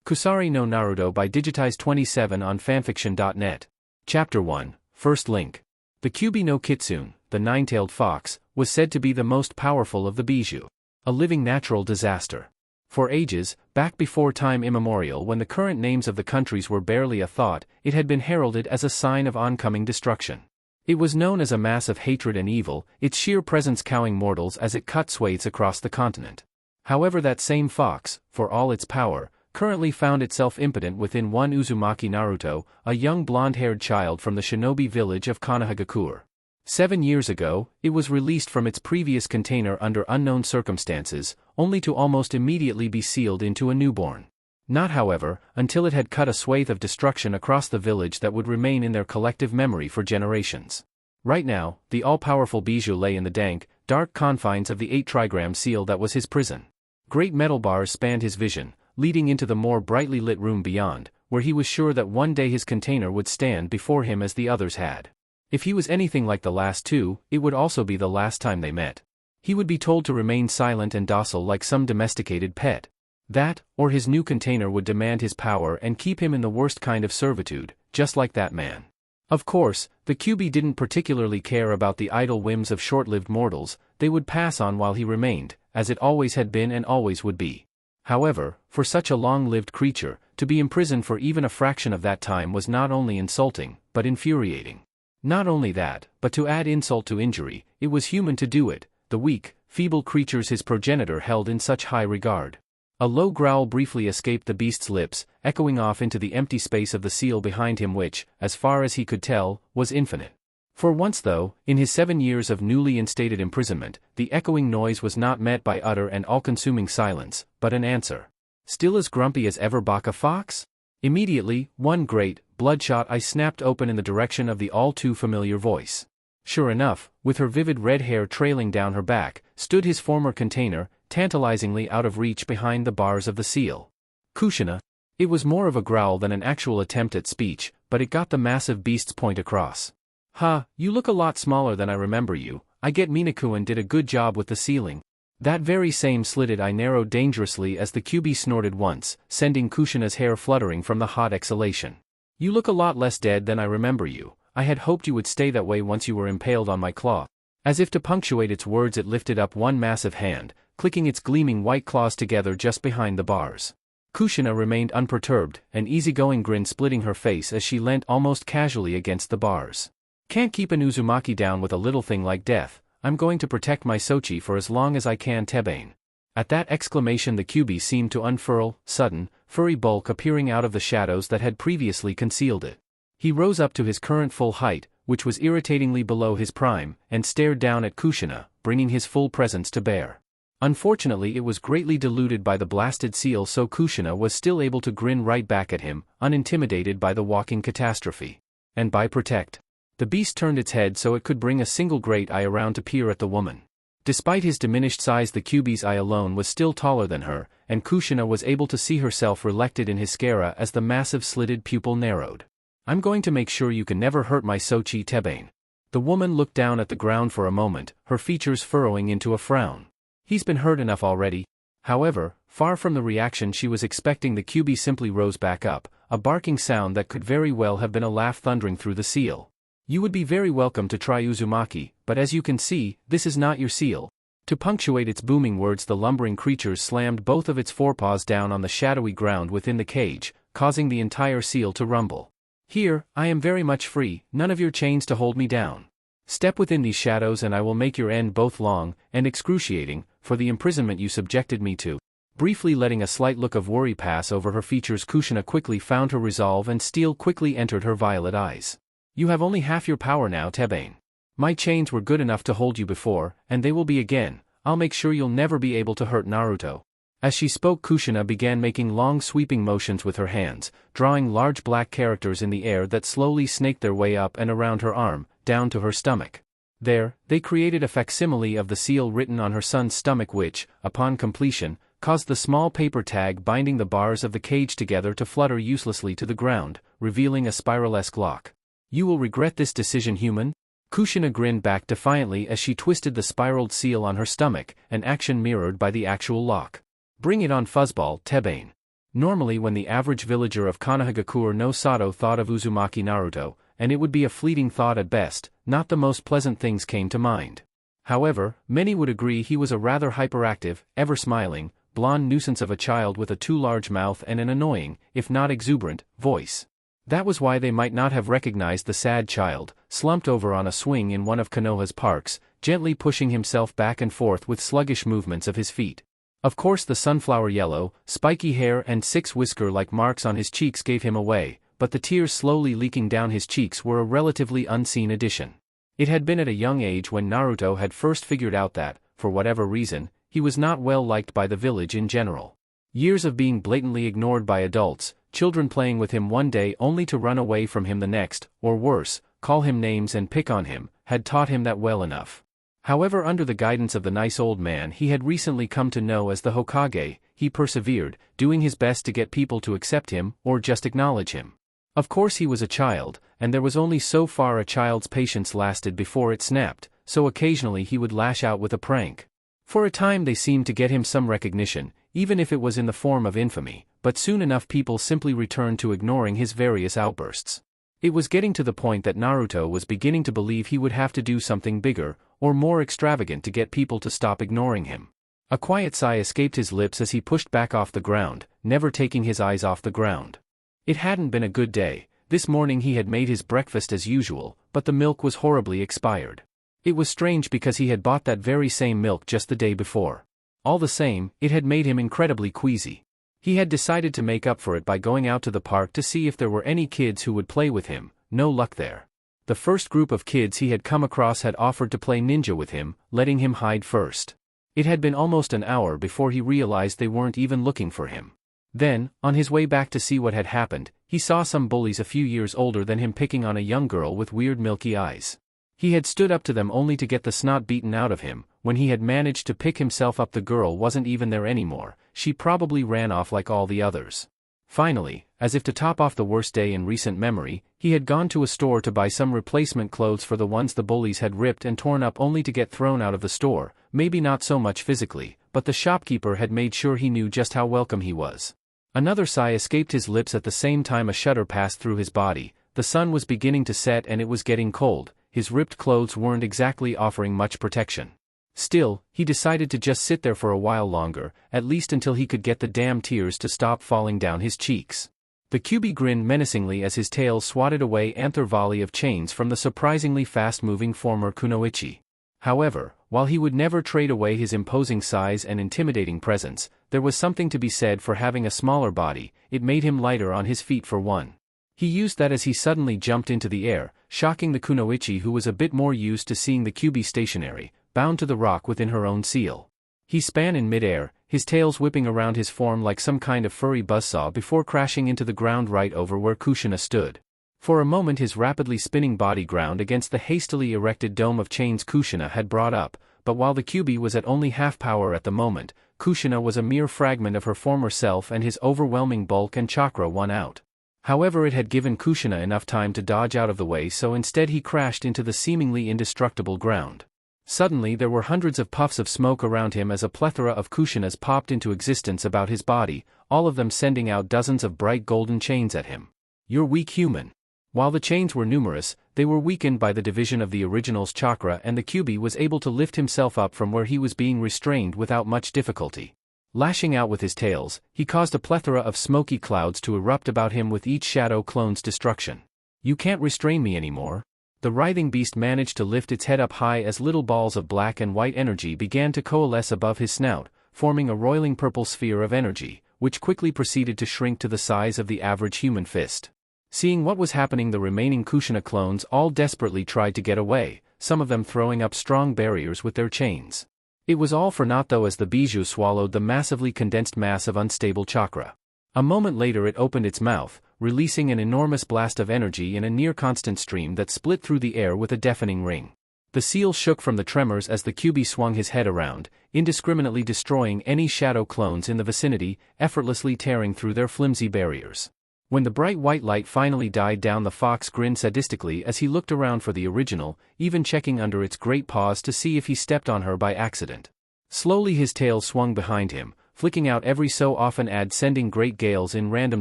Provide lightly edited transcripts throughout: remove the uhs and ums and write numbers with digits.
Kusari no Naruto by Digitize 27 on fanfiction.net. Chapter 1, First Link. The Kyubi no Kitsune, the nine-tailed fox, was said to be the most powerful of the Bijou. A living natural disaster. For ages, back before time immemorial when the current names of the countries were barely a thought, it had been heralded as a sign of oncoming destruction. It was known as a mass of hatred and evil, its sheer presence cowing mortals as it cut swathes across the continent. However, that same fox, for all its power, currently found itself impotent within one Uzumaki Naruto, a young blonde-haired child from the shinobi village of Konohagakure. 7 years ago, it was released from its previous container under unknown circumstances, only to almost immediately be sealed into a newborn. Not, however, until it had cut a swathe of destruction across the village that would remain in their collective memory for generations. Right now, the all-powerful Bijou lay in the dank, dark confines of the 8-trigram seal that was his prison. Great metal bars spanned his vision, leading into the more brightly lit room beyond, where he was sure that one day his container would stand before him as the others had. If he was anything like the last two, it would also be the last time they met. He would be told to remain silent and docile like some domesticated pet. That, or his new container would demand his power and keep him in the worst kind of servitude, just like that man. Of course, the Kyubi didn't particularly care about the idle whims of short-lived mortals, they would pass on while he remained, as it always had been and always would be. However, for such a long-lived creature, to be imprisoned for even a fraction of that time was not only insulting, but infuriating. Not only that, but to add insult to injury, it was human to do it, the weak, feeble creatures his progenitor held in such high regard. A low growl briefly escaped the beast's lips, echoing off into the empty space of the seal behind him which, as far as he could tell, was infinite. For once though, in his 7 years of newly instated imprisonment, the echoing noise was not met by utter and all-consuming silence, but an answer. Still as grumpy as ever, Baka Fox? Immediately, one great, bloodshot eye snapped open in the direction of the all-too-familiar voice. Sure enough, with her vivid red hair trailing down her back, stood his former container, tantalizingly out of reach behind the bars of the seal. Kushina. It was more of a growl than an actual attempt at speech, but it got the massive beast's point across. "Ha, you look a lot smaller than I remember you. I get Minakuan did a good job with the sealing." That very same slitted eye narrowed dangerously as the Kyubi snorted once, sending Kushina's hair fluttering from the hot exhalation. "You look a lot less dead than I remember you. I had hoped you would stay that way once you were impaled on my claw." As if to punctuate its words, it lifted up one massive hand, clicking its gleaming white claws together just behind the bars. Kushina remained unperturbed, an easygoing grin splitting her face as she leant almost casually against the bars. "Can't keep an Uzumaki down with a little thing like death. I'm going to protect my Sochi for as long as I can, Tebane." At that exclamation the Kyubi seemed to unfurl, sudden, furry bulk appearing out of the shadows that had previously concealed it. He rose up to his current full height, which was irritatingly below his prime, and stared down at Kushina, bringing his full presence to bear. Unfortunately, it was greatly diluted by the blasted seal, so Kushina was still able to grin right back at him, unintimidated by the walking catastrophe. And by protect. The beast turned its head so it could bring a single great eye around to peer at the woman. Despite his diminished size, the Kyubi's eye alone was still taller than her, and Kushina was able to see herself reflected in his sclera as the massive slitted pupil narrowed. "I'm going to make sure you can never hurt my Sochi, Tebane." The woman looked down at the ground for a moment, her features furrowing into a frown. "He's been hurt enough already." However, far from the reaction she was expecting, the Kyubi simply rose back up, a barking sound that could very well have been a laugh thundering through the seal. "You would be very welcome to try Uzumaki, but as you can see, this is not your seal." To punctuate its booming words, the lumbering creature slammed both of its forepaws down on the shadowy ground within the cage, causing the entire seal to rumble. "Here, I am very much free, none of your chains to hold me down. Step within these shadows and I will make your end both long and excruciating, for the imprisonment you subjected me to." Briefly letting a slight look of worry pass over her features, Kushina quickly found her resolve and steel quickly entered her violet eyes. "You have only half your power now, Tebane. My chains were good enough to hold you before, and they will be again. I'll make sure you'll never be able to hurt Naruto." As she spoke, Kushina began making long sweeping motions with her hands, drawing large black characters in the air that slowly snaked their way up and around her arm, down to her stomach. There, they created a facsimile of the seal written on her son's stomach which, upon completion, caused the small paper tag binding the bars of the cage together to flutter uselessly to the ground, revealing a spiralesque lock. "You will regret this decision, human?" Kushina grinned back defiantly as she twisted the spiraled seal on her stomach, an action mirrored by the actual lock. "Bring it on, fuzzball, Tebane." Normally when the average villager of Konohagakure no Sato thought of Uzumaki Naruto, and it would be a fleeting thought at best, not the most pleasant things came to mind. However, many would agree he was a rather hyperactive, ever-smiling, blonde nuisance of a child with a too large mouth and an annoying, if not exuberant, voice. That was why they might not have recognized the sad child, slumped over on a swing in one of Konoha's parks, gently pushing himself back and forth with sluggish movements of his feet. Of course the sunflower yellow, spiky hair and 6 whisker-like marks on his cheeks gave him away, but the tears slowly leaking down his cheeks were a relatively unseen addition. It had been at a young age when Naruto had first figured out that, for whatever reason, he was not well liked by the village in general. Years of being blatantly ignored by adults, children playing with him one day only to run away from him the next, or worse, call him names and pick on him, had taught him that well enough. However, under the guidance of the nice old man he had recently come to know as the Hokage, he persevered, doing his best to get people to accept him, or just acknowledge him. Of course he was a child, and there was only so far a child's patience lasted before it snapped, so occasionally he would lash out with a prank. For a time they seemed to get him some recognition, even if it was in the form of infamy, but soon enough people simply returned to ignoring his various outbursts. It was getting to the point that Naruto was beginning to believe he would have to do something bigger, or more extravagant to get people to stop ignoring him. A quiet sigh escaped his lips as he pushed back off the ground, never taking his eyes off the ground. It hadn't been a good day. This morning he had made his breakfast as usual, but the milk was horribly expired. It was strange because he had bought that very same milk just the day before. All the same, it had made him incredibly queasy. He had decided to make up for it by going out to the park to see if there were any kids who would play with him. No luck there. The first group of kids he had come across had offered to play ninja with him, letting him hide first. It had been almost an hour before he realized they weren't even looking for him. Then, on his way back to see what had happened, he saw some bullies a few years older than him picking on a young girl with weird milky eyes. He had stood up to them only to get the snot beaten out of him. When he had managed to pick himself up, the girl wasn't even there anymore. She probably ran off like all the others. Finally, as if to top off the worst day in recent memory, he had gone to a store to buy some replacement clothes for the ones the bullies had ripped and torn up only to get thrown out of the store, maybe not so much physically, but the shopkeeper had made sure he knew just how welcome he was. Another sigh escaped his lips at the same time a shudder passed through his body. The sun was beginning to set and it was getting cold. His ripped clothes weren't exactly offering much protection. Still, he decided to just sit there for a while longer, at least until he could get the damn tears to stop falling down his cheeks. The Kyuubi grinned menacingly as his tail swatted away another volley of chains from the surprisingly fast-moving former kunoichi. However, while he would never trade away his imposing size and intimidating presence, there was something to be said for having a smaller body. It made him lighter on his feet for one. He used that as he suddenly jumped into the air, shocking the kunoichi who was a bit more used to seeing the Kyuubi stationary, bound to the rock within her own seal. He span in midair, his tails whipping around his form like some kind of furry buzzsaw before crashing into the ground right over where Kushina stood. For a moment his rapidly spinning body ground against the hastily erected dome of chains Kushina had brought up, but while the Kyuubi was at only half power at the moment, Kushina was a mere fragment of her former self and his overwhelming bulk and chakra won out. However, it had given Kushina enough time to dodge out of the way, so instead he crashed into the seemingly indestructible ground. Suddenly there were hundreds of puffs of smoke around him as a plethora of Kushinas popped into existence about his body, all of them sending out dozens of bright golden chains at him. "You're weak, human." While the chains were numerous, they were weakened by the division of the original's chakra, and the Kyuubi was able to lift himself up from where he was being restrained without much difficulty. Lashing out with his tails, he caused a plethora of smoky clouds to erupt about him with each shadow clone's destruction. "You can't restrain me anymore." The writhing beast managed to lift its head up high as little balls of black and white energy began to coalesce above his snout, forming a roiling purple sphere of energy, which quickly proceeded to shrink to the size of the average human fist. Seeing what was happening, the remaining Kushina clones all desperately tried to get away, some of them throwing up strong barriers with their chains. It was all for naught though, as the bijou swallowed the massively condensed mass of unstable chakra. A moment later it opened its mouth, releasing an enormous blast of energy in a near-constant stream that split through the air with a deafening ring. The seal shook from the tremors as the Kyuubi swung his head around, indiscriminately destroying any shadow clones in the vicinity, effortlessly tearing through their flimsy barriers. When the bright white light finally died down, the fox grinned sadistically as he looked around for the original, even checking under its great paws to see if he stepped on her by accident. Slowly his tail swung behind him, flicking out every so often and sending great gales in random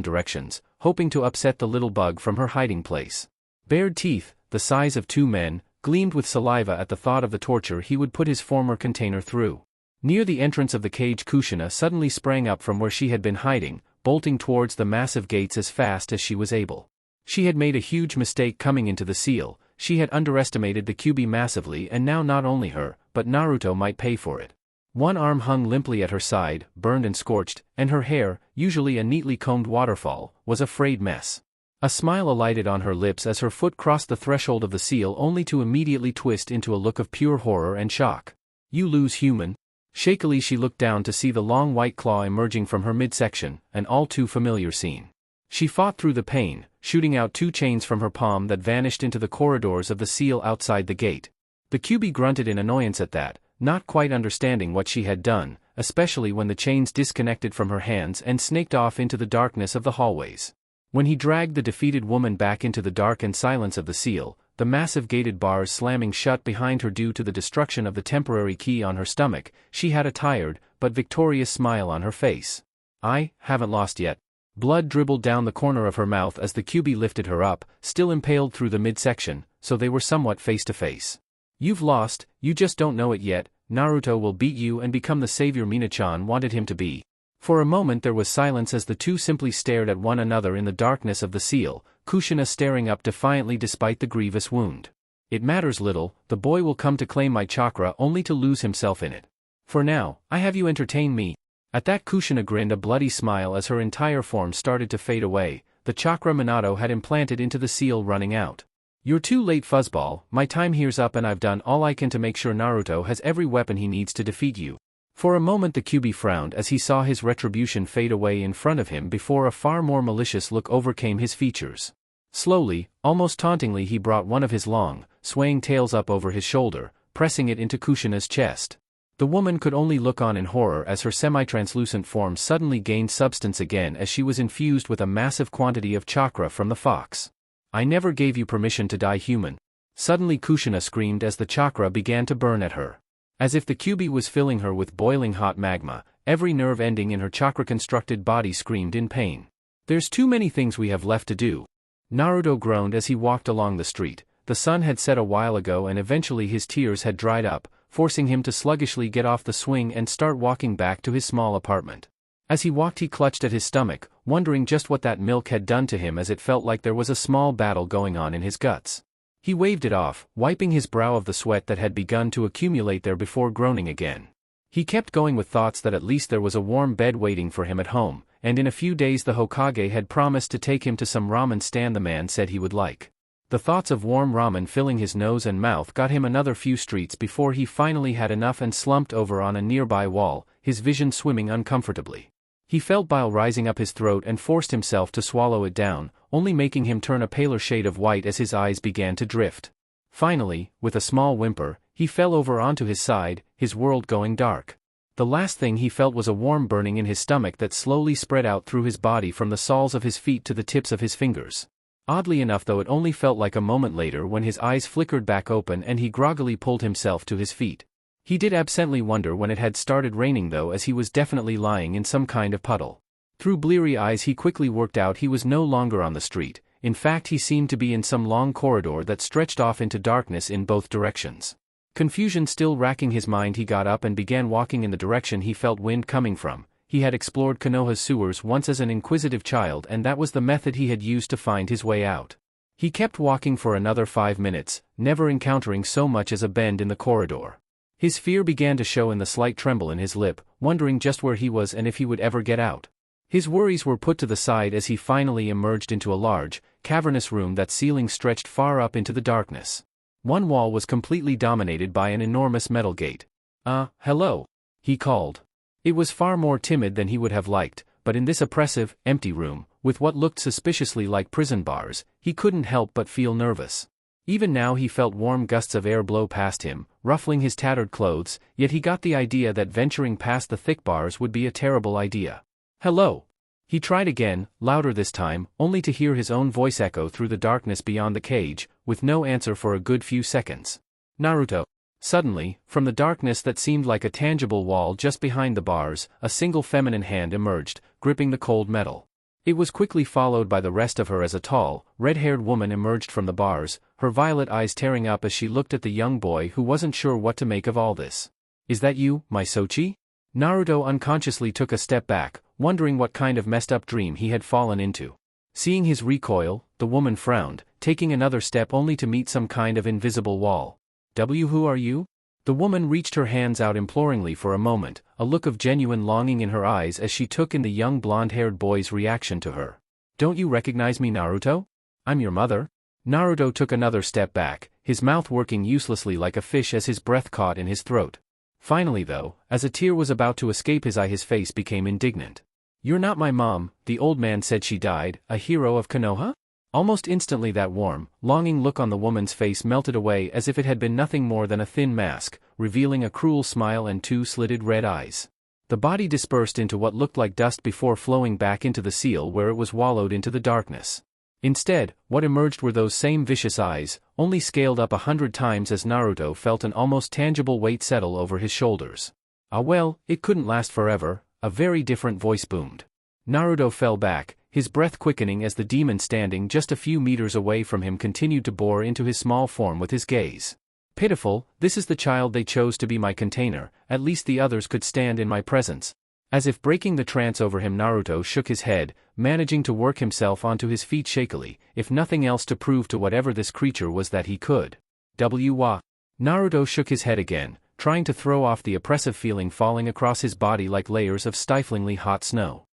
directions, hoping to upset the little bug from her hiding place. Bared teeth, the size of 2 men, gleamed with saliva at the thought of the torture he would put his former container through. Near the entrance of the cage, Kushina suddenly sprang up from where she had been hiding, bolting towards the massive gates as fast as she was able. She had made a huge mistake coming into the seal. She had underestimated the QB massively, and now not only her, but Naruto might pay for it. One arm hung limply at her side, burned and scorched, and her hair, usually a neatly combed waterfall, was a frayed mess. A smile alighted on her lips as her foot crossed the threshold of the seal, only to immediately twist into a look of pure horror and shock. "You lose, human." Shakily she looked down to see the long white claw emerging from her midsection, an all too familiar scene. She fought through the pain, shooting out 2 chains from her palm that vanished into the corridors of the seal outside the gate. The QB grunted in annoyance at that, not quite understanding what she had done, especially when the chains disconnected from her hands and snaked off into the darkness of the hallways. When he dragged the defeated woman back into the dark and silence of the seal, the massive gated bars slamming shut behind her due to the destruction of the temporary key on her stomach, she had a tired, but victorious smile on her face. "I haven't lost yet." Blood dribbled down the corner of her mouth as the QB lifted her up, still impaled through the midsection, so they were somewhat face to face. "You've lost, you just don't know it yet. Naruto will beat you and become the savior Mina-chan wanted him to be." For a moment there was silence as the two simply stared at one another in the darkness of the seal, Kushina staring up defiantly despite the grievous wound. "It matters little, the boy will come to claim my chakra only to lose himself in it. For now, I have you entertain me." At that Kushina grinned a bloody smile as her entire form started to fade away, the chakra Minato had implanted into the seal running out. "You're too late, fuzzball, my time here's up and I've done all I can to make sure Naruto has every weapon he needs to defeat you." For a moment the QB frowned as he saw his retribution fade away in front of him before a far more malicious look overcame his features. Slowly, almost tauntingly he brought one of his long, swaying tails up over his shoulder, pressing it into Kushina's chest. The woman could only look on in horror as her semi-translucent form suddenly gained substance again as she was infused with a massive quantity of chakra from the fox. "I never gave you permission to die, human." Suddenly Kushina screamed as the chakra began to burn at her. As if the QB was filling her with boiling hot magma, every nerve ending in her chakra-constructed body screamed in pain. "There's too many things we have left to do." Naruto groaned as he walked along the street. The sun had set a while ago and eventually his tears had dried up, forcing him to sluggishly get off the swing and start walking back to his small apartment. As he walked he clutched at his stomach, wondering just what that milk had done to him as it felt like there was a small battle going on in his guts. He waved it off, wiping his brow of the sweat that had begun to accumulate there before groaning again. He kept going with thoughts that at least there was a warm bed waiting for him at home, and in a few days the Hokage had promised to take him to some ramen stand the man said he would like. The thoughts of warm ramen filling his nose and mouth got him another few streets before he finally had enough and slumped over on a nearby wall, his vision swimming uncomfortably. He felt bile rising up his throat and forced himself to swallow it down, only making him turn a paler shade of white as his eyes began to drift. Finally, with a small whimper, he fell over onto his side, his world going dark. The last thing he felt was a warm burning in his stomach that slowly spread out through his body from the soles of his feet to the tips of his fingers. Oddly enough though, it only felt like a moment later when his eyes flickered back open and he groggily pulled himself to his feet. He did absently wonder when it had started raining though, as he was definitely lying in some kind of puddle. Through bleary eyes he quickly worked out he was no longer on the street. In fact he seemed to be in some long corridor that stretched off into darkness in both directions. Confusion still racking his mind, he got up and began walking in the direction he felt wind coming from. He had explored Konoha's sewers once as an inquisitive child and that was the method he had used to find his way out. He kept walking for another 5 minutes, never encountering so much as a bend in the corridor. His fear began to show in the slight tremble in his lip, wondering just where he was and if he would ever get out. His worries were put to the side as he finally emerged into a large, cavernous room that ceiling stretched far up into the darkness. One wall was completely dominated by an enormous metal gate. Hello," he called. It was far more timid than he would have liked, but in this oppressive, empty room, with what looked suspiciously like prison bars, he couldn't help but feel nervous. Even now he felt warm gusts of air blow past him, ruffling his tattered clothes, yet he got the idea that venturing past the thick bars would be a terrible idea. "Hello." He tried again, louder this time, only to hear his own voice echo through the darkness beyond the cage, with no answer for a good few seconds. "Naruto." Suddenly, from the darkness that seemed like a tangible wall just behind the bars, a single feminine hand emerged, gripping the cold metal. It was quickly followed by the rest of her as a tall, red-haired woman emerged from the bars, her violet eyes tearing up as she looked at the young boy who wasn't sure what to make of all this. "Is that you, my Sochi?" Naruto unconsciously took a step back, wondering what kind of messed up dream he had fallen into. Seeing his recoil, the woman frowned, taking another step only to meet some kind of invisible wall. Who are you?" The woman reached her hands out imploringly for a moment, a look of genuine longing in her eyes as she took in the young blonde-haired boy's reaction to her. "Don't you recognize me, Naruto? I'm your mother." Naruto took another step back, his mouth working uselessly like a fish as his breath caught in his throat. Finally though, as a tear was about to escape his eye, his face became indignant. "You're not my mom," the old man said. "She died, a hero of Konoha?" Almost instantly that warm, longing look on the woman's face melted away as if it had been nothing more than a thin mask, revealing a cruel smile and two slitted red eyes. The body dispersed into what looked like dust before flowing back into the seal where it was wallowed into the darkness. Instead, what emerged were those same vicious eyes, only scaled up 100 times as Naruto felt an almost tangible weight settle over his shoulders. "Ah well, it couldn't last forever," a very different voice boomed. Naruto fell back, his breath quickening as the demon standing just a few meters away from him continued to bore into his small form with his gaze. "Pitiful, this is the child they chose to be my container, at least the others could stand in my presence." As if breaking the trance over him, Naruto shook his head, managing to work himself onto his feet shakily, if nothing else to prove to whatever this creature was that he could. Wah. Naruto shook his head again, trying to throw off the oppressive feeling falling across his body like layers of stiflingly hot snow.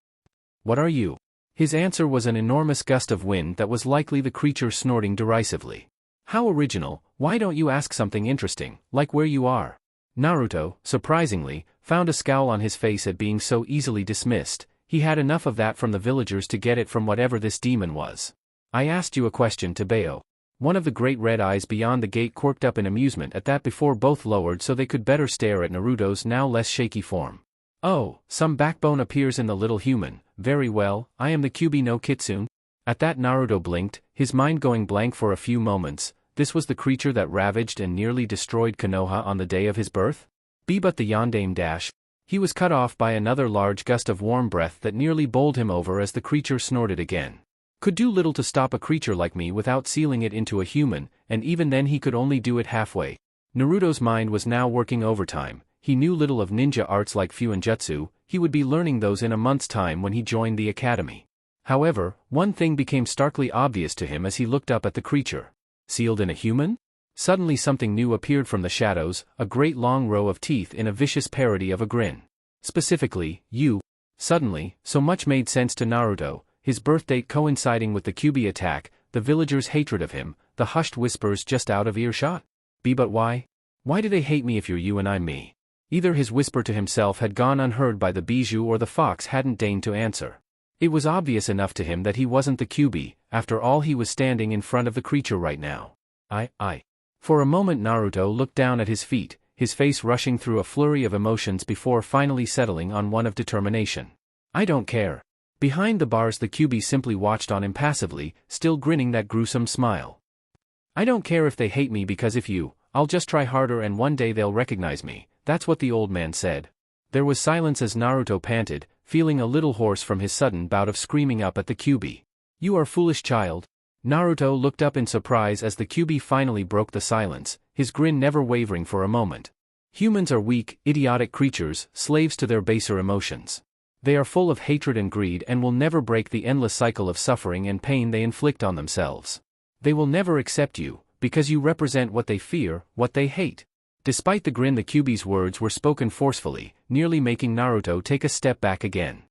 "What are you?" His answer was an enormous gust of wind that was likely the creature snorting derisively. "How original, why don't you ask something interesting, like where you are?" Naruto, surprisingly, found a scowl on his face at being so easily dismissed. He had enough of that from the villagers to get it from whatever this demon was. "I asked you a question, Tebeo." One of the great red eyes beyond the gate quirked up in amusement at that before both lowered so they could better stare at Naruto's now less shaky form. "Oh, some backbone appears in the little human. Very well, I am the Kyuubi no Kitsune." At that Naruto blinked, his mind going blank for a few moments. This was the creature that ravaged and nearly destroyed Konoha on the day of his birth? But the yondaime dash. He was cut off by another large gust of warm breath that nearly bowled him over as the creature snorted again. "Could do little to stop a creature like me without sealing it into a human, and even then he could only do it halfway." Naruto's mind was now working overtime. He knew little of ninja arts like Fuinjutsu. He would be learning those in a month's time when he joined the academy. However, one thing became starkly obvious to him as he looked up at the creature. Sealed in a human? Suddenly something new appeared from the shadows, a great long row of teeth in a vicious parody of a grin. Specifically, you. Suddenly, so much made sense to Naruto, his birthdate coinciding with the Kyuubi attack, the villagers' hatred of him, the hushed whispers just out of earshot. But why? Why do they hate me if you're you and I'm me? Either his whisper to himself had gone unheard by the Bijou or the fox hadn't deigned to answer. It was obvious enough to him that he wasn't the Kyuubi. After all, he was standing in front of the creature right now. I. For a moment Naruto looked down at his feet, his face rushing through a flurry of emotions before finally settling on one of determination. "I don't care." Behind the bars the Kyuubi simply watched on impassively, still grinning that gruesome smile. "I don't care if they hate me because if you, I'll just try harder and one day they'll recognize me." That's what the old man said. There was silence as Naruto panted, feeling a little hoarse from his sudden bout of screaming up at the Kyuubi. "You are foolish child." Naruto looked up in surprise as the Kyuubi finally broke the silence, his grin never wavering for a moment. "Humans are weak, idiotic creatures, slaves to their baser emotions. They are full of hatred and greed and will never break the endless cycle of suffering and pain they inflict on themselves. They will never accept you, because you represent what they fear, what they hate." Despite the grin, the Kyuubi's words were spoken forcefully, nearly making Naruto take a step back again.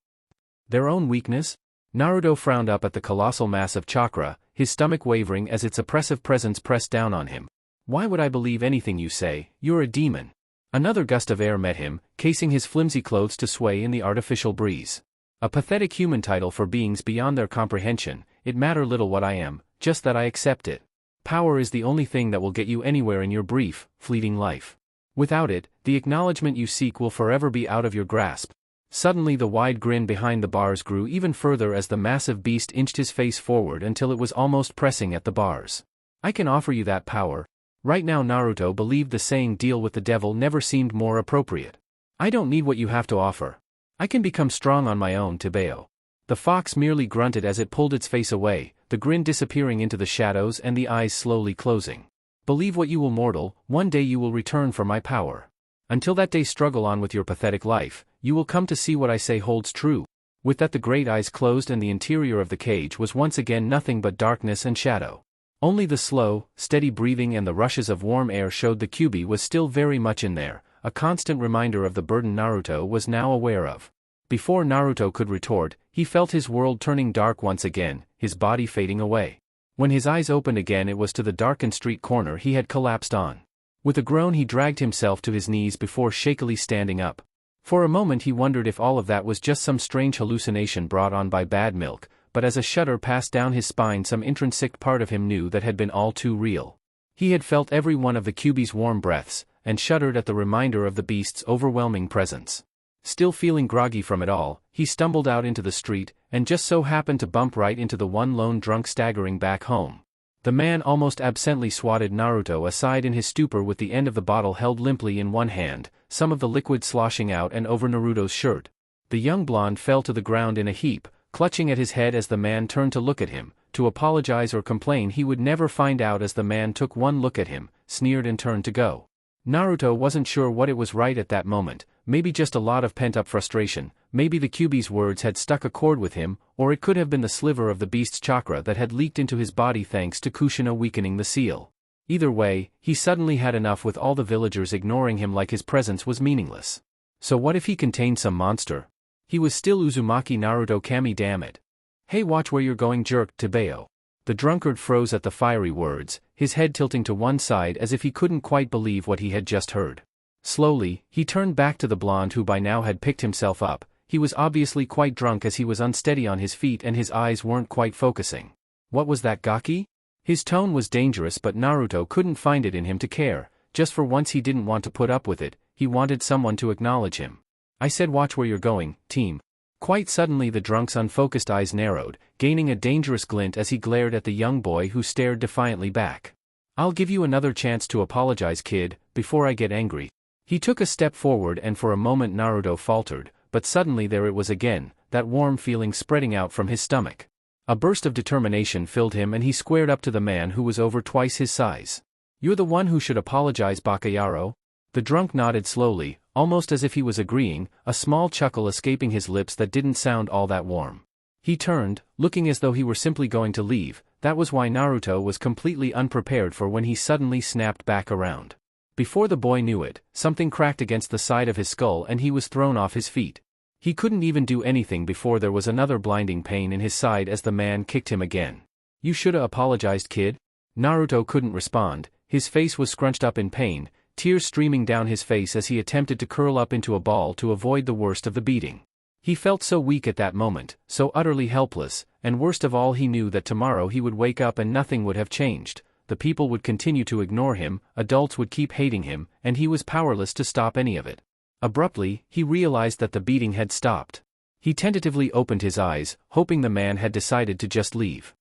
Their own weakness? Naruto frowned up at the colossal mass of chakra, his stomach wavering as its oppressive presence pressed down on him. "Why would I believe anything you say? You're a demon." Another gust of air met him, casing his flimsy clothes to sway in the artificial breeze. A pathetic human title for beings beyond their comprehension. It matter little what I am, just that I accept it. Power is the only thing that will get you anywhere in your brief, fleeting life. Without it, the acknowledgement you seek will forever be out of your grasp. Suddenly the wide grin behind the bars grew even further as the massive beast inched his face forward until it was almost pressing at the bars. "I can offer you that power." Right now Naruto believed the saying "deal with the devil" never seemed more appropriate. "I don't need what you have to offer. I can become strong on my own, Tebeo." The fox merely grunted as it pulled its face away, the grin disappearing into the shadows and the eyes slowly closing. "Believe what you will, mortal, one day you will return for my power. Until that day struggle on with your pathetic life, you will come to see what I say holds true." With that the great eyes closed and the interior of the cage was once again nothing but darkness and shadow. Only the slow, steady breathing and the rushes of warm air showed the Kyuubi was still very much in there, a constant reminder of the burden Naruto was now aware of. Before Naruto could retort, he felt his world turning dark once again, his body fading away. When his eyes opened again it was to the darkened street corner he had collapsed on. With a groan he dragged himself to his knees before shakily standing up. For a moment he wondered if all of that was just some strange hallucination brought on by bad milk, but as a shudder passed down his spine some intrinsic part of him knew that had been all too real. He had felt every one of the Kyuubi's warm breaths, and shuddered at the reminder of the beast's overwhelming presence. Still feeling groggy from it all, he stumbled out into the street, and just so happened to bump right into the one lone drunk staggering back home. The man almost absently swatted Naruto aside in his stupor with the end of the bottle held limply in one hand, some of the liquid sloshing out and over Naruto's shirt. The young blonde fell to the ground in a heap, clutching at his head as the man turned to look at him. To apologize or complain he would never find out as the man took one look at him, sneered and turned to go. Naruto wasn't sure what it was right at that moment, maybe just a lot of pent-up frustration, maybe the Kyuubi's words had struck a chord with him, or it could have been the sliver of the beast's chakra that had leaked into his body thanks to Kushina weakening the seal. Either way, he suddenly had enough with all the villagers ignoring him like his presence was meaningless. So what if he contained some monster? He was still Uzumaki Naruto Kami, damn it. "Hey, watch where you're going," jerked Tebeo. The drunkard froze at the fiery words, his head tilting to one side as if he couldn't quite believe what he had just heard. Slowly, he turned back to the blonde who by now had picked himself up. He was obviously quite drunk as he was unsteady on his feet and his eyes weren't quite focusing. "What was that, Gaki?" His tone was dangerous but Naruto couldn't find it in him to care. Just for once he didn't want to put up with it, he wanted someone to acknowledge him. "I said watch where you're going, team." Quite suddenly the drunk's unfocused eyes narrowed, gaining a dangerous glint as he glared at the young boy who stared defiantly back. "I'll give you another chance to apologize, kid, before I get angry." He took a step forward and for a moment Naruto faltered, but suddenly there it was again, that warm feeling spreading out from his stomach. A burst of determination filled him and he squared up to the man who was over twice his size. "You're the one who should apologize, Bakayaro." The drunk nodded slowly, almost as if he was agreeing, a small chuckle escaping his lips that didn't sound all that warm. He turned, looking as though he were simply going to leave. That was why Naruto was completely unprepared for when he suddenly snapped back around. Before the boy knew it, something cracked against the side of his skull and he was thrown off his feet. He couldn't even do anything before there was another blinding pain in his side as the man kicked him again. "You shoulda apologized, kid." Naruto couldn't respond, his face was scrunched up in pain, tears streaming down his face as he attempted to curl up into a ball to avoid the worst of the beating. He felt so weak at that moment, so utterly helpless, and worst of all he knew that tomorrow he would wake up and nothing would have changed. The people would continue to ignore him, adults would keep hating him, and he was powerless to stop any of it. Abruptly, he realized that the beating had stopped. He tentatively opened his eyes, hoping the man had decided to just leave.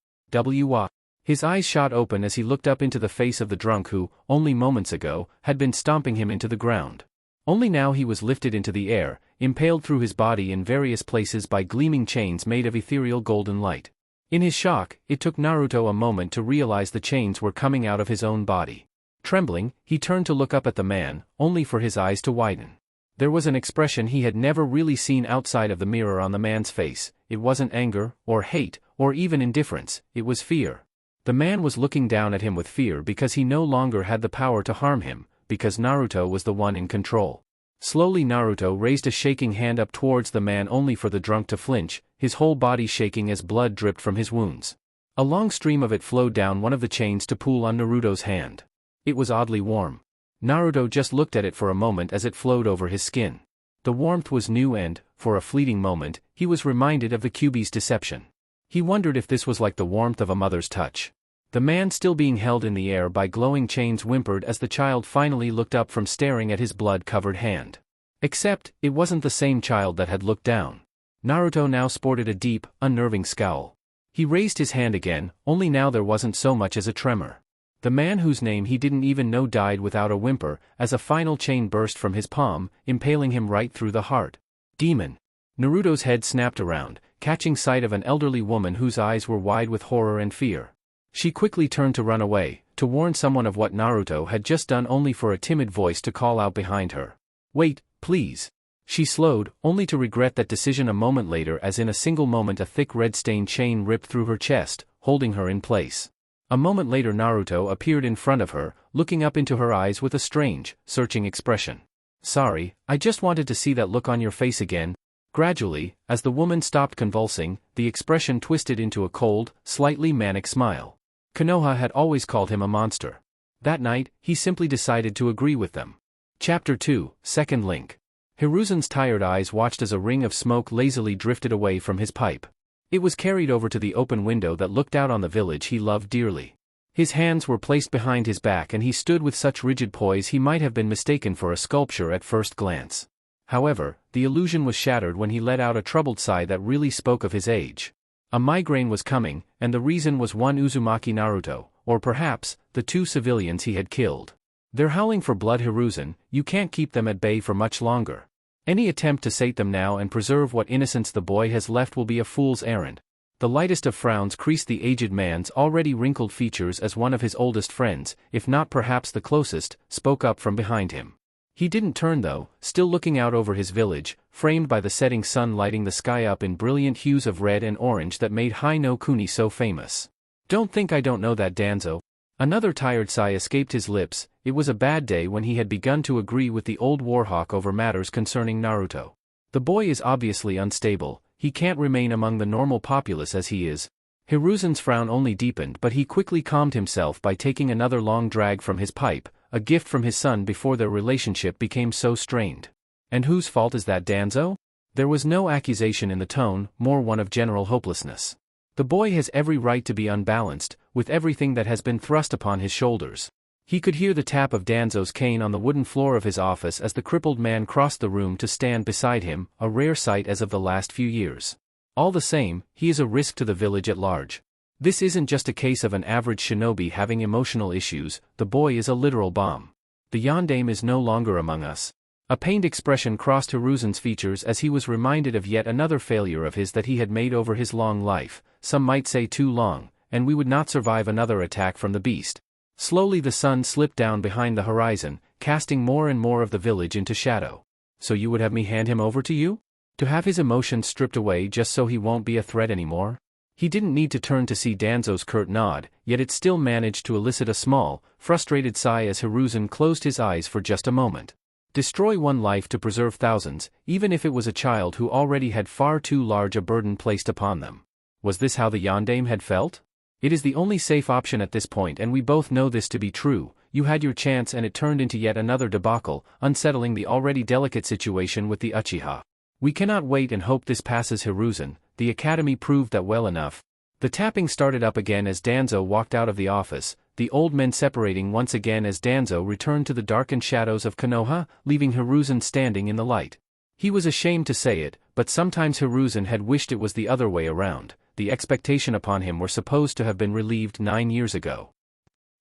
His eyes shot open as he looked up into the face of the drunk who, only moments ago, had been stomping him into the ground. Only now he was lifted into the air, impaled through his body in various places by gleaming chains made of ethereal golden light. In his shock, it took Naruto a moment to realize the chains were coming out of his own body. Trembling, he turned to look up at the man, only for his eyes to widen. There was an expression he had never really seen outside of the mirror on the man's face. It wasn't anger, or hate, or even indifference, it was fear. The man was looking down at him with fear because he no longer had the power to harm him, because Naruto was the one in control. Slowly Naruto raised a shaking hand up towards the man only for the drunk to flinch, his whole body shaking as blood dripped from his wounds. A long stream of it flowed down one of the chains to pool on Naruto's hand. It was oddly warm. Naruto just looked at it for a moment as it flowed over his skin. The warmth was new and, for a fleeting moment, he was reminded of the Kyuubi's deception. He wondered if this was like the warmth of a mother's touch. The man still being held in the air by glowing chains whimpered as the child finally looked up from staring at his blood-covered hand. Except, it wasn't the same child that had looked down. Naruto now sported a deep, unnerving scowl. He raised his hand again, only now there wasn't so much as a tremor. The man whose name he didn't even know died without a whimper, as a final chain burst from his palm, impaling him right through the heart. Demon! Naruto's head snapped around, catching sight of an elderly woman whose eyes were wide with horror and fear. She quickly turned to run away, to warn someone of what Naruto had just done, only for a timid voice to call out behind her. "Wait, please." She slowed, only to regret that decision a moment later, as in a single moment a thick red-stained chain ripped through her chest, holding her in place. A moment later Naruto appeared in front of her, looking up into her eyes with a strange, searching expression. "Sorry, I just wanted to see that look on your face again." Gradually, as the woman stopped convulsing, the expression twisted into a cold, slightly manic smile. Konoha had always called him a monster. That night, he simply decided to agree with them. Chapter 2, Second Link. Hiruzen's tired eyes watched as a ring of smoke lazily drifted away from his pipe. It was carried over to the open window that looked out on the village he loved dearly. His hands were placed behind his back and he stood with such rigid poise he might have been mistaken for a sculpture at first glance. However, the illusion was shattered when he let out a troubled sigh that really spoke of his age. A migraine was coming, and the reason was one Uzumaki Naruto, or perhaps, the two civilians he had killed. "They're howling for blood, Hiruzen, you can't keep them at bay for much longer. Any attempt to sate them now and preserve what innocence the boy has left will be a fool's errand." The lightest of frowns creased the aged man's already wrinkled features as one of his oldest friends, if not perhaps the closest, spoke up from behind him. He didn't turn though, still looking out over his village, framed by the setting sun lighting the sky up in brilliant hues of red and orange that made Hai no Kuni so famous. "Don't think I don't know that, Danzo." Another tired sigh escaped his lips. It was a bad day when he had begun to agree with the old warhawk over matters concerning Naruto. The boy is obviously unstable, he can't remain among the normal populace as he is. Hiruzen's frown only deepened, but he quickly calmed himself by taking another long drag from his pipe, a gift from his son before their relationship became so strained. "And whose fault is that, Danzo?" There was no accusation in the tone, more one of general hopelessness. "The boy has every right to be unbalanced, with everything that has been thrust upon his shoulders." He could hear the tap of Danzo's cane on the wooden floor of his office as the crippled man crossed the room to stand beside him, a rare sight as of the last few years. All the same, he is a risk to the village at large. This isn't just a case of an average shinobi having emotional issues, the boy is a literal bomb. The yondaime is no longer among us. A pained expression crossed Hiruzen's features as he was reminded of yet another failure of his that he had made over his long life, some might say too long, and we would not survive another attack from the beast. Slowly the sun slipped down behind the horizon, casting more and more of the village into shadow. "So you would have me hand him over to you? To have his emotions stripped away just so he won't be a threat anymore?" He didn't need to turn to see Danzo's curt nod, yet it still managed to elicit a small, frustrated sigh as Hiruzen closed his eyes for just a moment. Destroy one life to preserve thousands, even if it was a child who already had far too large a burden placed upon them. Was this how the yondaime had felt? It is the only safe option at this point, and we both know this to be true. You had your chance and it turned into yet another debacle, unsettling the already delicate situation with the Uchiha. We cannot wait and hope this passes, Hiruzen. The academy proved that well enough. The tapping started up again as Danzo walked out of the office, the old men separating once again as Danzo returned to the darkened shadows of Konoha, leaving Hiruzen standing in the light. He was ashamed to say it, but sometimes Hiruzen had wished it was the other way around. The expectation upon him were supposed to have been relieved 9 years ago.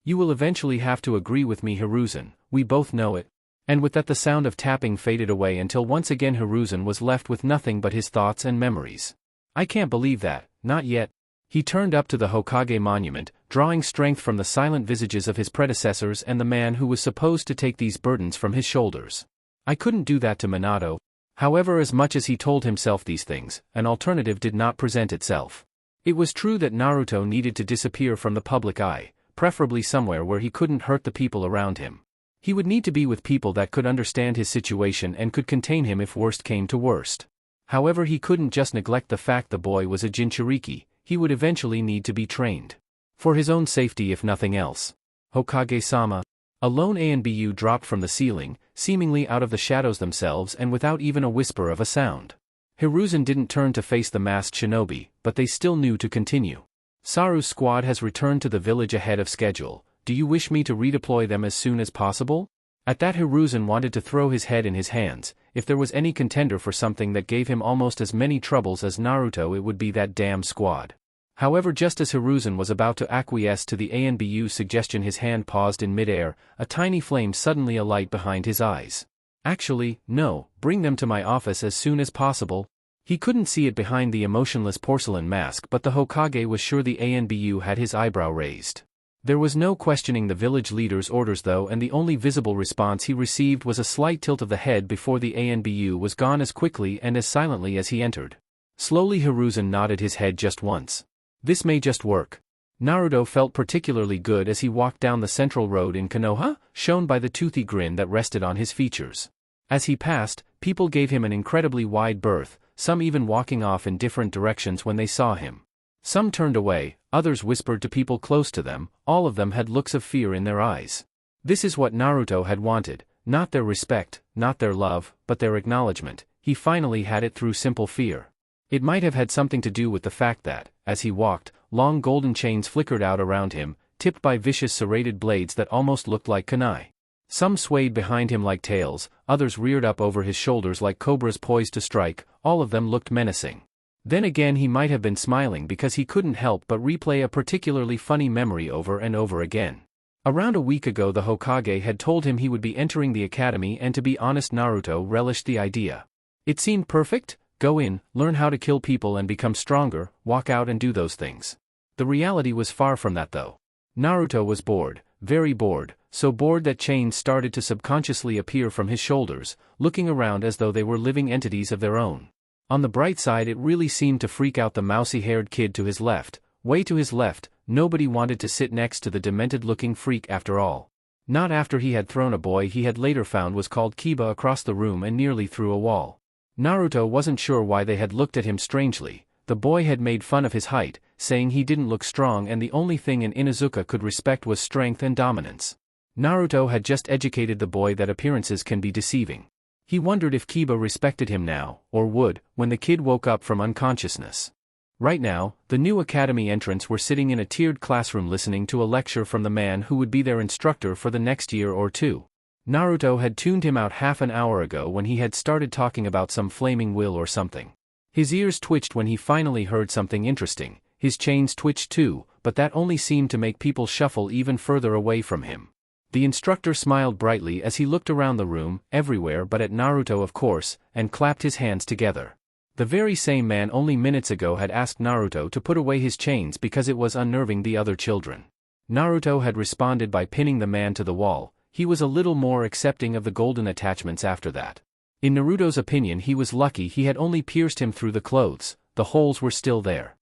"You will eventually have to agree with me, Hiruzen, we both know it." And with that the sound of tapping faded away until once again Hiruzen was left with nothing but his thoughts and memories. "I can't believe that, not yet." He turned up to the Hokage monument, drawing strength from the silent visages of his predecessors and the man who was supposed to take these burdens from his shoulders. "I couldn't do that to Minato." However, as much as he told himself these things, an alternative did not present itself. It was true that Naruto needed to disappear from the public eye, preferably somewhere where he couldn't hurt the people around him. He would need to be with people that could understand his situation and could contain him if worst came to worst. However, he couldn't just neglect the fact the boy was a Jinchuriki. He would eventually need to be trained. For his own safety if nothing else. "Hokage-sama." A lone Anbu dropped from the ceiling, seemingly out of the shadows themselves and without even a whisper of a sound. Hiruzen didn't turn to face the masked shinobi, but they still knew to continue. "Saru's squad has returned to the village ahead of schedule. Do you wish me to redeploy them as soon as possible?" At that Hiruzen wanted to throw his head in his hands. If there was any contender for something that gave him almost as many troubles as Naruto, it would be that damn squad. However, just as Hiruzen was about to acquiesce to the Anbu's suggestion, his hand paused in midair, a tiny flame suddenly alight behind his eyes. Actually, no, bring them to my office as soon as possible. He couldn't see it behind the emotionless porcelain mask, but the Hokage was sure the Anbu had his eyebrow raised. There was no questioning the village leader's orders though, and the only visible response he received was a slight tilt of the head before the Anbu was gone as quickly and as silently as he entered. Slowly Hiruzen nodded his head just once. This may just work. Naruto felt particularly good as he walked down the central road in Konoha, shown by the toothy grin that rested on his features. As he passed, people gave him an incredibly wide berth, some even walking off in different directions when they saw him. Some turned away, others whispered to people close to them, all of them had looks of fear in their eyes. This is what Naruto had wanted, not their respect, not their love, but their acknowledgement. He finally had it through simple fear. It might have had something to do with the fact that, as he walked, long golden chains flickered out around him, tipped by vicious serrated blades that almost looked like kunai. Some swayed behind him like tails, others reared up over his shoulders like cobras poised to strike, all of them looked menacing. Then again, he might have been smiling because he couldn't help but replay a particularly funny memory over and over again. Around a week ago the Hokage had told him he would be entering the academy, and to be honest, Naruto relished the idea. It seemed perfect. Go in, learn how to kill people and become stronger, walk out and do those things. The reality was far from that though. Naruto was bored, very bored, so bored that chains started to subconsciously appear from his shoulders, looking around as though they were living entities of their own. On the bright side, it really seemed to freak out the mousy-haired kid to his left, way to his left. Nobody wanted to sit next to the demented-looking freak after all. Not after he had thrown a boy he had later found was called Kiba across the room and nearly through a wall. Naruto wasn't sure why they had looked at him strangely. The boy had made fun of his height, saying he didn't look strong, and the only thing an Inuzuka could respect was strength and dominance. Naruto had just educated the boy that appearances can be deceiving. He wondered if Kiba respected him now, or would, when the kid woke up from unconsciousness. Right now, the new academy entrants were sitting in a tiered classroom listening to a lecture from the man who would be their instructor for the next year or two. Naruto had tuned him out half an hour ago when he had started talking about some flaming will or something. His ears twitched when he finally heard something interesting. His chains twitched too, but that only seemed to make people shuffle even further away from him. The instructor smiled brightly as he looked around the room, everywhere but at Naruto of course, and clapped his hands together. The very same man only minutes ago had asked Naruto to put away his chains because it was unnerving the other children. Naruto had responded by pinning the man to the wall. He was a little more accepting of the golden attachments after that. In Naruto's opinion, he was lucky he had only pierced him through the clothes. The holes were still there.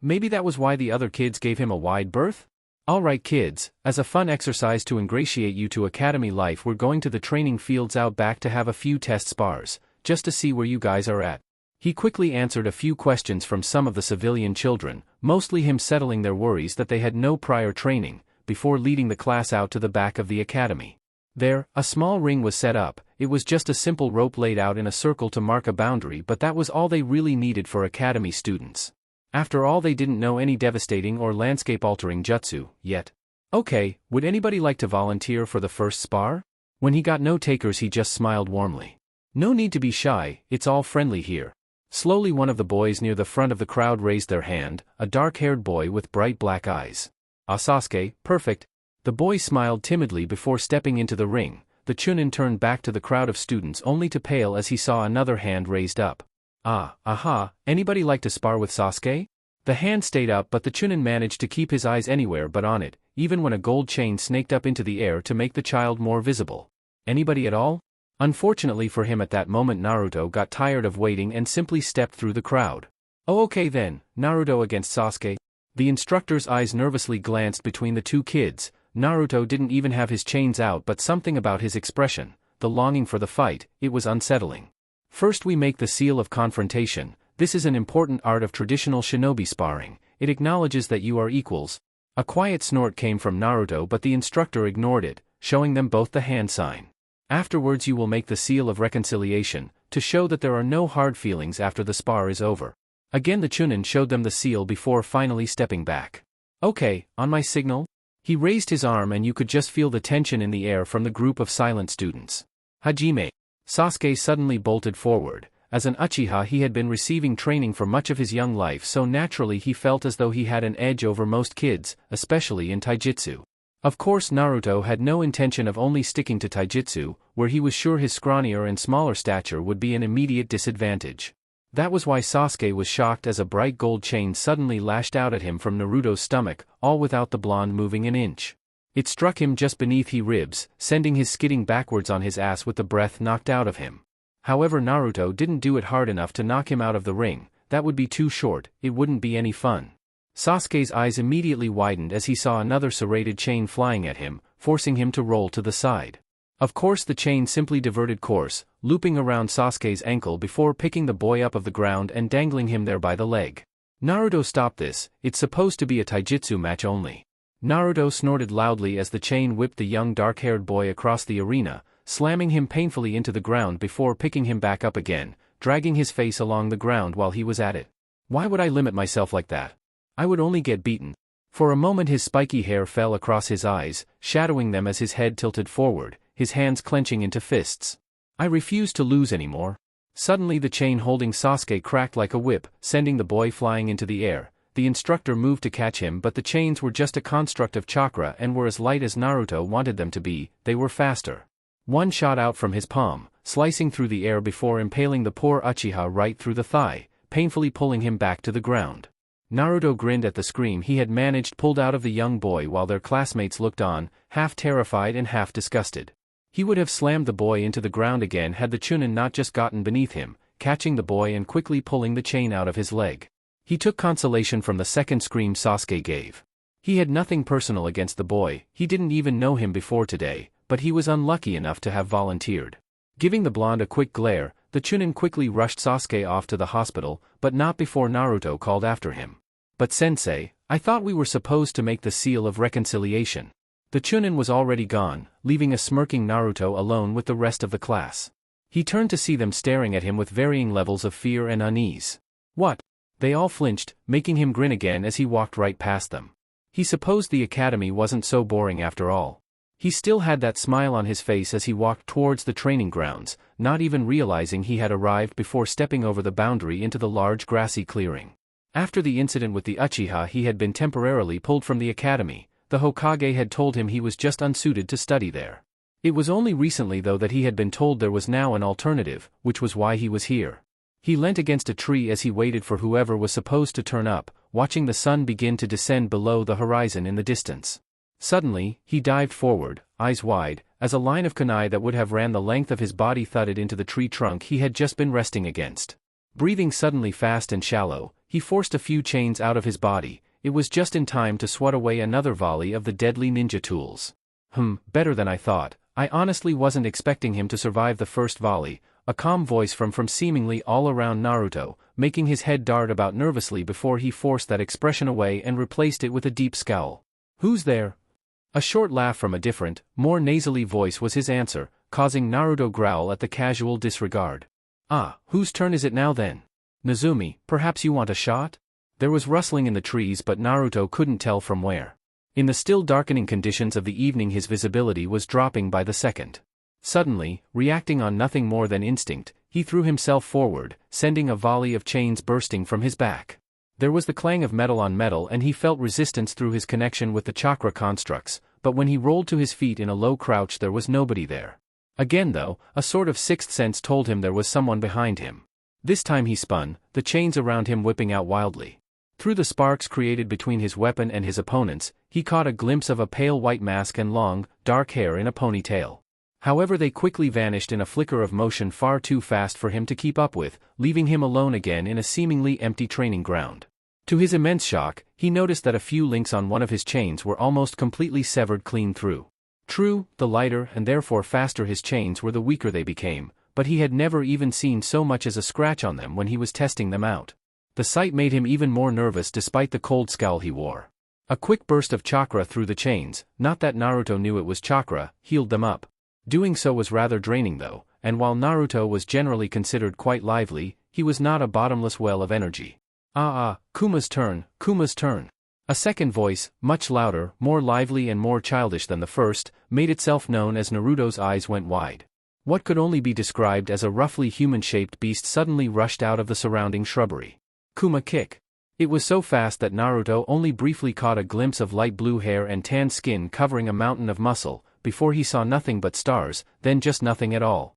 Maybe that was why the other kids gave him a wide berth? Alright kids, as a fun exercise to ingratiate you to academy life, we're going to the training fields out back to have a few test spars, just to see where you guys are at. He quickly answered a few questions from some of the civilian children, mostly him settling their worries that they had no prior training, before leading the class out to the back of the academy. There, a small ring was set up. It was just a simple rope laid out in a circle to mark a boundary, but that was all they really needed for academy students. After all, they didn't know any devastating or landscape-altering jutsu, yet. Okay, would anybody like to volunteer for the first spar? When he got no takers, he just smiled warmly. No need to be shy, it's all friendly here. Slowly one of the boys near the front of the crowd raised their hand, a dark-haired boy with bright black eyes. Sasuke, perfect. The boy smiled timidly before stepping into the ring. The Chunin turned back to the crowd of students only to pale as he saw another hand raised up. Anybody like to spar with Sasuke? The hand stayed up, but the Chunin managed to keep his eyes anywhere but on it, even when a gold chain snaked up into the air to make the child more visible. Anybody at all? Unfortunately for him at that moment, Naruto got tired of waiting and simply stepped through the crowd. Oh, okay then, Naruto against Sasuke. The instructor's eyes nervously glanced between the two kids. Naruto didn't even have his chains out, but something about his expression, the longing for the fight, it was unsettling. First we make the seal of confrontation. This is an important art of traditional shinobi sparring. It acknowledges that you are equals. A quiet snort came from Naruto, but the instructor ignored it, showing them both the hand sign. Afterwards you will make the seal of reconciliation, to show that there are no hard feelings after the spar is over. Again the Chunin showed them the seal before finally stepping back. Okay, on my signal? He raised his arm and you could just feel the tension in the air from the group of silent students. Hajime. Sasuke suddenly bolted forward. As an Uchiha he had been receiving training for much of his young life, so naturally he felt as though he had an edge over most kids, especially in taijutsu. Of course Naruto had no intention of only sticking to taijutsu, where he was sure his scrawnier and smaller stature would be an immediate disadvantage. That was why Sasuke was shocked as a bright gold chain suddenly lashed out at him from Naruto's stomach, all without the blonde moving an inch. It struck him just beneath his ribs, sending his skidding backwards on his ass with the breath knocked out of him. However, Naruto didn't do it hard enough to knock him out of the ring. That would be too short, it wouldn't be any fun. Sasuke's eyes immediately widened as he saw another serrated chain flying at him, forcing him to roll to the side. Of course the chain simply diverted course, looping around Sasuke's ankle before picking the boy up off the ground and dangling him there by the leg. Naruto stopped this, it's supposed to be a taijutsu match only. Naruto snorted loudly as the chain whipped the young dark-haired boy across the arena, slamming him painfully into the ground before picking him back up again, dragging his face along the ground while he was at it. Why would I limit myself like that? I would only get beaten. For a moment his spiky hair fell across his eyes, shadowing them as his head tilted forward, his hands clenching into fists. I refuse to lose anymore. Suddenly the chain holding Sasuke cracked like a whip, sending the boy flying into the air. The instructor moved to catch him, but the chains were just a construct of chakra and were as light as Naruto wanted them to be. They were faster. One shot out from his palm, slicing through the air before impaling the poor Uchiha right through the thigh, painfully pulling him back to the ground. Naruto grinned at the scream he had managed pulled out of the young boy while their classmates looked on, half terrified and half disgusted. He would have slammed the boy into the ground again had the Chunin not just gotten beneath him, catching the boy and quickly pulling the chain out of his leg. He took consolation from the second scream Sasuke gave. He had nothing personal against the boy, he didn't even know him before today, but he was unlucky enough to have volunteered. Giving the blonde a quick glare, the Chunin quickly rushed Sasuke off to the hospital, but not before Naruto called after him. But sensei, I thought we were supposed to make the seal of reconciliation. The Chunin was already gone, leaving a smirking Naruto alone with the rest of the class. He turned to see them staring at him with varying levels of fear and unease. What? They all flinched, making him grin again as he walked right past them. He supposed the academy wasn't so boring after all. He still had that smile on his face as he walked towards the training grounds, not even realizing he had arrived before stepping over the boundary into the large grassy clearing. After the incident with the Uchiha, he had been temporarily pulled from the academy. The Hokage had told him he was just unsuited to study there. It was only recently though that he had been told there was now an alternative, which was why he was here. He leant against a tree as he waited for whoever was supposed to turn up, watching the sun begin to descend below the horizon in the distance. Suddenly, he dived forward, eyes wide, as a line of kunai that would have ran the length of his body thudded into the tree trunk he had just been resting against. Breathing suddenly fast and shallow, he forced a few chains out of his body. It was just in time to swat away another volley of the deadly ninja tools. Better than I thought. I honestly wasn't expecting him to survive the first volley. A calm voice from seemingly all around Naruto, making his head dart about nervously before he forced that expression away and replaced it with a deep scowl. Who's there? A short laugh from a different, more nasally voice was his answer, causing Naruto growl at the casual disregard. Ah, whose turn is it now then? Nezumi, perhaps you want a shot? There was rustling in the trees but Naruto couldn't tell from where. In the still darkening conditions of the evening his visibility was dropping by the second. Suddenly, reacting on nothing more than instinct, he threw himself forward, sending a volley of chains bursting from his back. There was the clang of metal on metal and he felt resistance through his connection with the chakra constructs, but when he rolled to his feet in a low crouch there was nobody there. Again though, a sort of sixth sense told him there was someone behind him. This time he spun, the chains around him whipping out wildly. Through the sparks created between his weapon and his opponent's, he caught a glimpse of a pale white mask and long, dark hair in a ponytail. However, they quickly vanished in a flicker of motion far too fast for him to keep up with, leaving him alone again in a seemingly empty training ground. To his immense shock, he noticed that a few links on one of his chains were almost completely severed clean through. True, the lighter and therefore faster his chains were the weaker they became, but he had never even seen so much as a scratch on them when he was testing them out. The sight made him even more nervous despite the cold scowl he wore. A quick burst of chakra through the chains, not that Naruto knew it was chakra, healed them up. Doing so was rather draining though, and while Naruto was generally considered quite lively, he was not a bottomless well of energy. Kuma's turn, Kuma's turn. A second voice, much louder, more lively and more childish than the first, made itself known as Naruto's eyes went wide. What could only be described as a roughly human-shaped beast suddenly rushed out of the surrounding shrubbery. Kuma kick. It was so fast that Naruto only briefly caught a glimpse of light blue hair and tan skin covering a mountain of muscle, before he saw nothing but stars, then just nothing at all.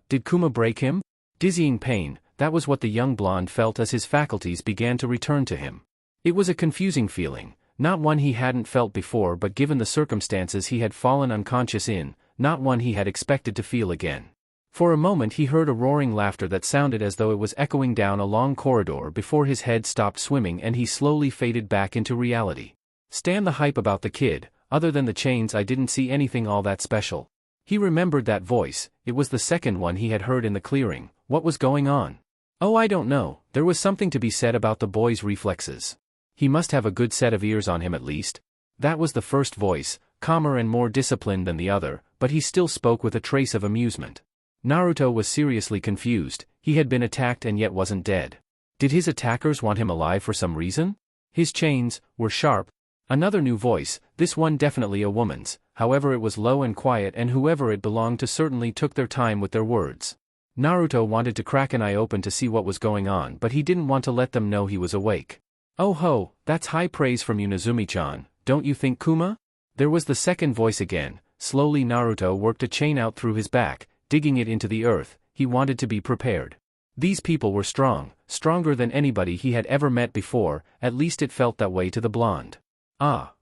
Did Kuma break him? Dizzying pain, that was what the young blonde felt as his faculties began to return to him. It was a confusing feeling, not one he hadn't felt before, but given the circumstances he had fallen unconscious in, not one he had expected to feel again. For a moment he heard a roaring laughter that sounded as though it was echoing down a long corridor before his head stopped swimming and he slowly faded back into reality. Stand the hype about the kid, other than the chains I didn't see anything all that special. He remembered that voice, it was the second one he had heard in the clearing. What was going on? Oh, I don't know, there was something to be said about the boy's reflexes. He must have a good set of ears on him at least. That was the first voice, calmer and more disciplined than the other, but he still spoke with a trace of amusement. Naruto was seriously confused, he had been attacked and yet wasn't dead. Did his attackers want him alive for some reason? His chains were sharp. Another new voice, this one definitely a woman's, however it was low and quiet and whoever it belonged to certainly took their time with their words. Naruto wanted to crack an eye open to see what was going on, but he didn't want to let them know he was awake. Oh ho, that's high praise from you, Nezumi-chan, don't you think, Kuma? There was the second voice again. Slowly Naruto worked a chain out through his back, digging it into the earth. He wanted to be prepared. These people were strong, stronger than anybody he had ever met before, at least it felt that way to the blonde.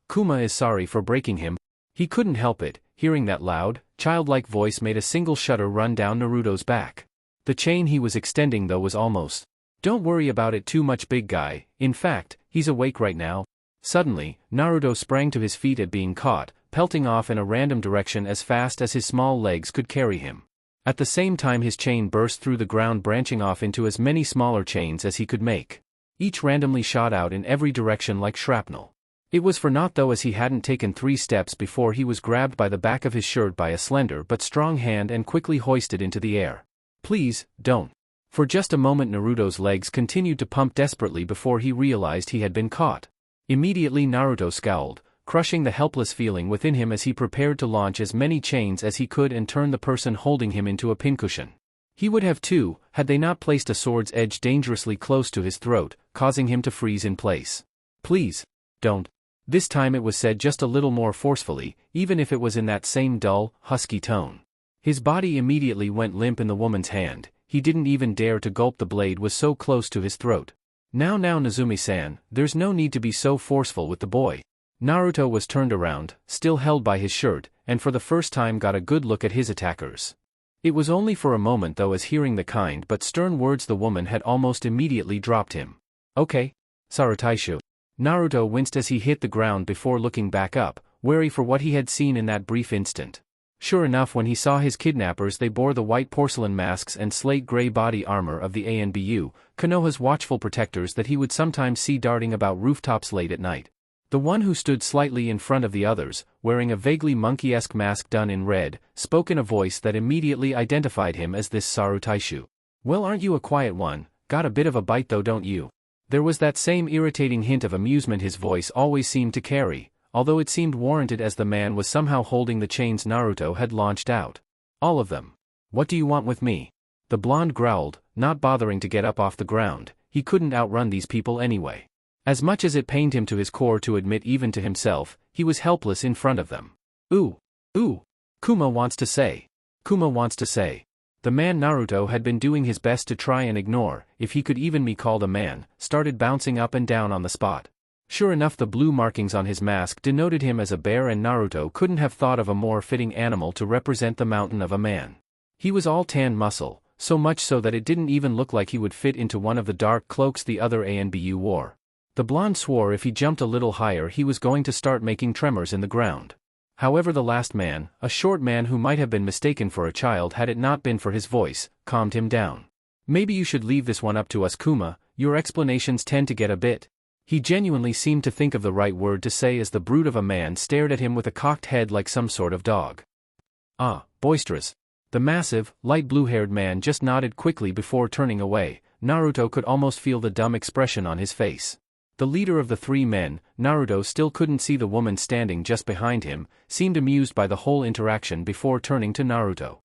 Kuma is sorry for breaking him. He couldn't help it, hearing that loud, childlike voice made a single shudder run down Naruto's back. The chain he was extending though was almost. Don't worry about it too much, big guy, in fact, he's awake right now. Suddenly, Naruto sprang to his feet at being caught, pelting off in a random direction as fast as his small legs could carry him. At the same time his chain burst through the ground, branching off into as many smaller chains as he could make. Each randomly shot out in every direction like shrapnel. It was for naught though, as he hadn't taken 3 steps before he was grabbed by the back of his shirt by a slender but strong hand and quickly hoisted into the air. Please, don't. For just a moment Naruto's legs continued to pump desperately before he realized he had been caught. Immediately Naruto scowled, crushing the helpless feeling within him as he prepared to launch as many chains as he could and turn the person holding him into a pincushion. He would have too, had they not placed a sword's edge dangerously close to his throat, causing him to freeze in place. Please, don't. This time it was said just a little more forcefully, even if it was in that same dull, husky tone. His body immediately went limp in the woman's hand. He didn't even dare to gulp, the blade was so close to his throat. Now Nezumi-san, there's no need to be so forceful with the boy. Naruto was turned around, still held by his shirt, and for the first time got a good look at his attackers. It was only for a moment though, as hearing the kind but stern words the woman had almost immediately dropped him. Okay. Sarutaishu. Naruto winced as he hit the ground before looking back up, wary for what he had seen in that brief instant. Sure enough, when he saw his kidnappers, they bore the white porcelain masks and slate-gray body armor of the Anbu, Konoha's watchful protectors that he would sometimes see darting about rooftops late at night. The one who stood slightly in front of the others, wearing a vaguely monkey-esque mask done in red, spoke in a voice that immediately identified him as this Sarutaishu. Well, aren't you a quiet one? Got a bit of a bite though, don't you? There was that same irritating hint of amusement his voice always seemed to carry, although it seemed warranted as the man was somehow holding the chains Naruto had launched out. All of them. What do you want with me? The blonde growled, not bothering to get up off the ground. He couldn't outrun these people anyway. As much as it pained him to his core to admit even to himself, he was helpless in front of them. Ooh. Kuma wants to say. The man Naruto had been doing his best to try and ignore, if he could even be called a man, started bouncing up and down on the spot. Sure enough, the blue markings on his mask denoted him as a bear, and Naruto couldn't have thought of a more fitting animal to represent the mountain of a man. He was all tan muscle, so much so that it didn't even look like he would fit into one of the dark cloaks the other Anbu wore. The blonde swore if he jumped a little higher he was going to start making tremors in the ground. However, the last man, a short man who might have been mistaken for a child had it not been for his voice, calmed him down. Maybe you should leave this one up to us, Kuma, your explanations tend to get a bit. He genuinely seemed to think of the right word to say as the brute of a man stared at him with a cocked head like some sort of dog. Boisterous. The massive, light blue-haired man just nodded quickly before turning away. Naruto could almost feel the dumb expression on his face. The leader of the 3 men, Naruto still couldn't see the woman standing just behind him, seemed amused by the whole interaction before turning to Naruto.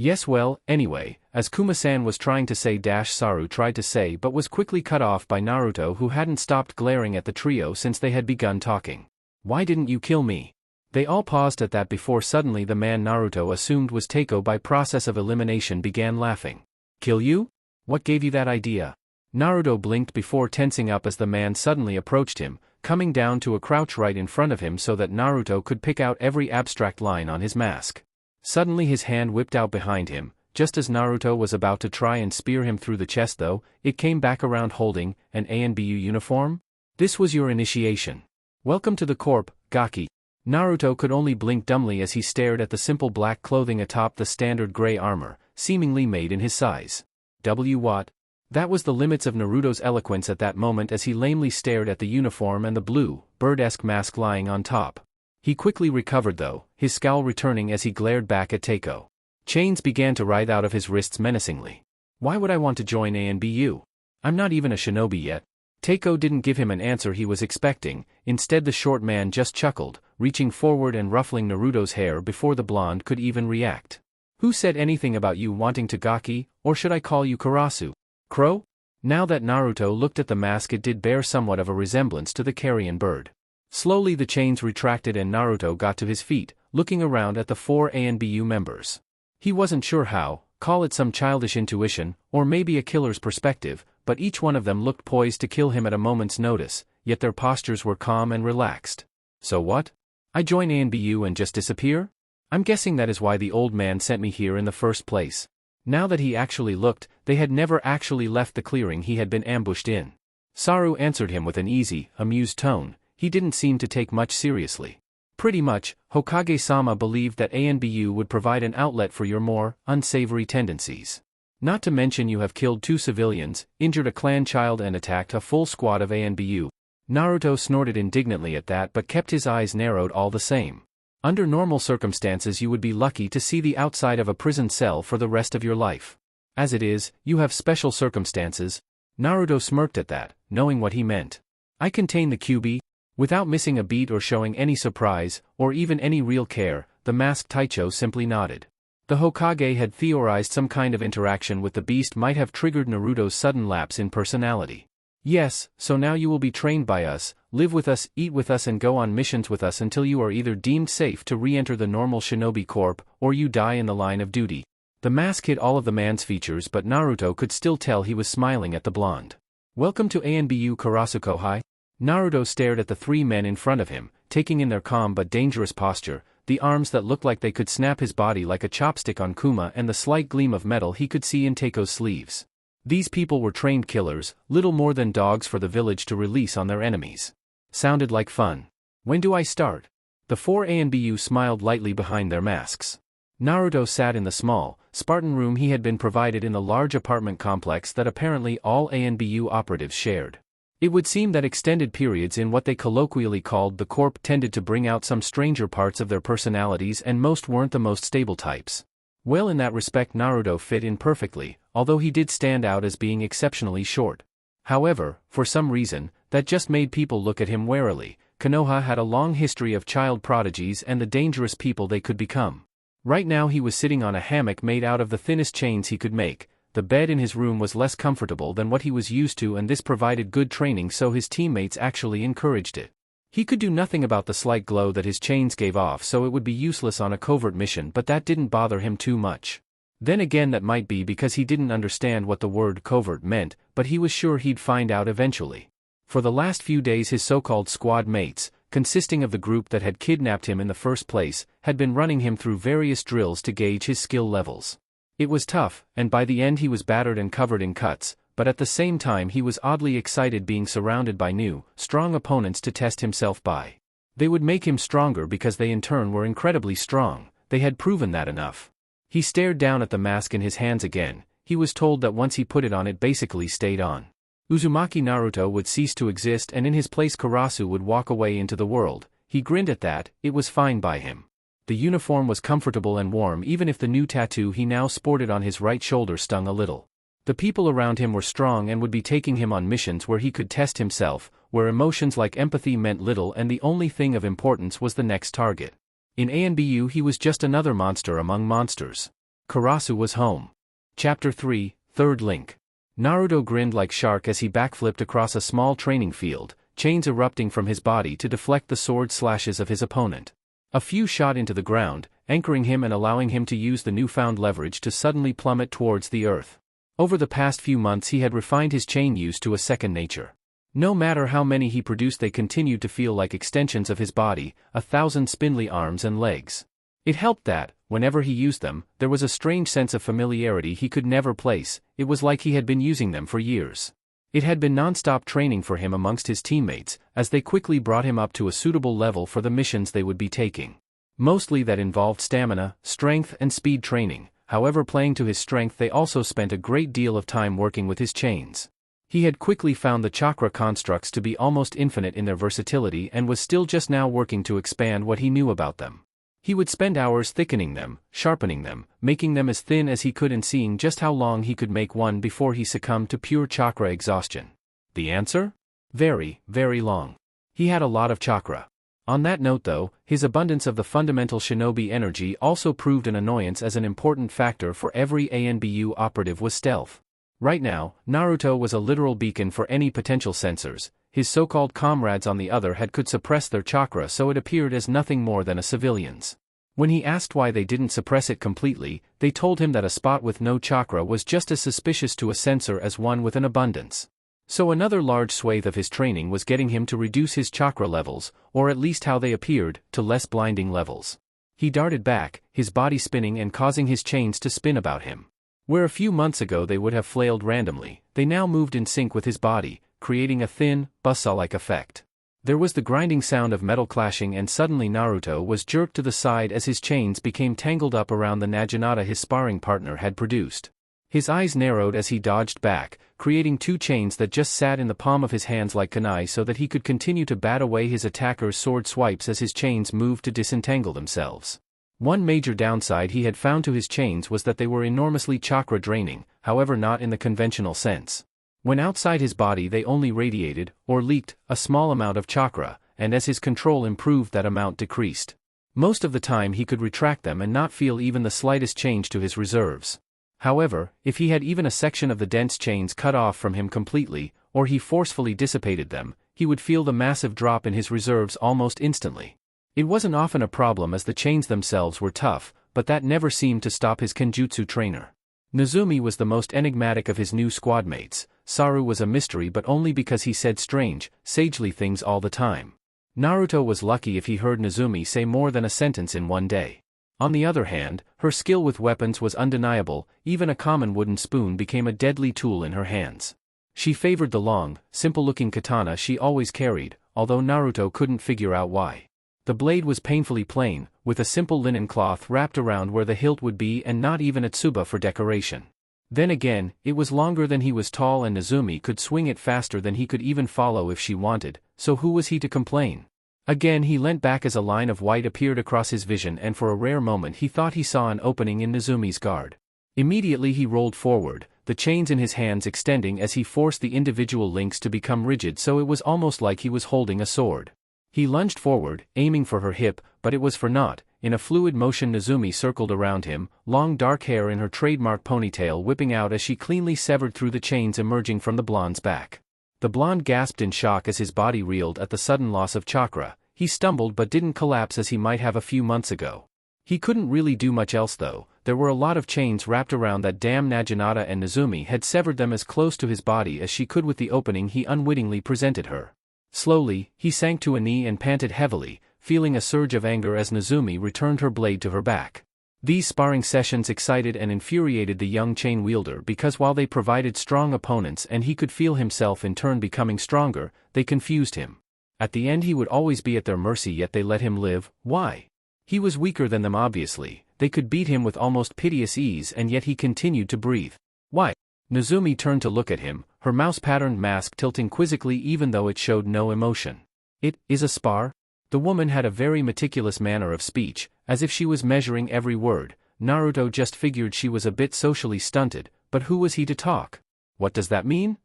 Yes, well, anyway, as Kuma-san was trying to say Saru tried to say but was quickly cut off by Naruto, who hadn't stopped glaring at the trio since they had begun talking. Why didn't you kill me? They all paused at that before suddenly the man Naruto assumed was Teiko by process of elimination began laughing. Kill you? What gave you that idea? Naruto blinked before tensing up as the man suddenly approached him, coming down to a crouch right in front of him so that Naruto could pick out every abstract line on his mask. Suddenly his hand whipped out behind him, just as Naruto was about to try and spear him through the chest though, it came back around holding an Anbu uniform? This was your initiation. Welcome to the Corp, Gaki. Naruto could only blink dumbly as he stared at the simple black clothing atop the standard gray armor, seemingly made in his size. What? That was the limits of Naruto's eloquence at that moment as he lamely stared at the uniform and the blue, bird-esque mask lying on top. He quickly recovered though, his scowl returning as he glared back at Teiko. Chains began to writhe out of his wrists menacingly. Why would I want to join Anbu? I'm not even a shinobi yet. Teiko didn't give him an answer he was expecting, instead the short man just chuckled, reaching forward and ruffling Naruto's hair before the blonde could even react. Who said anything about you wanting to Gaki, or should I call you Karasu? Crow? Now that Naruto looked at the mask, it did bear somewhat of a resemblance to the carrion bird. Slowly the chains retracted and Naruto got to his feet, looking around at the 4 Anbu members. He wasn't sure how, call it some childish intuition, or maybe a killer's perspective, but each one of them looked poised to kill him at a moment's notice, yet their postures were calm and relaxed. So what? I join Anbu and just disappear? I'm guessing that is why the old man sent me here in the first place. Now that he actually looked, they had never actually left the clearing he had been ambushed in. Saru answered him with an easy, amused tone. He didn't seem to take much seriously. Pretty much, Hokage-sama believed that Anbu would provide an outlet for your more unsavory tendencies. Not to mention you have killed 2 civilians, injured a clan child and attacked a full squad of Anbu. Naruto snorted indignantly at that but kept his eyes narrowed all the same. Under normal circumstances you would be lucky to see the outside of a prison cell for the rest of your life. As it is, you have special circumstances. Naruto smirked at that, knowing what he meant. I contain the QB. Without missing a beat or showing any surprise, or even any real care, the masked Taicho simply nodded. The Hokage had theorized some kind of interaction with the beast might have triggered Naruto's sudden lapse in personality. Yes, so now you will be trained by us, live with us, eat with us and go on missions with us until you are either deemed safe to re-enter the normal shinobi corp, or you die in the line of duty. The mask hid all of the man's features but Naruto could still tell he was smiling at the blonde. Welcome to Anbu Karasukohai. Naruto stared at the 3 men in front of him, taking in their calm but dangerous posture, the arms that looked like they could snap his body like a chopstick on Kuma and the slight gleam of metal he could see in Teiko's sleeves. These people were trained killers, little more than dogs for the village to release on their enemies. Sounded like fun. When do I start? The 4 Anbu smiled lightly behind their masks. Naruto sat in the small, Spartan room he had been provided in the large apartment complex that apparently all Anbu operatives shared. It would seem that extended periods in what they colloquially called the corp tended to bring out some stranger parts of their personalities and most weren't the most stable types. Well, in that respect Naruto fit in perfectly, although he did stand out as being exceptionally short. However, for some reason, that just made people look at him warily. Konoha had a long history of child prodigies and the dangerous people they could become. Right now he was sitting on a hammock made out of the thinnest chains he could make. The bed in his room was less comfortable than what he was used to and this provided good training so his teammates actually encouraged it. He could do nothing about the slight glow that his chains gave off so it would be useless on a covert mission but that didn't bother him too much. Then again that might be because he didn't understand what the word covert meant, but he was sure he'd find out eventually. For the last few days his so-called squad mates, consisting of the group that had kidnapped him in the first place, had been running him through various drills to gauge his skill levels. It was tough, and by the end he was battered and covered in cuts, but at the same time he was oddly excited being surrounded by new, strong opponents to test himself by. They would make him stronger because they in turn were incredibly strong, they had proven that enough. He stared down at the mask in his hands again. He was told that once he put it on it basically stayed on. Uzumaki Naruto would cease to exist and in his place Karasu would walk away into the world. He grinned at that, it was fine by him. The uniform was comfortable and warm even if the new tattoo he now sported on his right shoulder stung a little. The people around him were strong and would be taking him on missions where he could test himself, where emotions like empathy meant little and the only thing of importance was the next target. In Anbu he was just another monster among monsters. Karasu was home. Chapter 3, Third Link. Naruto grinned like shark as he backflipped across a small training field, chains erupting from his body to deflect the sword slashes of his opponent. A few shot into the ground, anchoring him and allowing him to use the newfound leverage to suddenly plummet towards the earth. Over the past few months he had refined his chain use to a second nature. No matter how many he produced, they continued to feel like extensions of his body, 1,000 spindly arms and legs. It helped that, whenever he used them, there was a strange sense of familiarity he could never place. It was like he had been using them for years. It had been non-stop training for him amongst his teammates, as they quickly brought him up to a suitable level for the missions they would be taking. Mostly that involved stamina, strength and speed training. However, playing to his strength, they also spent a great deal of time working with his chains. He had quickly found the chakra constructs to be almost infinite in their versatility and was still just now working to expand what he knew about them. He would spend hours thickening them, sharpening them, making them as thin as he could and seeing just how long he could make one before he succumbed to pure chakra exhaustion. The answer? Very, very long. He had a lot of chakra. On that note though, his abundance of the fundamental shinobi energy also proved an annoyance, as an important factor for every Anbu operative was stealth. Right now, Naruto was a literal beacon for any potential censors. His so-called comrades on the other hand could suppress their chakra, so it appeared as nothing more than a civilian's. When he asked why they didn't suppress it completely, they told him that a spot with no chakra was just as suspicious to a censor as one with an abundance. So another large swathe of his training was getting him to reduce his chakra levels, or at least how they appeared, to less blinding levels. He darted back, his body spinning and causing his chains to spin about him. Where a few months ago they would have flailed randomly, they now moved in sync with his body, creating a thin, buzzsaw-like effect. There was the grinding sound of metal clashing, and suddenly Naruto was jerked to the side as his chains became tangled up around the naginata his sparring partner had produced. His eyes narrowed as he dodged back, creating two chains that just sat in the palm of his hands like kunai so that he could continue to bat away his attacker's sword swipes as his chains moved to disentangle themselves. One major downside he had found to his chains was that they were enormously chakra draining, however not in the conventional sense. When outside his body they only radiated, or leaked, a small amount of chakra, and as his control improved that amount decreased. Most of the time he could retract them and not feel even the slightest change to his reserves. However, if he had even a section of the dense chains cut off from him completely, or he forcefully dissipated them, he would feel the massive drop in his reserves almost instantly. It wasn't often a problem as the chains themselves were tough, but that never seemed to stop his kenjutsu trainer. Nezumi was the most enigmatic of his new squadmates. Saru was a mystery, but only because he said strange, sagely things all the time. Naruto was lucky if he heard Nezumi say more than a sentence in one day. On the other hand, her skill with weapons was undeniable. Even a common wooden spoon became a deadly tool in her hands. She favored the long, simple-looking katana she always carried, although Naruto couldn't figure out why. The blade was painfully plain, with a simple linen cloth wrapped around where the hilt would be and not even a tsuba for decoration. Then again, it was longer than he was tall, and Nezumi could swing it faster than he could even follow if she wanted, so who was he to complain? Again he leant back as a line of white appeared across his vision, and for a rare moment he thought he saw an opening in Nezumi's guard. Immediately he rolled forward, the chains in his hands extending as he forced the individual links to become rigid, so it was almost like he was holding a sword. He lunged forward, aiming for her hip, but it was for naught. In a fluid motion Nezumi circled around him, long dark hair in her trademark ponytail whipping out as she cleanly severed through the chains emerging from the blonde's back. The blonde gasped in shock as his body reeled at the sudden loss of chakra. He stumbled but didn't collapse as he might have a few months ago. He couldn't really do much else though. There were a lot of chains wrapped around that damn naginata, and Nezumi had severed them as close to his body as she could with the opening he unwittingly presented her. Slowly, he sank to a knee and panted heavily, feeling a surge of anger as Nezumi returned her blade to her back. These sparring sessions excited and infuriated the young chain wielder because while they provided strong opponents and he could feel himself in turn becoming stronger, they confused him. At the end he would always be at their mercy, yet they let him live. Why? He was weaker than them obviously. They could beat him with almost piteous ease, and yet he continued to breathe. Why? Nezumi turned to look at him, her mouse-patterned mask tilting quizzically even though it showed no emotion. It is a spar? The woman had a very meticulous manner of speech, as if she was measuring every word. Naruto just figured she was a bit socially stunted, but who was he to talk? What does that mean?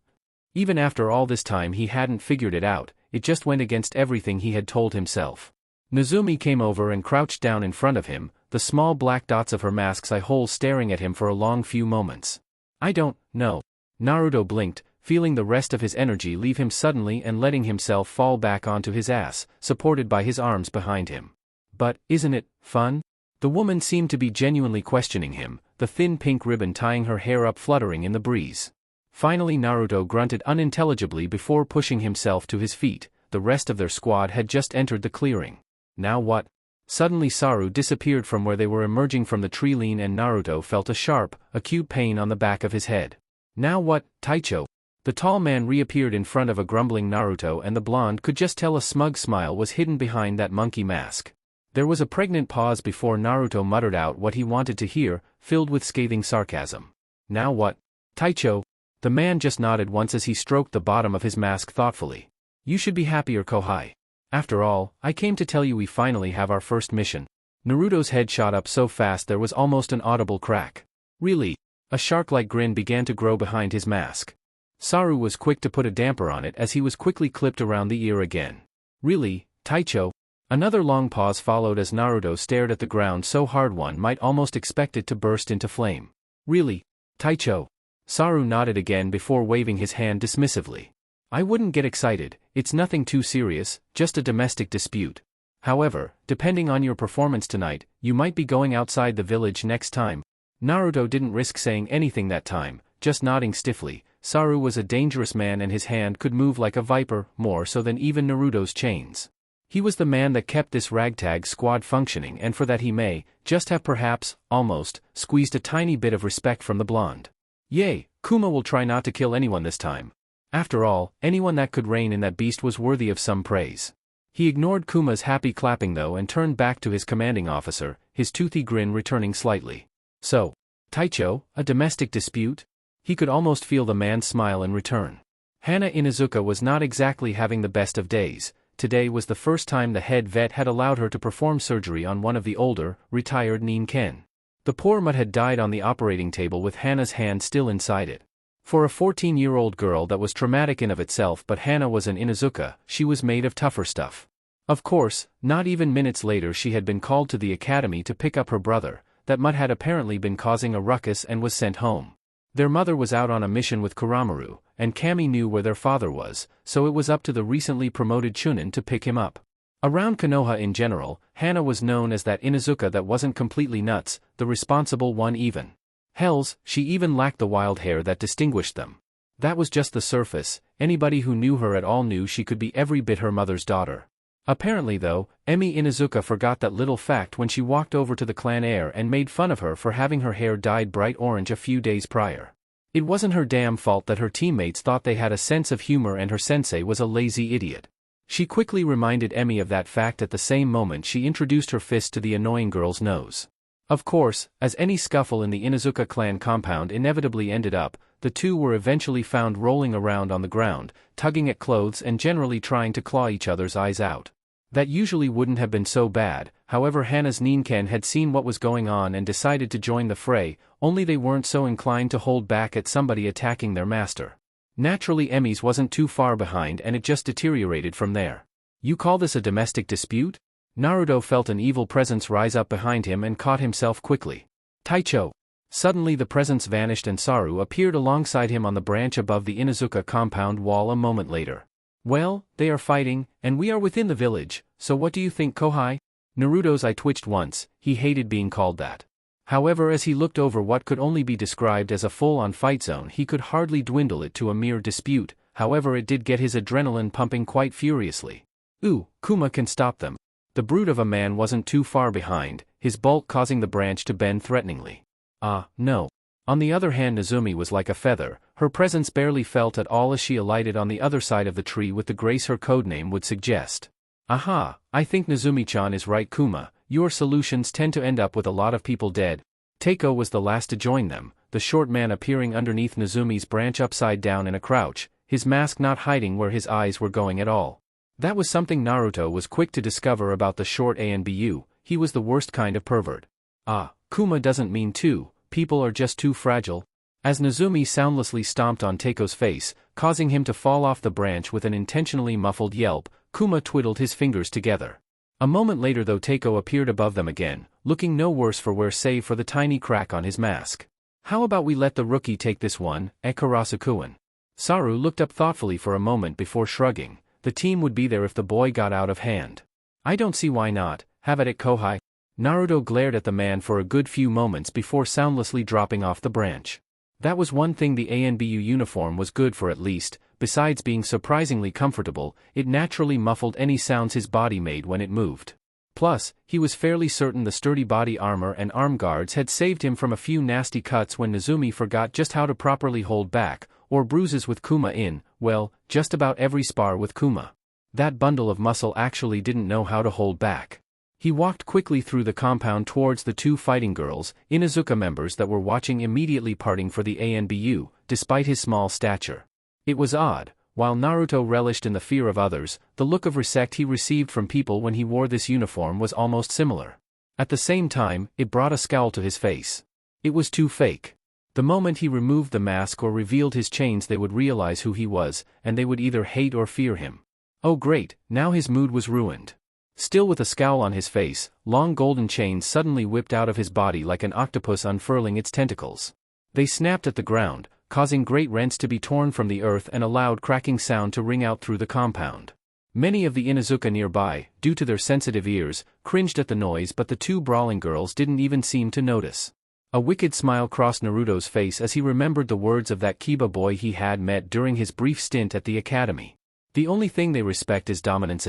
Even after all this time he hadn't figured it out. It just went against everything he had told himself. Nezumi came over and crouched down in front of him, the small black dots of her mask's eye holes staring at him for a long few moments. I don't know. Naruto blinked, feeling the rest of his energy leave him suddenly and letting himself fall back onto his ass, supported by his arms behind him. But, isn't it fun? The woman seemed to be genuinely questioning him, the thin pink ribbon tying her hair up fluttering in the breeze. Finally Naruto grunted unintelligibly before pushing himself to his feet. The rest of their squad had just entered the clearing. Now what? Suddenly Saru disappeared from where they were emerging from the tree line and Naruto felt a sharp, acute pain on the back of his head. Now what, Taicho? The tall man reappeared in front of a grumbling Naruto and the blonde could just tell a smug smile was hidden behind that monkey mask. There was a pregnant pause before Naruto muttered out what he wanted to hear, filled with scathing sarcasm. Now what? Taicho? The man just nodded once as he stroked the bottom of his mask thoughtfully. You should be happier, Kohai. After all, I came to tell you we finally have our first mission. Naruto's head shot up so fast there was almost an audible crack. Really? A shark-like grin began to grow behind his mask. Saru was quick to put a damper on it as he was quickly clipped around the ear again. Really, Taicho? Another long pause followed as Naruto stared at the ground so hard one might almost expect it to burst into flame. Really, Taicho? Saru nodded again before waving his hand dismissively. I wouldn't get excited, it's nothing too serious, just a domestic dispute. However, depending on your performance tonight, you might be going outside the village next time. Naruto didn't risk saying anything that time, just nodding stiffly. Saru was a dangerous man and his hand could move like a viper, more so than even Naruto's chains. He was the man that kept this ragtag squad functioning and for that he may, just have perhaps, almost, squeezed a tiny bit of respect from the blonde. Yay, Kuma will try not to kill anyone this time. After all, anyone that could rein in that beast was worthy of some praise. He ignored Kuma's happy clapping though and turned back to his commanding officer, his toothy grin returning slightly. So, Taicho, a domestic dispute? He could almost feel the man smile in return. Hana Inuzuka was not exactly having the best of days. Today was the first time the head vet had allowed her to perform surgery on one of the older, retired Ninken. The poor mutt had died on the operating table with Hana's hand still inside it. For a 14-year-old girl that was traumatic in of itself, but Hana was an Inuzuka, she was made of tougher stuff. Of course, not even minutes later she had been called to the academy to pick up her brother. That mutt had apparently been causing a ruckus and was sent home. Their mother was out on a mission with Kuramaru, and Kami knew where their father was, so it was up to the recently promoted Chunin to pick him up. Around Konoha in general, Hana was known as that Inuzuka that wasn't completely nuts, the responsible one even. Hells, she even lacked the wild hair that distinguished them. That was just the surface, anybody who knew her at all knew she could be every bit her mother's daughter. Apparently though, Emi Inuzuka forgot that little fact when she walked over to the clan heir and made fun of her for having her hair dyed bright orange a few days prior. It wasn't her damn fault that her teammates thought they had a sense of humor and her sensei was a lazy idiot. She quickly reminded Emi of that fact at the same moment she introduced her fist to the annoying girl's nose. Of course, as any scuffle in the Inuzuka clan compound inevitably ended up, the two were eventually found rolling around on the ground, tugging at clothes and generally trying to claw each other's eyes out. That usually wouldn't have been so bad, however Hana's Ninken had seen what was going on and decided to join the fray, only they weren't so inclined to hold back at somebody attacking their master. Naturally Emi's wasn't too far behind and it just deteriorated from there. You call this a domestic dispute? Naruto felt an evil presence rise up behind him and caught himself quickly. Taicho! Suddenly the presence vanished and Saru appeared alongside him on the branch above the Inuzuka compound wall a moment later. Well, they are fighting, and we are within the village, so what do you think, Kohai? Naruto's eye twitched once, he hated being called that. However, as he looked over what could only be described as a full-on fight zone, he could hardly dwindle it to a mere dispute, however it did get his adrenaline pumping quite furiously. Ooh, Kuma can stop them. The brute of a man wasn't too far behind, his bulk causing the branch to bend threateningly. No. On the other hand, Nezumi was like a feather, her presence barely felt at all as she alighted on the other side of the tree with the grace her codename would suggest. Aha, I think Nezumi-chan is right, Kuma, your solutions tend to end up with a lot of people dead. Teiko was the last to join them, the short man appearing underneath Nezumi's branch upside down in a crouch, his mask not hiding where his eyes were going at all. That was something Naruto was quick to discover about the short Anbu, he was the worst kind of pervert. Kuma doesn't mean to. People are just too fragile. As Nezumi soundlessly stomped on Teiko's face, causing him to fall off the branch with an intentionally muffled yelp, Kuma twiddled his fingers together. A moment later though Teiko appeared above them again, looking no worse for wear save for the tiny crack on his mask. How about we let the rookie take this one, Kurasu-kun? Saru looked up thoughtfully for a moment before shrugging. The team would be there if the boy got out of hand. I don't see why not, have at it Kohai. Naruto glared at the man for a good few moments before soundlessly dropping off the branch. That was one thing the ANBU uniform was good for at least, besides being surprisingly comfortable, it naturally muffled any sounds his body made when it moved. Plus, he was fairly certain the sturdy body armor and arm guards had saved him from a few nasty cuts when Nezumi forgot just how to properly hold back, or bruises with Kuma in, well, just about every spar with Kuma. That bundle of muscle actually didn't know how to hold back. He walked quickly through the compound towards the two fighting girls, Inuzuka members that were watching immediately parting for the ANBU, despite his small stature. It was odd, while Naruto relished in the fear of others, the look of respect he received from people when he wore this uniform was almost similar. At the same time, it brought a scowl to his face. It was too fake. The moment he removed the mask or revealed his chains they would realize who he was, and they would either hate or fear him. Oh great, now his mood was ruined. Still with a scowl on his face, long golden chains suddenly whipped out of his body like an octopus unfurling its tentacles. They snapped at the ground, causing great rents to be torn from the earth and a loud cracking sound to ring out through the compound. Many of the Inuzuka nearby, due to their sensitive ears, cringed at the noise, but the two brawling girls didn't even seem to notice. A wicked smile crossed Naruto's face as he remembered the words of that Kiba boy he had met during his brief stint at the academy. The only thing they respect is dominance.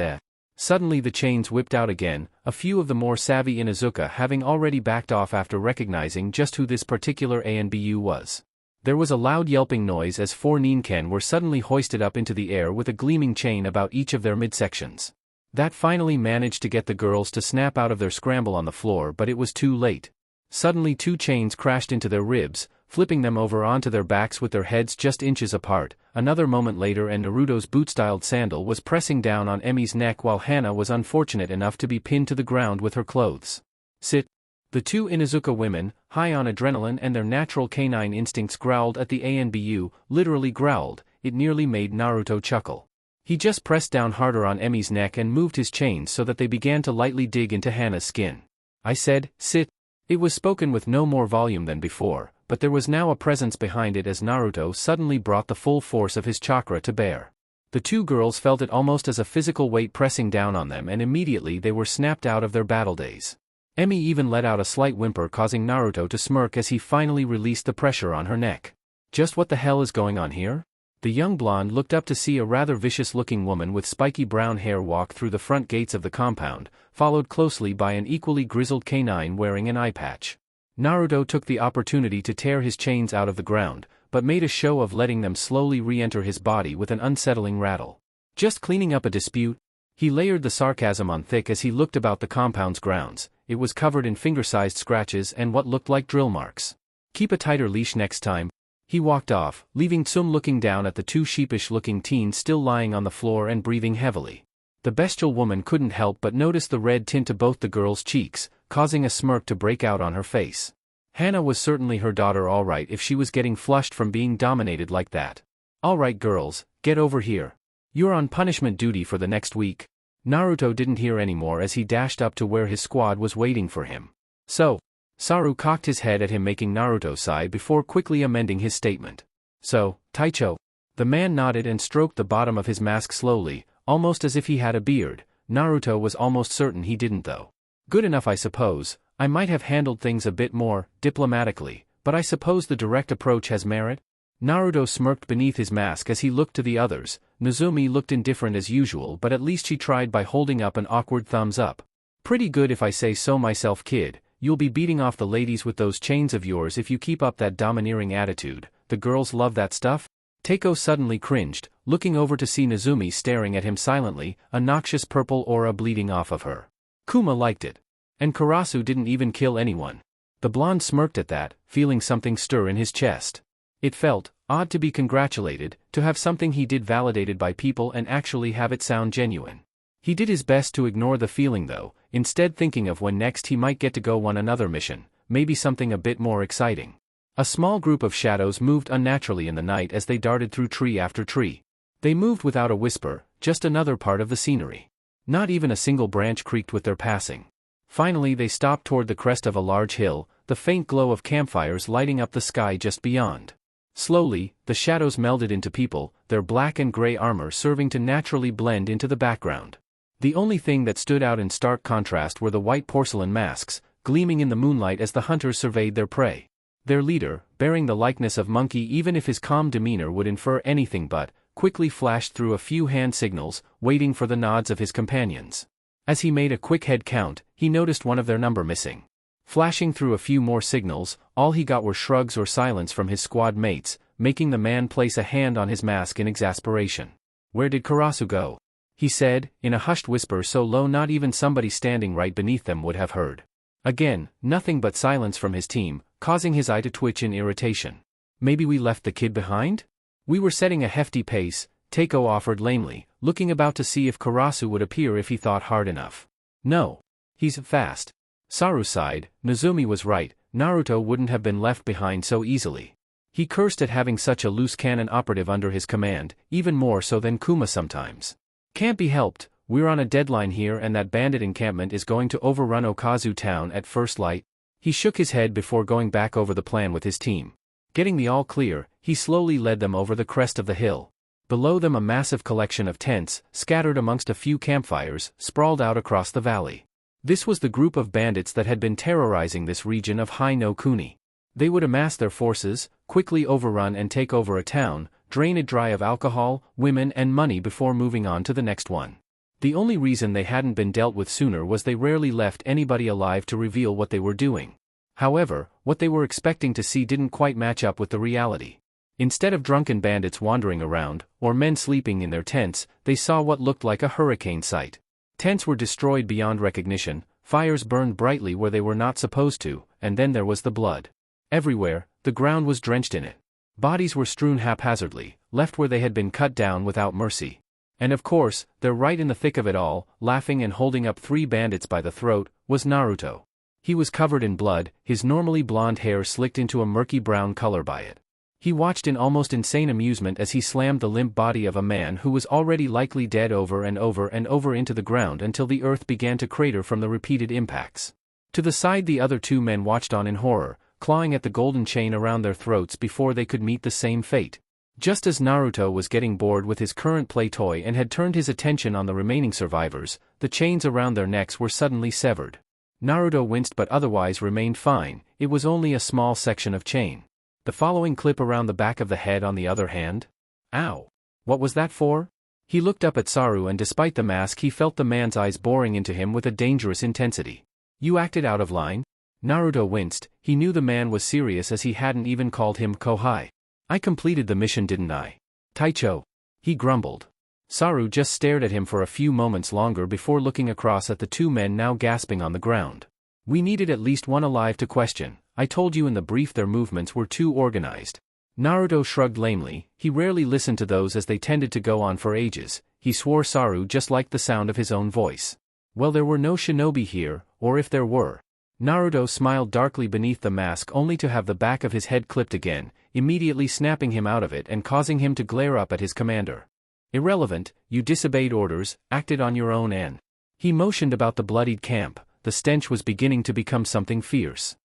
Suddenly the chains whipped out again, a few of the more savvy Inuzuka having already backed off after recognizing just who this particular ANBU was. There was a loud yelping noise as 4 ninken were suddenly hoisted up into the air with a gleaming chain about each of their midsections. That finally managed to get the girls to snap out of their scramble on the floor, but it was too late. Suddenly 2 chains crashed into their ribs, flipping them over onto their backs with their heads just inches apart. Another moment later and Naruto's boot-styled sandal was pressing down on Emi's neck while Hana was unfortunate enough to be pinned to the ground with her clothes. Sit. The 2 Inuzuka women, high on adrenaline and their natural canine instincts, growled at the ANBU, literally growled. It nearly made Naruto chuckle. He just pressed down harder on Emi's neck and moved his chains so that they began to lightly dig into Hana's skin. I said, sit. It was spoken with no more volume than before, but there was now a presence behind it as Naruto suddenly brought the full force of his chakra to bear. The 2 girls felt it almost as a physical weight pressing down on them, and immediately they were snapped out of their battle daze. Emi even let out a slight whimper, causing Naruto to smirk as he finally released the pressure on her neck. Just what the hell is going on here? The young blonde looked up to see a rather vicious-looking woman with spiky brown hair walk through the front gates of the compound, followed closely by an equally grizzled canine wearing an eye patch. Naruto took the opportunity to tear his chains out of the ground, but made a show of letting them slowly re-enter his body with an unsettling rattle. Just cleaning up a dispute? He layered the sarcasm on thick as he looked about the compound's grounds. It was covered in finger-sized scratches and what looked like drill marks. Keep a tighter leash next time. He walked off, leaving Tsum looking down at the 2 sheepish-looking teens still lying on the floor and breathing heavily. The bestial woman couldn't help but notice the red tint to both the girls' cheeks, causing a smirk to break out on her face. Hana was certainly her daughter all right if she was getting flushed from being dominated like that. All right girls, get over here. You're on punishment duty for the next week. Naruto didn't hear anymore as he dashed up to where his squad was waiting for him. So, Saru cocked his head at him, making Naruto sigh before quickly amending his statement. So, Taicho. The man nodded and stroked the bottom of his mask slowly, almost as if he had a beard. Naruto was almost certain he didn't though. Good enough I suppose. I might have handled things a bit more diplomatically, but I suppose the direct approach has merit? Naruto smirked beneath his mask as he looked to the others. Nezumi looked indifferent as usual, but at least she tried by holding up an awkward thumbs up. Pretty good if I say so myself, kid. You'll be beating off the ladies with those chains of yours if you keep up that domineering attitude. The girls love that stuff? Teiko suddenly cringed, looking over to see Nezumi staring at him silently, a noxious purple aura bleeding off of her. Kuma liked it. And Kurasu didn't even kill anyone. The blonde smirked at that, feeling something stir in his chest. It felt odd to be congratulated, to have something he did validated by people and actually have it sound genuine. He did his best to ignore the feeling though, instead thinking of when next he might get to go on another mission, maybe something a bit more exciting. A small group of shadows moved unnaturally in the night as they darted through tree after tree. They moved without a whisper, just another part of the scenery. Not even a single branch creaked with their passing. Finally they stopped toward the crest of a large hill, the faint glow of campfires lighting up the sky just beyond. Slowly, the shadows melded into people, their black and gray armor serving to naturally blend into the background. The only thing that stood out in stark contrast were the white porcelain masks, gleaming in the moonlight as the hunters surveyed their prey. Their leader, bearing the likeness of Monkey even if his calm demeanor would infer anything but, quickly flashed through a few hand signals, waiting for the nods of his companions. As he made a quick head count, he noticed one of their number missing. Flashing through a few more signals, all he got were shrugs or silence from his squad mates, making the man place a hand on his mask in exasperation. "Where did Karasu go?" he said, in a hushed whisper so low not even somebody standing right beneath them would have heard. Again, nothing but silence from his team, causing his eye to twitch in irritation. "Maybe we left the kid behind?" "We were setting a hefty pace," Takeo offered lamely, looking about to see if Karasu would appear if he thought hard enough. "No. He's fast." Saru sighed. Nozumi was right, Naruto wouldn't have been left behind so easily. He cursed at having such a loose cannon operative under his command, even more so than Kuma sometimes. "Can't be helped, we're on a deadline here and that bandit encampment is going to overrun Okazu town at first light." He shook his head before going back over the plan with his team. Getting the all clear, he slowly led them over the crest of the hill. Below them a massive collection of tents, scattered amongst a few campfires, sprawled out across the valley. This was the group of bandits that had been terrorizing this region of Hai no Kuni. They would amass their forces, quickly overrun and take over a town, drain it dry of alcohol, women and money before moving on to the next one. The only reason they hadn't been dealt with sooner was they rarely left anybody alive to reveal what they were doing. However, what they were expecting to see didn't quite match up with the reality. Instead of drunken bandits wandering around, or men sleeping in their tents, they saw what looked like a hurricane sight. Tents were destroyed beyond recognition, fires burned brightly where they were not supposed to, and then there was the blood. Everywhere, the ground was drenched in it. Bodies were strewn haphazardly, left where they had been cut down without mercy. And of course, there right in the thick of it all, laughing and holding up 3 bandits by the throat, was Naruto. He was covered in blood, his normally blonde hair slicked into a murky brown color by it. He watched in almost insane amusement as he slammed the limp body of a man who was already likely dead over and over and over into the ground until the earth began to crater from the repeated impacts. To the side the other 2 men watched on in horror, clawing at the golden chain around their throats before they could meet the same fate. Just as Naruto was getting bored with his current play toy and had turned his attention on the remaining survivors, the chains around their necks were suddenly severed. Naruto winced but otherwise remained fine, it was only a small section of chain. The following clip around the back of the head on the other hand? Ow! What was that for? He looked up at Saru and despite the mask he felt the man's eyes boring into him with a dangerous intensity. "You acted out of line?" Naruto winced, he knew the man was serious as he hadn't even called him Kohai. "I completed the mission didn't I?" "Taicho," he grumbled. Saru just stared at him for a few moments longer before looking across at the 2 men now gasping on the ground. "We needed at least one alive to question. I told you in the brief their movements were too organized." Naruto shrugged lamely, he rarely listened to those as they tended to go on for ages. He swore Saru just liked the sound of his own voice. "Well, there were no shinobi here, or if there were." Naruto smiled darkly beneath the mask only to have the back of his head clipped again, immediately snapping him out of it and causing him to glare up at his commander. "Irrelevant, you disobeyed orders, acted on your own and." He motioned about the bloodied camp, the stench was beginning to become something fierce.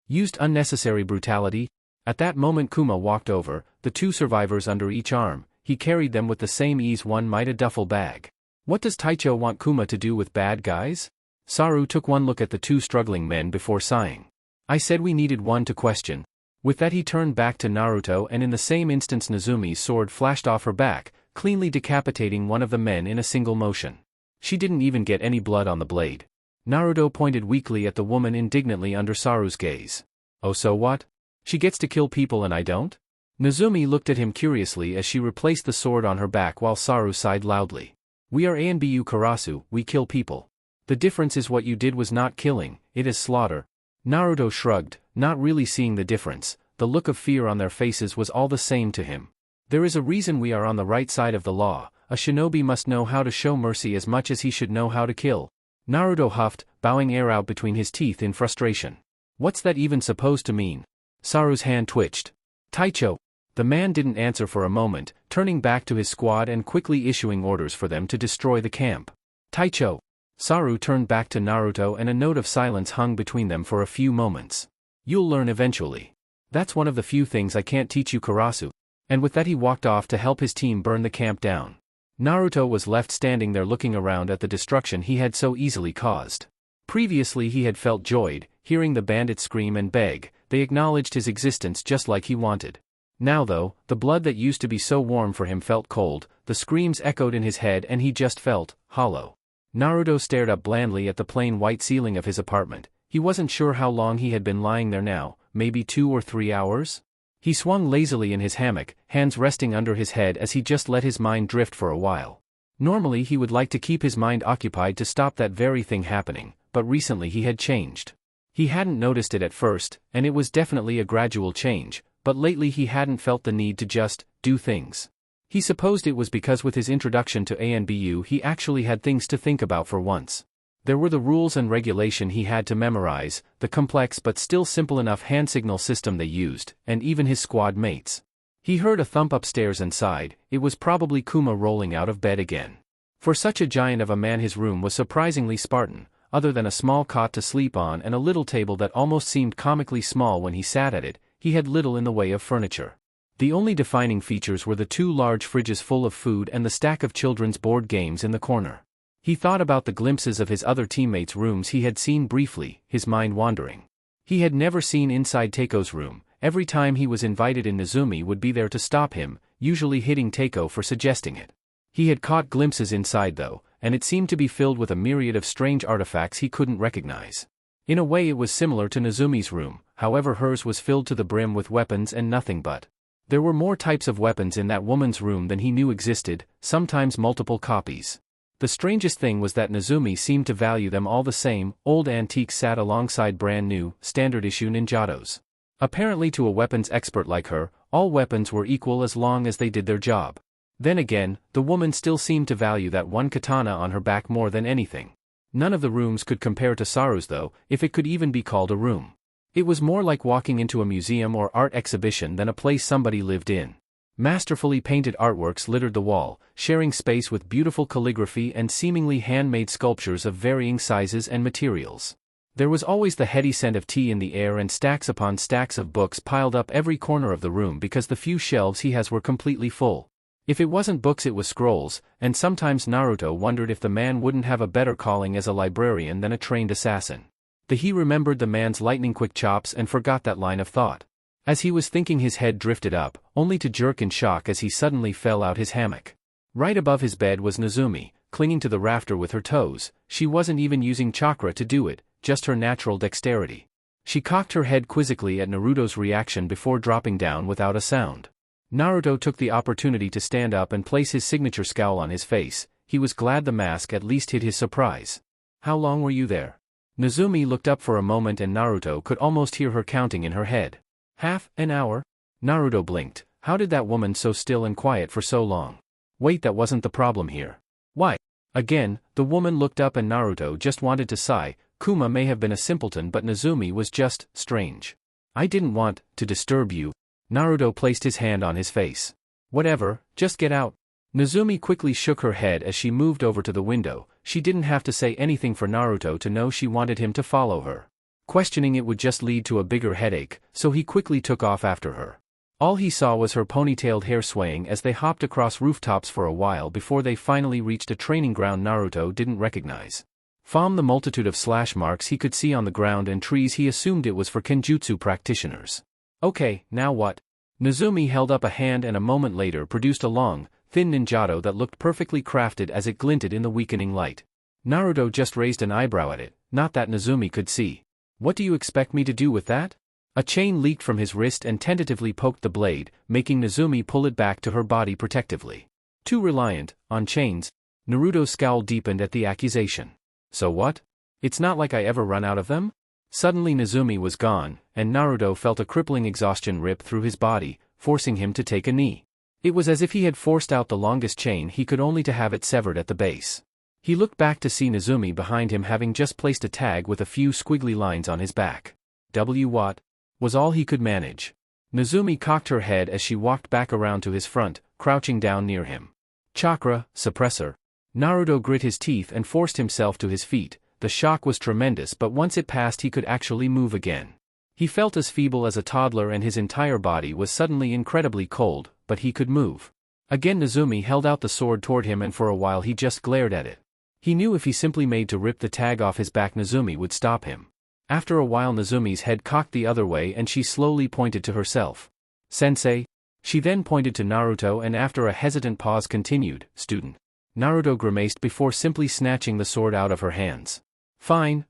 "Used unnecessary brutality?" At that moment Kuma walked over, the 2 survivors under each arm, he carried them with the same ease one might a duffel bag. "What does Taicho want Kuma to do with bad guys?" Saru took one look at the 2 struggling men before sighing. "I said we needed one to question." With that he turned back to Naruto and in the same instant Nozumi's sword flashed off her back, cleanly decapitating one of the men in a single motion. She didn't even get any blood on the blade. Naruto pointed weakly at the woman indignantly under Saru's gaze. "Oh, so what? She gets to kill people and I don't?" Nozumi looked at him curiously as she replaced the sword on her back while Saru sighed loudly. "We are Anbu Karasu, we kill people. The difference is what you did was not killing, it is slaughter." Naruto shrugged, not really seeing the difference, the look of fear on their faces was all the same to him. "There is a reason we are on the right side of the law, a shinobi must know how to show mercy as much as he should know how to kill." Naruto huffed, bowing air out between his teeth in frustration. "What's that even supposed to mean?" Saru's hand twitched. "Taicho." The man didn't answer for a moment, turning back to his squad and quickly issuing orders for them to destroy the camp. "Taicho." Saru turned back to Naruto and a note of silence hung between them for a few moments. You'll learn eventually. That's one of the few things I can't teach you, Karasu. And with that he walked off to help his team burn the camp down. Naruto was left standing there looking around at the destruction he had so easily caused. Previously he had felt joyed, hearing the bandits scream and beg, they acknowledged his existence just like he wanted. Now though, the blood that used to be so warm for him felt cold, the screams echoed in his head and he just felt hollow. Naruto stared up blandly at the plain white ceiling of his apartment. He wasn't sure how long he had been lying there now, maybe 2 or 3 hours? He swung lazily in his hammock, hands resting under his head as he just let his mind drift for a while. Normally he would like to keep his mind occupied to stop that very thing happening, but recently he had changed. He hadn't noticed it at first, and it was definitely a gradual change, but lately he hadn't felt the need to just do things. He supposed it was because with his introduction to Anbu he actually had things to think about for once. There were the rules and regulation he had to memorize, the complex but still simple enough hand signal system they used, and even his squad mates. He heard a thump upstairs and sighed. It was probably Kuma rolling out of bed again. For such a giant of a man his room was surprisingly Spartan, other than a small cot to sleep on and a little table that almost seemed comically small when he sat at it. He had little in the way of furniture. The only defining features were the 2 large fridges full of food and the stack of children's board games in the corner. He thought about the glimpses of his other teammates' rooms he had seen briefly, his mind wandering. He had never seen inside Teiko's room. Every time he was invited in, Nozumi would be there to stop him, usually hitting Teiko for suggesting it. He had caught glimpses inside though, and it seemed to be filled with a myriad of strange artifacts he couldn't recognize. In a way it was similar to Nozumi's room, however hers was filled to the brim with weapons and nothing but. There were more types of weapons in that woman's room than he knew existed, sometimes multiple copies. The strangest thing was that Nozumi seemed to value them all the same. Old antiques sat alongside brand new, standard-issue ninjatos. Apparently to a weapons expert like her, all weapons were equal as long as they did their job. Then again, the woman still seemed to value that one katana on her back more than anything. None of the rooms could compare to Saru's though, if it could even be called a room. It was more like walking into a museum or art exhibition than a place somebody lived in. Masterfully painted artworks littered the wall, sharing space with beautiful calligraphy and seemingly handmade sculptures of varying sizes and materials. There was always the heady scent of tea in the air and stacks upon stacks of books piled up every corner of the room because the few shelves he has were completely full. If it wasn't books it was scrolls, and sometimes Naruto wondered if the man wouldn't have a better calling as a librarian than a trained assassin. He remembered the man's lightning-quick chops and forgot that line of thought. As he was thinking his head drifted up, only to jerk in shock as he suddenly fell out his hammock. Right above his bed was Nozumi, clinging to the rafter with her toes. She wasn't even using chakra to do it, just her natural dexterity. She cocked her head quizzically at Naruto's reaction before dropping down without a sound. Naruto took the opportunity to stand up and place his signature scowl on his face. He was glad the mask at least hid his surprise. How long were you there? Nozumi looked up for a moment and Naruto could almost hear her counting in her head. Half an hour? Naruto blinked. How did that woman so still and quiet for so long? Wait, that wasn't the problem here. Why? Again, the woman looked up and Naruto just wanted to sigh. Kuma may have been a simpleton but Nozumi was just strange. I didn't want to disturb you. Naruto placed his hand on his face. Whatever, just get out. Nozumi quickly shook her head as she moved over to the window. She didn't have to say anything for Naruto to know she wanted him to follow her. Questioning it would just lead to a bigger headache, so he quickly took off after her. All he saw was her ponytailed hair swaying as they hopped across rooftops for a while before they finally reached a training ground Naruto didn't recognize. From the multitude of slash marks he could see on the ground and trees he assumed it was for kenjutsu practitioners. Okay, now what? Nozumi held up a hand and a moment later produced a long, thin ninjato that looked perfectly crafted as it glinted in the weakening light. Naruto just raised an eyebrow at it, not that Nozumi could see. What do you expect me to do with that? A chain leaked from his wrist and tentatively poked the blade, making Nozumi pull it back to her body protectively. Too reliant on chains? Naruto's scowl deepened at the accusation. So what? It's not like I ever run out of them? Suddenly Nozumi was gone, and Naruto felt a crippling exhaustion rip through his body, forcing him to take a knee. It was as if he had forced out the longest chain he could only to have it severed at the base. He looked back to see Nozumi behind him having just placed a tag with a few squiggly lines on his back. What? Was all he could manage. Nozumi cocked her head as she walked back around to his front, crouching down near him. Chakra, suppressor. Naruto grit his teeth and forced himself to his feet. The shock was tremendous, but once it passed he could actually move again. He felt as feeble as a toddler and his entire body was suddenly incredibly cold, but he could move. Again Nezumi held out the sword toward him and for a while he just glared at it. He knew if he simply made to rip the tag off his back Nezumi would stop him. After a while Nezumi's head cocked the other way and she slowly pointed to herself. "Sensei?" She then pointed to Naruto and after a hesitant pause continued, "Student." Naruto grimaced before simply snatching the sword out of her hands. Fine,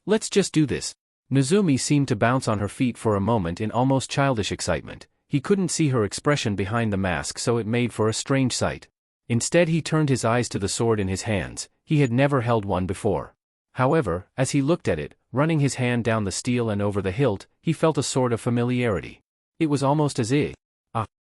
let's just do this." Nezumi seemed to bounce on her feet for a moment in almost childish excitement. He couldn't see her expression behind the mask so it made for a strange sight. Instead he turned his eyes to the sword in his hands. He had never held one before. However, as he looked at it, running his hand down the steel and over the hilt, he felt a sort of familiarity. It was almost as if...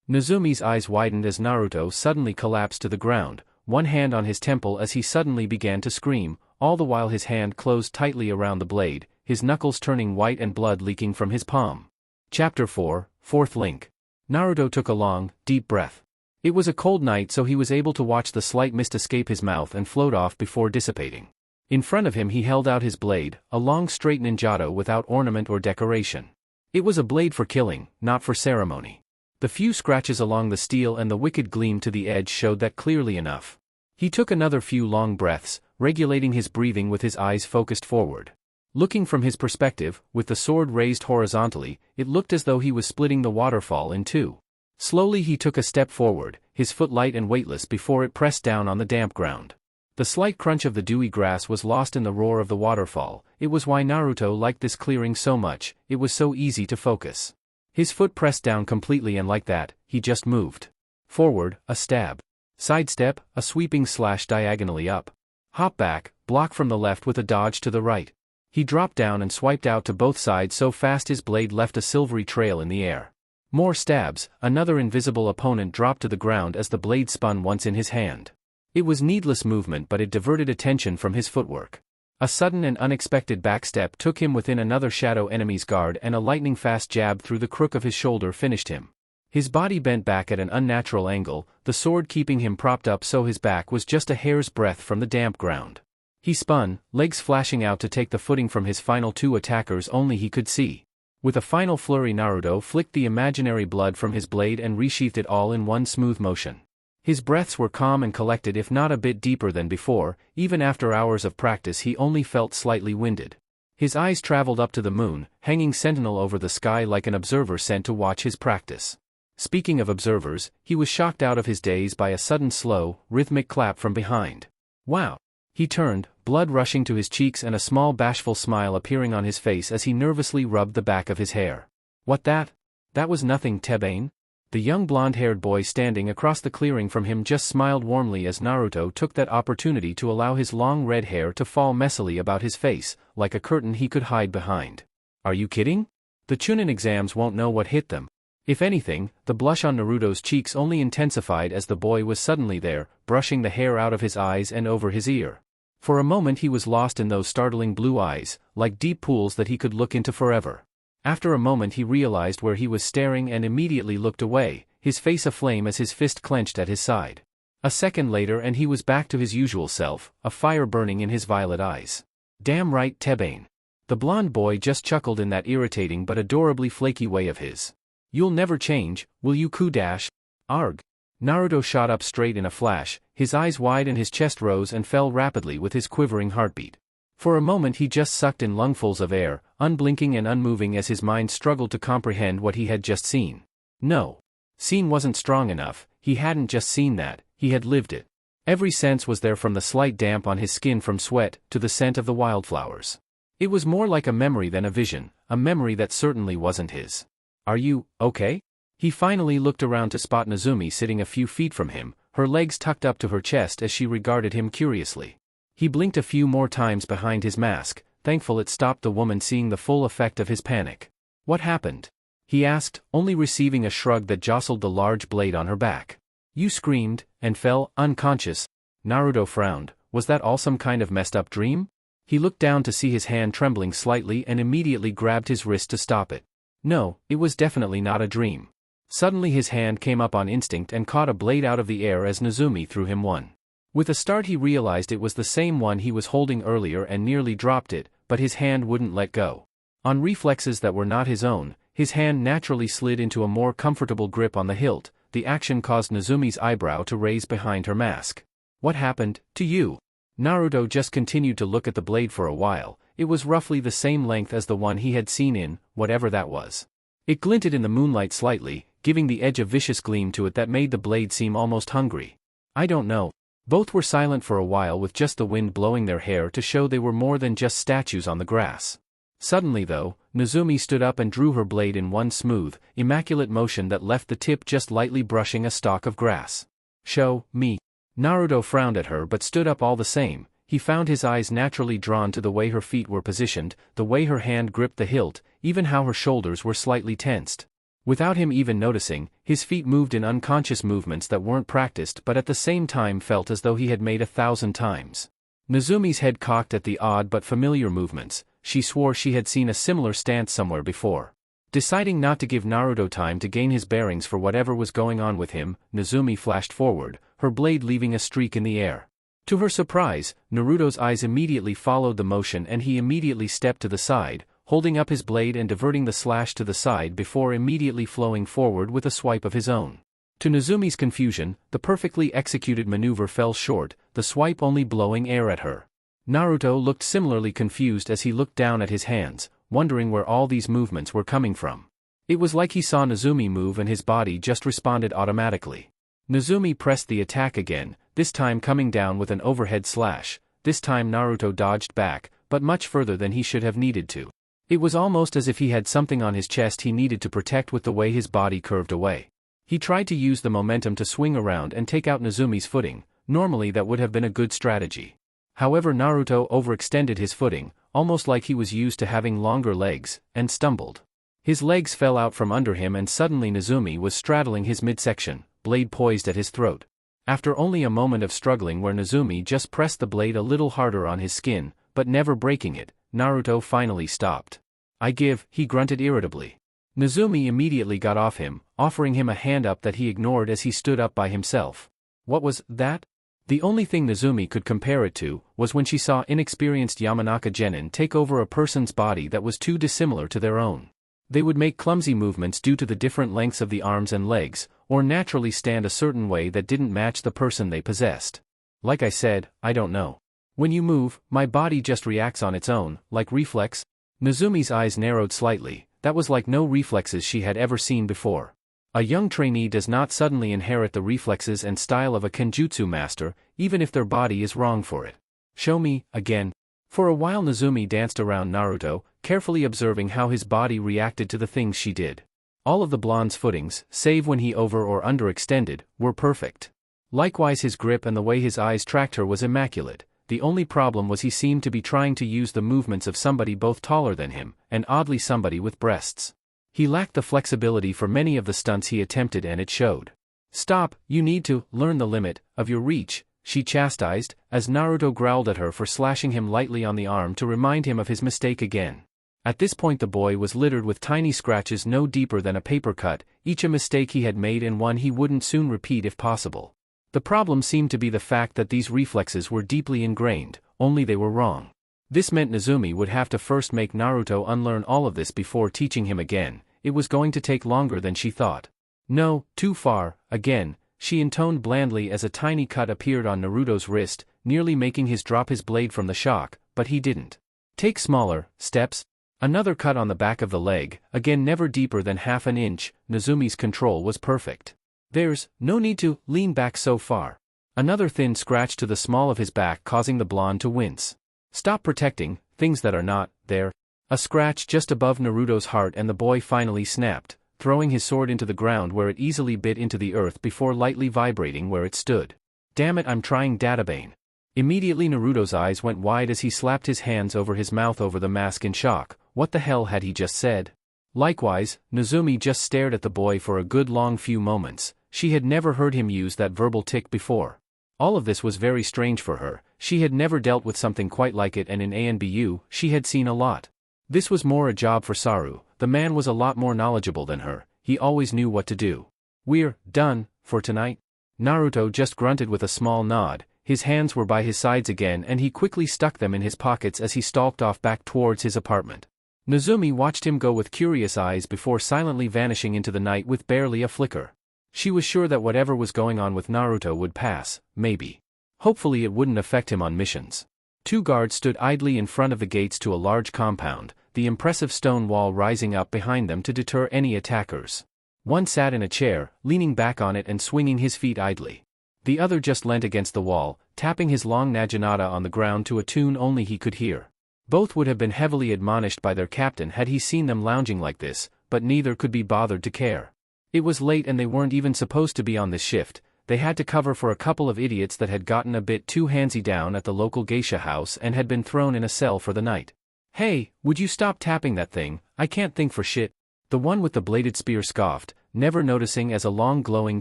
Nezumi's eyes widened as Naruto suddenly collapsed to the ground, one hand on his temple as he suddenly began to scream, all the while his hand closed tightly around the blade, his knuckles turning white and blood leaking from his palm. Chapter 4, Fourth Link. Naruto took a long, deep breath. It was a cold night so he was able to watch the slight mist escape his mouth and float off before dissipating. In front of him he held out his blade, a long straight ninjato without ornament or decoration. It was a blade for killing, not for ceremony. The few scratches along the steel and the wicked gleam to the edge showed that clearly enough. He took another few long breaths, regulating his breathing with his eyes focused forward. Looking from his perspective, with the sword raised horizontally, it looked as though he was splitting the waterfall in two. Slowly he took a step forward, his foot light and weightless before it pressed down on the damp ground. The slight crunch of the dewy grass was lost in the roar of the waterfall. It was why Naruto liked this clearing so much, it was so easy to focus. His foot pressed down completely and like that, he just moved. Forward, a stab. Sidestep, a sweeping slash diagonally up. Hop back, block from the left with a dodge to the right. He dropped down and swiped out to both sides so fast his blade left a silvery trail in the air. More stabs, another invisible opponent dropped to the ground as the blade spun once in his hand. It was needless movement but it diverted attention from his footwork. A sudden and unexpected backstep took him within another shadow enemy's guard and a lightning-fast jab through the crook of his shoulder finished him. His body bent back at an unnatural angle, the sword keeping him propped up so his back was just a hair's breadth from the damp ground. He spun, legs flashing out to take the footing from his final two attackers only he could see. With a final flurry Naruto flicked the imaginary blood from his blade and resheathed it all in one smooth motion. His breaths were calm and collected if not a bit deeper than before, even after hours of practice he only felt slightly winded. His eyes traveled up to the moon, hanging sentinel over the sky like an observer sent to watch his practice. Speaking of observers, he was shocked out of his daze by a sudden slow, rhythmic clap from behind. Wow! He turned, blood rushing to his cheeks and a small bashful smile appearing on his face as he nervously rubbed the back of his hair. What that? That was nothing, Tebane. The young blonde-haired boy standing across the clearing from him just smiled warmly as Naruto took that opportunity to allow his long red hair to fall messily about his face, like a curtain he could hide behind. Are you kidding? The Chunin exams won't know what hit them. If anything, the blush on Naruto's cheeks only intensified as the boy was suddenly there, brushing the hair out of his eyes and over his ear. For a moment he was lost in those startling blue eyes, like deep pools that he could look into forever. After a moment he realized where he was staring and immediately looked away, his face aflame as his fist clenched at his side. A second later and he was back to his usual self, a fire burning in his violet eyes. Damn right, Tebane. The blonde boy just chuckled in that irritating but adorably flaky way of his. You'll never change, will you, Ku-dash? Arg. Naruto shot up straight in a flash, his eyes wide and his chest rose and fell rapidly with his quivering heartbeat. For a moment he just sucked in lungfuls of air, unblinking and unmoving as his mind struggled to comprehend what he had just seen. No. Seen wasn't strong enough, he hadn't just seen that, he had lived it. Every sense was there from the slight damp on his skin from sweat, to the scent of the wildflowers. It was more like a memory than a vision, a memory that certainly wasn't his. Are you, okay? He finally looked around to spot Nezumi sitting a few feet from him, her legs tucked up to her chest as she regarded him curiously. He blinked a few more times behind his mask, thankful it stopped the woman seeing the full effect of his panic. What happened? He asked, only receiving a shrug that jostled the large blade on her back. You screamed, and fell, unconscious. Naruto frowned, was that all some kind of messed up dream? He looked down to see his hand trembling slightly and immediately grabbed his wrist to stop it. No, it was definitely not a dream. Suddenly his hand came up on instinct and caught a blade out of the air as Nezumi threw him one. With a start he realized it was the same one he was holding earlier and nearly dropped it, but his hand wouldn't let go. On reflexes that were not his own, his hand naturally slid into a more comfortable grip on the hilt. The action caused Nozumi's eyebrow to raise behind her mask. "What happened to you?" Naruto just continued to look at the blade for a while. It was roughly the same length as the one he had seen in, whatever that was. It glinted in the moonlight slightly, giving the edge a vicious gleam to it that made the blade seem almost hungry. "I don't know." Both were silent for a while with just the wind blowing their hair to show they were more than just statues on the grass. Suddenly though, Nozumi stood up and drew her blade in one smooth, immaculate motion that left the tip just lightly brushing a stalk of grass. "Show me." Naruto frowned at her but stood up all the same. He found his eyes naturally drawn to the way her feet were positioned, the way her hand gripped the hilt, even how her shoulders were slightly tensed. Without him even noticing, his feet moved in unconscious movements that weren't practiced but at the same time felt as though he had made 1,000 times. Nozumi's head cocked at the odd but familiar movements. She swore she had seen a similar stance somewhere before. Deciding not to give Naruto time to gain his bearings for whatever was going on with him, Nozumi flashed forward, her blade leaving a streak in the air. To her surprise, Naruto's eyes immediately followed the motion and he immediately stepped to the side, holding up his blade and diverting the slash to the side before immediately flowing forward with a swipe of his own. To Nozumi's confusion, the perfectly executed maneuver fell short, the swipe only blowing air at her. Naruto looked similarly confused as he looked down at his hands, wondering where all these movements were coming from. It was like he saw Nozumi move and his body just responded automatically. Nozumi pressed the attack again, this time coming down with an overhead slash. This time Naruto dodged back, but much further than he should have needed to. It was almost as if he had something on his chest he needed to protect with the way his body curved away. He tried to use the momentum to swing around and take out Nozumi's footing. Normally that would have been a good strategy. However, Naruto overextended his footing, almost like he was used to having longer legs, and stumbled. His legs fell out from under him and suddenly Nozumi was straddling his midsection, blade poised at his throat. After only a moment of struggling where Nozumi just pressed the blade a little harder on his skin, but never breaking it, Naruto finally stopped. "I give," he grunted irritably. Nozumi immediately got off him, offering him a hand up that he ignored as he stood up by himself. What was that? The only thing Nozumi could compare it to was when she saw inexperienced Yamanaka genin take over a person's body that was too dissimilar to their own. They would make clumsy movements due to the different lengths of the arms and legs, or naturally stand a certain way that didn't match the person they possessed. "Like I said, I don't know. When you move, my body just reacts on its own, like reflex." Nozumi's eyes narrowed slightly. That was like no reflexes she had ever seen before. A young trainee does not suddenly inherit the reflexes and style of a kenjutsu master, even if their body is wrong for it. "Show me, again." For a while Nozumi danced around Naruto, carefully observing how his body reacted to the things she did. All of the blonde's footings, save when he over or underextended, were perfect. Likewise his grip and the way his eyes tracked her was immaculate. The only problem was he seemed to be trying to use the movements of somebody both taller than him, and oddly somebody with breasts. He lacked the flexibility for many of the stunts he attempted and it showed. "Stop, you need to learn the limit of your reach," she chastised, as Naruto growled at her for slashing him lightly on the arm to remind him of his mistake again. At this point the boy was littered with tiny scratches no deeper than a paper cut, each a mistake he had made and one he wouldn't soon repeat if possible. The problem seemed to be the fact that these reflexes were deeply ingrained, only they were wrong. This meant Nozumi would have to first make Naruto unlearn all of this before teaching him again. It was going to take longer than she thought. "No, too far, again," she intoned blandly as a tiny cut appeared on Naruto's wrist, nearly making his drop his blade from the shock, but he didn't. "Take smaller steps." Another cut on the back of the leg, again never deeper than half an inch. Nozumi's control was perfect. "There's no need to lean back so far." Another thin scratch to the small of his back causing the blonde to wince. "Stop protecting things that are not there." A scratch just above Naruto's heart and the boy finally snapped, throwing his sword into the ground where it easily bit into the earth before lightly vibrating where it stood. "Damn it, I'm trying databane." Immediately Naruto's eyes went wide as he slapped his hands over his mouth over the mask in shock. What the hell had he just said? Likewise, Nozumi just stared at the boy for a good long few moments. She had never heard him use that verbal tick before. All of this was very strange for her. She had never dealt with something quite like it, and in Anbu, she had seen a lot. This was more a job for Saru. The man was a lot more knowledgeable than her. He always knew what to do. "We're done for tonight?" Naruto just grunted with a small nod. His hands were by his sides again and he quickly stuck them in his pockets as he stalked off back towards his apartment. Nozumi watched him go with curious eyes before silently vanishing into the night with barely a flicker. She was sure that whatever was going on with Naruto would pass, maybe. Hopefully it wouldn't affect him on missions. 2 guards stood idly in front of the gates to a large compound, the impressive stone wall rising up behind them to deter any attackers. One sat in a chair, leaning back on it and swinging his feet idly. The other just leant against the wall, tapping his long naginata on the ground to a tune only he could hear. Both would have been heavily admonished by their captain had he seen them lounging like this, but neither could be bothered to care. It was late and they weren't even supposed to be on this shift. They had to cover for a couple of idiots that had gotten a bit too handsy down at the local geisha house and had been thrown in a cell for the night. "Hey, would you stop tapping that thing? I can't think for shit." The one with the bladed spear scoffed, never noticing as a long glowing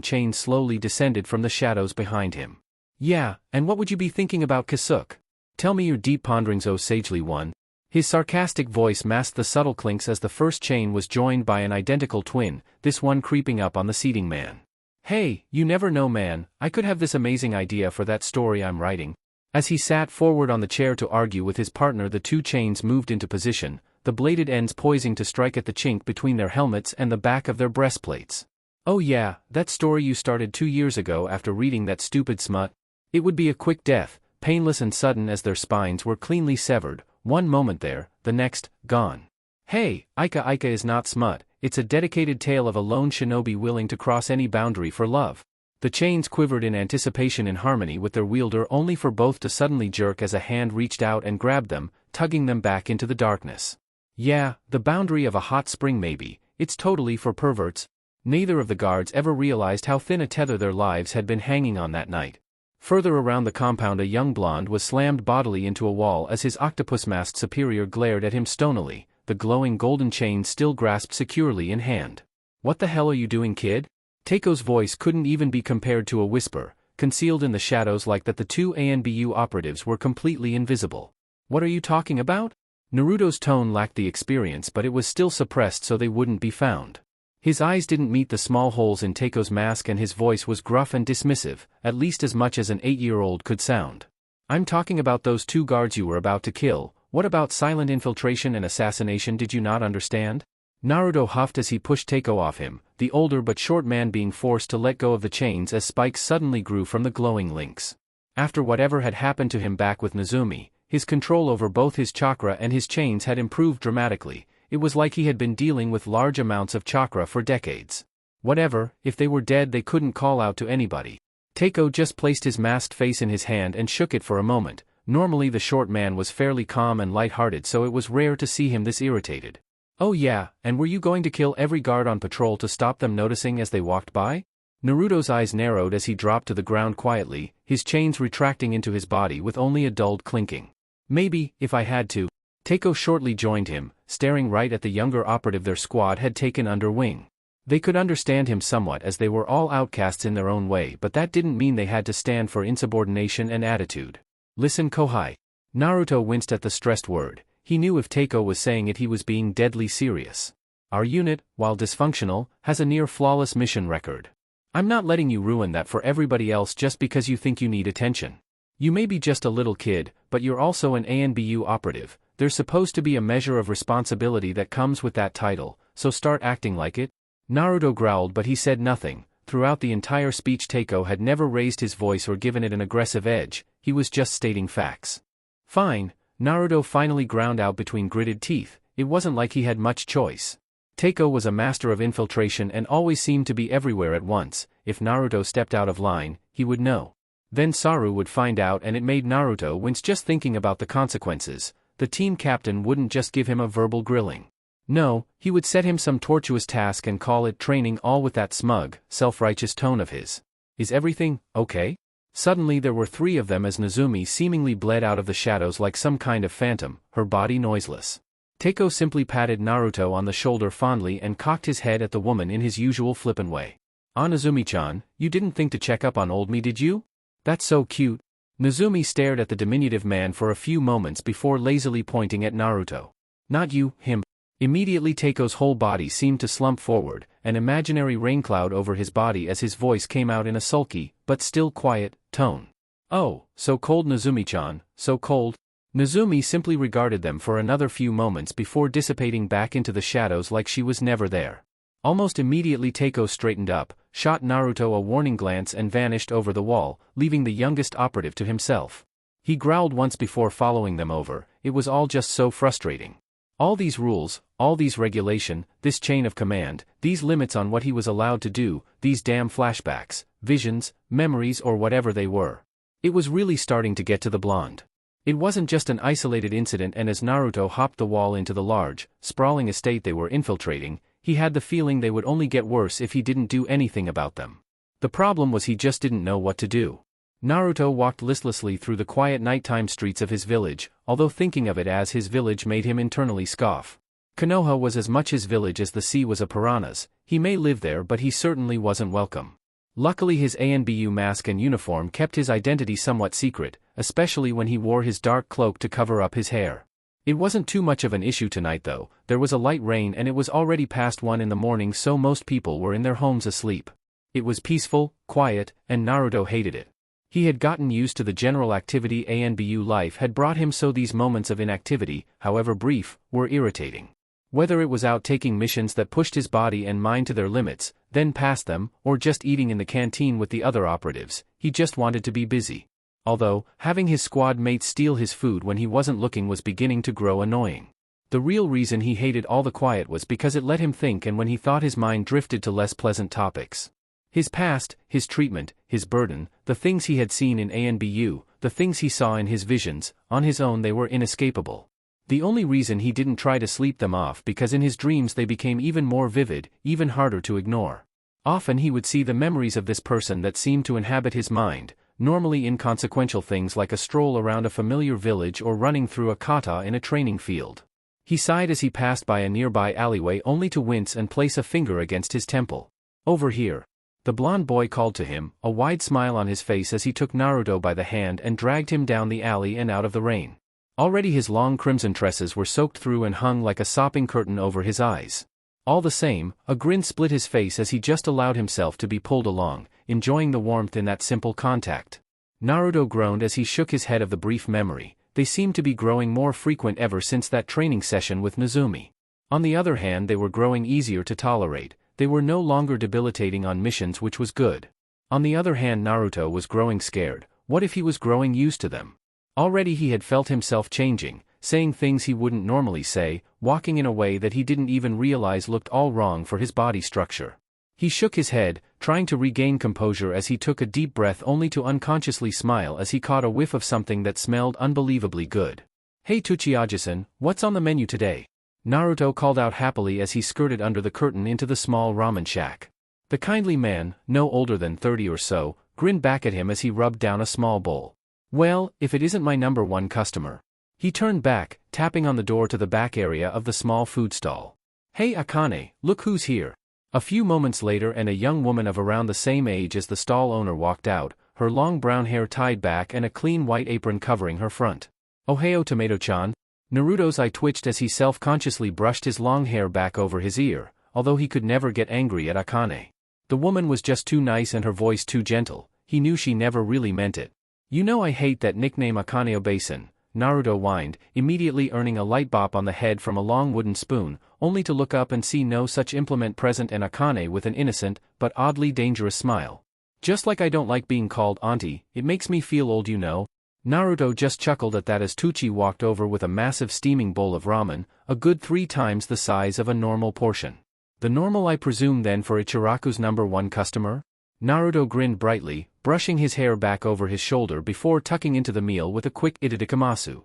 chain slowly descended from the shadows behind him. "Yeah, and what would you be thinking about Kasuke? Tell me your deep ponderings, O sagely one." His sarcastic voice masked the subtle clinks as the first chain was joined by an identical twin, this one creeping up on the seating man. "Hey, you never know, man, I could have this amazing idea for that story I'm writing." As he sat forward on the chair to argue with his partner, the 2 chains moved into position, the bladed ends poising to strike at the chink between their helmets and the back of their breastplates. "Oh yeah, that story you started 2 years ago after reading that stupid smut. It would be a quick death, painless and sudden as their spines were cleanly severed, one moment there, the next, gone." "Hey, Ika is not smut, it's a dedicated tale of a lone shinobi willing to cross any boundary for love." The chains quivered in anticipation in harmony with their wielder, only for both to suddenly jerk as a hand reached out and grabbed them, tugging them back into the darkness. "Yeah, the boundary of a hot spring maybe, it's totally for perverts." Neither of the guards ever realized how thin a tether their lives had been hanging on that night. Further around the compound, a young blonde was slammed bodily into a wall as his octopus-masked superior glared at him stonily, the glowing golden chain still grasped securely in hand. "What the hell are you doing, kid?" Teiko's voice couldn't even be compared to a whisper, concealed in the shadows like that the 2 Anbu operatives were completely invisible. "What are you talking about?" Naruto's tone lacked the experience, but it was still suppressed so they wouldn't be found. His eyes didn't meet the small holes in Teiko's mask and his voice was gruff and dismissive, at least as much as an 8-year-old could sound. "I'm talking about those 2 guards you were about to kill. What about silent infiltration and assassination? Did you not understand?" Naruto huffed as he pushed Teiko off him, the older but short man being forced to let go of the chains as spikes suddenly grew from the glowing links. After whatever had happened to him back with Nozumi, his control over both his chakra and his chains had improved dramatically. It was like he had been dealing with large amounts of chakra for decades. Whatever, if they were dead they couldn't call out to anybody. Teiko just placed his masked face in his hand and shook it for a moment. Normally the short man was fairly calm and light-hearted, so it was rare to see him this irritated. "Oh yeah, and were you going to kill every guard on patrol to stop them noticing as they walked by?" Naruto's eyes narrowed as he dropped to the ground quietly, his chains retracting into his body with only a dulled clinking. "Maybe, if I had to." Teiko shortly joined him, staring right at the younger operative their squad had taken under wing. They could understand him somewhat as they were all outcasts in their own way, but that didn't mean they had to stand for insubordination and attitude. "Listen, Kohai." Naruto winced at the stressed word. He knew if Teiko was saying it he was being deadly serious. "Our unit, while dysfunctional, has a near-flawless mission record. I'm not letting you ruin that for everybody else just because you think you need attention. You may be just a little kid, but you're also an ANBU operative. There's supposed to be a measure of responsibility that comes with that title, so start acting like it." Naruto growled, but he said nothing. Throughout the entire speech Teiko had never raised his voice or given it an aggressive edge, he was just stating facts. "Fine," Naruto finally ground out between gritted teeth. It wasn't like he had much choice. Teiko was a master of infiltration and always seemed to be everywhere at once. If Naruto stepped out of line, he would know. Then Saru would find out, and it made Naruto wince just thinking about the consequences. The team captain wouldn't just give him a verbal grilling. No, he would set him some tortuous task and call it training, all with that smug, self-righteous tone of his. "Is everything okay?" Suddenly there were 3 of them as Nozumi seemingly bled out of the shadows like some kind of phantom, her body noiseless. Teiko simply patted Naruto on the shoulder fondly and cocked his head at the woman in his usual flippant way. "Ah, Nozumi-chan, you didn't think to check up on old me, did you? That's so cute." Nozumi stared at the diminutive man for a few moments before lazily pointing at Naruto. "Not you, him." Immediately Teiko's whole body seemed to slump forward, an imaginary rain cloud over his body as his voice came out in a sulky, but still quiet, tone. "Oh, so cold Nozumi-chan, so cold?" Nozumi simply regarded them for another few moments before dissipating back into the shadows like she was never there. Almost immediately Takeo straightened up, shot Naruto a warning glance and vanished over the wall, leaving the youngest operative to himself. He growled once before following them over. It was all just so frustrating. All these rules, all these regulation, this chain of command, these limits on what he was allowed to do, these damn flashbacks, visions, memories or whatever they were. It was really starting to get to the blonde. It wasn't just an isolated incident, and as Naruto hopped the wall into the large, sprawling estate they were infiltrating, he had the feeling they would only get worse if he didn't do anything about them. The problem was he just didn't know what to do. Naruto walked listlessly through the quiet nighttime streets of his village, although thinking of it as his village made him internally scoff. Konoha was as much his village as the sea was a piranha's. He may live there, but he certainly wasn't welcome. Luckily his Anbu mask and uniform kept his identity somewhat secret, especially when he wore his dark cloak to cover up his hair. It wasn't too much of an issue tonight though. There was a light rain and it was already past 1 in the morning, so most people were in their homes asleep. It was peaceful, quiet, and Naruto hated it. He had gotten used to the general activity Anbu life had brought him, so these moments of inactivity, however brief, were irritating. Whether it was out taking missions that pushed his body and mind to their limits, then passed them, or just eating in the canteen with the other operatives, he just wanted to be busy. Although, having his squad mates steal his food when he wasn't looking was beginning to grow annoying. The real reason he hated all the quiet was because it let him think, and when he thought his mind drifted to less pleasant topics. His past, his treatment, his burden, the things he had seen in Anbu, the things he saw in his visions, on his own they were inescapable. The only reason he didn't try to sleep them off because in his dreams they became even more vivid, even harder to ignore. Often he would see the memories of this person that seemed to inhabit his mind, normally inconsequential things like a stroll around a familiar village or running through a kata in a training field. He sighed as he passed by a nearby alleyway, only to wince and place a finger against his temple. "Over here." The blonde boy called to him, a wide smile on his face as he took Naruto by the hand and dragged him down the alley and out of the rain. Already his long crimson tresses were soaked through and hung like a sopping curtain over his eyes. All the same, a grin split his face as he just allowed himself to be pulled along, enjoying the warmth in that simple contact. Naruto groaned as he shook his head of the brief memory. They seemed to be growing more frequent ever since that training session with Nozumi. On the other hand, they were growing easier to tolerate. They were no longer debilitating on missions, which was good. On the other hand, Naruto was growing scared. What if he was growing used to them? Already he had felt himself changing, saying things he wouldn't normally say, walking in a way that he didn't even realize looked all wrong for his body structure. He shook his head, trying to regain composure as he took a deep breath, only to unconsciously smile as he caught a whiff of something that smelled unbelievably good. "Hey Tsuchiya-san, what's on the menu today?" Naruto called out happily as he skirted under the curtain into the small ramen shack. The kindly man, no older than 30 or so, grinned back at him as he rubbed down a small bowl. "Well, if it isn't my number one customer." He turned back, tapping on the door to the back area of the small food stall. "Hey Akane, look who's here." A few moments later and a young woman of around the same age as the stall owner walked out, her long brown hair tied back and a clean white apron covering her front. "Ohayou Tomato-chan." Naruto's eye twitched as he self-consciously brushed his long hair back over his ear, although he could never get angry at Akane. The woman was just too nice and her voice too gentle. He knew she never really meant it. "You know I hate that nickname Akane-obasan," Naruto whined, immediately earning a light bop on the head from a long wooden spoon, only to look up and see no such implement present and Akane with an innocent, but oddly dangerous smile. "Just like I don't like being called auntie, it makes me feel old, you know." Naruto just chuckled at that as Tucci walked over with a massive steaming bowl of ramen, a good 3 times the size of a normal portion. "The normal, I presume, then, for Ichiraku's number one customer?" Naruto grinned brightly, brushing his hair back over his shoulder before tucking into the meal with a quick itadikamasu.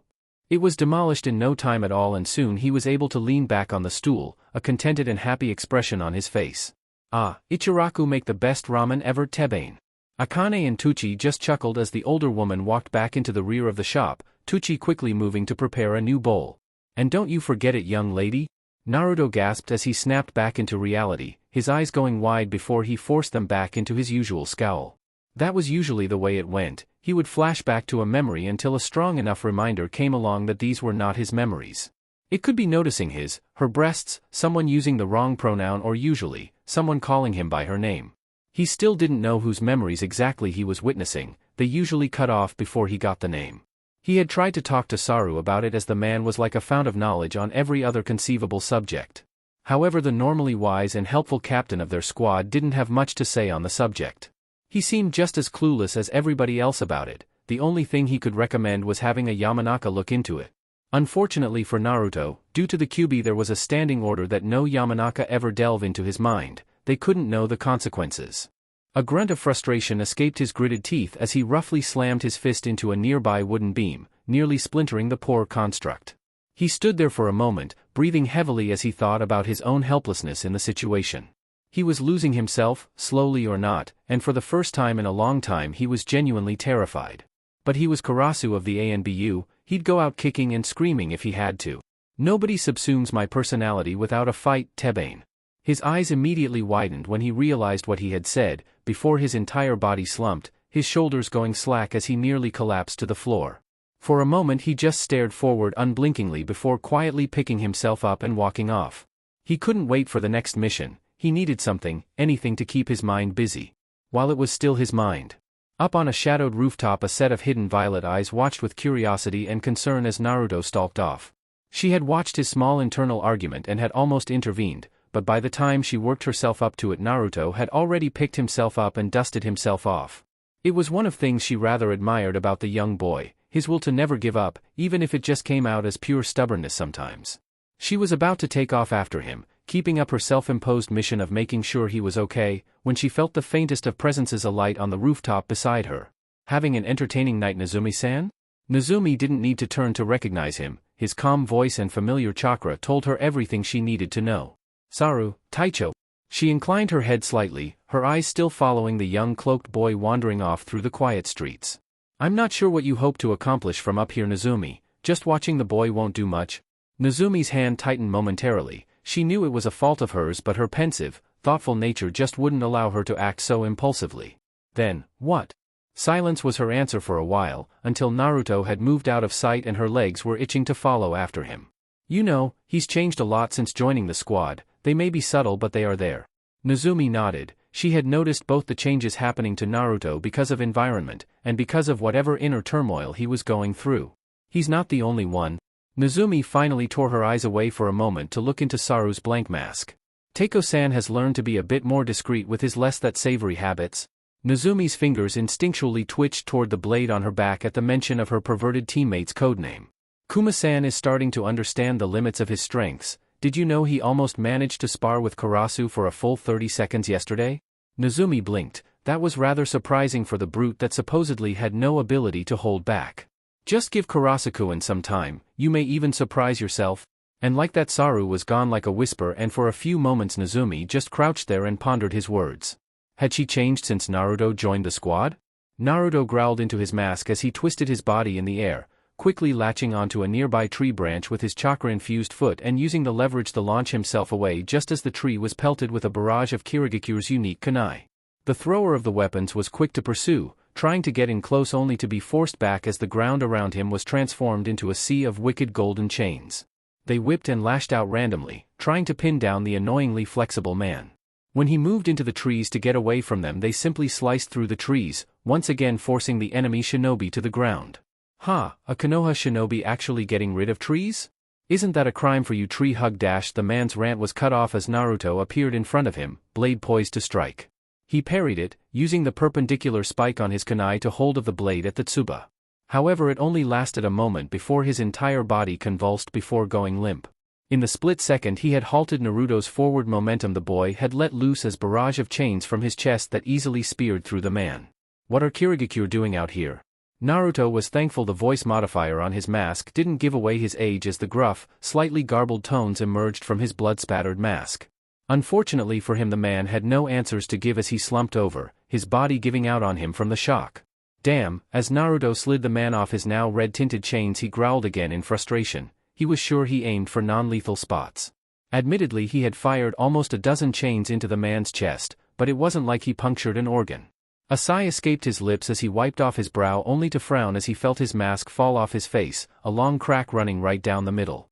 It was demolished in no time at all, and soon he was able to lean back on the stool, a contented and happy expression on his face. "Ah, Ichiraku make the best ramen ever, Tebane." Akane and Tucci just chuckled as the older woman walked back into the rear of the shop, Tucci quickly moving to prepare a new bowl. "And don't you forget it, young lady?" Naruto gasped as he snapped back into reality, his eyes going wide before he forced them back into his usual scowl. That was usually the way it went. He would flash back to a memory until a strong enough reminder came along that these were not his memories. It could be noticing her breasts, someone using the wrong pronoun, or usually, someone calling him by her name. He still didn't know whose memories exactly he was witnessing. they usually cut off before he got the name. He had tried to talk to Saru about it as the man was like a fount of knowledge on every other conceivable subject. However, the normally wise and helpful captain of their squad didn't have much to say on the subject. He seemed just as clueless as everybody else about it. The only thing he could recommend was having a Yamanaka look into it. Unfortunately for Naruto, due to the Kyuubi there was a standing order that no Yamanaka ever delve into his mind. They couldn't know the consequences. A grunt of frustration escaped his gritted teeth as he roughly slammed his fist into a nearby wooden beam, nearly splintering the poor construct. He stood there for a moment, breathing heavily as he thought about his own helplessness in the situation. He was losing himself, slowly or not, and for the first time in a long time he was genuinely terrified. But he was Karasu of the ANBU, he'd go out kicking and screaming if he had to. Nobody subsumes my personality without a fight, Tebane. His eyes immediately widened when he realized what he had said, before his entire body slumped, his shoulders going slack as he nearly collapsed to the floor. For a moment he just stared forward unblinkingly before quietly picking himself up and walking off. He couldn't wait for the next mission, he needed something, anything to keep his mind busy. While it was still his mind. Up on a shadowed rooftop a set of hidden violet eyes watched with curiosity and concern as Naruto stalked off. She had watched his small internal argument and had almost intervened, but by the time she worked herself up to it Naruto had already picked himself up and dusted himself off. It was one of things she rather admired about the young boy, his will to never give up, even if it just came out as pure stubbornness sometimes. She was about to take off after him, keeping up her self-imposed mission of making sure he was okay, when she felt the faintest of presences alight on the rooftop beside her. Having an entertaining night, Nezumi-san? Nezumi didn't need to turn to recognize him, his calm voice and familiar chakra told her everything she needed to know. Saru, Taicho. She inclined her head slightly, her eyes still following the young cloaked boy wandering off through the quiet streets. I'm not sure what you hope to accomplish from up here, Nezumi, just watching the boy won't do much. Nezumi's hand tightened momentarily. She knew it was a fault of hers, but her pensive, thoughtful nature just wouldn't allow her to act so impulsively. Then, what? Silence was her answer for a while, until Naruto had moved out of sight and her legs were itching to follow after him. You know, he's changed a lot since joining the squad. They may be subtle but they are there. Nezumi nodded. She had noticed both the changes happening to Naruto because of environment, and because of whatever inner turmoil he was going through. He's not the only one. Nezumi finally tore her eyes away for a moment to look into Saru's blank mask. Teiko-san has learned to be a bit more discreet with his less that savory habits. Nezumi's fingers instinctually twitched toward the blade on her back at the mention of her perverted teammate's codename. Kuma-san is starting to understand the limits of his strengths. Did you know he almost managed to spar with Karasu for a full 30 seconds yesterday? Nezumi blinked. That was rather surprising for the brute that supposedly had no ability to hold back. Just give Karasu-kun some time, you may even surprise yourself. And like that, Saru was gone like a whisper, and for a few moments Nezumi just crouched there and pondered his words. Had she changed since Naruto joined the squad? Naruto growled into his mask as he twisted his body in the air, quickly latching onto a nearby tree branch with his chakra-infused foot and using the leverage to launch himself away just as the tree was pelted with a barrage of Kirigakure's unique kunai. The thrower of the weapons was quick to pursue, trying to get in close only to be forced back as the ground around him was transformed into a sea of wicked golden chains. They whipped and lashed out randomly, trying to pin down the annoyingly flexible man. When he moved into the trees to get away from them, they simply sliced through the trees, once again forcing the enemy shinobi to the ground. Ha, a Konoha shinobi actually getting rid of trees? Isn't that a crime for you, tree hug dash? The man's rant was cut off as Naruto appeared in front of him, blade poised to strike. He parried it, using the perpendicular spike on his kunai to hold of the blade at the tsuba. However, it only lasted a moment before his entire body convulsed before going limp. In the split second he had halted Naruto's forward momentum, the boy had let loose a barrage of chains from his chest that easily speared through the man. What are Kirigakure doing out here? Naruto was thankful the voice modifier on his mask didn't give away his age as the gruff, slightly garbled tones emerged from his blood-spattered mask. Unfortunately for him, the man had no answers to give as he slumped over, his body giving out on him from the shock. Damn, as Naruto slid the man off his now red-tinted chains, he growled again in frustration. He was sure he aimed for non-lethal spots. Admittedly, he had fired almost a dozen chains into the man's chest, but it wasn't like he punctured an organ. A sigh escaped his lips as he wiped off his brow, only to frown as he felt his mask fall off his face, a long crack running right down the middle.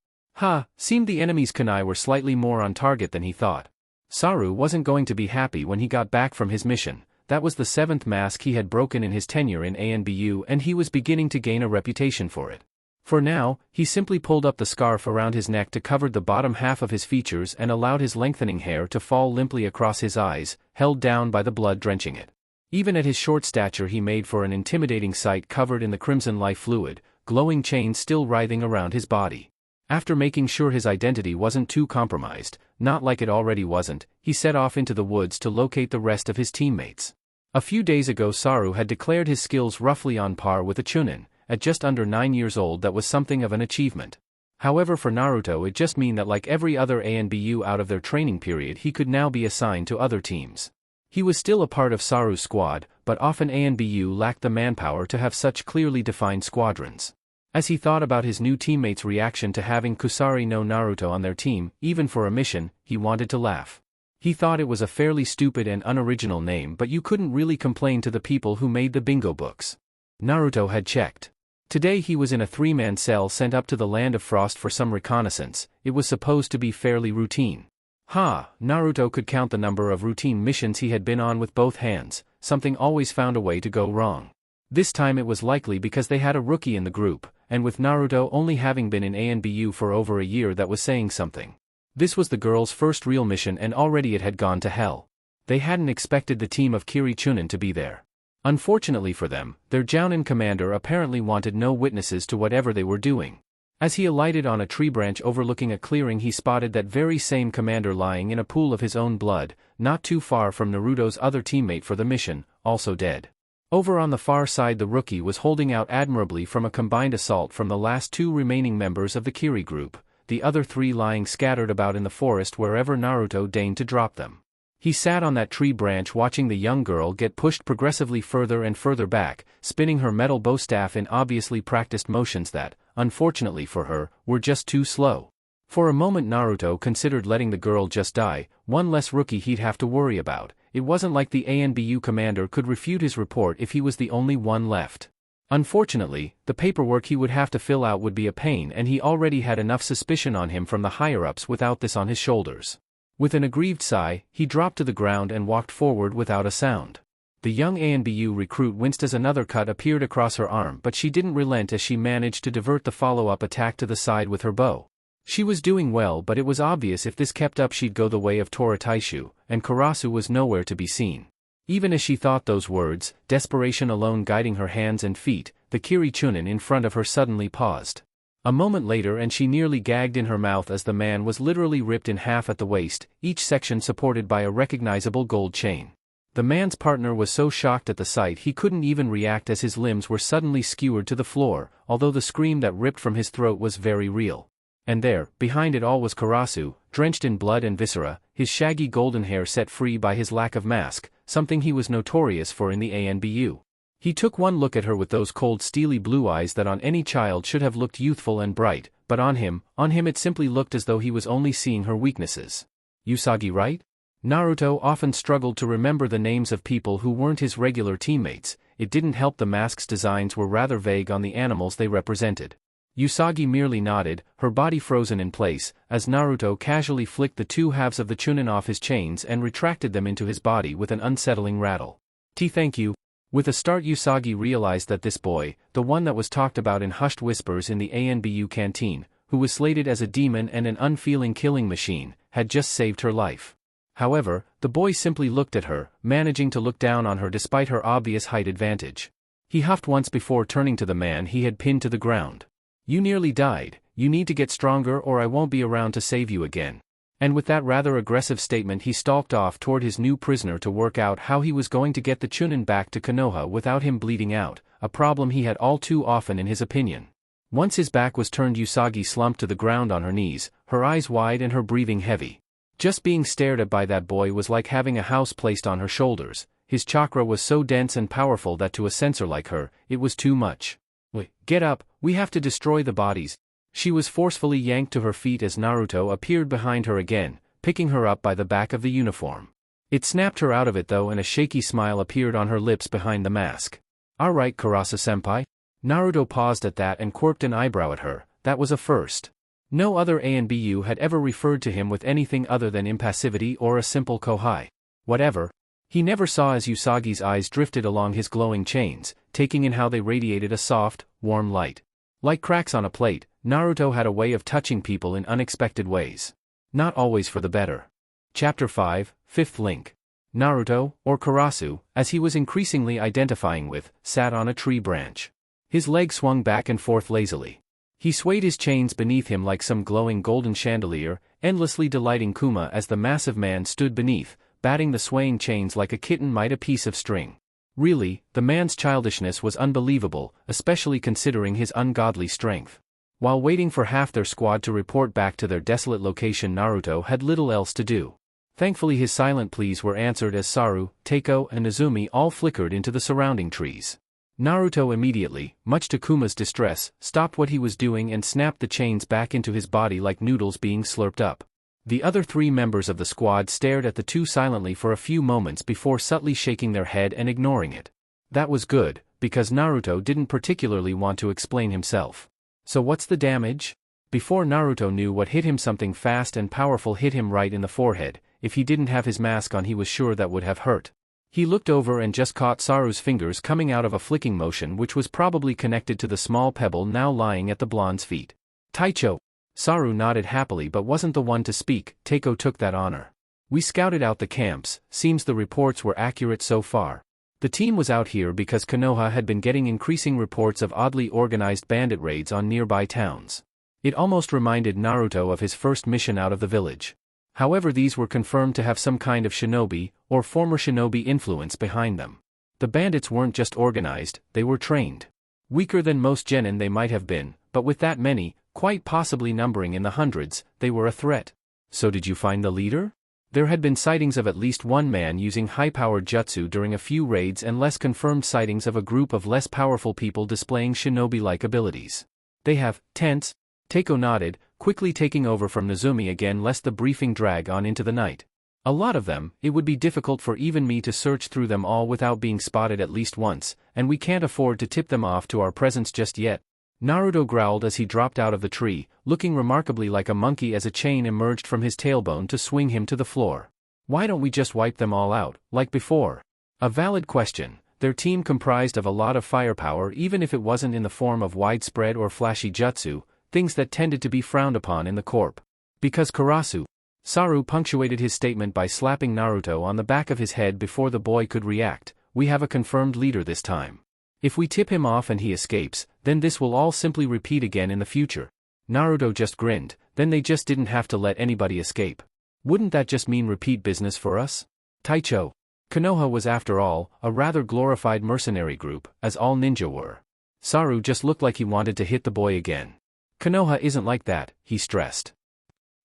Seemed the enemy's kunai were slightly more on target than he thought. Saru wasn't going to be happy when he got back from his mission. that was the 7th mask he had broken in his tenure in ANBU, and he was beginning to gain a reputation for it. For now, he simply pulled up the scarf around his neck to cover the bottom half of his features and allowed his lengthening hair to fall limply across his eyes, held down by the blood drenching it. Even at his short stature he made for an intimidating sight covered in the crimson life fluid, glowing chains still writhing around his body. After making sure his identity wasn't too compromised, not like it already wasn't, he set off into the woods to locate the rest of his teammates. A few days ago Saru had declared his skills roughly on par with a Chunin. At just under 9 years old that was something of an achievement. However, for Naruto it just meant that like every other ANBU out of their training period he could now be assigned to other teams. He was still a part of Saru's squad, but often ANBU lacked the manpower to have such clearly defined squadrons. As he thought about his new teammates' reaction to having Kusari no Naruto on their team, even for a mission, he wanted to laugh. He thought it was a fairly stupid and unoriginal name, but you couldn't really complain to the people who made the bingo books. Naruto had checked. Today he was in a 3-man cell sent up to the Land of Frost for some reconnaissance. It was supposed to be fairly routine. Naruto could count the number of routine missions he had been on with both hands. Something always found a way to go wrong. This time it was likely because they had a rookie in the group, and with Naruto only having been in ANBU for over a year that was saying something. This was the girl's first real mission and already it had gone to hell. They hadn't expected the team of Kiri Chunin to be there. Unfortunately for them, their Jonin commander apparently wanted no witnesses to whatever they were doing. As he alighted on a tree branch overlooking a clearing he spotted that very same commander lying in a pool of his own blood, not too far from Naruto's other teammate for the mission, also dead. Over on the far side the rookie was holding out admirably from a combined assault from the last 2 remaining members of the Kiri group, the other 3 lying scattered about in the forest wherever Naruto deigned to drop them. He sat on that tree branch watching the young girl get pushed progressively further and further back, spinning her metal bow staff in obviously practiced motions that, unfortunately for her, were just too slow. For a moment Naruto considered letting the girl just die, one less rookie he'd have to worry about. It wasn't like the ANBU commander could refute his report if he was the only one left. Unfortunately, the paperwork he would have to fill out would be a pain and he already had enough suspicion on him from the higher-ups without this on his shoulders. With an aggrieved sigh, he dropped to the ground and walked forward without a sound. The young ANBU recruit winced as another cut appeared across her arm, but she didn't relent as she managed to divert the follow-up attack to the side with her bow. She was doing well, but it was obvious if this kept up she'd go the way of Tora Taishu, and Karasu was nowhere to be seen. Even as she thought those words, desperation alone guiding her hands and feet, the Kiri Chunin in front of her suddenly paused. A moment later and she nearly gagged in her mouth as the man was literally ripped in half at the waist, each section supported by a recognizable gold chain. The man's partner was so shocked at the sight he couldn't even react as his limbs were suddenly skewered to the floor, although the scream that ripped from his throat was very real. And there, behind it all was Karasu, drenched in blood and viscera, his shaggy golden hair set free by his lack of mask, something he was notorious for in the ANBU. He took one look at her with those cold steely blue eyes that on any child should have looked youthful and bright, but on him it simply looked as though he was only seeing her weaknesses. Usagi, right? Naruto often struggled to remember the names of people who weren't his regular teammates. It didn't help the masks' designs were rather vague on the animals they represented. Usagi merely nodded, her body frozen in place, as Naruto casually flicked the 2 halves of the Chunin off his chains and retracted them into his body with an unsettling rattle. Thank you. With a start Usagi realized that this boy, the one that was talked about in hushed whispers in the ANBU canteen, who was slated as a demon and an unfeeling killing machine, had just saved her life. However, the boy simply looked at her, managing to look down on her despite her obvious height advantage. He huffed once before turning to the man he had pinned to the ground. You nearly died, you need to get stronger or I won't be around to save you again. And with that rather aggressive statement he stalked off toward his new prisoner to work out how he was going to get the Chunin back to Konoha without him bleeding out, a problem he had all too often in his opinion. Once his back was turned Usagi slumped to the ground on her knees, her eyes wide and her breathing heavy. Just being stared at by that boy was like having a house placed on her shoulders. His chakra was so dense and powerful that to a sensor like her, it was too much. Wait, get up, we have to destroy the bodies. She was forcefully yanked to her feet as Naruto appeared behind her again, picking her up by the back of the uniform. It snapped her out of it though and a shaky smile appeared on her lips behind the mask. Alright Karasa-senpai? Naruto paused at that and quirked an eyebrow at her. That was a first. No other ANBU had ever referred to him with anything other than impassivity or a simple kohai. Whatever. He never saw as Usagi's eyes drifted along his glowing chains, taking in how they radiated a soft, warm light. Like cracks on a plate, Naruto had a way of touching people in unexpected ways. Not always for the better. Chapter 5, Fifth Link. Naruto, or Karasu, as he was increasingly identifying with, sat on a tree branch. His legs swung back and forth lazily. He swayed his chains beneath him like some glowing golden chandelier, endlessly delighting Kuma as the massive man stood beneath, batting the swaying chains like a kitten might a piece of string. Really, the man's childishness was unbelievable, especially considering his ungodly strength. While waiting for half their squad to report back to their desolate location, Naruto had little else to do. Thankfully his silent pleas were answered as Saru, Teiko and Izumi all flickered into the surrounding trees. Naruto immediately, much to Kuma's distress, stopped what he was doing and snapped the chains back into his body like noodles being slurped up. The other 3 members of the squad stared at the two silently for a few moments before subtly shaking their head and ignoring it. That was good, because Naruto didn't particularly want to explain himself. So what's the damage? Before Naruto knew what hit him, something fast and powerful hit him right in the forehead. If he didn't have his mask on, he was sure that would have hurt. He looked over and just caught Saru's fingers coming out of a flicking motion which was probably connected to the small pebble now lying at the blonde's feet. Taicho. Saru nodded happily but wasn't the one to speak. Teiko took that honor. We scouted out the camps, seems the reports were accurate so far. The team was out here because Konoha had been getting increasing reports of oddly organized bandit raids on nearby towns. It almost reminded Naruto of his first mission out of the village. However, these were confirmed to have some kind of shinobi, or former shinobi influence behind them. The bandits weren't just organized, they were trained. Weaker than most genin they might have been, but with that many, quite possibly numbering in the hundreds, they were a threat. So did you find the leader? There had been sightings of at least one man using high-powered jutsu during a few raids and less confirmed sightings of a group of less powerful people displaying shinobi-like abilities. They have tents? Teiko nodded, quickly taking over from Nozumi again lest the briefing drag on into the night. A lot of them, it would be difficult for even me to search through them all without being spotted at least once, and we can't afford to tip them off to our presence just yet. Naruto growled as he dropped out of the tree, looking remarkably like a monkey as a chain emerged from his tailbone to swing him to the floor. Why don't we just wipe them all out, like before? A valid question. Their team comprised of a lot of firepower even if it wasn't in the form of widespread or flashy jutsu, things that tended to be frowned upon in the corp. Because Karasu. Saru punctuated his statement by slapping Naruto on the back of his head before the boy could react. We have a confirmed leader this time. If we tip him off and he escapes, then this will all simply repeat again in the future. Naruto just grinned, then they just didn't have to let anybody escape. Wouldn't that just mean repeat business for us? Taicho. Konoha was after all, a rather glorified mercenary group, as all ninja were. Saru just looked like he wanted to hit the boy again. Konoha isn't like that, he stressed.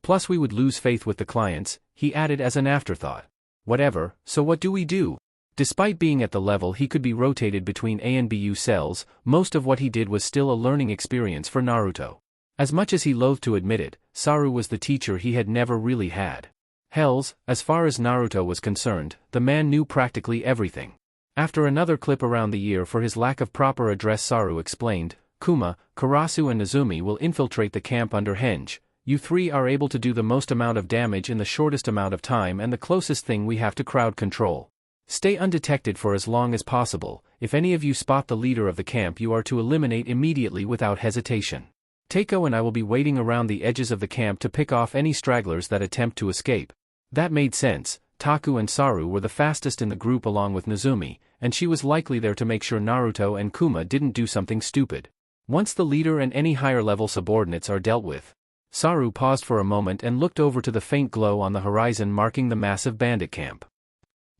Plus we would lose faith with the clients, he added as an afterthought. Whatever, so what do we do? Despite being at the level he could be rotated between A and BU cells, most of what he did was still a learning experience for Naruto. As much as he loathed to admit it, Saru was the teacher he had never really had. Hells, as far as Naruto was concerned, the man knew practically everything. After another clip around the ear for his lack of proper address, Saru explained, Kuma, Karasu and Nozumi will infiltrate the camp under Henge. You 3 are able to do the most amount of damage in the shortest amount of time, and the closest thing we have to crowd control. Stay undetected for as long as possible. If any of you spot the leader of the camp, you are to eliminate immediately without hesitation. Teiko and I will be waiting around the edges of the camp to pick off any stragglers that attempt to escape. That made sense. Taku and Saru were the fastest in the group along with Nozumi, and she was likely there to make sure Naruto and Kuma didn't do something stupid. Once the leader and any higher-level subordinates are dealt with. Saru paused for a moment and looked over to the faint glow on the horizon marking the massive bandit camp.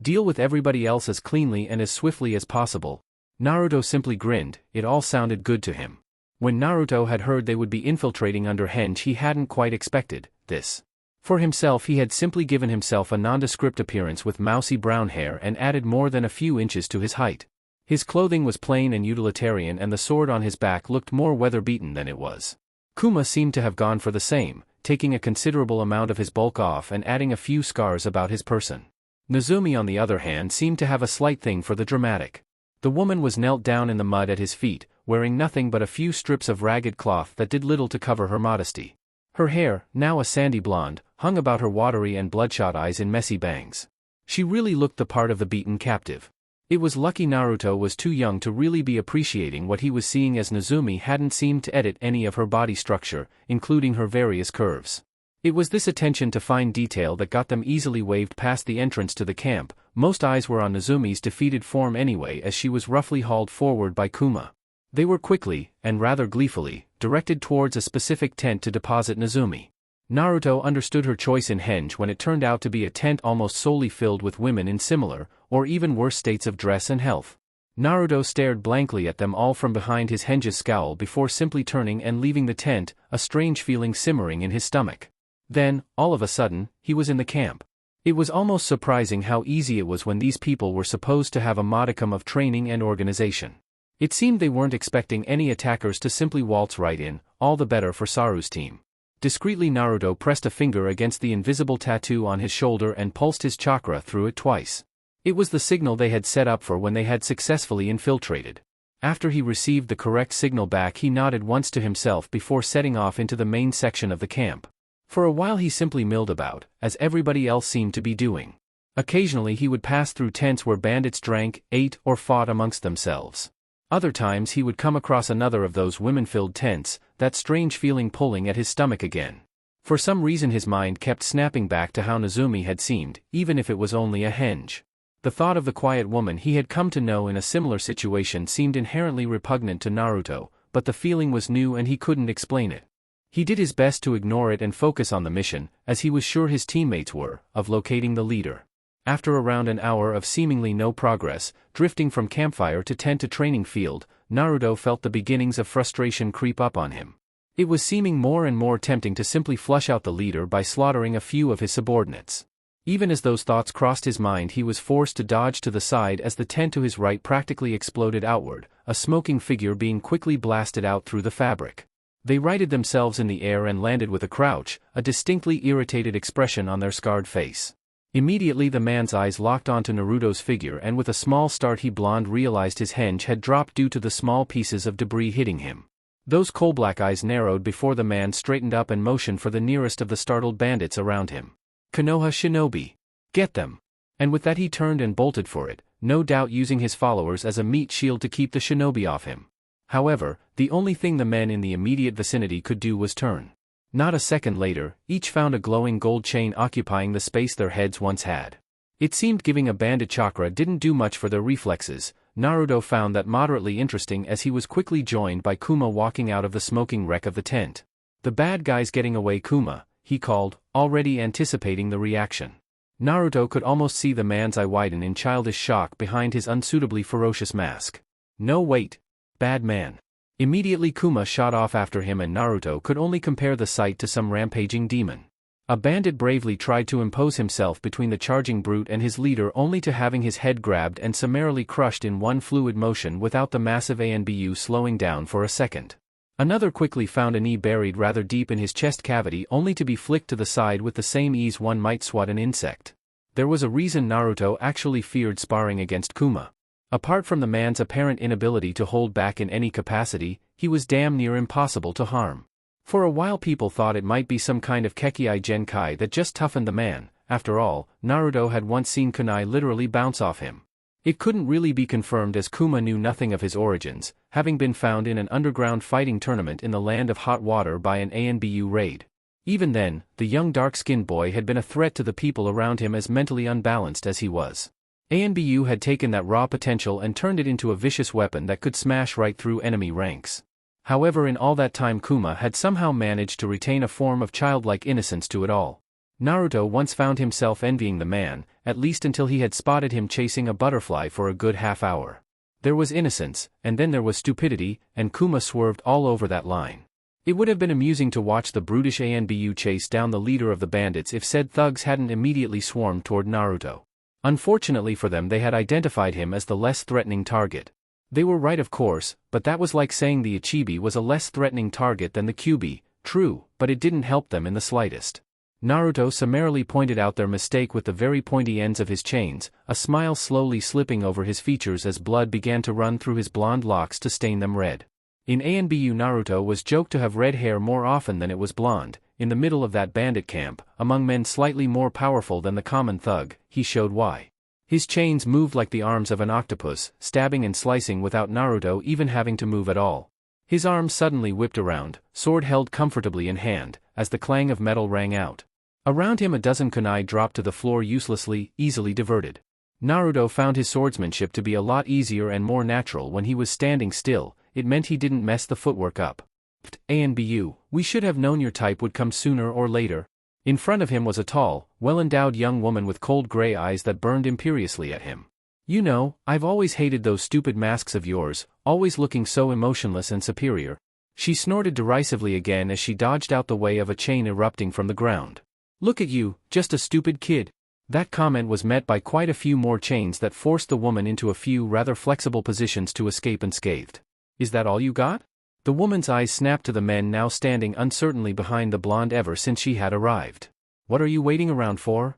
Deal with everybody else as cleanly and as swiftly as possible. Naruto simply grinned, it all sounded good to him. When Naruto had heard they would be infiltrating under Henge, he hadn't quite expected this. For himself, he had simply given himself a nondescript appearance with mousy brown hair and added more than a few inches to his height. His clothing was plain and utilitarian, and the sword on his back looked more weather-beaten than it was. Kuma seemed to have gone for the same, taking a considerable amount of his bulk off and adding a few scars about his person. Nozumi, on the other hand, seemed to have a slight thing for the dramatic. The woman was knelt down in the mud at his feet, wearing nothing but a few strips of ragged cloth that did little to cover her modesty. Her hair, now a sandy blonde, hung about her watery and bloodshot eyes in messy bangs. She really looked the part of the beaten captive. It was lucky Naruto was too young to really be appreciating what he was seeing, as Nezumi hadn't seemed to edit any of her body structure, including her various curves. It was this attention to fine detail that got them easily waved past the entrance to the camp. Most eyes were on Nezumi's defeated form anyway, as she was roughly hauled forward by Kuma. They were quickly, and rather gleefully, directed towards a specific tent to deposit Nezumi. Naruto understood her choice in henge when it turned out to be a tent almost solely filled with women in similar, or even worse states of dress and health. Naruto stared blankly at them all from behind his henge's scowl before simply turning and leaving the tent, a strange feeling simmering in his stomach. Then, all of a sudden, he was in the camp. It was almost surprising how easy it was when these people were supposed to have a modicum of training and organization. It seemed they weren't expecting any attackers to simply waltz right in, all the better for Saru's team. Discreetly, Naruto pressed a finger against the invisible tattoo on his shoulder and pulsed his chakra through it twice. It was the signal they had set up for when they had successfully infiltrated. After he received the correct signal back, he nodded once to himself before setting off into the main section of the camp. For a while he simply milled about, as everybody else seemed to be doing. Occasionally he would pass through tents where bandits drank, ate, or fought amongst themselves. Other times he would come across another of those women-filled tents, that strange feeling pulling at his stomach again. For some reason his mind kept snapping back to how Nezumi had seemed, even if it was only a henge. The thought of the quiet woman he had come to know in a similar situation seemed inherently repugnant to Naruto, but the feeling was new and he couldn't explain it. He did his best to ignore it and focus on the mission, as he was sure his teammates were, of locating the leader. After around an hour of seemingly no progress, drifting from campfire to tent to training field, Naruto felt the beginnings of frustration creep up on him. It was seeming more and more tempting to simply flush out the leader by slaughtering a few of his subordinates. Even as those thoughts crossed his mind, he was forced to dodge to the side as the tent to his right practically exploded outward, a smoking figure being quickly blasted out through the fabric. They righted themselves in the air and landed with a crouch, a distinctly irritated expression on their scarred face. Immediately the man's eyes locked onto Naruto's figure, and with a small start he blonde realized his henge had dropped due to the small pieces of debris hitting him. Those coal-black eyes narrowed before the man straightened up and motioned for the nearest of the startled bandits around him. Konoha Shinobi. Get them. And with that he turned and bolted for it, no doubt using his followers as a meat shield to keep the shinobi off him. However, the only thing the men in the immediate vicinity could do was turn. Not a second later, each found a glowing gold chain occupying the space their heads once had. It seemed giving a bandit chakra didn't do much for their reflexes. Naruto found that moderately interesting as he was quickly joined by Kuma walking out of the smoking wreck of the tent. The bad guys getting away, Kuma, he called, already anticipating the reaction. Naruto could almost see the man's eye widen in childish shock behind his unsuitably ferocious mask. No, wait. Bad man. Immediately Kuma shot off after him, and Naruto could only compare the sight to some rampaging demon. A bandit bravely tried to impose himself between the charging brute and his leader, only to having his head grabbed and summarily crushed in one fluid motion without the massive Anbu slowing down for a second. Another quickly found a knee buried rather deep in his chest cavity, only to be flicked to the side with the same ease one might swat an insect. There was a reason Naruto actually feared sparring against Kuma. Apart from the man's apparent inability to hold back in any capacity, he was damn near impossible to harm. For a while people thought it might be some kind of Kekkai Genkai that just toughened the man. After all, Naruto had once seen kunai literally bounce off him. It couldn't really be confirmed, as Kuma knew nothing of his origins, having been found in an underground fighting tournament in the land of hot water by an Anbu raid. Even then, the young dark-skinned boy had been a threat to the people around him, as mentally unbalanced as he was. Anbu had taken that raw potential and turned it into a vicious weapon that could smash right through enemy ranks. However, in all that time Kuma had somehow managed to retain a form of childlike innocence to it all. Naruto once found himself envying the man, at least until he had spotted him chasing a butterfly for a good half hour. There was innocence, and then there was stupidity, and Kuma swerved all over that line. It would have been amusing to watch the brutish Anbu chase down the leader of the bandits if said thugs hadn't immediately swarmed toward Naruto. Unfortunately for them, they had identified him as the less threatening target. They were right, of course, but that was like saying the Ichibi was a less threatening target than the Kyuubi. True, but it didn't help them in the slightest. Naruto summarily pointed out their mistake with the very pointy ends of his chains, a smile slowly slipping over his features as blood began to run through his blonde locks to stain them red. In Anbu, Naruto was joked to have red hair more often than it was blonde. In the middle of that bandit camp, among men slightly more powerful than the common thug, he showed why. His chains moved like the arms of an octopus, stabbing and slicing without Naruto even having to move at all. His arms suddenly whipped around, sword held comfortably in hand, as the clang of metal rang out. Around him a dozen kunai dropped to the floor uselessly, easily diverted. Naruto found his swordsmanship to be a lot easier and more natural when he was standing still. It meant he didn't mess the footwork up. Anbu, we should have known your type would come sooner or later. In front of him was a tall, well-endowed young woman with cold gray eyes that burned imperiously at him. You know, I've always hated those stupid masks of yours, always looking so emotionless and superior. She snorted derisively again as she dodged out the way of a chain erupting from the ground. Look at you, just a stupid kid. That comment was met by quite a few more chains that forced the woman into a few rather flexible positions to escape unscathed. Is that all you got? The woman's eyes snapped to the men now standing uncertainly behind the blonde ever since she had arrived. What are you waiting around for?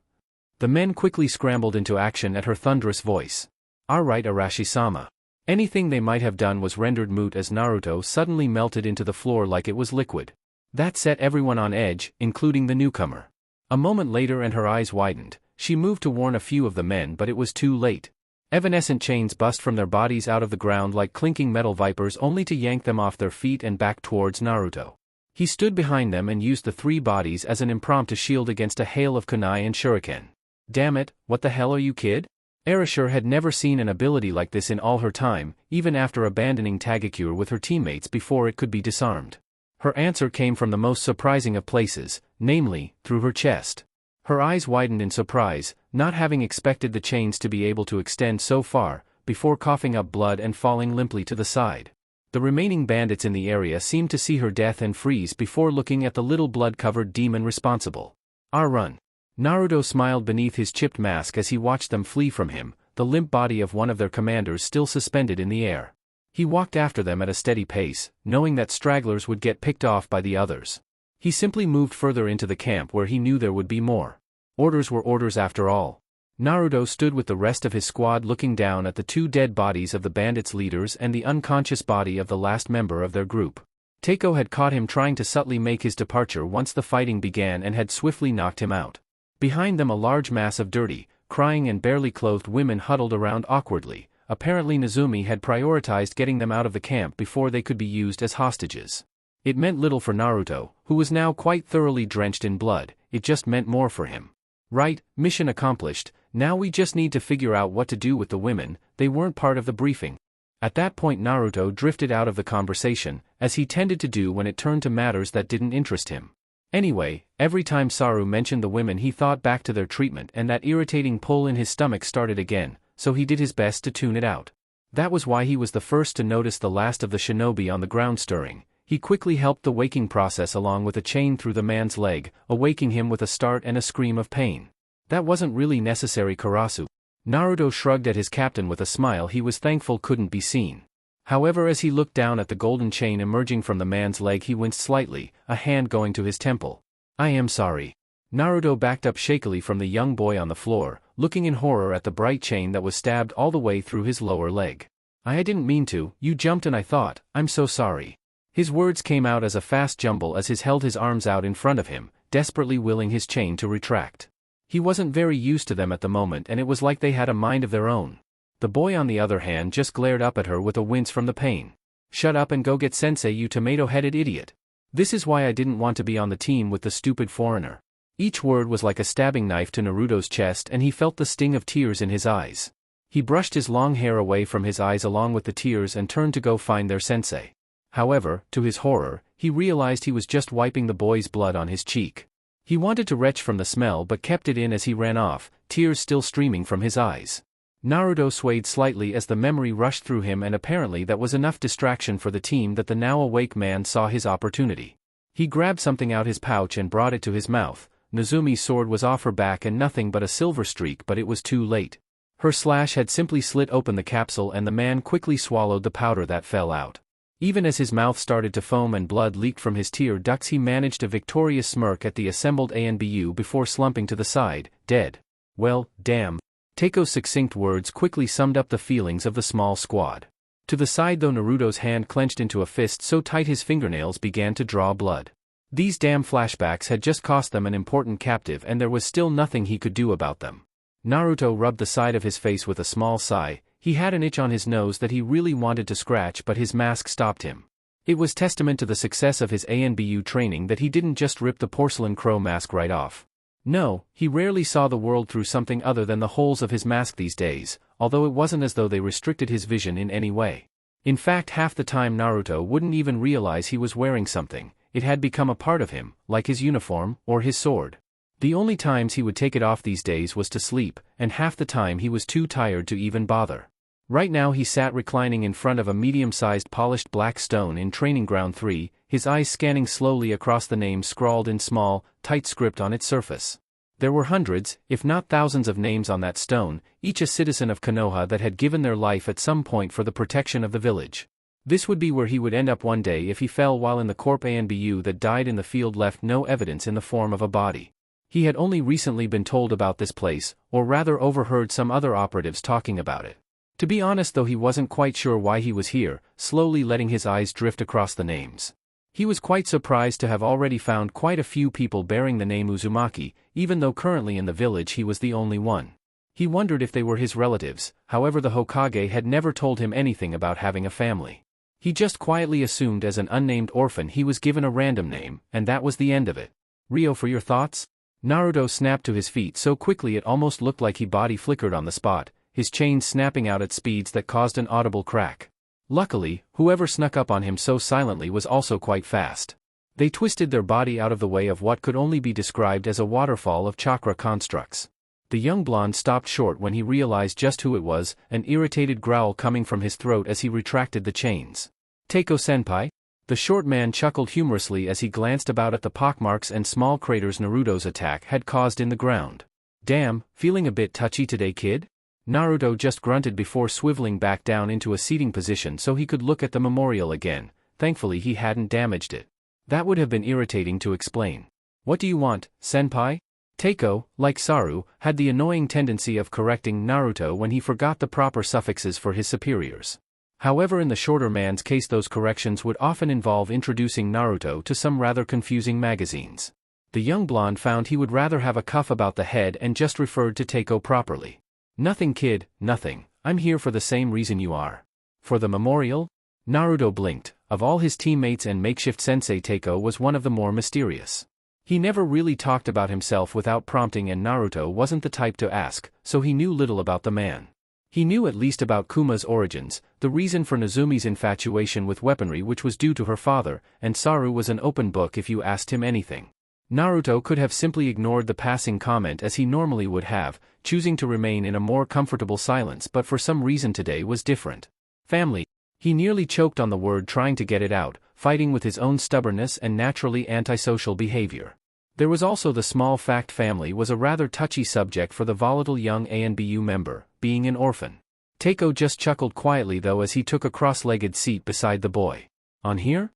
The men quickly scrambled into action at her thunderous voice. Alright, Arashi-sama. Anything they might have done was rendered moot as Naruto suddenly melted into the floor like it was liquid. That set everyone on edge, including the newcomer. A moment later and her eyes widened. She moved to warn a few of the men, but it was too late. Evanescent chains bust from their bodies out of the ground like clinking metal vipers only to yank them off their feet and back towards Naruto. He stood behind them and used the three bodies as an impromptu shield against a hail of kunai and shuriken. Damn it, what the hell are you, kid? Erashur had never seen an ability like this in all her time, even after abandoning Tagakure with her teammates before it could be disarmed. Her answer came from the most surprising of places, namely, through her chest. Her eyes widened in surprise, not having expected the chains to be able to extend so far, before coughing up blood and falling limply to the side. The remaining bandits in the area seemed to see her death and freeze before looking at the little blood-covered demon responsible. Run. Naruto smiled beneath his chipped mask as he watched them flee from him, the limp body of one of their commanders still suspended in the air. He walked after them at a steady pace, knowing that stragglers would get picked off by the others. He simply moved further into the camp where he knew there would be more. Orders were orders after all. Naruto stood with the rest of his squad looking down at the two dead bodies of the bandits' leaders and the unconscious body of the last member of their group. Teiko had caught him trying to subtly make his departure once the fighting began and had swiftly knocked him out. Behind them a large mass of dirty, crying and barely clothed women huddled around awkwardly. Apparently Nezumi had prioritized getting them out of the camp before they could be used as hostages. It meant little for Naruto, who was now quite thoroughly drenched in blood. It just meant more for him. Right, mission accomplished, now we just need to figure out what to do with the women. They weren't part of the briefing. At that point Naruto drifted out of the conversation, as he tended to do when it turned to matters that didn't interest him. Anyway, every time Saru mentioned the women he thought back to their treatment and that irritating pull in his stomach started again, so he did his best to tune it out. That was why he was the first to notice the last of the shinobi on the ground stirring. He quickly helped the waking process along with a chain through the man's leg, awaking him with a start and a scream of pain. That wasn't really necessary, Karasu. Naruto shrugged at his captain with a smile he was thankful couldn't be seen. However, as he looked down at the golden chain emerging from the man's leg he winced slightly, a hand going to his temple. I am sorry. Naruto backed up shakily from the young boy on the floor, looking in horror at the bright chain that was stabbed all the way through his lower leg. I didn't mean to, you jumped and I thought, I'm so sorry. His words came out as a fast jumble as he held his arms out in front of him, desperately willing his chain to retract. He wasn't very used to them at the moment and it was like they had a mind of their own. The boy on the other hand just glared up at her with a wince from the pain. Shut up and go get sensei, you tomato-headed idiot. This is why I didn't want to be on the team with the stupid foreigner. Each word was like a stabbing knife to Naruto's chest and he felt the sting of tears in his eyes. He brushed his long hair away from his eyes along with the tears and turned to go find their sensei. However, to his horror, he realized he was just wiping the boy's blood on his cheek. He wanted to retch from the smell but kept it in as he ran off, tears still streaming from his eyes. Naruto swayed slightly as the memory rushed through him and apparently that was enough distraction for the team that the now awake man saw his opportunity. He grabbed something out his pouch and brought it to his mouth. Nezumi's sword was off her back and nothing but a silver streak, but it was too late. Her slash had simply slit open the capsule and the man quickly swallowed the powder that fell out. Even as his mouth started to foam and blood leaked from his tear ducts he managed a victorious smirk at the assembled Anbu before slumping to the side, dead. Well, damn. Teiko's succinct words quickly summed up the feelings of the small squad. To the side though, Naruto's hand clenched into a fist so tight his fingernails began to draw blood. These damn flashbacks had just cost them an important captive and there was still nothing he could do about them. Naruto rubbed the side of his face with a small sigh. He had an itch on his nose that he really wanted to scratch, but his mask stopped him. It was testament to the success of his Anbu training that he didn't just rip the porcelain crow mask right off. No, he rarely saw the world through something other than the holes of his mask these days, although it wasn't as though they restricted his vision in any way. In fact, half the time Naruto wouldn't even realize he was wearing something. It had become a part of him, like his uniform or his sword. The only times he would take it off these days was to sleep, and half the time he was too tired to even bother. Right now he sat reclining in front of a medium-sized polished black stone in Training Ground 3, his eyes scanning slowly across the names scrawled in small, tight script on its surface. There were hundreds, if not thousands of names on that stone, each a citizen of Konoha that had given their life at some point for the protection of the village. This would be where he would end up one day if he fell while in the corp Anbu that died in the field left no evidence in the form of a body. He had only recently been told about this place, or rather overheard some other operatives talking about it. To be honest though, he wasn't quite sure why he was here, slowly letting his eyes drift across the names. He was quite surprised to have already found quite a few people bearing the name Uzumaki, even though currently in the village he was the only one. He wondered if they were his relatives, however the Hokage had never told him anything about having a family. He just quietly assumed as an unnamed orphan he was given a random name, and that was the end of it. Ryo, for your thoughts? Naruto snapped to his feet so quickly it almost looked like he body flickered on the spot, his chains snapping out at speeds that caused an audible crack. Luckily, whoever snuck up on him so silently was also quite fast. They twisted their body out of the way of what could only be described as a waterfall of chakra constructs. The young blonde stopped short when he realized just who it was, an irritated growl coming from his throat as he retracted the chains. Teiko-senpai? The short man chuckled humorously as he glanced about at the pockmarks and small craters Naruto's attack had caused in the ground. Damn, feeling a bit touchy today, kid? Naruto just grunted before swiveling back down into a seating position so he could look at the memorial again. Thankfully he hadn't damaged it. That would have been irritating to explain. What do you want, senpai? Teiko, like Saru, had the annoying tendency of correcting Naruto when he forgot the proper suffixes for his superiors. However, in the shorter man's case those corrections would often involve introducing Naruto to some rather confusing magazines. The young blonde found he would rather have a cuff about the head and just referred to Teiko properly. Nothing, kid, nothing. I'm here for the same reason you are. For the memorial? Naruto blinked. Of all his teammates and makeshift sensei, Teiko was one of the more mysterious. He never really talked about himself without prompting, and Naruto wasn't the type to ask, so he knew little about the man. He knew at least about Kuma's origins, the reason for Nozumi's infatuation with weaponry which was due to her father, and Saru was an open book if you asked him anything. Naruto could have simply ignored the passing comment as he normally would have, choosing to remain in a more comfortable silence, but for some reason today was different. Family. He nearly choked on the word trying to get it out, fighting with his own stubbornness and naturally antisocial behavior. There was also the small fact family was a rather touchy subject for the volatile young ANBU member, being an orphan. Teiko just chuckled quietly though as he took a cross-legged seat beside the boy. On here?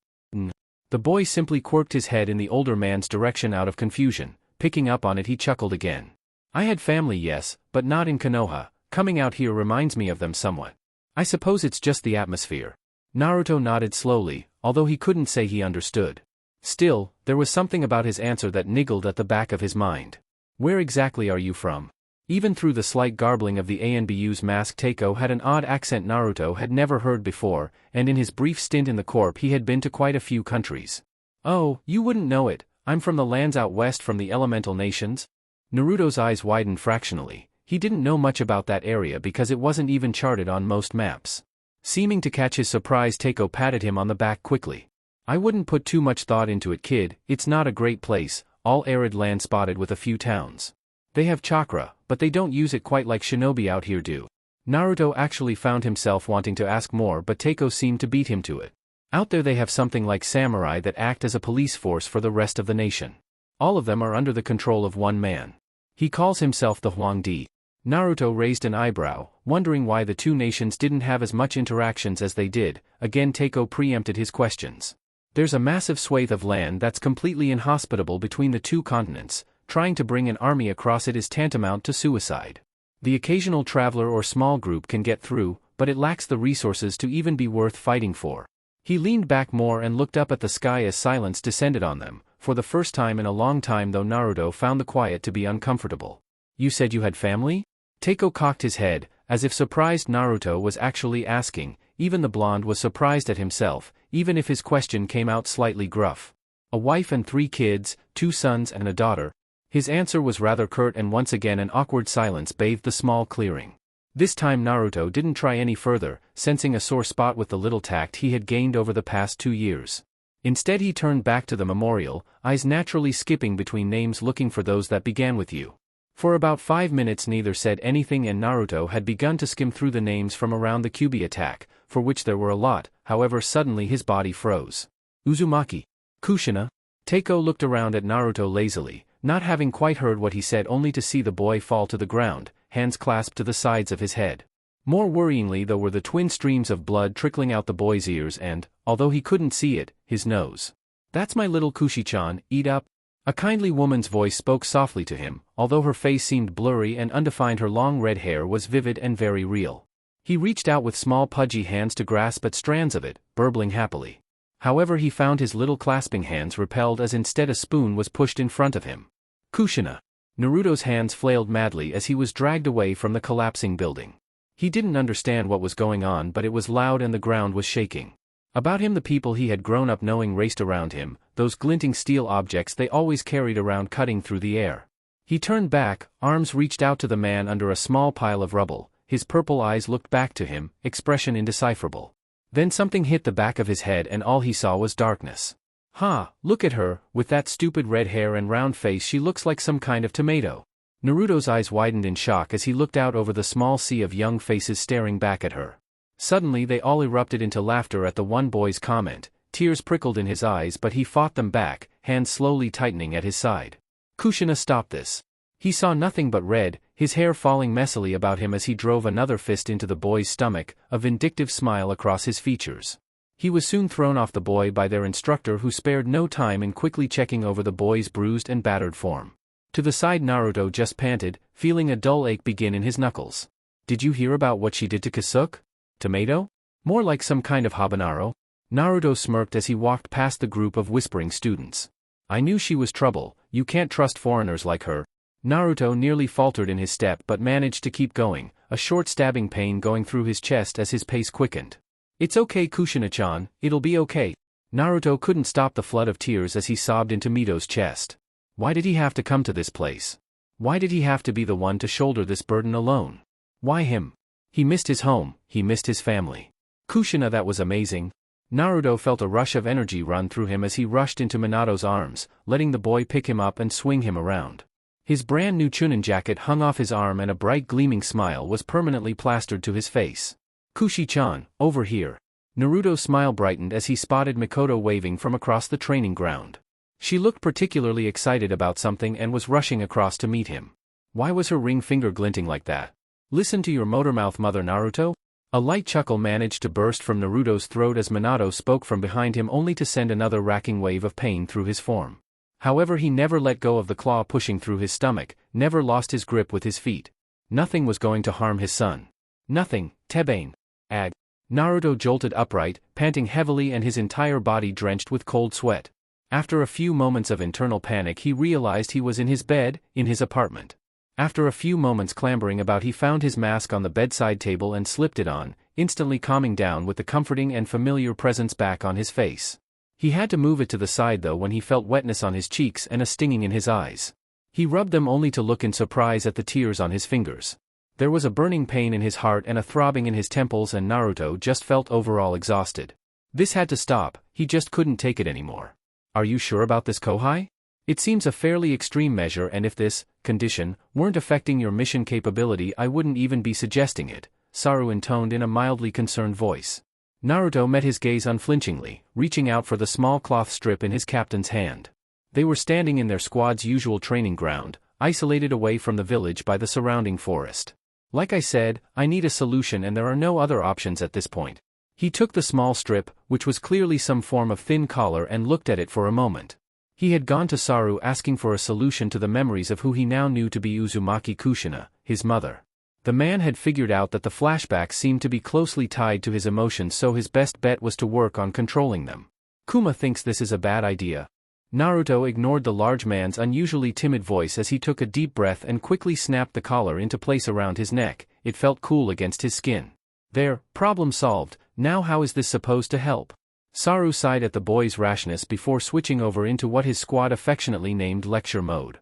The boy simply quirked his head in the older man's direction out of confusion. Picking up on it, he chuckled again. I had family, yes, but not in Konoha. Coming out here reminds me of them somewhat. I suppose it's just the atmosphere. Naruto nodded slowly, although he couldn't say he understood. Still, there was something about his answer that niggled at the back of his mind. Where exactly are you from? Even through the slight garbling of the ANBU's mask, Teiko had an odd accent Naruto had never heard before, and in his brief stint in the corp he had been to quite a few countries. Oh, you wouldn't know it, I'm from the lands out west from the elemental nations? Naruto's eyes widened fractionally. He didn't know much about that area because it wasn't even charted on most maps. Seeming to catch his surprise, Teiko patted him on the back quickly. I wouldn't put too much thought into it, kid, it's not a great place, all arid land spotted with a few towns. They have chakra, but they don't use it quite like shinobi out here do. Naruto actually found himself wanting to ask more, but Teiko seemed to beat him to it. Out there they have something like samurai that act as a police force for the rest of the nation. All of them are under the control of one man. He calls himself the Huangdi. Naruto raised an eyebrow, wondering why the two nations didn't have as much interactions as they did. Again Teiko preempted his questions. There's a massive swathe of land that's completely inhospitable between the two continents. Trying to bring an army across it is tantamount to suicide. The occasional traveler or small group can get through, but it lacks the resources to even be worth fighting for. He leaned back more and looked up at the sky as silence descended on them, for the first time in a long time though Naruto found the quiet to be uncomfortable. You said you had family? Teiko cocked his head, as if surprised Naruto was actually asking. Even the blonde was surprised at himself, even if his question came out slightly gruff. A wife and 3 kids, 2 sons and a daughter. His answer was rather curt and once again an awkward silence bathed the small clearing. This time Naruto didn't try any further, sensing a sore spot with the little tact he had gained over the past 2 years. Instead he turned back to the memorial, eyes naturally skipping between names looking for those that began with U. For about 5 minutes neither said anything and Naruto had begun to skim through the names from around the Kyuubi attack, for which there were a lot, however suddenly his body froze. Uzumaki. Kushina? Teiko looked around at Naruto lazily, not having quite heard what he said only to see the boy fall to the ground, hands clasped to the sides of his head. More worryingly though were the twin streams of blood trickling out the boy's ears and, although he couldn't see it, his nose. That's my little Kushi-chan, eat up. A kindly woman's voice spoke softly to him, although her face seemed blurry and undefined her long red hair was vivid and very real. He reached out with small pudgy hands to grasp at strands of it, burbling happily. However he found his little clasping hands repelled as instead a spoon was pushed in front of him. Kushina. Naruto's hands flailed madly as he was dragged away from the collapsing building. He didn't understand what was going on but it was loud and the ground was shaking. About him the people he had grown up knowing raced around him, those glinting steel objects they always carried around cutting through the air. He turned back, arms reached out to the man under a small pile of rubble, his purple eyes looked back to him, expression indecipherable. Then something hit the back of his head and all he saw was darkness. Ha, look at her, with that stupid red hair and round face she looks like some kind of tomato. Naruto's eyes widened in shock as he looked out over the small sea of young faces staring back at her. Suddenly they all erupted into laughter at the one boy's comment, tears prickled in his eyes but he fought them back, hands slowly tightening at his side. Kushina stopped this. He saw nothing but red, his hair falling messily about him as he drove another fist into the boy's stomach, a vindictive smile across his features. He was soon thrown off the boy by their instructor who spared no time in quickly checking over the boy's bruised and battered form. To the side Naruto just panted, feeling a dull ache begin in his knuckles. Did you hear about what she did to Kasuke? Tomato? More like some kind of habanero? Naruto smirked as he walked past the group of whispering students. I knew she was trouble, you can't trust foreigners like her. Naruto nearly faltered in his step but managed to keep going, a short stabbing pain going through his chest as his pace quickened. It's okay Kushina-chan, it'll be okay. Naruto couldn't stop the flood of tears as he sobbed into Mito's chest. Why did he have to come to this place? Why did he have to be the one to shoulder this burden alone? Why him? He missed his home, he missed his family. Kushina, that was amazing. Naruto felt a rush of energy run through him as he rushed into Minato's arms, letting the boy pick him up and swing him around. His brand new Chunin jacket hung off his arm and a bright gleaming smile was permanently plastered to his face. Kushi-chan, over here. Naruto's smile brightened as he spotted Mikoto waving from across the training ground. She looked particularly excited about something and was rushing across to meet him. Why was her ring finger glinting like that? Listen to your motor-mouth mother Naruto? A light chuckle managed to burst from Naruto's throat as Minato spoke from behind him only to send another racking wave of pain through his form. However he never let go of the claw pushing through his stomach, never lost his grip with his feet. Nothing was going to harm his son. Nothing, Tebane. Ag. Naruto jolted upright, panting heavily and his entire body drenched with cold sweat. After a few moments of internal panic he realized he was in his bed, in his apartment. After a few moments clambering about he found his mask on the bedside table and slipped it on, instantly calming down with the comforting and familiar presence back on his face. He had to move it to the side though when he felt wetness on his cheeks and a stinging in his eyes. He rubbed them only to look in surprise at the tears on his fingers. There was a burning pain in his heart and a throbbing in his temples and Naruto just felt overall exhausted. This had to stop, he just couldn't take it anymore. Are you sure about this Kohai? It seems a fairly extreme measure and if this condition weren't affecting your mission capability I wouldn't even be suggesting it, Saru intoned in a mildly concerned voice. Naruto met his gaze unflinchingly, reaching out for the small cloth strip in his captain's hand. They were standing in their squad's usual training ground, isolated away from the village by the surrounding forest. Like I said, I need a solution and there are no other options at this point. He took the small strip, which was clearly some form of thin collar and looked at it for a moment. He had gone to Saru asking for a solution to the memories of who he now knew to be Uzumaki Kushina, his mother. The man had figured out that the flashbacks seemed to be closely tied to his emotions, so his best bet was to work on controlling them. Kuma thinks this is a bad idea. Naruto ignored the large man's unusually timid voice as he took a deep breath and quickly snapped the collar into place around his neck. It felt cool against his skin. There, problem solved. Now how is this supposed to help? Saru sighed at the boy's rashness before switching over into what his squad affectionately named lecture mode.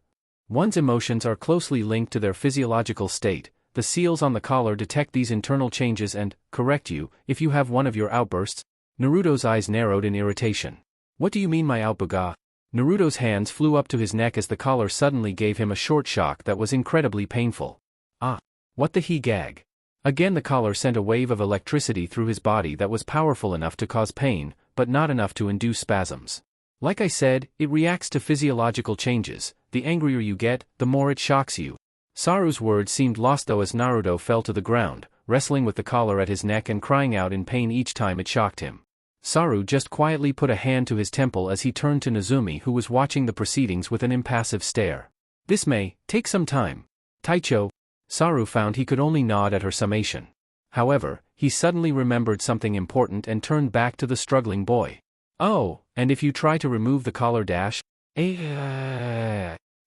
One's emotions are closely linked to their physiological state. The seals on the collar detect these internal changes and correct you if you have one of your outbursts. Naruto's eyes narrowed in irritation. What do you mean my outbuga? Naruto's hands flew up to his neck as the collar suddenly gave him a short shock that was incredibly painful. Ah! What the he gag? Again the collar sent a wave of electricity through his body that was powerful enough to cause pain, but not enough to induce spasms. Like I said, it reacts to physiological changes. The angrier you get, the more it shocks you. Saru's words seemed lost though as Naruto fell to the ground, wrestling with the collar at his neck and crying out in pain each time it shocked him. Saru just quietly put a hand to his temple as he turned to Nezumi, who was watching the proceedings with an impassive stare. This may take some time. Taicho. Saru found he could only nod at her summation. However, he suddenly remembered something important and turned back to the struggling boy. Oh, and if you try to remove the collar dash?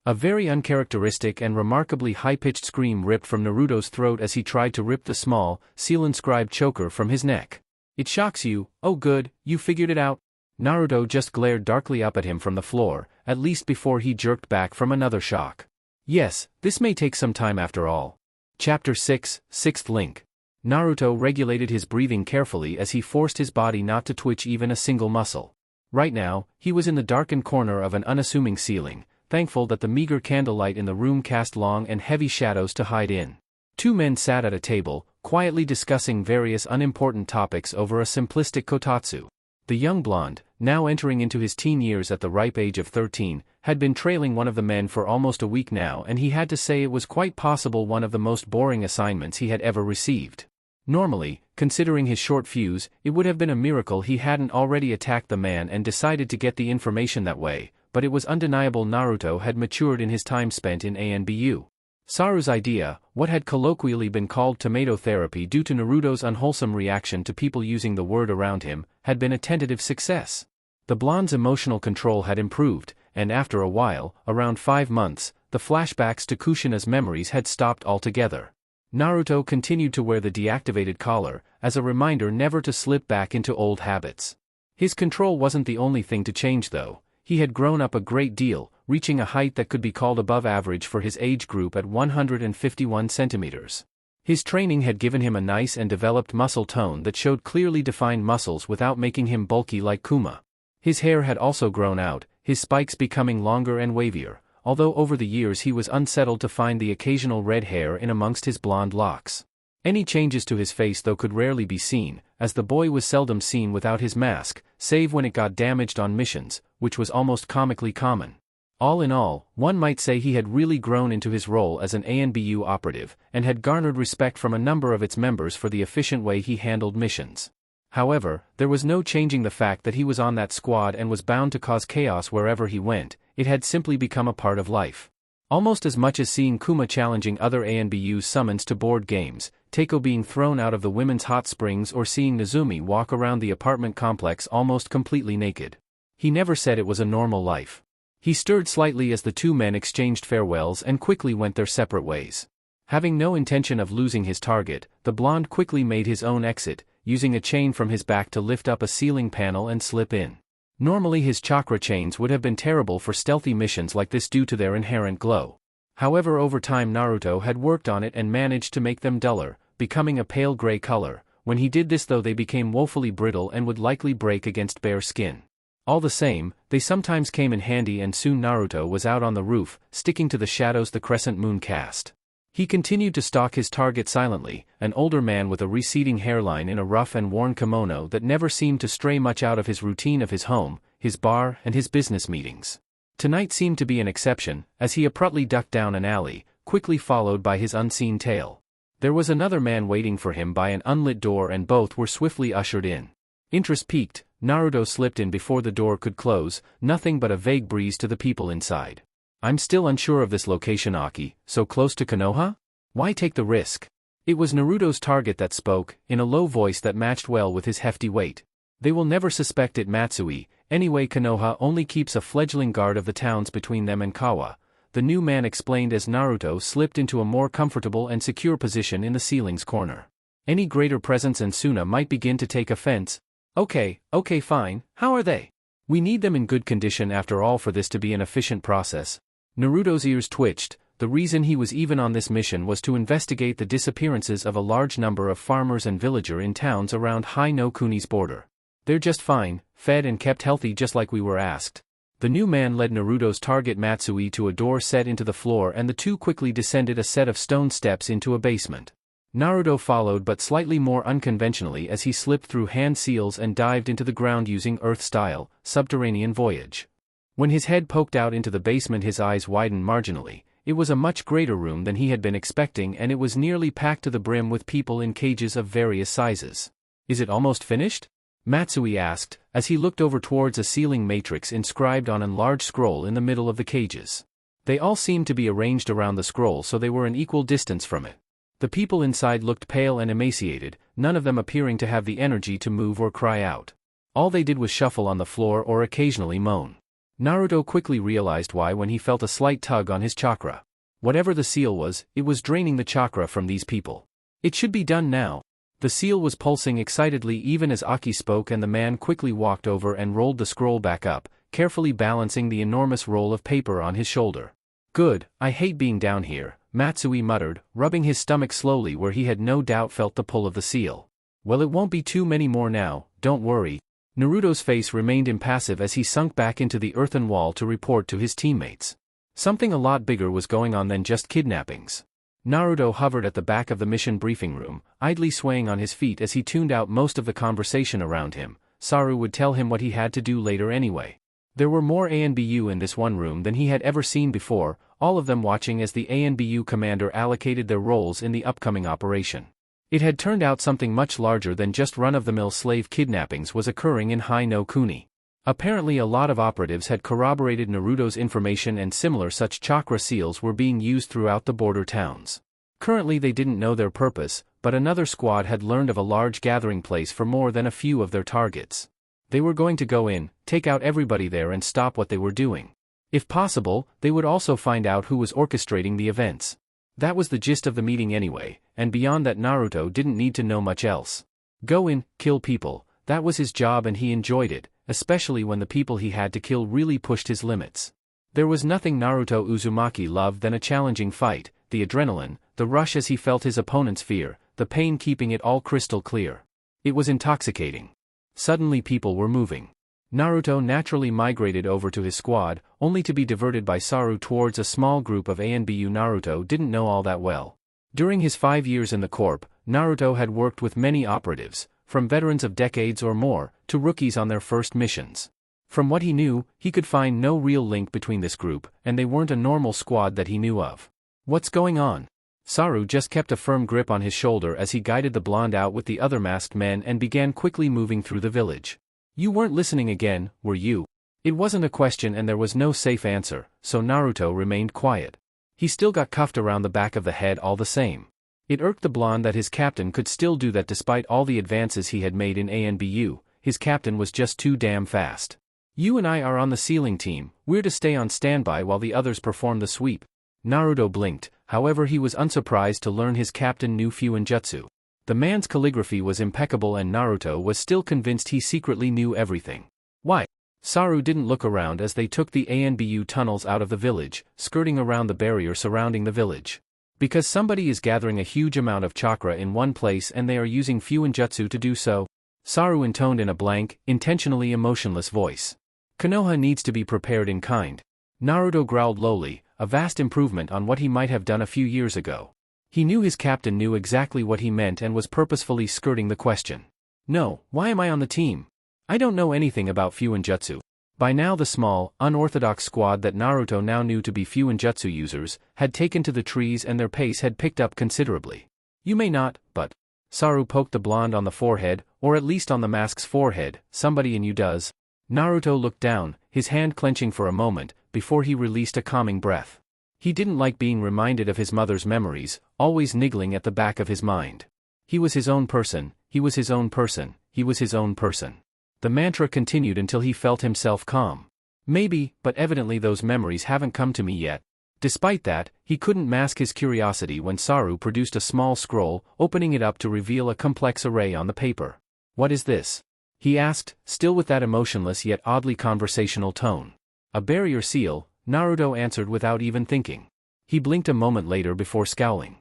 A very uncharacteristic and remarkably high-pitched scream ripped from Naruto's throat as he tried to rip the small, seal-inscribed choker from his neck. It shocks you, oh good, you figured it out? Naruto just glared darkly up at him from the floor, at least before he jerked back from another shock. Yes, this may take some time after all. Chapter 6, Sixth Link. Naruto regulated his breathing carefully as he forced his body not to twitch even a single muscle. Right now, he was in the darkened corner of an unassuming ceiling, thankful that the meager candlelight in the room cast long and heavy shadows to hide in. Two men sat at a table, quietly discussing various unimportant topics over a simplistic kotatsu. The young blonde, now entering into his teen years at the ripe age of 13, had been trailing one of the men for almost a week now, and he had to say it was quite possible one of the most boring assignments he had ever received. Normally, considering his short fuse, it would have been a miracle he hadn't already attacked the man and decided to get the information that way, but it was undeniable Naruto had matured in his time spent in Anbu. Saru's idea, what had colloquially been called tomato therapy due to Naruto's unwholesome reaction to people using the word around him, had been a tentative success. The blonde's emotional control had improved, and after a while, around 5 months, the flashbacks to Kushina's memories had stopped altogether. Naruto continued to wear the deactivated collar, as a reminder never to slip back into old habits. His control wasn't the only thing to change though. He had grown up a great deal, reaching a height that could be called above average for his age group at 151 centimeters. His training had given him a nice and developed muscle tone that showed clearly defined muscles without making him bulky like Kuma. His hair had also grown out, his spikes becoming longer and wavier, although over the years he was unsettled to find the occasional red hair in amongst his blonde locks. Any changes to his face though could rarely be seen, as the boy was seldom seen without his mask, save when it got damaged on missions, which was almost comically common. All in all, one might say he had really grown into his role as an ANBU operative, and had garnered respect from a number of its members for the efficient way he handled missions. However, there was no changing the fact that he was on that squad and was bound to cause chaos wherever he went. It had simply become a part of life. Almost as much as seeing Kuma challenging other ANBU's summons to board games, Teiko being thrown out of the women's hot springs, or seeing Nezumi walk around the apartment complex almost completely naked. He never said it was a normal life. He stirred slightly as the two men exchanged farewells and quickly went their separate ways. Having no intention of losing his target, the blonde quickly made his own exit, using a chain from his back to lift up a ceiling panel and slip in. Normally his chakra chains would have been terrible for stealthy missions like this due to their inherent glow. However, over time Naruto had worked on it and managed to make them duller, becoming a pale gray color. When he did this though, they became woefully brittle and would likely break against bare skin. All the same, they sometimes came in handy, and soon Naruto was out on the roof, sticking to the shadows the crescent moon cast. He continued to stalk his target silently, an older man with a receding hairline in a rough and worn kimono that never seemed to stray much out of his routine of his home, his bar, and his business meetings. Tonight seemed to be an exception, as he abruptly ducked down an alley, quickly followed by his unseen tail. There was another man waiting for him by an unlit door, and both were swiftly ushered in. Interest piqued, Naruto slipped in before the door could close, nothing but a vague breeze to the people inside. I'm still unsure of this location, Aki, so close to Konoha? Why take the risk? It was Naruto's target that spoke, in a low voice that matched well with his hefty weight. They will never suspect it, Matsui. Anyway, Konoha only keeps a fledgling guard of the towns between them and Kawa, the new man explained as Naruto slipped into a more comfortable and secure position in the ceiling's corner. Any greater presence and Suna might begin to take offense. Okay, fine, how are they? We need them in good condition after all for this to be an efficient process. Naruto's ears twitched. The reason he was even on this mission was to investigate the disappearances of a large number of farmers and villagers in towns around High no Kuni's border. They're just fine, fed and kept healthy just like we were asked. The new man led Naruto's target Matsui to a door set into the floor, and the two quickly descended a set of stone steps into a basement. Naruto followed, but slightly more unconventionally, as he slipped through hand seals and dived into the ground using Earth-style, subterranean voyage. When his head poked out into the basement, his eyes widened marginally. It was a much greater room than he had been expecting, and it was nearly packed to the brim with people in cages of various sizes. Is it almost finished? Matsui asked, as he looked over towards a ceiling matrix inscribed on a large scroll in the middle of the cages. They all seemed to be arranged around the scroll so they were an equal distance from it. The people inside looked pale and emaciated, none of them appearing to have the energy to move or cry out. All they did was shuffle on the floor or occasionally moan. Naruto quickly realized why when he felt a slight tug on his chakra. Whatever the seal was, it was draining the chakra from these people. It should be done now. The seal was pulsing excitedly even as Aki spoke, and the man quickly walked over and rolled the scroll back up, carefully balancing the enormous roll of paper on his shoulder. Good, I hate being down here, Matsui muttered, rubbing his stomach slowly where he had no doubt felt the pull of the seal. Well, it won't be too many more now, don't worry. Naruto's face remained impassive as he sunk back into the earthen wall to report to his teammates. Something a lot bigger was going on than just kidnappings. Naruto hovered at the back of the mission briefing room, idly swaying on his feet as he tuned out most of the conversation around him. Saru would tell him what he had to do later anyway. There were more ANBU in this one room than he had ever seen before, all of them watching as the ANBU commander allocated their roles in the upcoming operation. It had turned out something much larger than just run-of-the-mill slave kidnappings was occurring in High no Kuni. Apparently a lot of operatives had corroborated Naruto's information, and similar such chakra seals were being used throughout the border towns. Currently they didn't know their purpose, but another squad had learned of a large gathering place for more than a few of their targets. They were going to go in, take out everybody there and stop what they were doing. If possible, they would also find out who was orchestrating the events. That was the gist of the meeting anyway, and beyond that Naruto didn't need to know much else. Go in, kill people, that was his job and he enjoyed it, especially when the people he had to kill really pushed his limits. There was nothing Naruto Uzumaki loved than a challenging fight, the adrenaline, the rush as he felt his opponent's fear, the pain keeping it all crystal clear. It was intoxicating. Suddenly people were moving. Naruto naturally migrated over to his squad, only to be diverted by Saru towards a small group of ANBU Naruto didn't know all that well. During his 5 years in the Corp, Naruto had worked with many operatives, from veterans of decades or more, to rookies on their first missions. From what he knew, he could find no real link between this group, and they weren't a normal squad that he knew of. What's going on? Saru just kept a firm grip on his shoulder as he guided the blonde out with the other masked men and began quickly moving through the village. You weren't listening again, were you? It wasn't a question and there was no safe answer, so Naruto remained quiet. He still got cuffed around the back of the head all the same. It irked the blonde that his captain could still do that despite all the advances he had made in ANBU, his captain was just too damn fast. You and I are on the sealing team, we're to stay on standby while the others perform the sweep. Naruto blinked, however he was unsurprised to learn his captain knew Fuinjutsu. The man's calligraphy was impeccable and Naruto was still convinced he secretly knew everything. Why? Saru didn't look around as they took the ANBU tunnels out of the village, skirting around the barrier surrounding the village. Because somebody is gathering a huge amount of chakra in one place and they are using Fuinjutsu to do so? Saru intoned in a blank, intentionally emotionless voice. Konoha needs to be prepared in kind. Naruto growled lowly, a vast improvement on what he might have done a few years ago. He knew his captain knew exactly what he meant and was purposefully skirting the question. No, why am I on the team? I don't know anything about Fuinjutsu. By now the small, unorthodox squad that Naruto now knew to be Fuinjutsu users, had taken to the trees and their pace had picked up considerably. You may not, but... Saru poked the blonde on the forehead, or at least on the mask's forehead, somebody in you does. Naruto looked down, his hand clenching for a moment, before he released a calming breath. He didn't like being reminded of his mother's memories, always niggling at the back of his mind. He was his own person, he was his own person, he was his own person. The mantra continued until he felt himself calm. Maybe, but evidently those memories haven't come to me yet. Despite that, he couldn't mask his curiosity when Saru produced a small scroll, opening it up to reveal a complex array on the paper. "What is this?" he asked, still with that emotionless yet oddly conversational tone. "A barrier seal," Naruto answered without even thinking. He blinked a moment later before scowling.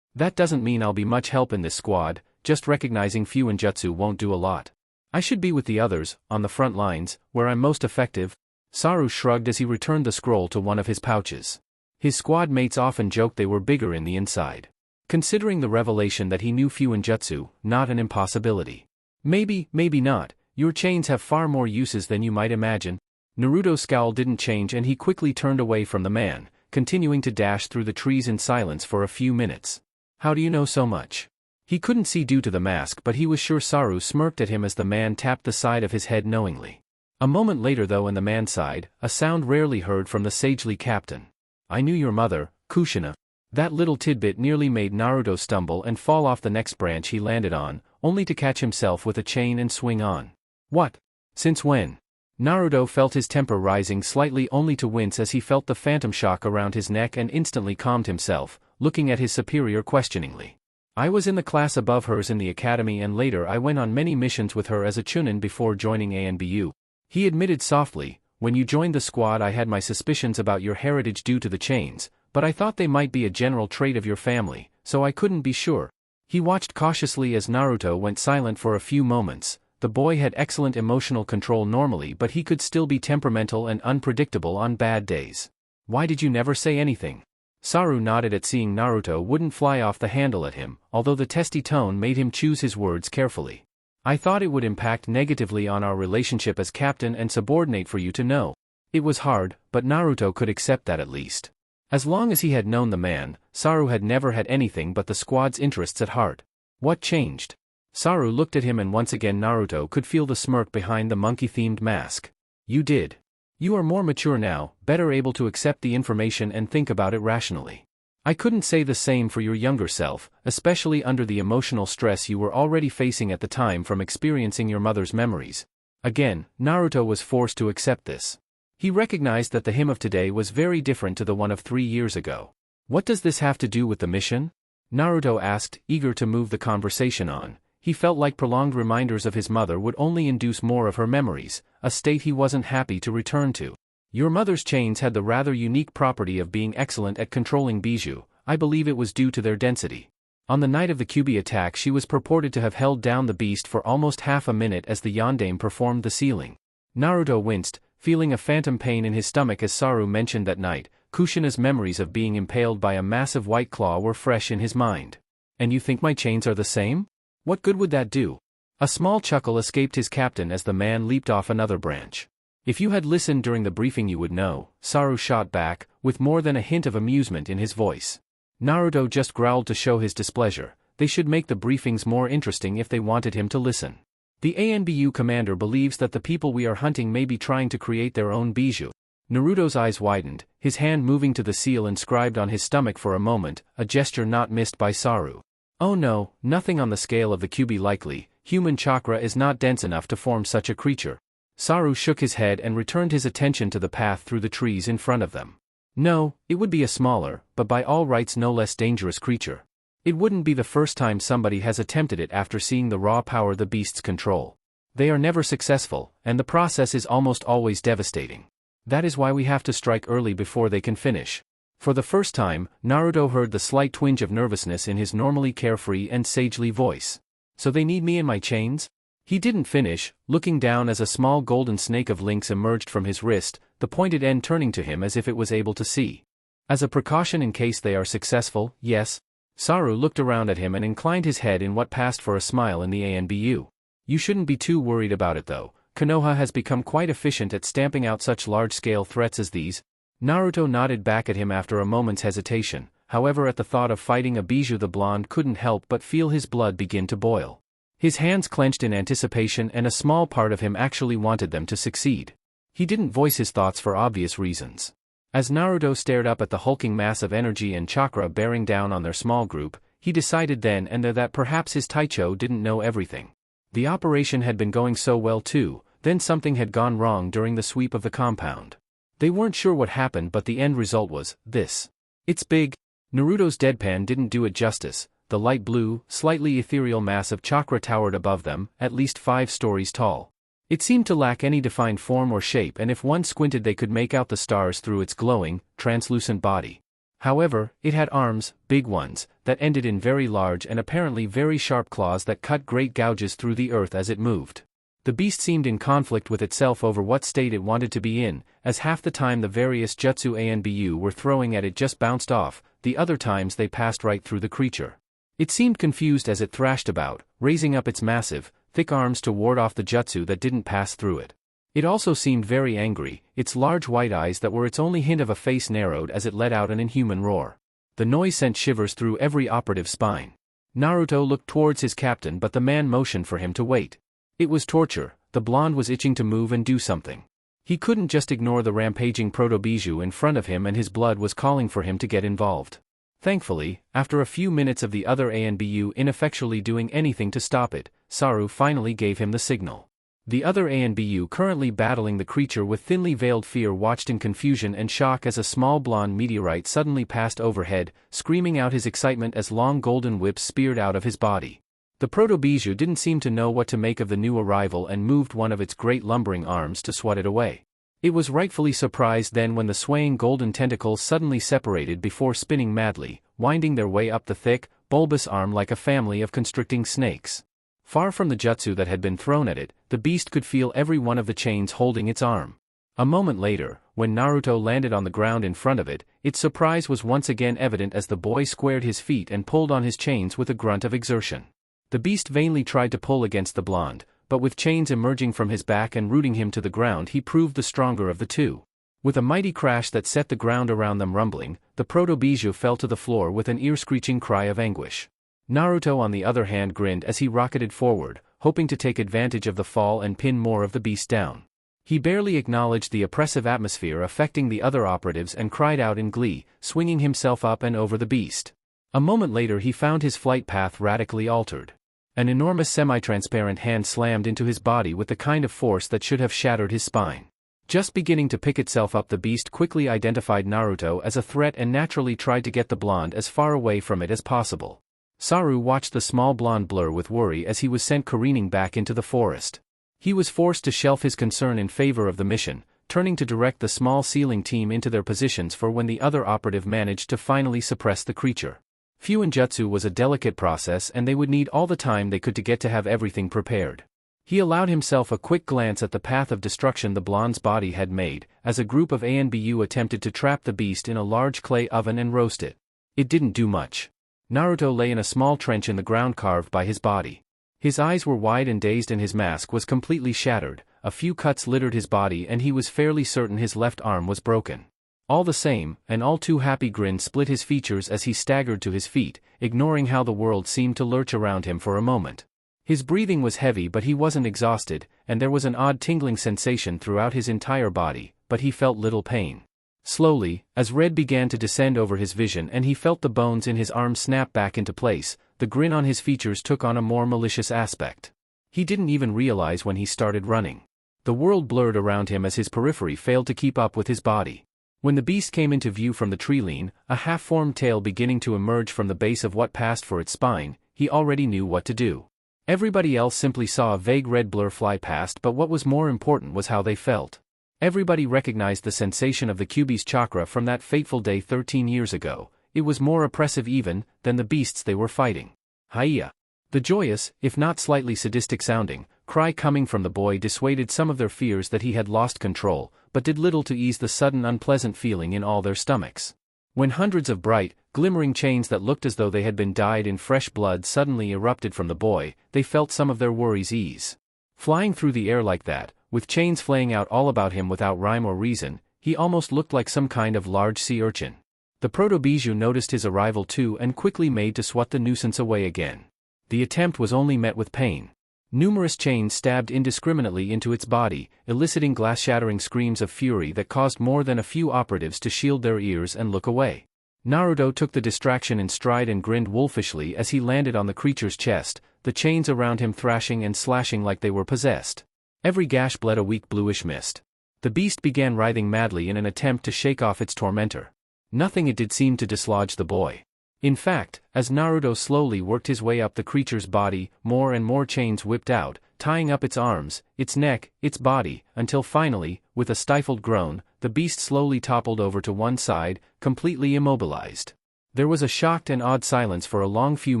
"That doesn't mean I'll be much help in this squad, just recognizing Fuinjutsu won't do a lot. I should be with the others, on the front lines, where I'm most effective." Saru shrugged as he returned the scroll to one of his pouches. His squad mates often joked they were bigger in the inside. Considering the revelation that he knew Fuinjutsu, not an impossibility. "Maybe, maybe not, your chains have far more uses than you might imagine." Naruto's scowl didn't change and he quickly turned away from the man, continuing to dash through the trees in silence for a few minutes. "How do you know so much?" He couldn't see due to the mask, but he was sure Saru smirked at him as the man tapped the side of his head knowingly. A moment later though in the man's side, a sound rarely heard from the sagely captain. "I knew your mother, Kushina." That little tidbit nearly made Naruto stumble and fall off the next branch he landed on, only to catch himself with a chain and swing on. "What? Since when?" Naruto felt his temper rising slightly only to wince as he felt the phantom shock around his neck and instantly calmed himself, looking at his superior questioningly. "I was in the class above hers in the academy and later I went on many missions with her as a chunin before joining Anbu. He admitted softly, "When you joined the squad I had my suspicions about your heritage due to the chains, but I thought they might be a general trait of your family, so I couldn't be sure." He watched cautiously as Naruto went silent for a few moments. The boy had excellent emotional control normally, but he could still be temperamental and unpredictable on bad days. "Why did you never say anything?" Saru nodded at seeing Naruto wouldn't fly off the handle at him, although the testy tone made him choose his words carefully. "I thought it would impact negatively on our relationship as captain and subordinate for you to know." It was hard, but Naruto could accept that at least. As long as he had known the man, Saru had never had anything but the squad's interests at heart. What changed? Saru looked at him and once again Naruto could feel the smirk behind the monkey-themed mask. "You did. You are more mature now, better able to accept the information and think about it rationally. I couldn't say the same for your younger self, especially under the emotional stress you were already facing at the time from experiencing your mother's memories." Again, Naruto was forced to accept this. He recognized that the him of today was very different to the one of 3 years ago. "What does this have to do with the mission?" Naruto asked, eager to move the conversation on. He felt like prolonged reminders of his mother would only induce more of her memories, a state he wasn't happy to return to. "Your mother's chains had the rather unique property of being excellent at controlling bijou. I believe it was due to their density. On the night of the Kyuubi attack she was purported to have held down the beast for almost half a minute as the yondaime performed the sealing." Naruto winced, feeling a phantom pain in his stomach as Saru mentioned that night. Kushina's memories of being impaled by a massive white claw were fresh in his mind. "And you think my chains are the same? What good would that do?" A small chuckle escaped his captain as the man leaped off another branch. "If you had listened during the briefing you would know," Saru shot back, with more than a hint of amusement in his voice. Naruto just growled to show his displeasure. They should make the briefings more interesting if they wanted him to listen. "The Anbu commander believes that the people we are hunting may be trying to create their own bijou." Naruto's eyes widened, his hand moving to the seal inscribed on his stomach for a moment, a gesture not missed by Saru. "Oh no, nothing on the scale of the Kyuubi likely. Human chakra is not dense enough to form such a creature." Saru shook his head and returned his attention to the path through the trees in front of them. "No, it would be a smaller, but by all rights no less dangerous creature. It wouldn't be the first time somebody has attempted it after seeing the raw power the beasts control. They are never successful, and the process is almost always devastating. That is why we have to strike early before they can finish." For the first time, Naruto heard the slight twinge of nervousness in his normally carefree and sagely voice. "So they need me in my chains?" He didn't finish, looking down as a small golden snake of links emerged from his wrist, the pointed end turning to him as if it was able to see. "As a precaution in case they are successful, yes." Saru looked around at him and inclined his head in what passed for a smile in the Anbu. "You shouldn't be too worried about it though. Konoha has become quite efficient at stamping out such large-scale threats as these." Naruto nodded back at him after a moment's hesitation. However, at the thought of fighting a bijou the blonde couldn't help but feel his blood begin to boil. His hands clenched in anticipation and a small part of him actually wanted them to succeed. He didn't voice his thoughts for obvious reasons. As Naruto stared up at the hulking mass of energy and chakra bearing down on their small group, he decided then and there that perhaps his Taicho didn't know everything. The operation had been going so well too, then something had gone wrong during the sweep of the compound. They weren't sure what happened, but the end result was this. It's big. Naruto's deadpan didn't do it justice. The light blue, slightly ethereal mass of chakra towered above them, at least 5 stories tall. It seemed to lack any defined form or shape, and if one squinted they could make out the stars through its glowing, translucent body. However, it had arms, big ones, that ended in very large and apparently very sharp claws that cut great gouges through the earth as it moved. The beast seemed in conflict with itself over what state it wanted to be in, as half the time the various jutsu Anbu were throwing at it just bounced off, the other times they passed right through the creature. It seemed confused as it thrashed about, raising up its massive, thick arms to ward off the jutsu that didn't pass through it. It also seemed very angry, its large white eyes that were its only hint of a face narrowed as it let out an inhuman roar. The noise sent shivers through every operative's spine. Naruto looked towards his captain, but the man motioned for him to wait. It was torture. The blonde was itching to move and do something. He couldn't just ignore the rampaging proto-bijou in front of him, and his blood was calling for him to get involved. Thankfully, after a few minutes of the other Anbu ineffectually doing anything to stop it, Saru finally gave him the signal. The other Anbu currently battling the creature with thinly veiled fear watched in confusion and shock as a small blonde meteorite suddenly passed overhead, screaming out his excitement as long golden whips speared out of his body. The proto-bijou didn't seem to know what to make of the new arrival and moved one of its great lumbering arms to swat it away. It was rightfully surprised then when the swaying golden tentacles suddenly separated before spinning madly, winding their way up the thick, bulbous arm like a family of constricting snakes. Far from the jutsu that had been thrown at it, the beast could feel every one of the chains holding its arm. A moment later, when Naruto landed on the ground in front of it, its surprise was once again evident as the boy squared his feet and pulled on his chains with a grunt of exertion. The beast vainly tried to pull against the blonde, but with chains emerging from his back and rooting him to the ground, he proved the stronger of the two. With a mighty crash that set the ground around them rumbling, the proto-bijou fell to the floor with an ear-screeching cry of anguish. Naruto on the other hand grinned as he rocketed forward, hoping to take advantage of the fall and pin more of the beast down. He barely acknowledged the oppressive atmosphere affecting the other operatives and cried out in glee, swinging himself up and over the beast. A moment later he found his flight path radically altered. An enormous semi-transparent hand slammed into his body with the kind of force that should have shattered his spine. Just beginning to pick itself up, the beast quickly identified Naruto as a threat and naturally tried to get the blonde as far away from it as possible. Saru watched the small blonde blur with worry as he was sent careening back into the forest. He was forced to shelf his concern in favor of the mission, turning to direct the small sealing team into their positions for when the other operative managed to finally suppress the creature. Fuinjutsu was a delicate process and they would need all the time they could to get to have everything prepared. He allowed himself a quick glance at the path of destruction the blonde's body had made, as a group of Anbu attempted to trap the beast in a large clay oven and roast it. It didn't do much. Naruto lay in a small trench in the ground carved by his body. His eyes were wide and dazed and his mask was completely shattered, a few cuts littered his body and he was fairly certain his left arm was broken. All the same, an all-too-happy grin split his features as he staggered to his feet, ignoring how the world seemed to lurch around him for a moment. His breathing was heavy but he wasn't exhausted, and there was an odd tingling sensation throughout his entire body, but he felt little pain. Slowly, as red began to descend over his vision and he felt the bones in his arm snap back into place, the grin on his features took on a more malicious aspect. He didn't even realize when he started running. The world blurred around him as his periphery failed to keep up with his body. When the beast came into view from the tree line, a half-formed tail beginning to emerge from the base of what passed for its spine, he already knew what to do. Everybody else simply saw a vague red blur fly past, but what was more important was how they felt. Everybody recognized the sensation of the Kyuubi's chakra from that fateful day 13 years ago. It was more oppressive even than the beasts they were fighting. Hiya! The joyous, if not slightly sadistic sounding, cry coming from the boy dissuaded some of their fears that he had lost control, but did little to ease the sudden unpleasant feeling in all their stomachs. When hundreds of bright, glimmering chains that looked as though they had been dyed in fresh blood suddenly erupted from the boy, they felt some of their worries ease. Flying through the air like that, with chains flaying out all about him without rhyme or reason, he almost looked like some kind of large sea urchin. The proto-bijou noticed his arrival too and quickly made to swat the nuisance away again. The attempt was only met with pain. Numerous chains stabbed indiscriminately into its body, eliciting glass-shattering screams of fury that caused more than a few operatives to shield their ears and look away. Naruto took the distraction in stride and grinned wolfishly as he landed on the creature's chest, the chains around him thrashing and slashing like they were possessed. Every gash bled a weak bluish mist. The beast began writhing madly in an attempt to shake off its tormentor. Nothing it did seemed to dislodge the boy. In fact, as Naruto slowly worked his way up the creature's body, more and more chains whipped out, tying up its arms, its neck, its body, until finally, with a stifled groan, the beast slowly toppled over to one side, completely immobilized. There was a shocked and awed silence for a long few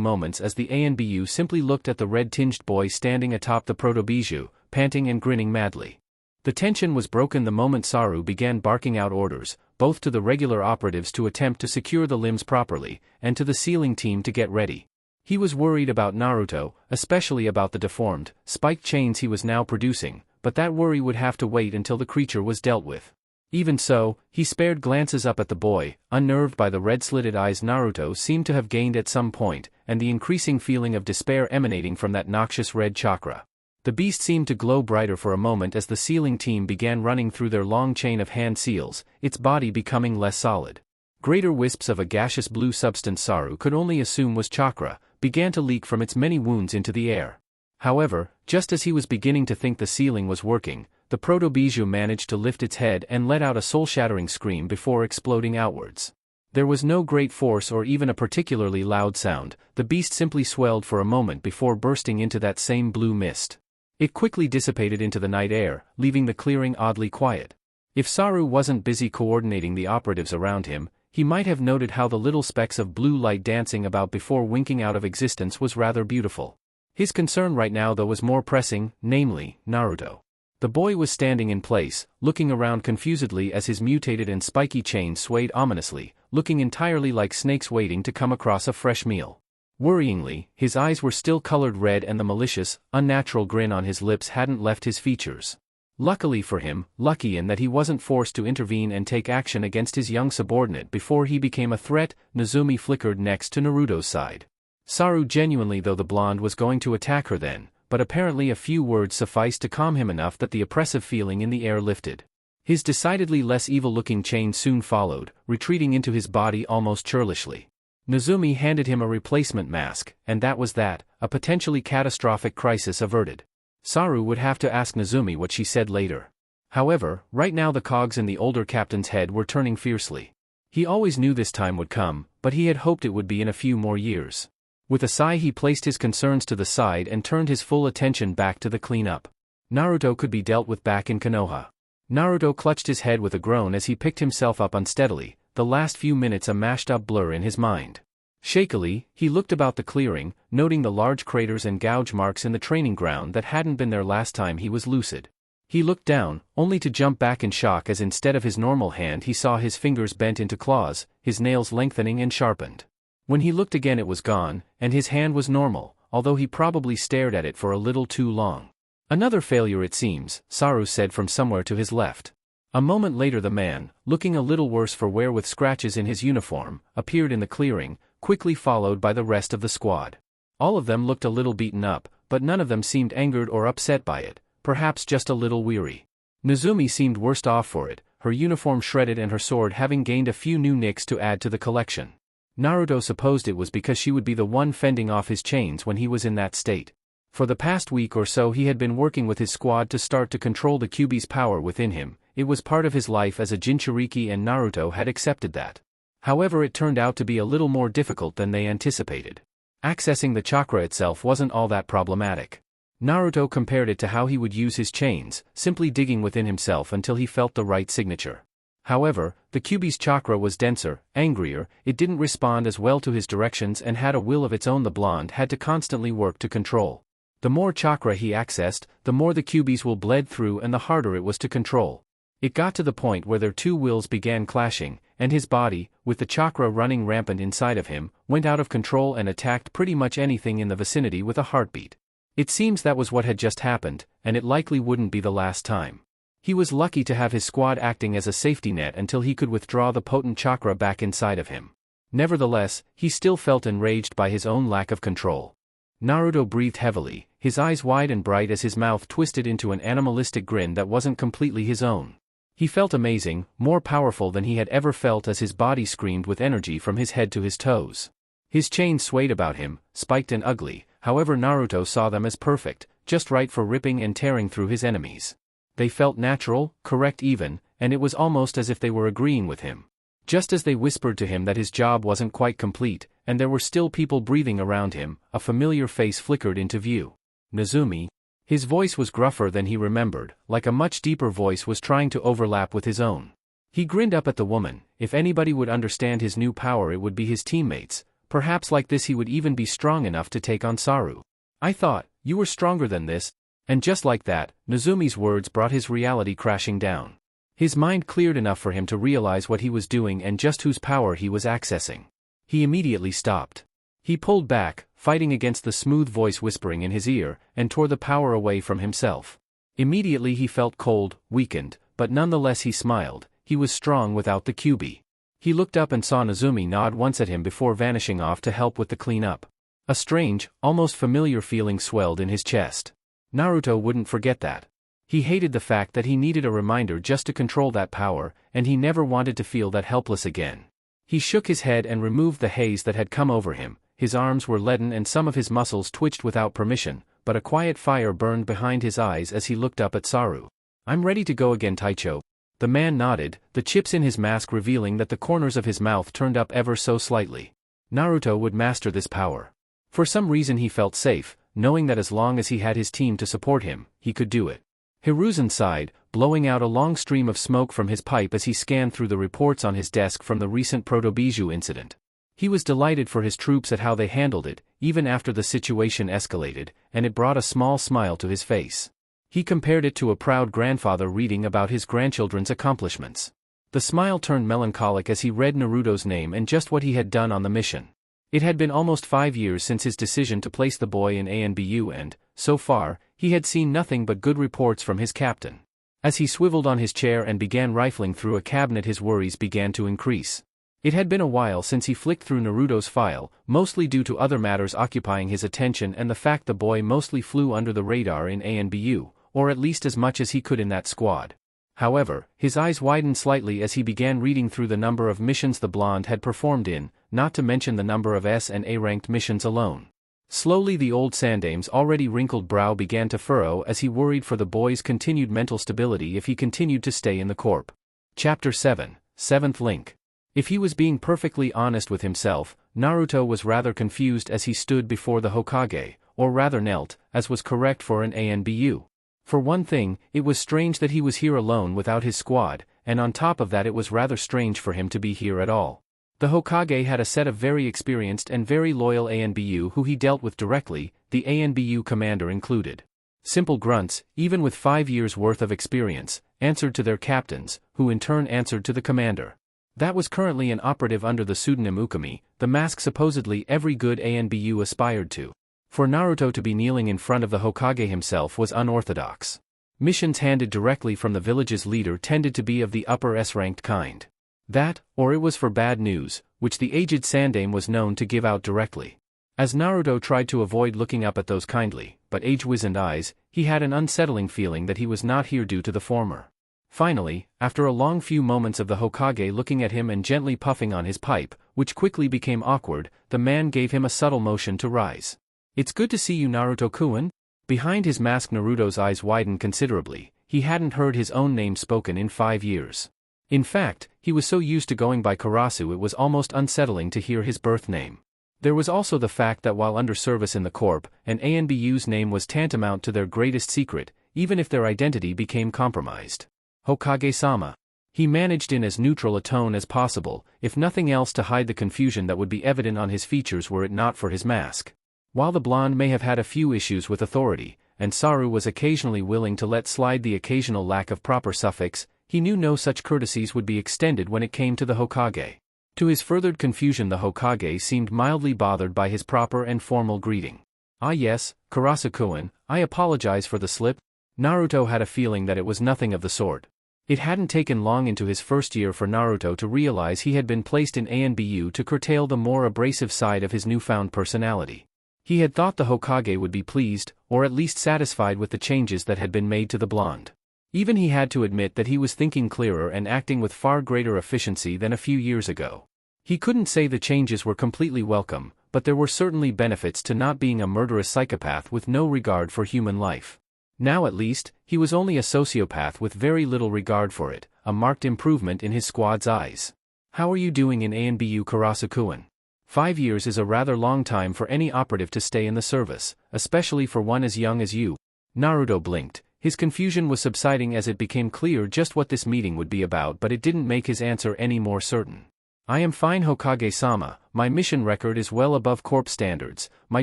moments as the Anbu simply looked at the red-tinged boy standing atop the protobiju, panting and grinning madly. The tension was broken the moment Saru began barking out orders, both to the regular operatives to attempt to secure the limbs properly, and to the sealing team to get ready. He was worried about Naruto, especially about the deformed, spiked chains he was now producing, but that worry would have to wait until the creature was dealt with. Even so, he spared glances up at the boy, unnerved by the red-slitted eyes Naruto seemed to have gained at some point, and the increasing feeling of despair emanating from that noxious red chakra. The beast seemed to glow brighter for a moment as the sealing team began running through their long chain of hand seals, its body becoming less solid. Greater wisps of a gaseous blue substance Saru could only assume was chakra, began to leak from its many wounds into the air. However, just as he was beginning to think the sealing was working, the protobiju managed to lift its head and let out a soul-shattering scream before exploding outwards. There was no great force or even a particularly loud sound, the beast simply swelled for a moment before bursting into that same blue mist. It quickly dissipated into the night air, leaving the clearing oddly quiet. If Saru wasn't busy coordinating the operatives around him, he might have noted how the little specks of blue light dancing about before winking out of existence was rather beautiful. His concern right now though was more pressing, namely, Naruto. The boy was standing in place, looking around confusedly as his mutated and spiky chains swayed ominously, looking entirely like snakes waiting to come across a fresh meal. Worryingly, his eyes were still colored red and the malicious, unnatural grin on his lips hadn't left his features. Luckily for him, lucky in that he wasn't forced to intervene and take action against his young subordinate before he became a threat, Nezumi flickered next to Naruto's side. Saru genuinely though the blonde was going to attack her then, but apparently a few words sufficed to calm him enough that the oppressive feeling in the air lifted. His decidedly less evil-looking chain soon followed, retreating into his body almost churlishly. Nezumi handed him a replacement mask, and that was that, a potentially catastrophic crisis averted. Saru would have to ask Nezumi what she said later. However, right now the cogs in the older captain's head were turning fiercely. He always knew this time would come, but he had hoped it would be in a few more years. With a sigh he placed his concerns to the side and turned his full attention back to the cleanup. Naruto could be dealt with back in Konoha. Naruto clutched his head with a groan as he picked himself up unsteadily, the last few minutes a mashed-up blur in his mind. Shakily, he looked about the clearing, noting the large craters and gouge marks in the training ground that hadn't been there last time he was lucid. He looked down, only to jump back in shock as instead of his normal hand he saw his fingers bent into claws, his nails lengthening and sharpened. When he looked again it was gone, and his hand was normal, although he probably stared at it for a little too long. Another failure it seems, Saru said from somewhere to his left. A moment later the man, looking a little worse for wear with scratches in his uniform, appeared in the clearing, quickly followed by the rest of the squad. All of them looked a little beaten up, but none of them seemed angered or upset by it, perhaps just a little weary. Nezumi seemed worst off for it, her uniform shredded and her sword having gained a few new nicks to add to the collection. Naruto supposed it was because she would be the one fending off his chains when he was in that state. For the past week or so he had been working with his squad to start to control the Kyuubi's power within him. It was part of his life as a Jinchuriki and Naruto had accepted that. However, it turned out to be a little more difficult than they anticipated. Accessing the chakra itself wasn't all that problematic. Naruto compared it to how he would use his chains, simply digging within himself until he felt the right signature. However, the Kyuubi's chakra was denser, angrier, it didn't respond as well to his directions and had a will of its own the blonde had to constantly work to control. The more chakra he accessed, the more the Kyuubi's will bled through and the harder it was to control. It got to the point where their two wills began clashing, and his body, with the chakra running rampant inside of him, went out of control and attacked pretty much anything in the vicinity with a heartbeat. It seems that was what had just happened, and it likely wouldn't be the last time. He was lucky to have his squad acting as a safety net until he could withdraw the potent chakra back inside of him. Nevertheless, he still felt enraged by his own lack of control. Naruto breathed heavily, his eyes wide and bright as his mouth twisted into an animalistic grin that wasn't completely his own. He felt amazing, more powerful than he had ever felt as his body screamed with energy from his head to his toes. His chains swayed about him, spiked and ugly, however Naruto saw them as perfect, just right for ripping and tearing through his enemies. They felt natural, correct even, and it was almost as if they were agreeing with him. Just as they whispered to him that his job wasn't quite complete, and there were still people breathing around him, a familiar face flickered into view. Nezumi. His voice was gruffer than he remembered, like a much deeper voice was trying to overlap with his own. He grinned up at the woman. If anybody would understand his new power, it would be his teammates. Perhaps like this he would even be strong enough to take on Saru. I thought, you were stronger than this. And just like that, Nezumi's words brought his reality crashing down. His mind cleared enough for him to realize what he was doing and just whose power he was accessing. He immediately stopped. He pulled back, fighting against the smooth voice whispering in his ear, and tore the power away from himself. Immediately he felt cold, weakened, but nonetheless he smiled. He was strong without the QB. He looked up and saw Nezumi nod once at him before vanishing off to help with the cleanup. A strange, almost familiar feeling swelled in his chest. Naruto wouldn't forget that. He hated the fact that he needed a reminder just to control that power, and he never wanted to feel that helpless again. He shook his head and removed the haze that had come over him. His arms were leaden and some of his muscles twitched without permission, but a quiet fire burned behind his eyes as he looked up at Saru. I'm ready to go again, Taicho. The man nodded, the chips in his mask revealing that the corners of his mouth turned up ever so slightly. Naruto would master this power. For some reason he felt safe, knowing that as long as he had his team to support him, he could do it. Hiruzen sighed, blowing out a long stream of smoke from his pipe as he scanned through the reports on his desk from the recent Protobiju incident. He was delighted for his troops at how they handled it, even after the situation escalated, and it brought a small smile to his face. He compared it to a proud grandfather reading about his grandchildren's accomplishments. The smile turned melancholic as he read Naruto's name and just what he had done on the mission. It had been almost 5 years since his decision to place the boy in Anbu and, so far, he had seen nothing but good reports from his captain. As he swiveled on his chair and began rifling through a cabinet, his worries began to increase. It had been a while since he flicked through Naruto's file, mostly due to other matters occupying his attention and the fact the boy mostly flew under the radar in Anbu, or at least as much as he could in that squad. However, his eyes widened slightly as he began reading through the number of missions the blonde had performed in, not to mention the number of S and A-ranked missions alone. Slowly the old Sandame's already wrinkled brow began to furrow as he worried for the boy's continued mental stability if he continued to stay in the corp. Chapter 7, 7th Link. If he was being perfectly honest with himself, Naruto was rather confused as he stood before the Hokage, or rather knelt, as was correct for an Anbu. For one thing, it was strange that he was here alone without his squad, and on top of that it was rather strange for him to be here at all. The Hokage had a set of very experienced and very loyal Anbu who he dealt with directly, the Anbu commander included. Simple grunts, even with 5 years' worth of experience, answered to their captains, who in turn answered to the commander. That was currently an operative under the pseudonym Ukami, the mask supposedly every good Anbu aspired to. For Naruto to be kneeling in front of the Hokage himself was unorthodox. Missions handed directly from the village's leader tended to be of the upper S-ranked kind. That, or it was for bad news, which the aged Sandame was known to give out directly. As Naruto tried to avoid looking up at those kindly, but age-wizened eyes, he had an unsettling feeling that he was not here due to the former. Finally, after a long few moments of the Hokage looking at him and gently puffing on his pipe, which quickly became awkward, the man gave him a subtle motion to rise. It's good to see you, Naruto-kun. Behind his mask Naruto's eyes widened considerably. He hadn't heard his own name spoken in 5 years. In fact, he was so used to going by Karasu it was almost unsettling to hear his birth name. There was also the fact that while under service in the corp, an Anbu's name was tantamount to their greatest secret, even if their identity became compromised. Hokage-sama. He managed in as neutral a tone as possible, if nothing else to hide the confusion that would be evident on his features were it not for his mask. While the blonde may have had a few issues with authority, and Saru was occasionally willing to let slide the occasional lack of proper suffix, he knew no such courtesies would be extended when it came to the Hokage. To his furthered confusion the Hokage seemed mildly bothered by his proper and formal greeting. Ah yes, Karasu-kun, I apologize for the slip. Naruto had a feeling that it was nothing of the sort. It hadn't taken long into his first year for Naruto to realize he had been placed in Anbu to curtail the more abrasive side of his newfound personality. He had thought the Hokage would be pleased, or at least satisfied with the changes that had been made to the blonde. Even he had to admit that he was thinking clearer and acting with far greater efficiency than a few years ago. He couldn't say the changes were completely welcome, but there were certainly benefits to not being a murderous psychopath with no regard for human life. Now at least, he was only a sociopath with very little regard for it, a marked improvement in his squad's eyes. How are you doing in Anbu, Karasu-kun? 5 years is a rather long time for any operative to stay in the service, especially for one as young as you. Naruto blinked. His confusion was subsiding as it became clear just what this meeting would be about, but it didn't make his answer any more certain. I am fine, Hokage-sama. My mission record is well above corp standards, my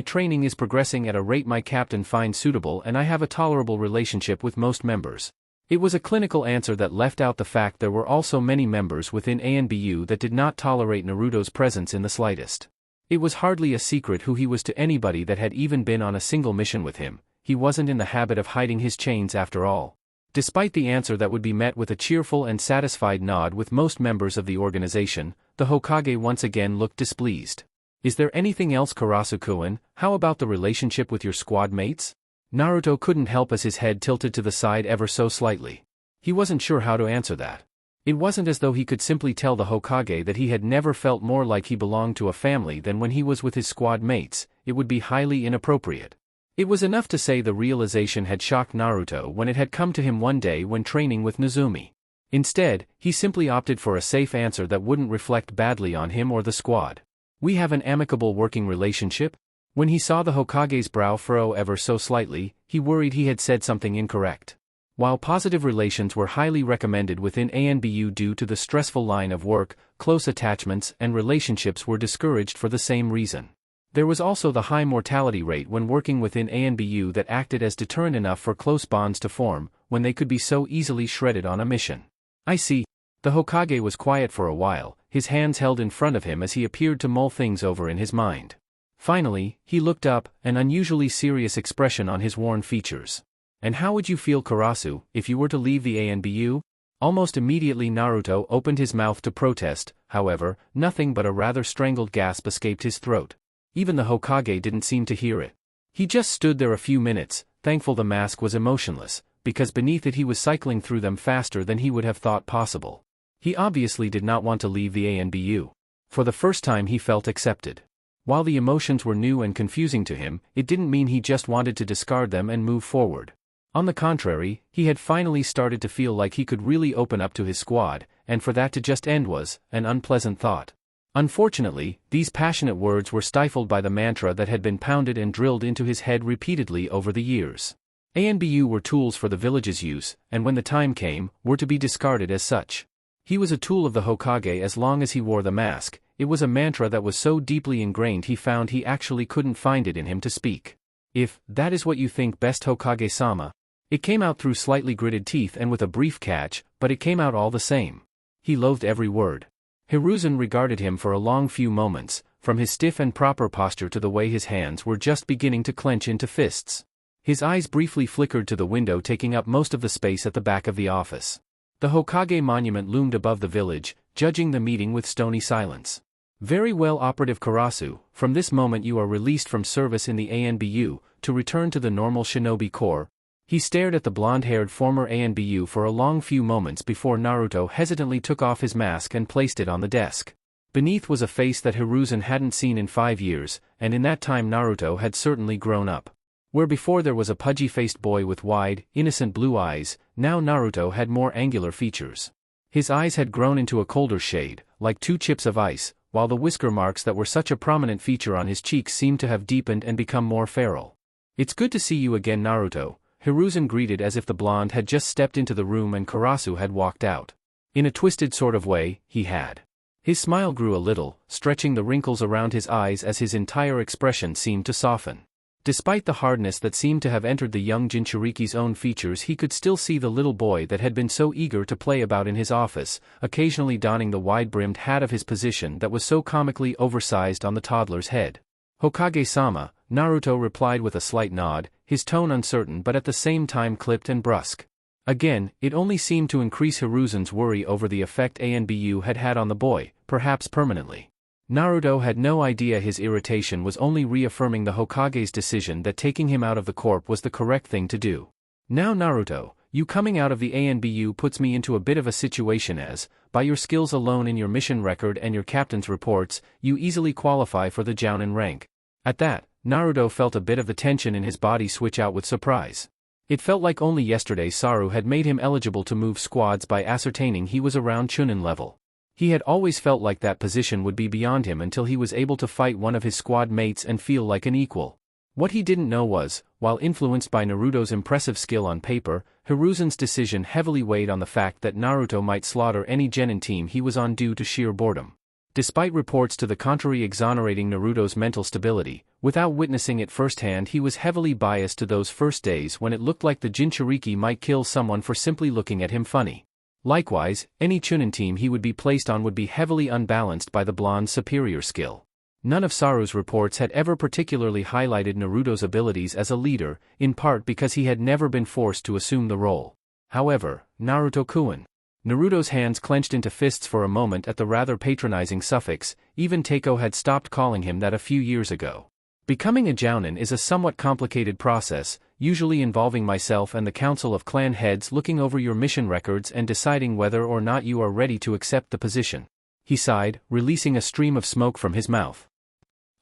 training is progressing at a rate my captain finds suitable, and I have a tolerable relationship with most members. It was a clinical answer that left out the fact there were also many members within ANBU that did not tolerate Naruto's presence in the slightest. It was hardly a secret who he was to anybody that had even been on a single mission with him. He wasn't in the habit of hiding his chains after all. Despite the answer that would be met with a cheerful and satisfied nod with most members of the organization, the Hokage once again looked displeased. Is there anything else, Karasu-kun? How about the relationship with your squad mates? Naruto couldn't help as his head tilted to the side ever so slightly. He wasn't sure how to answer that. It wasn't as though he could simply tell the Hokage that he had never felt more like he belonged to a family than when he was with his squad mates. It would be highly inappropriate. It was enough to say the realization had shocked Naruto when it had come to him one day when training with Nezumi. Instead, he simply opted for a safe answer that wouldn't reflect badly on him or the squad. We have an amicable working relationship? When he saw the Hokage's brow furrow ever so slightly, he worried he had said something incorrect. While positive relations were highly recommended within ANBU due to the stressful line of work, close attachments and relationships were discouraged for the same reason. There was also the high mortality rate when working within ANBU that acted as deterrent enough for close bonds to form, when they could be so easily shredded on a mission. I see. The Hokage was quiet for a while, his hands held in front of him as he appeared to mull things over in his mind. Finally, he looked up, an unusually serious expression on his worn features. And how would you feel, Karasu, if you were to leave the ANBU? Almost immediately Naruto opened his mouth to protest, however, nothing but a rather strangled gasp escaped his throat. Even the Hokage didn't seem to hear it. He just stood there a few minutes, thankful the mask was emotionless, because beneath it he was cycling through them faster than he would have thought possible. He obviously did not want to leave the ANBU. For the first time he felt accepted. While the emotions were new and confusing to him, it didn't mean he just wanted to discard them and move forward. On the contrary, he had finally started to feel like he could really open up to his squad, and for that to just end was an unpleasant thought. Unfortunately, these passionate words were stifled by the mantra that had been pounded and drilled into his head repeatedly over the years. ANBU were tools for the village's use, and when the time came, were to be discarded as such. He was a tool of the Hokage as long as he wore the mask. It was a mantra that was so deeply ingrained he found he actually couldn't find it in him to speak. If that is what you think best, Hokage-sama. It came out through slightly gritted teeth and with a brief catch, but it came out all the same. He loathed every word. Hiruzen regarded him for a long few moments, from his stiff and proper posture to the way his hands were just beginning to clench into fists. His eyes briefly flickered to the window taking up most of the space at the back of the office. The Hokage monument loomed above the village, judging the meeting with stony silence. Very well, Operative Karasu, from this moment you are released from service in the ANBU, to return to the normal shinobi corps. He stared at the blonde-haired former ANBU for a long few moments before Naruto hesitantly took off his mask and placed it on the desk. Beneath was a face that Hiruzen hadn't seen in 5 years, and in that time Naruto had certainly grown up. Where before there was a pudgy-faced boy with wide, innocent blue eyes, now Naruto had more angular features. His eyes had grown into a colder shade, like 2 chips of ice, while the whisker marks that were such a prominent feature on his cheeks seemed to have deepened and become more feral. It's good to see you again, Naruto. Hiruzen greeted as if the blonde had just stepped into the room and Karasu had walked out. In a twisted sort of way, he had. His smile grew a little, stretching the wrinkles around his eyes as his entire expression seemed to soften. Despite the hardness that seemed to have entered the young Jinchuriki's own features, he could still see the little boy that had been so eager to play about in his office, occasionally donning the wide-brimmed hat of his position that was so comically oversized on the toddler's head. Hokage-sama, Naruto replied with a slight nod, his tone uncertain but at the same time clipped and brusque. Again, it only seemed to increase Hiruzen's worry over the effect ANBU had on the boy, perhaps permanently. Naruto had no idea his irritation was only reaffirming the Hokage's decision that taking him out of the corp was the correct thing to do. Now Naruto, you coming out of the Anbu puts me into a bit of a situation as, by your skills alone in your mission record and your captain's reports, you easily qualify for the Jonin rank. At that, Naruto felt a bit of the tension in his body switch out with surprise. It felt like only yesterday Saru had made him eligible to move squads by ascertaining he was around Chunin level. He had always felt like that position would be beyond him until he was able to fight one of his squad mates and feel like an equal. What he didn't know was, while influenced by Naruto's impressive skill on paper, Hiruzen's decision heavily weighed on the fact that Naruto might slaughter any genin team he was on due to sheer boredom. Despite reports to the contrary exonerating Naruto's mental stability, without witnessing it firsthand he was heavily biased to those first days when it looked like the Jinchuriki might kill someone for simply looking at him funny. Likewise, any Chunin team he would be placed on would be heavily unbalanced by the blonde's superior skill. None of Saru's reports had ever particularly highlighted Naruto's abilities as a leader, in part because he had never been forced to assume the role. However, Naruto-kun. Naruto's hands clenched into fists for a moment at the rather patronizing suffix, even Teiko had stopped calling him that a few years ago. Becoming a Jounin is a somewhat complicated process, usually involving myself and the council of clan heads looking over your mission records and deciding whether or not you are ready to accept the position. He sighed, releasing a stream of smoke from his mouth.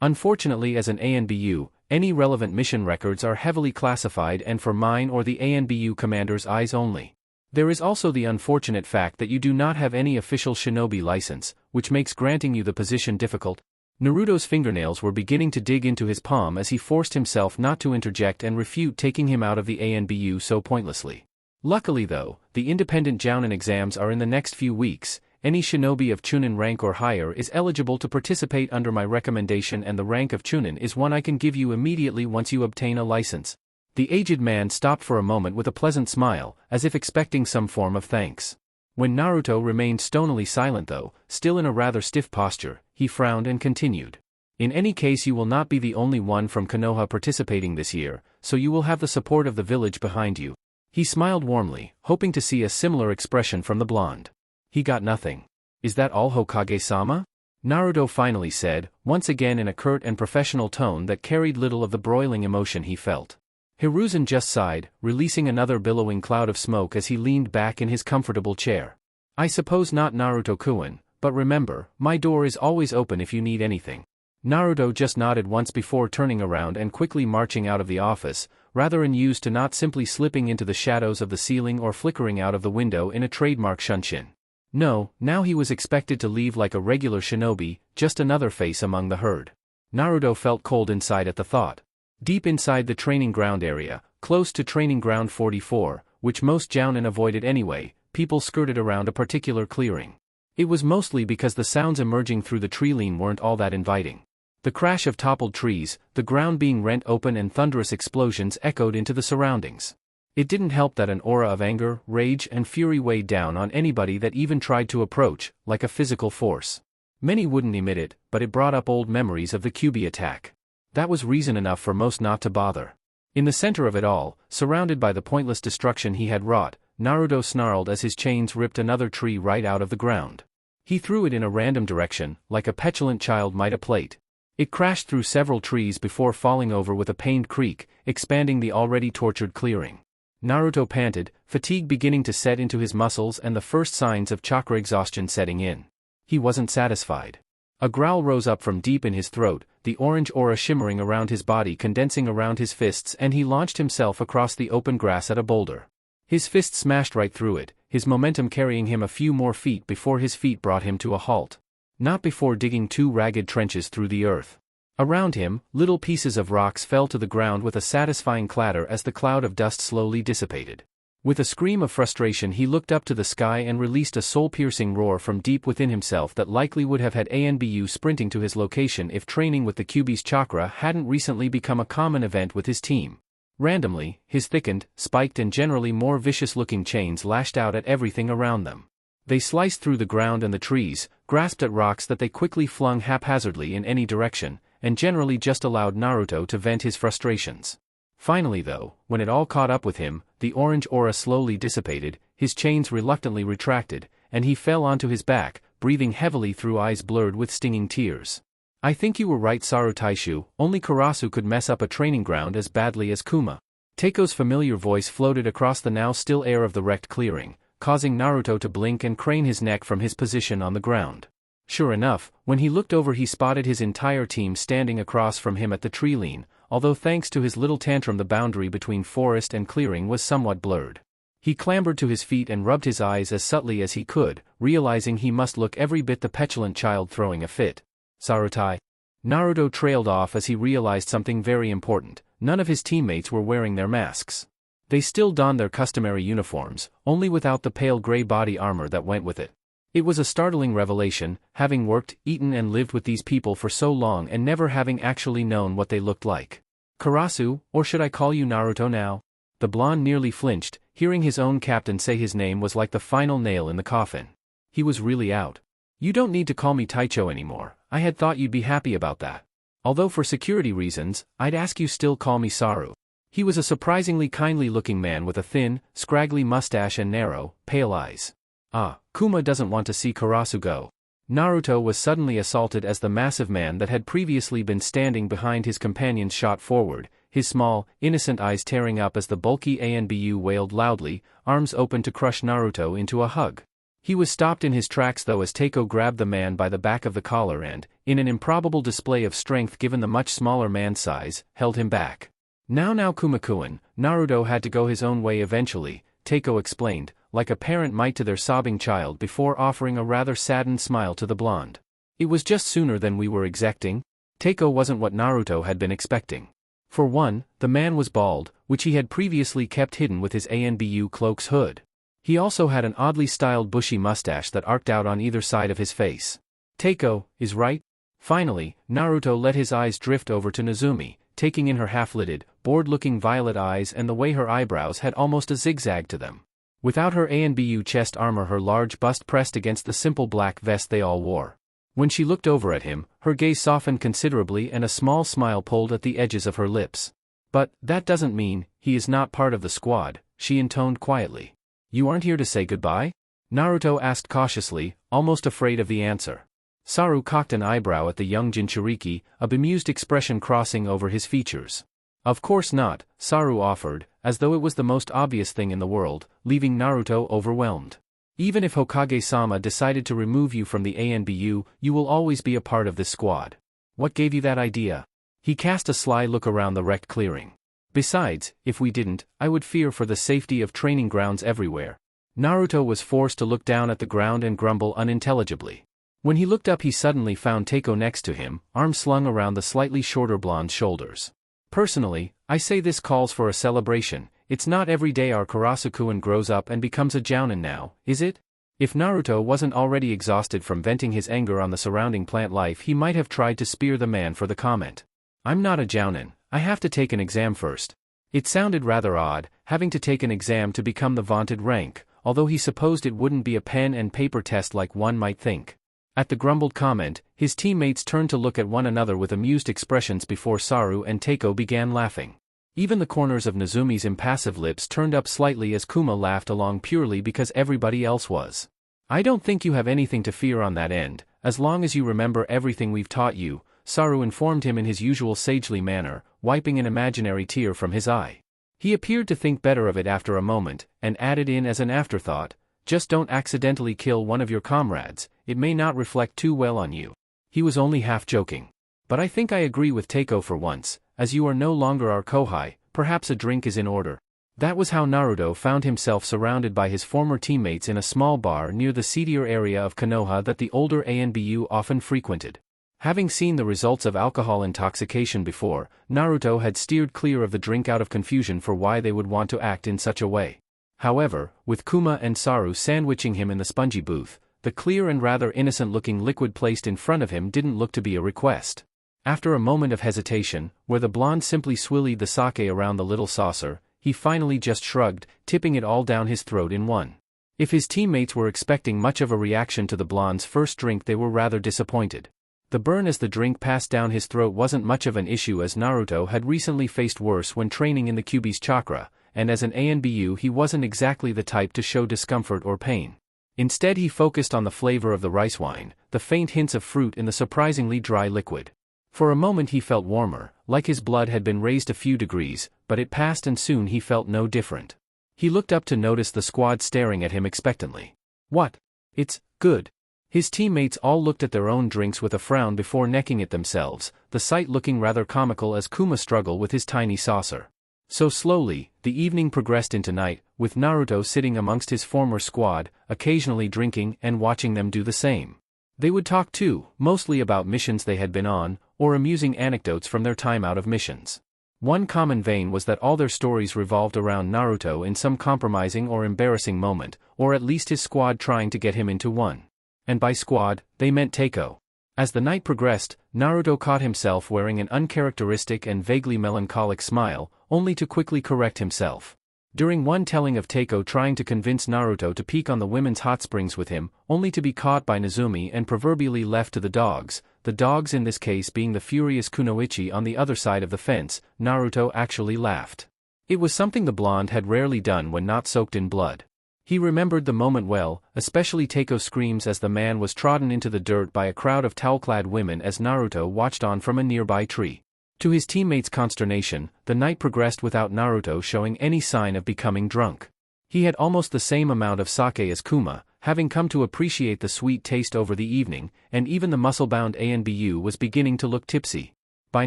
Unfortunately, as an ANBU, any relevant mission records are heavily classified and for mine or the ANBU commander's eyes only. There is also the unfortunate fact that you do not have any official shinobi license, which makes granting you the position difficult. Naruto's fingernails were beginning to dig into his palm as he forced himself not to interject and refute taking him out of the ANBU so pointlessly. Luckily though, the independent Jounin exams are in the next few weeks. Any shinobi of Chunin rank or higher is eligible to participate under my recommendation, and the rank of Chunin is one I can give you immediately once you obtain a license. The aged man stopped for a moment with a pleasant smile, as if expecting some form of thanks. When Naruto remained stonily silent though, still in a rather stiff posture, he frowned and continued. In any case, you will not be the only one from Konoha participating this year, so you will have the support of the village behind you. He smiled warmly, hoping to see a similar expression from the blonde. He got nothing. Is that all, Hokage-sama? Naruto finally said, once again in a curt and professional tone that carried little of the broiling emotion he felt. Hiruzen just sighed, releasing another billowing cloud of smoke as he leaned back in his comfortable chair. I suppose not, Naruto-kun, but remember, my door is always open if you need anything. Naruto just nodded once before turning around and quickly marching out of the office, rather unused to not simply slipping into the shadows of the ceiling or flickering out of the window in a trademark shunshin. No, now he was expected to leave like a regular shinobi, just another face among the herd. Naruto felt cold inside at the thought. Deep inside the training ground area, close to training ground 44, which most Jounin avoided anyway, people skirted around a particular clearing. It was mostly because the sounds emerging through the tree line weren't all that inviting. The crash of toppled trees, the ground being rent open, and thunderous explosions echoed into the surroundings. It didn't help that an aura of anger, rage, and fury weighed down on anybody that even tried to approach, like a physical force. Many wouldn't emit it, but it brought up old memories of the Kyuubi attack. That was reason enough for most not to bother. In the center of it all, surrounded by the pointless destruction he had wrought, Naruto snarled as his chains ripped another tree right out of the ground. He threw it in a random direction, like a petulant child might a plate. It crashed through several trees before falling over with a pained creak, expanding the already tortured clearing. Naruto panted, fatigue beginning to set into his muscles and the first signs of chakra exhaustion setting in. He wasn't satisfied. A growl rose up from deep in his throat, the orange aura shimmering around his body condensing around his fists, and he launched himself across the open grass at a boulder. His fist smashed right through it, his momentum carrying him a few more feet before his feet brought him to a halt. Not before digging two ragged trenches through the earth. Around him, little pieces of rocks fell to the ground with a satisfying clatter as the cloud of dust slowly dissipated. With a scream of frustration he looked up to the sky and released a soul-piercing roar from deep within himself that likely would have had Anbu sprinting to his location if training with the Kyuubi's chakra hadn't recently become a common event with his team. Randomly, his thickened, spiked and generally more vicious-looking chains lashed out at everything around them. They sliced through the ground and the trees, grasped at rocks that they quickly flung haphazardly in any direction, and generally just allowed Naruto to vent his frustrations. Finally though, when it all caught up with him, the orange aura slowly dissipated, his chains reluctantly retracted, and he fell onto his back, breathing heavily through eyes blurred with stinging tears. I think you were right, Saru Taishu, only Karasu could mess up a training ground as badly as Kuma. Teiko's familiar voice floated across the now still air of the wrecked clearing, causing Naruto to blink and crane his neck from his position on the ground. Sure enough, when he looked over he spotted his entire team standing across from him at the tree line, although thanks to his little tantrum the boundary between forest and clearing was somewhat blurred. He clambered to his feet and rubbed his eyes as subtly as he could, realizing he must look every bit the petulant child throwing a fit. Sarutai. Naruto trailed off as he realized something very important: none of his teammates were wearing their masks. They still donned their customary uniforms, only without the pale gray body armor that went with it. It was a startling revelation, having worked, eaten and lived with these people for so long and never having actually known what they looked like. Karasu, or should I call you Naruto now? The blonde nearly flinched. Hearing his own captain say his name was like the final nail in the coffin. He was really out. You don't need to call me Taicho anymore. I had thought you'd be happy about that. Although for security reasons, I'd ask you still call me Saru. He was a surprisingly kindly-looking man with a thin, scraggly mustache and narrow, pale eyes. Ah, Kuma doesn't want to see Karasu go. Naruto was suddenly assaulted as the massive man that had previously been standing behind his companions shot forward, his small, innocent eyes tearing up as the bulky Anbu wailed loudly, arms open to crush Naruto into a hug. He was stopped in his tracks though as Teiko grabbed the man by the back of the collar and, in an improbable display of strength given the much smaller man's size, held him back. Now Kuma-kun, Naruto had to go his own way eventually, Teiko explained, like a parent might to their sobbing child before offering a rather saddened smile to the blonde. It was just sooner than we were expecting. Teiko wasn't what Naruto had been expecting. For one, the man was bald, which he had previously kept hidden with his Anbu cloak's hood. He also had an oddly styled bushy mustache that arced out on either side of his face. Teiko, is right? Finally, Naruto let his eyes drift over to Nezumi, taking in her half-lidded, bored-looking violet eyes and the way her eyebrows had almost a zigzag to them. Without her Anbu chest armor, her large bust pressed against the simple black vest they all wore. When she looked over at him, her gaze softened considerably and a small smile pulled at the edges of her lips. But, that doesn't mean, he is not part of the squad, she intoned quietly. You aren't here to say goodbye? Naruto asked cautiously, almost afraid of the answer. Saru cocked an eyebrow at the young Jinchuriki, a bemused expression crossing over his features. Of course not, Saru offered, as though it was the most obvious thing in the world, leaving Naruto overwhelmed. Even if Hokage-sama decided to remove you from the Anbu, you will always be a part of this squad. What gave you that idea? He cast a sly look around the wrecked clearing. Besides, if we didn't, I would fear for the safety of training grounds everywhere. Naruto was forced to look down at the ground and grumble unintelligibly. When he looked up he suddenly found Teiko next to him, arms slung around the slightly shorter blonde's shoulders. Personally, I say this calls for a celebration. It's not every day our Karasu-kun grows up and becomes a Jonin now, is it? If Naruto wasn't already exhausted from venting his anger on the surrounding plant life he might have tried to spear the man for the comment. I'm not a Jonin, I have to take an exam first. It sounded rather odd, having to take an exam to become the vaunted rank, although he supposed it wouldn't be a pen and paper test like one might think. At the grumbled comment, his teammates turned to look at one another with amused expressions before Saru and Teiko began laughing. Even the corners of Nezumi's impassive lips turned up slightly as Kuma laughed along purely because everybody else was. I don't think you have anything to fear on that end, as long as you remember everything we've taught you, Saru informed him in his usual sagely manner, wiping an imaginary tear from his eye. He appeared to think better of it after a moment, and added in as an afterthought, just don't accidentally kill one of your comrades, it may not reflect too well on you. He was only half joking. But I think I agree with Teiko for once, as you are no longer our Kohai, perhaps a drink is in order. That was how Naruto found himself surrounded by his former teammates in a small bar near the seedier area of Konoha that the older Anbu often frequented. Having seen the results of alcohol intoxication before, Naruto had steered clear of the drink out of confusion for why they would want to act in such a way. However, with Kuma and Saru sandwiching him in the spongy booth, the clear and rather innocent-looking liquid placed in front of him didn't look to be a request. After a moment of hesitation, where the blonde simply swillied the sake around the little saucer, he finally just shrugged, tipping it all down his throat in one. If his teammates were expecting much of a reaction to the blonde's first drink they were rather disappointed. The burn as the drink passed down his throat wasn't much of an issue as Naruto had recently faced worse when training in the Kyuubi's chakra, and as an Anbu he wasn't exactly the type to show discomfort or pain. Instead he focused on the flavor of the rice wine, the faint hints of fruit in the surprisingly dry liquid. For a moment he felt warmer, like his blood had been raised a few degrees, but it passed and soon he felt no different. He looked up to notice the squad staring at him expectantly. What? It's good. His teammates all looked at their own drinks with a frown before necking it themselves, the sight looking rather comical as Kuma struggled with his tiny saucer. So slowly, the evening progressed into night, with Naruto sitting amongst his former squad, occasionally drinking and watching them do the same. They would talk too, mostly about missions they had been on, or amusing anecdotes from their time out of missions. One common vein was that all their stories revolved around Naruto in some compromising or embarrassing moment, or at least his squad trying to get him into one. And by squad, they meant Teiko. As the night progressed, Naruto caught himself wearing an uncharacteristic and vaguely melancholic smile, only to quickly correct himself. During one telling of Teiko trying to convince Naruto to peek on the women's hot springs with him, only to be caught by Nezumi and proverbially left to the dogs in this case being the furious Kunoichi on the other side of the fence, Naruto actually laughed. It was something the blonde had rarely done when not soaked in blood. He remembered the moment well, especially Teiko's screams as the man was trodden into the dirt by a crowd of towel-clad women as Naruto watched on from a nearby tree. To his teammates' consternation, the night progressed without Naruto showing any sign of becoming drunk. He had almost the same amount of sake as Kuma, having come to appreciate the sweet taste over the evening, and even the muscle-bound Anbu was beginning to look tipsy. By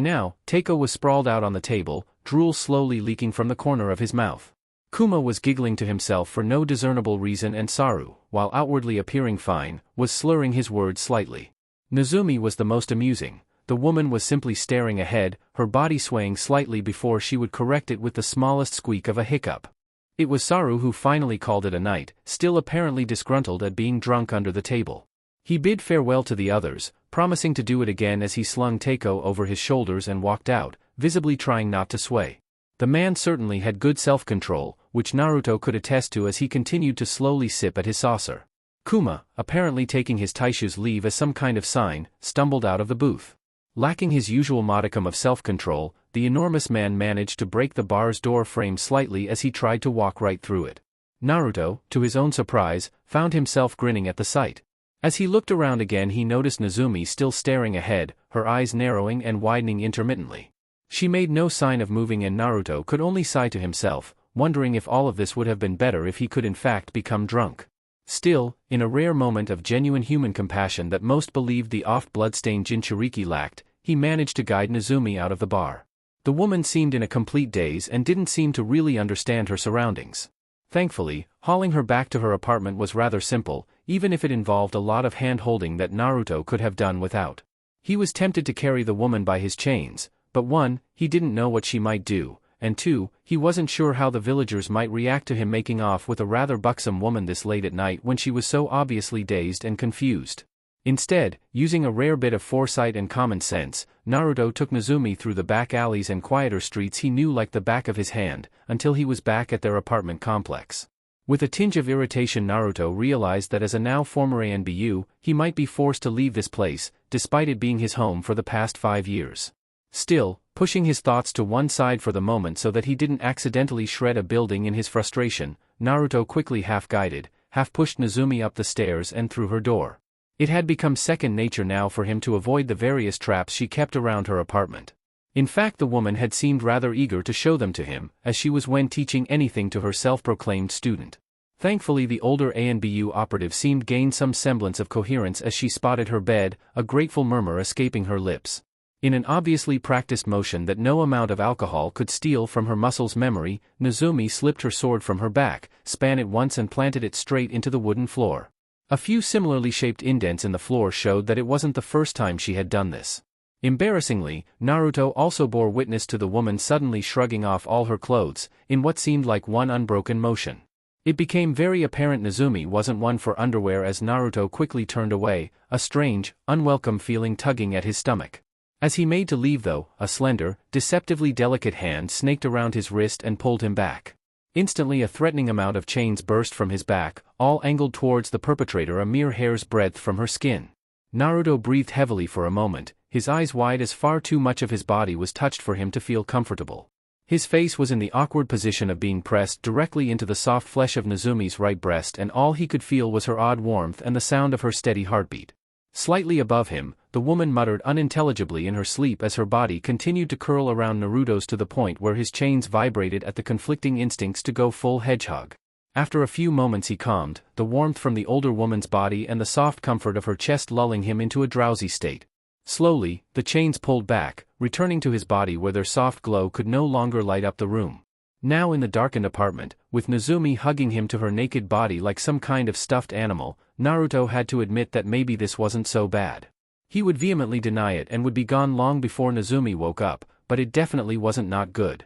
now, Teiko was sprawled out on the table, drool slowly leaking from the corner of his mouth. Kuma was giggling to himself for no discernible reason and Saru, while outwardly appearing fine, was slurring his words slightly. Nezumi was the most amusing. The woman was simply staring ahead, her body swaying slightly before she would correct it with the smallest squeak of a hiccup. It was Saru who finally called it a night, still apparently disgruntled at being drunk under the table. He bid farewell to the others, promising to do it again as he slung Teiko over his shoulders and walked out, visibly trying not to sway. The man certainly had good self-control, which Naruto could attest to as he continued to slowly sip at his saucer. Kuma, apparently taking his Taishu's leave as some kind of sign, stumbled out of the booth. Lacking his usual modicum of self-control, the enormous man managed to break the bar's door frame slightly as he tried to walk right through it. Naruto, to his own surprise, found himself grinning at the sight. As he looked around again he noticed Nezumi still staring ahead, her eyes narrowing and widening intermittently. She made no sign of moving and Naruto could only sigh to himself, wondering if all of this would have been better if he could in fact become drunk. Still, in a rare moment of genuine human compassion that most believed the oft-bloodstained Jinchuriki lacked, he managed to guide Nezumi out of the bar. The woman seemed in a complete daze and didn't seem to really understand her surroundings. Thankfully, hauling her back to her apartment was rather simple, even if it involved a lot of hand-holding that Naruto could have done without. He was tempted to carry the woman by his chains, but 1, he didn't know what she might do, and 2, he wasn't sure how the villagers might react to him making off with a rather buxom woman this late at night when she was so obviously dazed and confused. Instead, using a rare bit of foresight and common sense, Naruto took Nezumi through the back alleys and quieter streets he knew like the back of his hand, until he was back at their apartment complex. With a tinge of irritation Naruto realized that as a now former Anbu, he might be forced to leave this place, despite it being his home for the past 5 years. Still, pushing his thoughts to one side for the moment so that he didn't accidentally shred a building in his frustration, Naruto quickly half-guided, half-pushed Nezumi up the stairs and through her door. It had become second nature now for him to avoid the various traps she kept around her apartment. In fact the woman had seemed rather eager to show them to him, as she was when teaching anything to her self-proclaimed student. Thankfully the older Anbu operative seemed gain some semblance of coherence as she spotted her bed, a grateful murmur escaping her lips. In an obviously practiced motion that no amount of alcohol could steal from her muscles' memory, Nezumi slipped her sword from her back, span it once and planted it straight into the wooden floor. A few similarly shaped indents in the floor showed that it wasn't the first time she had done this. Embarrassingly, Naruto also bore witness to the woman suddenly shrugging off all her clothes, in what seemed like one unbroken motion. It became very apparent Nezumi wasn't one for underwear as Naruto quickly turned away, a strange, unwelcome feeling tugging at his stomach. As he made to leave though, a slender, deceptively delicate hand snaked around his wrist and pulled him back. Instantly a threatening amount of chains burst from his back, all angled towards the perpetrator a mere hair's breadth from her skin. Naruto breathed heavily for a moment, his eyes wide as far too much of his body was touched for him to feel comfortable. His face was in the awkward position of being pressed directly into the soft flesh of Nozumi's right breast, and all he could feel was her odd warmth and the sound of her steady heartbeat. Slightly above him, the woman muttered unintelligibly in her sleep as her body continued to curl around Naruto's to the point where his chains vibrated at the conflicting instincts to go full hedgehog. After a few moments he calmed, the warmth from the older woman's body and the soft comfort of her chest lulling him into a drowsy state. Slowly, the chains pulled back, returning to his body where their soft glow could no longer light up the room. Now in the darkened apartment, with Nozumi hugging him to her naked body like some kind of stuffed animal, Naruto had to admit that maybe this wasn't so bad. He would vehemently deny it and would be gone long before Nozumi woke up, but it definitely wasn't not good.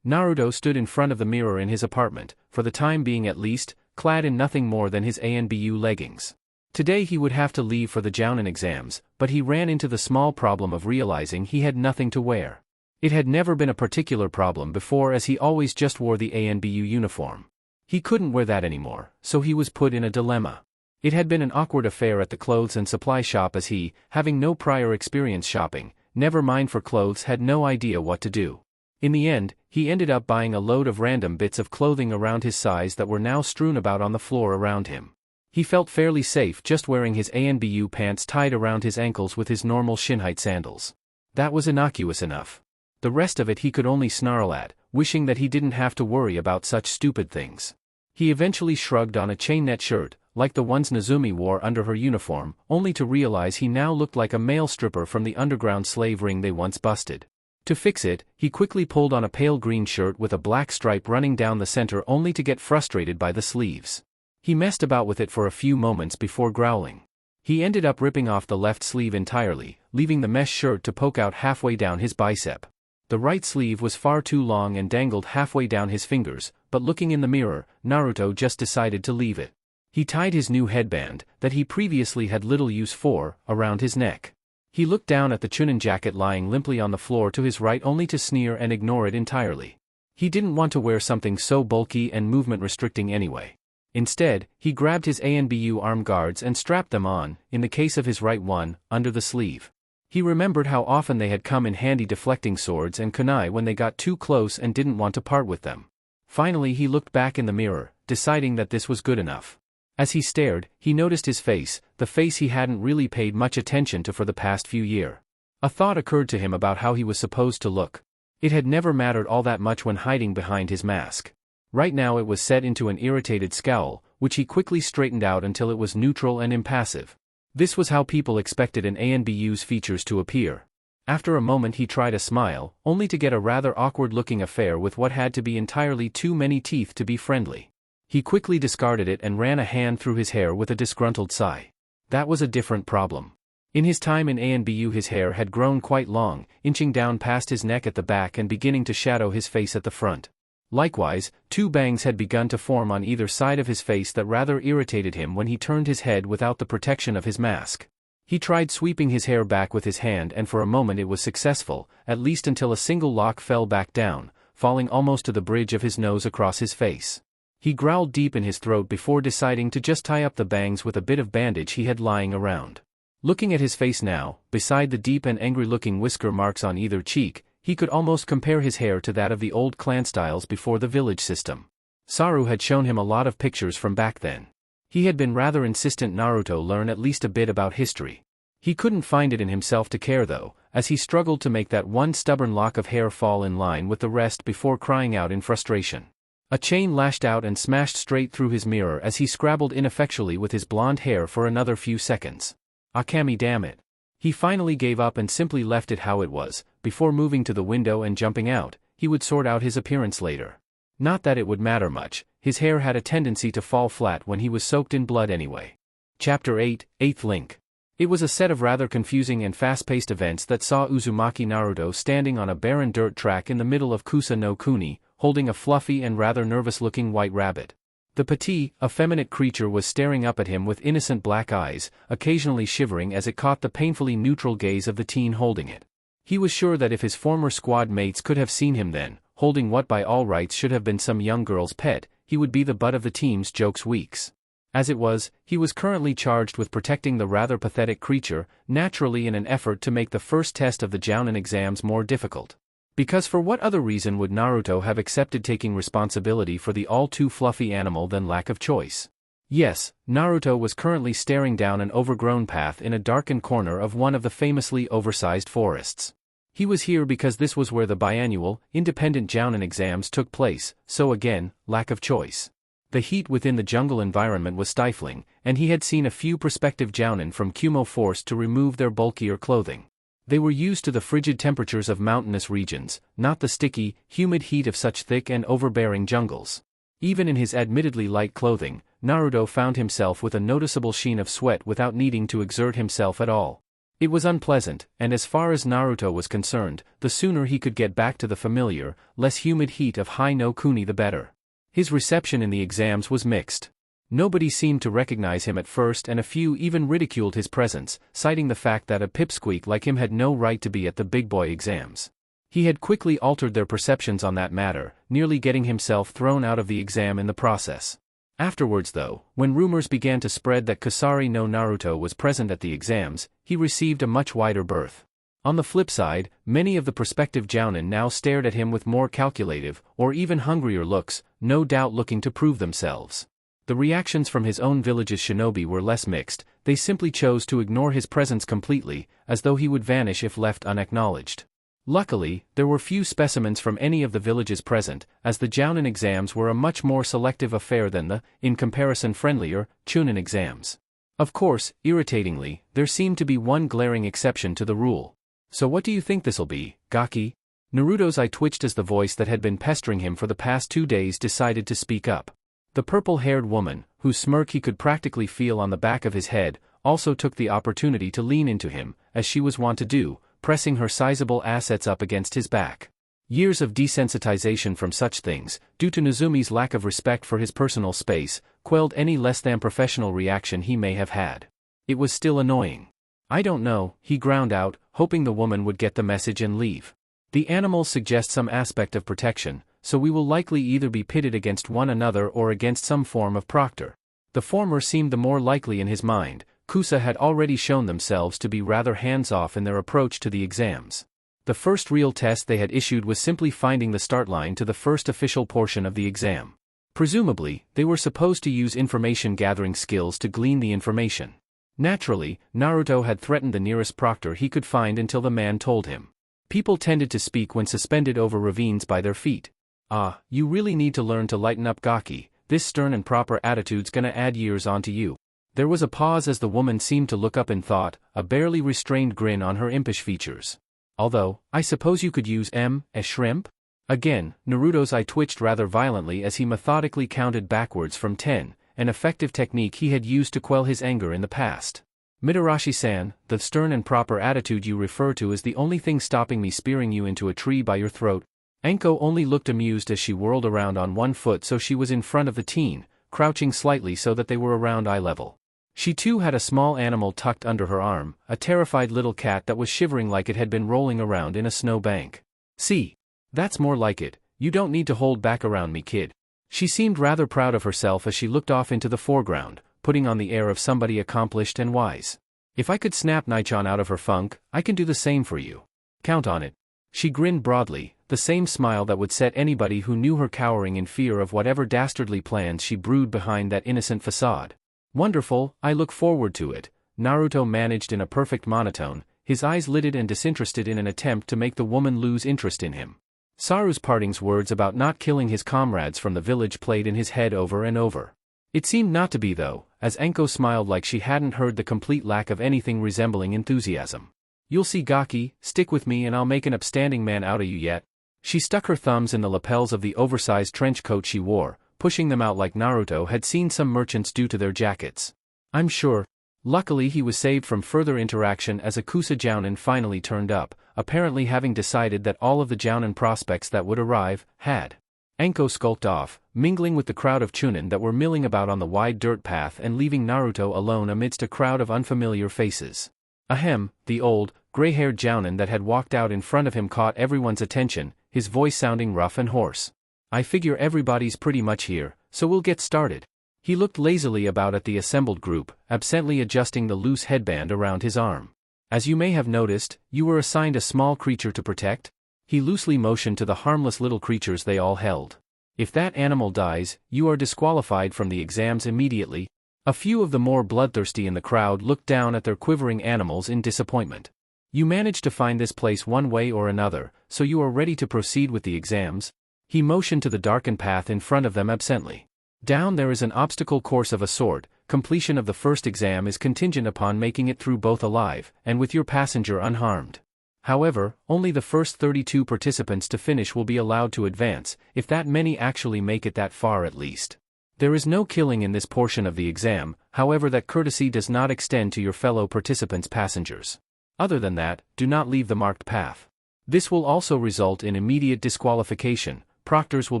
Naruto stood in front of the mirror in his apartment, for the time being at least, clad in nothing more than his Anbu leggings. Today he would have to leave for the Jonin exams, but he ran into the small problem of realizing he had nothing to wear. It had never been a particular problem before, as he always just wore the Anbu uniform. He couldn't wear that anymore, so he was put in a dilemma. It had been an awkward affair at the clothes and supply shop, as he, having no prior experience shopping, never mind for clothes, had no idea what to do. In the end, he ended up buying a load of random bits of clothing around his size that were now strewn about on the floor around him. He felt fairly safe just wearing his Anbu pants tied around his ankles with his normal shin-height sandals. That was innocuous enough. The rest of it he could only snarl at, wishing that he didn't have to worry about such stupid things. He eventually shrugged on a chain-net shirt, like the ones Nozumi wore under her uniform, only to realize he now looked like a male stripper from the underground slave ring they once busted. To fix it, he quickly pulled on a pale green shirt with a black stripe running down the center, only to get frustrated by the sleeves. He messed about with it for a few moments before growling. He ended up ripping off the left sleeve entirely, leaving the mesh shirt to poke out halfway down his bicep. The right sleeve was far too long and dangled halfway down his fingers, but looking in the mirror, Naruto just decided to leave it. He tied his new headband, that he previously had little use for, around his neck. He looked down at the Chunin jacket lying limply on the floor to his right, only to sneer and ignore it entirely. He didn't want to wear something so bulky and movement-restricting anyway. Instead, he grabbed his Anbu arm guards and strapped them on, in the case of his right one, under the sleeve. He remembered how often they had come in handy deflecting swords and kunai when they got too close and didn't want to part with them. Finally he looked back in the mirror, deciding that this was good enough. As he stared, he noticed his face, the face he hadn't really paid much attention to for the past few years. A thought occurred to him about how he was supposed to look. It had never mattered all that much when hiding behind his mask. Right now it was set into an irritated scowl, which he quickly straightened out until it was neutral and impassive. This was how people expected an Anbu's features to appear. After a moment he tried a smile, only to get a rather awkward-looking affair with what had to be entirely too many teeth to be friendly. He quickly discarded it and ran a hand through his hair with a disgruntled sigh. That was a different problem. In his time in Anbu his hair had grown quite long, inching down past his neck at the back and beginning to shadow his face at the front. Likewise, two bangs had begun to form on either side of his face that rather irritated him when he turned his head without the protection of his mask. He tried sweeping his hair back with his hand, and for a moment it was successful, at least until a single lock fell back down, falling almost to the bridge of his nose across his face. He growled deep in his throat before deciding to just tie up the bangs with a bit of bandage he had lying around. Looking at his face now, beside the deep and angry-looking whisker marks on either cheek, he could almost compare his hair to that of the old clan styles before the village system. Saru had shown him a lot of pictures from back then. He had been rather insistent Naruto learn at least a bit about history. He couldn't find it in himself to care though, as he struggled to make that one stubborn lock of hair fall in line with the rest before crying out in frustration. A chain lashed out and smashed straight through his mirror as he scrabbled ineffectually with his blonde hair for another few seconds. Akami, damn it. He finally gave up and simply left it how it was. Before moving to the window and jumping out, he would sort out his appearance later. Not that it would matter much, his hair had a tendency to fall flat when he was soaked in blood anyway. Chapter 8, 8th Link. It was a set of rather confusing and fast-paced events that saw Uzumaki Naruto standing on a barren dirt track in the middle of Kusa no Kuni, holding a fluffy and rather nervous-looking white rabbit. The petite, effeminate creature was staring up at him with innocent black eyes, occasionally shivering as it caught the painfully neutral gaze of the teen holding it. He was sure that if his former squad mates could have seen him then, holding what by all rights should have been some young girl's pet, he would be the butt of the team's jokes weeks. As it was, he was currently charged with protecting the rather pathetic creature, naturally in an effort to make the first test of the Jounin exams more difficult. Because for what other reason would Naruto have accepted taking responsibility for the all-too-fluffy animal than lack of choice? Yes, Naruto was currently staring down an overgrown path in a darkened corner of one of the famously oversized forests. He was here because this was where the biannual, independent Jonin exams took place, so again, lack of choice. The heat within the jungle environment was stifling, and he had seen a few prospective Jonin from Kumo forced to remove their bulkier clothing. They were used to the frigid temperatures of mountainous regions, not the sticky, humid heat of such thick and overbearing jungles. Even in his admittedly light clothing, Naruto found himself with a noticeable sheen of sweat without needing to exert himself at all. It was unpleasant, and as far as Naruto was concerned, the sooner he could get back to the familiar, less humid heat of High no Kuni the better. His reception in the exams was mixed. Nobody seemed to recognize him at first, and a few even ridiculed his presence, citing the fact that a pipsqueak like him had no right to be at the big boy exams. He had quickly altered their perceptions on that matter, nearly getting himself thrown out of the exam in the process. Afterwards though, when rumors began to spread that Kusari no Naruto was present at the exams, he received a much wider berth. On the flip side, many of the prospective Jounin now stared at him with more calculative, or even hungrier looks, no doubt looking to prove themselves. The reactions from his own village's shinobi were less mixed, they simply chose to ignore his presence completely, as though he would vanish if left unacknowledged. Luckily, there were few specimens from any of the villages present, as the Jounin exams were a much more selective affair than the, in comparison friendlier, Chunin exams. Of course, irritatingly, there seemed to be one glaring exception to the rule. So what do you think this'll be, Gaki? Naruto's eye twitched as the voice that had been pestering him for the past 2 days decided to speak up. The purple-haired woman, whose smirk he could practically feel on the back of his head, also took the opportunity to lean into him, as she was wont to do, pressing her sizable assets up against his back. Years of desensitization from such things, due to Nozumi's lack of respect for his personal space, quelled any less-than-professional reaction he may have had. It was still annoying. I don't know, he ground out, hoping the woman would get the message and leave. The animals suggest some aspect of protection, so we will likely either be pitted against one another or against some form of proctor. The former seemed the more likely in his mind. Kusa had already shown themselves to be rather hands-off in their approach to the exams. The first real test they had issued was simply finding the start line to the first official portion of the exam. Presumably, they were supposed to use information-gathering skills to glean the information. Naturally, Naruto had threatened the nearest proctor he could find until the man told him. People tended to speak when suspended over ravines by their feet. Ah, you really need to learn to lighten up, Gaki. This stern and proper attitude's gonna add years onto you. There was a pause as the woman seemed to look up in thought, a barely restrained grin on her impish features. Although, I suppose you could use a shrimp? Again, Naruto's eye twitched rather violently as he methodically counted backwards from 10, an effective technique he had used to quell his anger in the past. Mitarashi-san, the stern and proper attitude you refer to is the only thing stopping me spearing you into a tree by your throat. Anko only looked amused as she whirled around on one foot, so she was in front of the teen, crouching slightly so that they were around eye level. She too had a small animal tucked under her arm, a terrified little cat that was shivering like it had been rolling around in a snow bank. See? That's more like it, you don't need to hold back around me, kid. She seemed rather proud of herself as she looked off into the foreground, putting on the air of somebody accomplished and wise. If I could snap Naichan out of her funk, I can do the same for you. Count on it. She grinned broadly, the same smile that would set anybody who knew her cowering in fear of whatever dastardly plans she brewed behind that innocent facade. Wonderful, I look forward to it, Naruto managed in a perfect monotone, his eyes lidded and disinterested in an attempt to make the woman lose interest in him. Saru's parting's words about not killing his comrades from the village played in his head over and over. It seemed not to be though, as Anko smiled like she hadn't heard the complete lack of anything resembling enthusiasm. You'll see, Gaki, stick with me and I'll make an upstanding man out of you yet. She stuck her thumbs in the lapels of the oversized trench coat she wore, pushing them out like Naruto had seen some merchants do to their jackets. I'm sure. Luckily he was saved from further interaction as a Kusa Jounin finally turned up, apparently having decided that all of the Jounin prospects that would arrive, had. Anko skulked off, mingling with the crowd of Chunin that were milling about on the wide dirt path and leaving Naruto alone amidst a crowd of unfamiliar faces. Ahem, the old, gray-haired Jounin that had walked out in front of him caught everyone's attention, his voice sounding rough and hoarse. I figure everybody's pretty much here, so we'll get started. He looked lazily about at the assembled group, absently adjusting the loose headband around his arm. As you may have noticed, you were assigned a small creature to protect? He loosely motioned to the harmless little creatures they all held. If that animal dies, you are disqualified from the exams immediately. A few of the more bloodthirsty in the crowd looked down at their quivering animals in disappointment. You managed to find this place one way or another, so you are ready to proceed with the exams? He motioned to the darkened path in front of them absently. Down there is an obstacle course of a sort. Completion of the first exam is contingent upon making it through both alive, and with your passenger unharmed. However, only the first 32 participants to finish will be allowed to advance, if that many actually make it that far at least. There is no killing in this portion of the exam, however that courtesy does not extend to your fellow participants' passengers. Other than that, do not leave the marked path. This will also result in immediate disqualification. Proctors will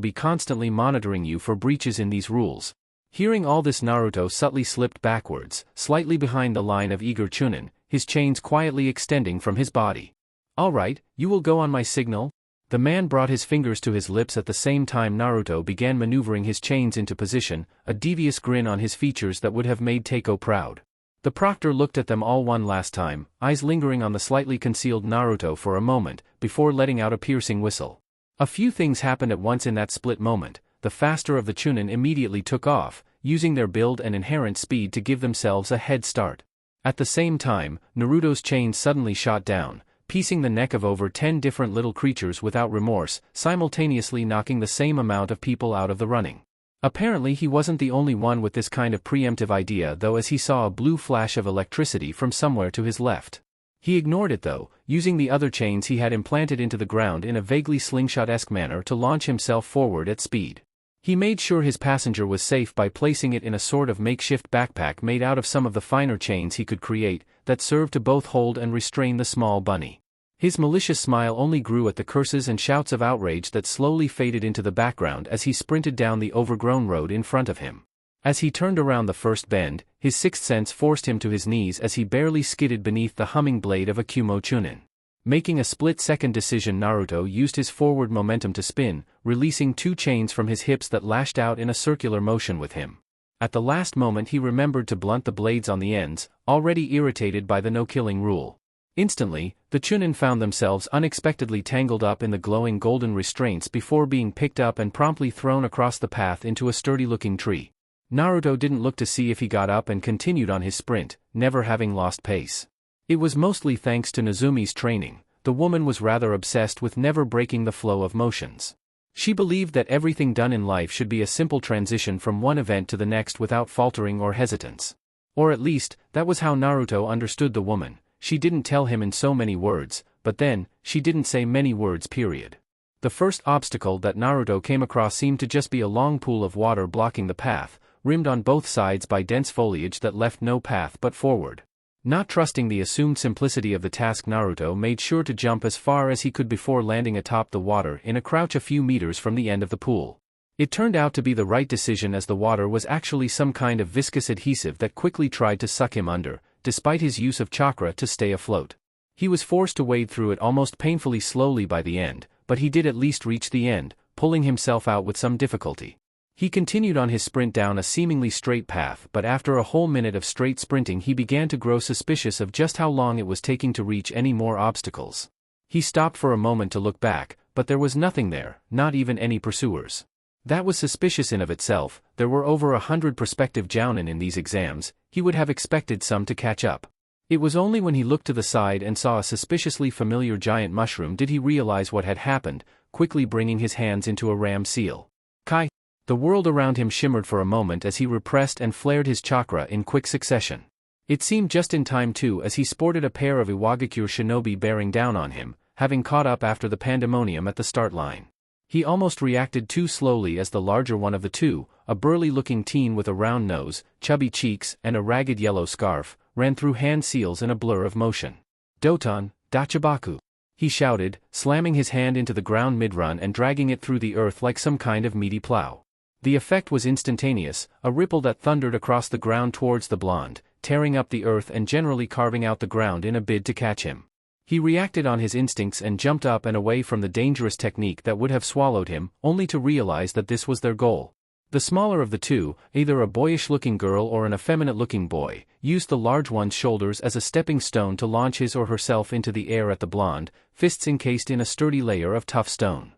be constantly monitoring you for breaches in these rules. Hearing all this, Naruto subtly slipped backwards, slightly behind the line of eager Chunin, his chains quietly extending from his body. "All right, you will go on my signal?" The man brought his fingers to his lips at the same time Naruto began maneuvering his chains into position, a devious grin on his features that would have made Teiko proud. The proctor looked at them all one last time, eyes lingering on the slightly concealed Naruto for a moment, before letting out a piercing whistle. A few things happened at once in that split moment. The faster of the Chunin immediately took off, using their build and inherent speed to give themselves a head start. At the same time, Naruto's chains suddenly shot down, piecing the neck of over 10 different little creatures without remorse, simultaneously knocking the same amount of people out of the running. Apparently he wasn't the only one with this kind of preemptive idea though, as he saw a blue flash of electricity from somewhere to his left. He ignored it though, using the other chains he had implanted into the ground in a vaguely slingshot-esque manner to launch himself forward at speed. He made sure his passenger was safe by placing it in a sort of makeshift backpack made out of some of the finer chains he could create, that served to both hold and restrain the small bunny. His malicious smile only grew at the curses and shouts of outrage that slowly faded into the background as he sprinted down the overgrown road in front of him. As he turned around the first bend, his sixth sense forced him to his knees as he barely skidded beneath the humming blade of a Kumo Chunin. Making a split-second decision, Naruto used his forward momentum to spin, releasing 2 chains from his hips that lashed out in a circular motion with him. At the last moment he remembered to blunt the blades on the ends, already irritated by the no-killing rule. Instantly, the Chunin found themselves unexpectedly tangled up in the glowing golden restraints before being picked up and promptly thrown across the path into a sturdy-looking tree. Naruto didn't look to see if he got up and continued on his sprint, never having lost pace. It was mostly thanks to Nozumi's training. The woman was rather obsessed with never breaking the flow of motions. She believed that everything done in life should be a simple transition from one event to the next without faltering or hesitance. Or at least, that was how Naruto understood the woman. She didn't tell him in so many words, but then, she didn't say many words period. The first obstacle that Naruto came across seemed to just be a long pool of water blocking the path, rimmed on both sides by dense foliage that left no path but forward. Not trusting the assumed simplicity of the task, Naruto made sure to jump as far as he could before landing atop the water in a crouch a few meters from the end of the pool. It turned out to be the right decision as the water was actually some kind of viscous adhesive that quickly tried to suck him under, despite his use of chakra to stay afloat. He was forced to wade through it almost painfully slowly by the end, but he did at least reach the end, pulling himself out with some difficulty. He continued on his sprint down a seemingly straight path, but after a whole minute of straight sprinting he began to grow suspicious of just how long it was taking to reach any more obstacles. He stopped for a moment to look back, but there was nothing there, not even any pursuers. That was suspicious in of itself. There were over 100 prospective Jonin in these exams. He would have expected some to catch up. It was only when he looked to the side and saw a suspiciously familiar giant mushroom did he realize what had happened, quickly bringing his hands into a ram seal. Kai! The world around him shimmered for a moment as he repressed and flared his chakra in quick succession. It seemed just in time too, as he sported a pair of Iwagakure shinobi bearing down on him, having caught up after the pandemonium at the start line. He almost reacted too slowly as the larger one of the two, a burly-looking teen with a round nose, chubby cheeks, and a ragged yellow scarf, ran through hand seals in a blur of motion. "Doton, Dachibaku!" he shouted, slamming his hand into the ground mid-run and dragging it through the earth like some kind of meaty plow. The effect was instantaneous, a ripple that thundered across the ground towards the blonde, tearing up the earth and generally carving out the ground in a bid to catch him. He reacted on his instincts and jumped up and away from the dangerous technique that would have swallowed him, only to realize that this was their goal. The smaller of the two, either a boyish-looking girl or an effeminate-looking boy, used the large one's shoulders as a stepping stone to launch his or herself into the air at the blonde, fists encased in a sturdy layer of tough stone.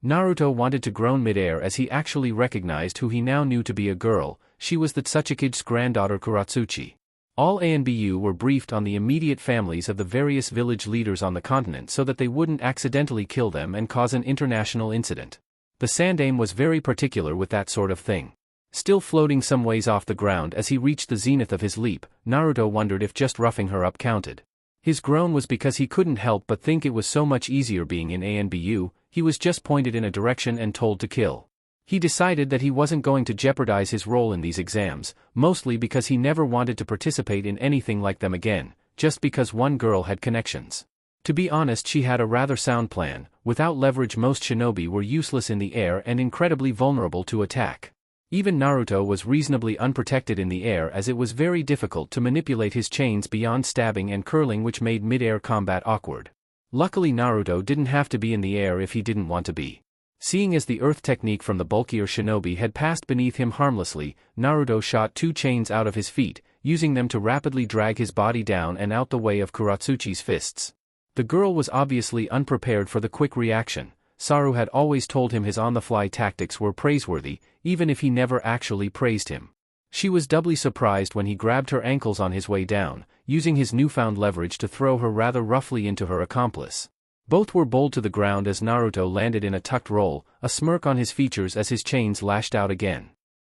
Naruto wanted to groan mid-air as he actually recognized who he now knew to be a girl. She was the Tsuchikige's granddaughter Kuratsuchi. All Anbu were briefed on the immediate families of the various village leaders on the continent so that they wouldn't accidentally kill them and cause an international incident. The Sandaime was very particular with that sort of thing. Still floating some ways off the ground as he reached the zenith of his leap, Naruto wondered if just roughing her up counted. His groan was because he couldn't help but think it was so much easier being in Anbu. He was just pointed in a direction and told to kill. He decided that he wasn't going to jeopardize his role in these exams, mostly because he never wanted to participate in anything like them again, just because one girl had connections. To be honest, she had a rather sound plan. Without leverage, most shinobi were useless in the air and incredibly vulnerable to attack. Even Naruto was reasonably unprotected in the air as it was very difficult to manipulate his chains beyond stabbing and curling, which made mid-air combat awkward. Luckily Naruto didn't have to be in the air if he didn't want to be. Seeing as the earth technique from the bulkier shinobi had passed beneath him harmlessly, Naruto shot 2 chains out of his feet, using them to rapidly drag his body down and out the way of Kuratsuchi's fists. The girl was obviously unprepared for the quick reaction. Saru had always told him his on-the-fly tactics were praiseworthy, even if he never actually praised him. She was doubly surprised when he grabbed her ankles on his way down, using his newfound leverage to throw her rather roughly into her accomplice. Both were bowled to the ground as Naruto landed in a tucked roll, a smirk on his features as his chains lashed out again.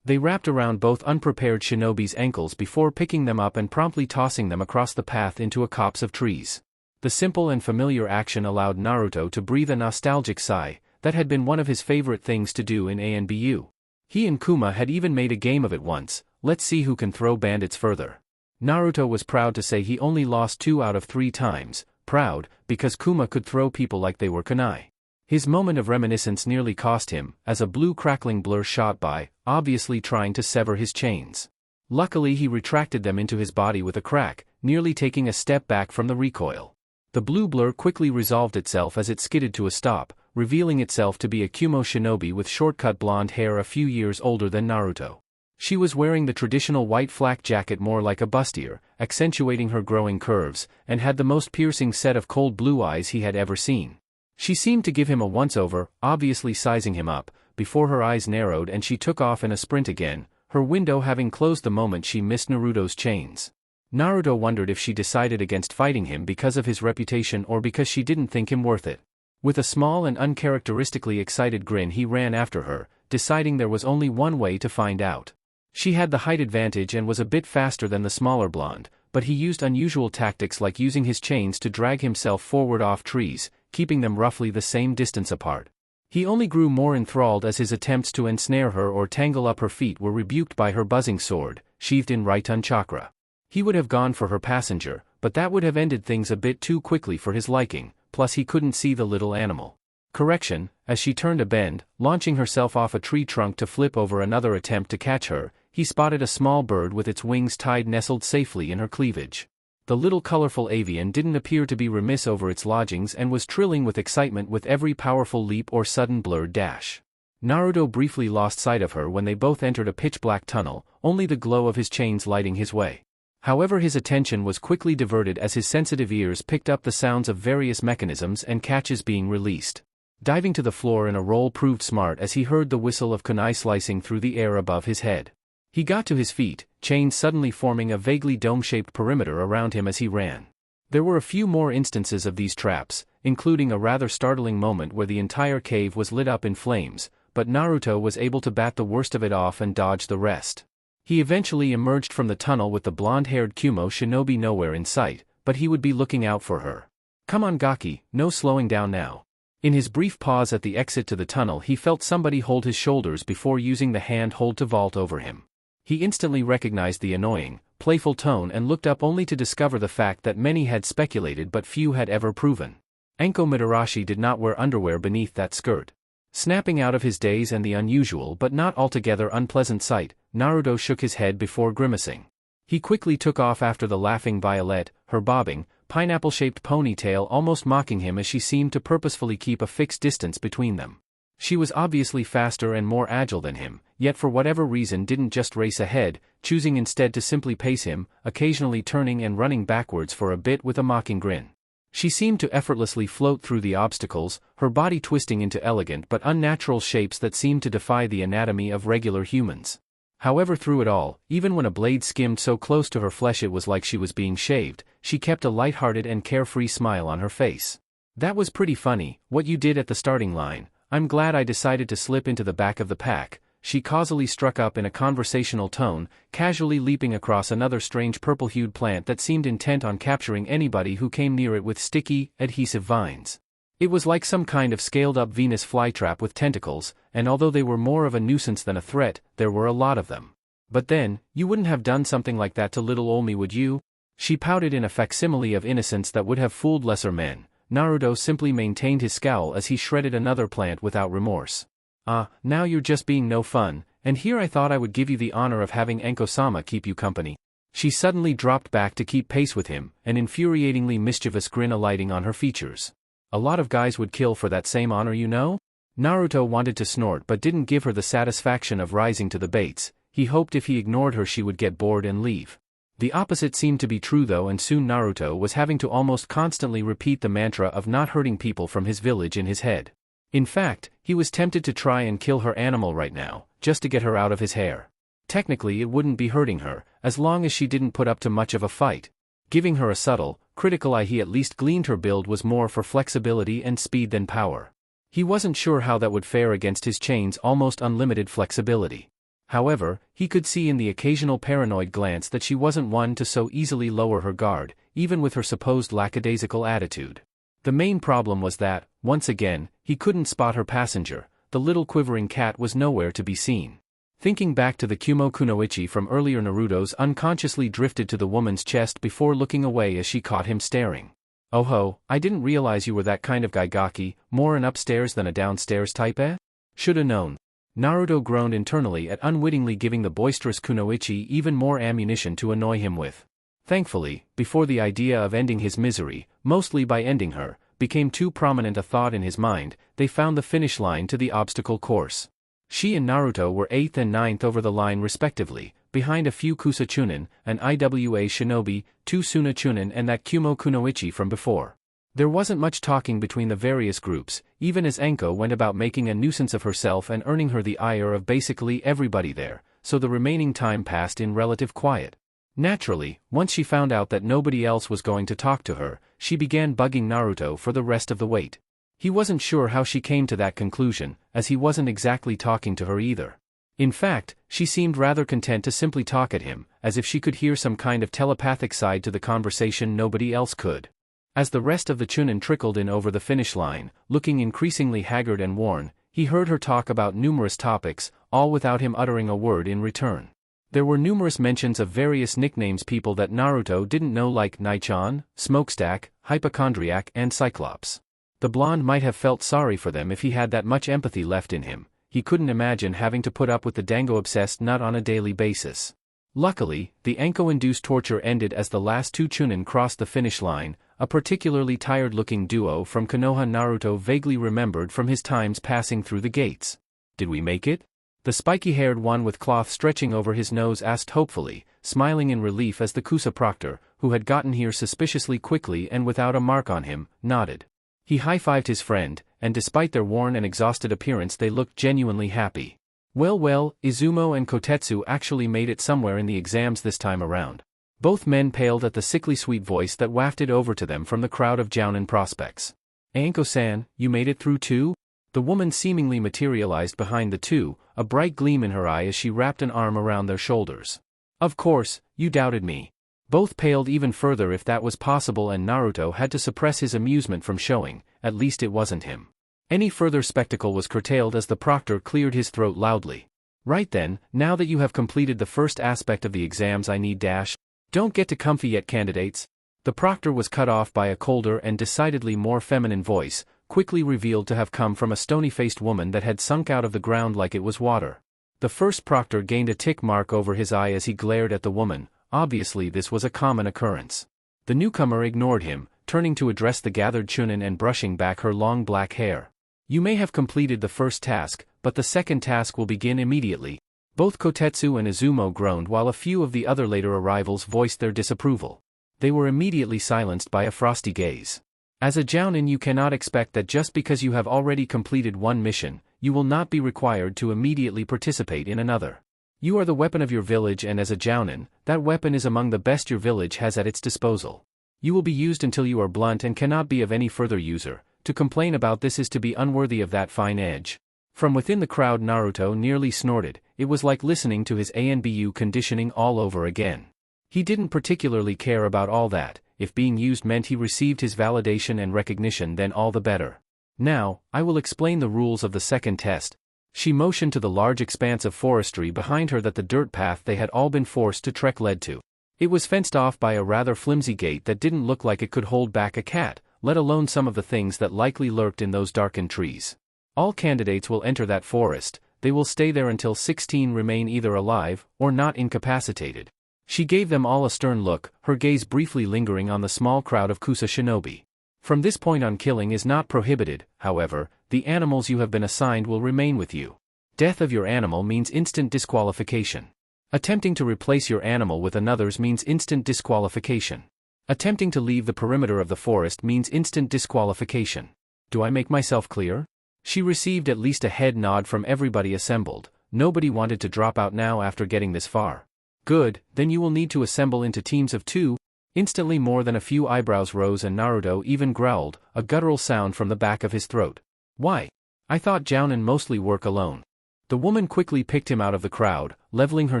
They wrapped around both unprepared shinobi's ankles before picking them up and promptly tossing them across the path into a copse of trees. The simple and familiar action allowed Naruto to breathe a nostalgic sigh. That had been one of his favorite things to do in Anbu. He and Kuma had even made a game of it once. Let's see who can throw bandits further. Naruto was proud to say he only lost 2 out of 3 times, proud, because Kuma could throw people like they were kunai. His moment of reminiscence nearly cost him, as a blue crackling blur shot by, obviously trying to sever his chains. Luckily he retracted them into his body with a crack, nearly taking a step back from the recoil. The blue blur quickly resolved itself as it skidded to a stop, revealing itself to be a Kumo shinobi with short-cut blonde hair a few years older than Naruto. She was wearing the traditional white flak jacket more like a bustier, accentuating her growing curves, and had the most piercing set of cold blue eyes he had ever seen. She seemed to give him a once-over, obviously sizing him up, before her eyes narrowed and she took off in a sprint again, her window having closed the moment she missed Naruto's chains. Naruto wondered if she decided against fighting him because of his reputation or because she didn't think him worth it. With a small and uncharacteristically excited grin he ran after her, deciding there was only one way to find out. She had the height advantage and was a bit faster than the smaller blonde, but he used unusual tactics like using his chains to drag himself forward off trees, keeping them roughly the same distance apart. He only grew more enthralled as his attempts to ensnare her or tangle up her feet were rebuked by her buzzing sword, sheathed in Raiton chakra. He would have gone for her passenger, but that would have ended things a bit too quickly for his liking, plus he couldn't see the little animal. Correction, as she turned a bend, launching herself off a tree trunk to flip over another attempt to catch her, he spotted a small bird with its wings tied nestled safely in her cleavage. The little colorful avian didn't appear to be remiss over its lodgings and was trilling with excitement with every powerful leap or sudden blurred dash. Naruto briefly lost sight of her when they both entered a pitch-black tunnel, only the glow of his chains lighting his way. However, his attention was quickly diverted as his sensitive ears picked up the sounds of various mechanisms and catches being released. Diving to the floor in a roll proved smart as he heard the whistle of kunai slicing through the air above his head. He got to his feet, chains suddenly forming a vaguely dome-shaped perimeter around him as he ran. There were a few more instances of these traps, including a rather startling moment where the entire cave was lit up in flames, but Naruto was able to bat the worst of it off and dodge the rest. He eventually emerged from the tunnel with the blonde-haired Kumo shinobi nowhere in sight, but he would be looking out for her. Come on Gaki, no slowing down now. In his brief pause at the exit to the tunnel he felt somebody hold his shoulders before using the hand hold to vault over him. He instantly recognized the annoying, playful tone and looked up only to discover the fact that many had speculated but few had ever proven. Enko Mitarashi did not wear underwear beneath that skirt. Snapping out of his daze and the unusual but not altogether unpleasant sight, Naruto shook his head before grimacing. He quickly took off after the laughing Violet, her bobbing, pineapple-shaped ponytail almost mocking him as she seemed to purposefully keep a fixed distance between them. She was obviously faster and more agile than him, yet for whatever reason didn't just race ahead, choosing instead to simply pace him, occasionally turning and running backwards for a bit with a mocking grin. She seemed to effortlessly float through the obstacles, her body twisting into elegant but unnatural shapes that seemed to defy the anatomy of regular humans. However, through it all, even when a blade skimmed so close to her flesh it was like she was being shaved, she kept a light-hearted and carefree smile on her face. "That was pretty funny, what you did at the starting line. I'm glad I decided to slip into the back of the pack," she causally struck up in a conversational tone, casually leaping across another strange purple-hued plant that seemed intent on capturing anybody who came near it with sticky, adhesive vines. It was like some kind of scaled-up Venus flytrap with tentacles, and although they were more of a nuisance than a threat, there were a lot of them. "But then, you wouldn't have done something like that to little ol' me, would you?" She pouted in a facsimile of innocence that would have fooled lesser men. Naruto simply maintained his scowl as he shredded another plant without remorse. Now you're just being no fun, and here I thought I would give you the honor of having Enko-sama keep you company." She suddenly dropped back to keep pace with him, an infuriatingly mischievous grin alighting on her features. "A lot of guys would kill for that same honor, you know?" Naruto wanted to snort but didn't give her the satisfaction of rising to the baits. He hoped if he ignored her she would get bored and leave. The opposite seemed to be true though, and soon Naruto was having to almost constantly repeat the mantra of not hurting people from his village in his head. In fact, he was tempted to try and kill her animal right now, just to get her out of his hair. Technically it wouldn't be hurting her, as long as she didn't put up to much of a fight. Giving her a subtle, critical eye, he at least gleaned her build was more for flexibility and speed than power. He wasn't sure how that would fare against his chain's almost unlimited flexibility. However, he could see in the occasional paranoid glance that she wasn't one to so easily lower her guard, even with her supposed lackadaisical attitude. The main problem was that, once again, he couldn't spot her passenger. The little quivering cat was nowhere to be seen. Thinking back to the Kumo kunoichi from earlier, Naruto's unconsciously drifted to the woman's chest before looking away as she caught him staring. "Oh ho, I didn't realize you were that kind of gaigaki, more an upstairs than a downstairs type, eh? Shoulda known." Naruto groaned internally at unwittingly giving the boisterous kunoichi even more ammunition to annoy him with. Thankfully, before the idea of ending his misery, mostly by ending her, became too prominent a thought in his mind, they found the finish line to the obstacle course. She and Naruto were 8th and 9th over the line respectively, behind a few Kusa Chunin, an IWA shinobi, 2 Suna Chunin and that Kumo kunoichi from before. There wasn't much talking between the various groups, even as Enko went about making a nuisance of herself and earning her the ire of basically everybody there, so the remaining time passed in relative quiet. Naturally, once she found out that nobody else was going to talk to her, she began bugging Naruto for the rest of the wait. He wasn't sure how she came to that conclusion, as he wasn't exactly talking to her either. In fact, she seemed rather content to simply talk at him, as if she could hear some kind of telepathic side to the conversation nobody else could. As the rest of the Chunin trickled in over the finish line, looking increasingly haggard and worn, he heard her talk about numerous topics, all without him uttering a word in return. There were numerous mentions of various nicknames people that Naruto didn't know, like Naichan, Smokestack, Hypochondriac and Cyclops. The blonde might have felt sorry for them if he had that much empathy left in him. He couldn't imagine having to put up with the dango-obsessed nut on a daily basis. Luckily, the Anko-induced torture ended as the last 2 Chunin crossed the finish line, a particularly tired-looking duo from Konoha Naruto vaguely remembered from his times passing through the gates. "Did we make it?" The spiky-haired one with cloth stretching over his nose asked hopefully, smiling in relief as the Kusa proctor, who had gotten here suspiciously quickly and without a mark on him, nodded. He high-fived his friend, and despite their worn and exhausted appearance they looked genuinely happy. Well, Izumo and Kotetsu actually made it somewhere in the exams this time around. Both men paled at the sickly sweet voice that wafted over to them from the crowd of Jonin prospects. "Anko-san, you made it through too?" The woman seemingly materialized behind the two, a bright gleam in her eye as she wrapped an arm around their shoulders. "Of course, you doubted me." Both paled even further if that was possible, and Naruto had to suppress his amusement from showing, at least it wasn't him. Any further spectacle was curtailed as the proctor cleared his throat loudly. "Right then, now that you have completed the first aspect of the exams I need dash. Don't get too comfy yet, candidates." The proctor was cut off by a colder and decidedly more feminine voice, quickly revealed to have come from a stony-faced woman that had sunk out of the ground like it was water. The first proctor gained a tick mark over his eye as he glared at the woman. Obviously this was a common occurrence. The newcomer ignored him, turning to address the gathered Chunin and brushing back her long black hair. You may have completed the first task, but the second task will begin immediately. Both Kotetsu and Izumo groaned while a few of the other later arrivals voiced their disapproval. They were immediately silenced by a frosty gaze. As a Jounin, you cannot expect that just because you have already completed one mission, you will not be required to immediately participate in another. You are the weapon of your village, and as a Jounin, that weapon is among the best your village has at its disposal. You will be used until you are blunt and cannot be of any further user. To complain about this is to be unworthy of that fine edge. From within the crowd, Naruto nearly snorted. It was like listening to his Anbu conditioning all over again. He didn't particularly care about all that. If being used meant he received his validation and recognition, then all the better. Now, I will explain the rules of the second test. She motioned to the large expanse of forestry behind her that the dirt path they had all been forced to trek led to. It was fenced off by a rather flimsy gate that didn't look like it could hold back a cat, let alone some of the things that likely lurked in those darkened trees. All candidates will enter that forest. They will stay there until 16 remain either alive or not incapacitated. She gave them all a stern look, her gaze briefly lingering on the small crowd of Kusa shinobi. From this point on, killing is not prohibited. However, the animals you have been assigned will remain with you. Death of your animal means instant disqualification. Attempting to replace your animal with another's means instant disqualification. Attempting to leave the perimeter of the forest means instant disqualification. Do I make myself clear? She received at least a head nod from everybody assembled. Nobody wanted to drop out now after getting this far. Good, then you will need to assemble into teams of 2. Instantly more than a few eyebrows rose and Naruto even growled, a guttural sound from the back of his throat. Why? I thought Jounin mostly work alone. The woman quickly picked him out of the crowd, leveling her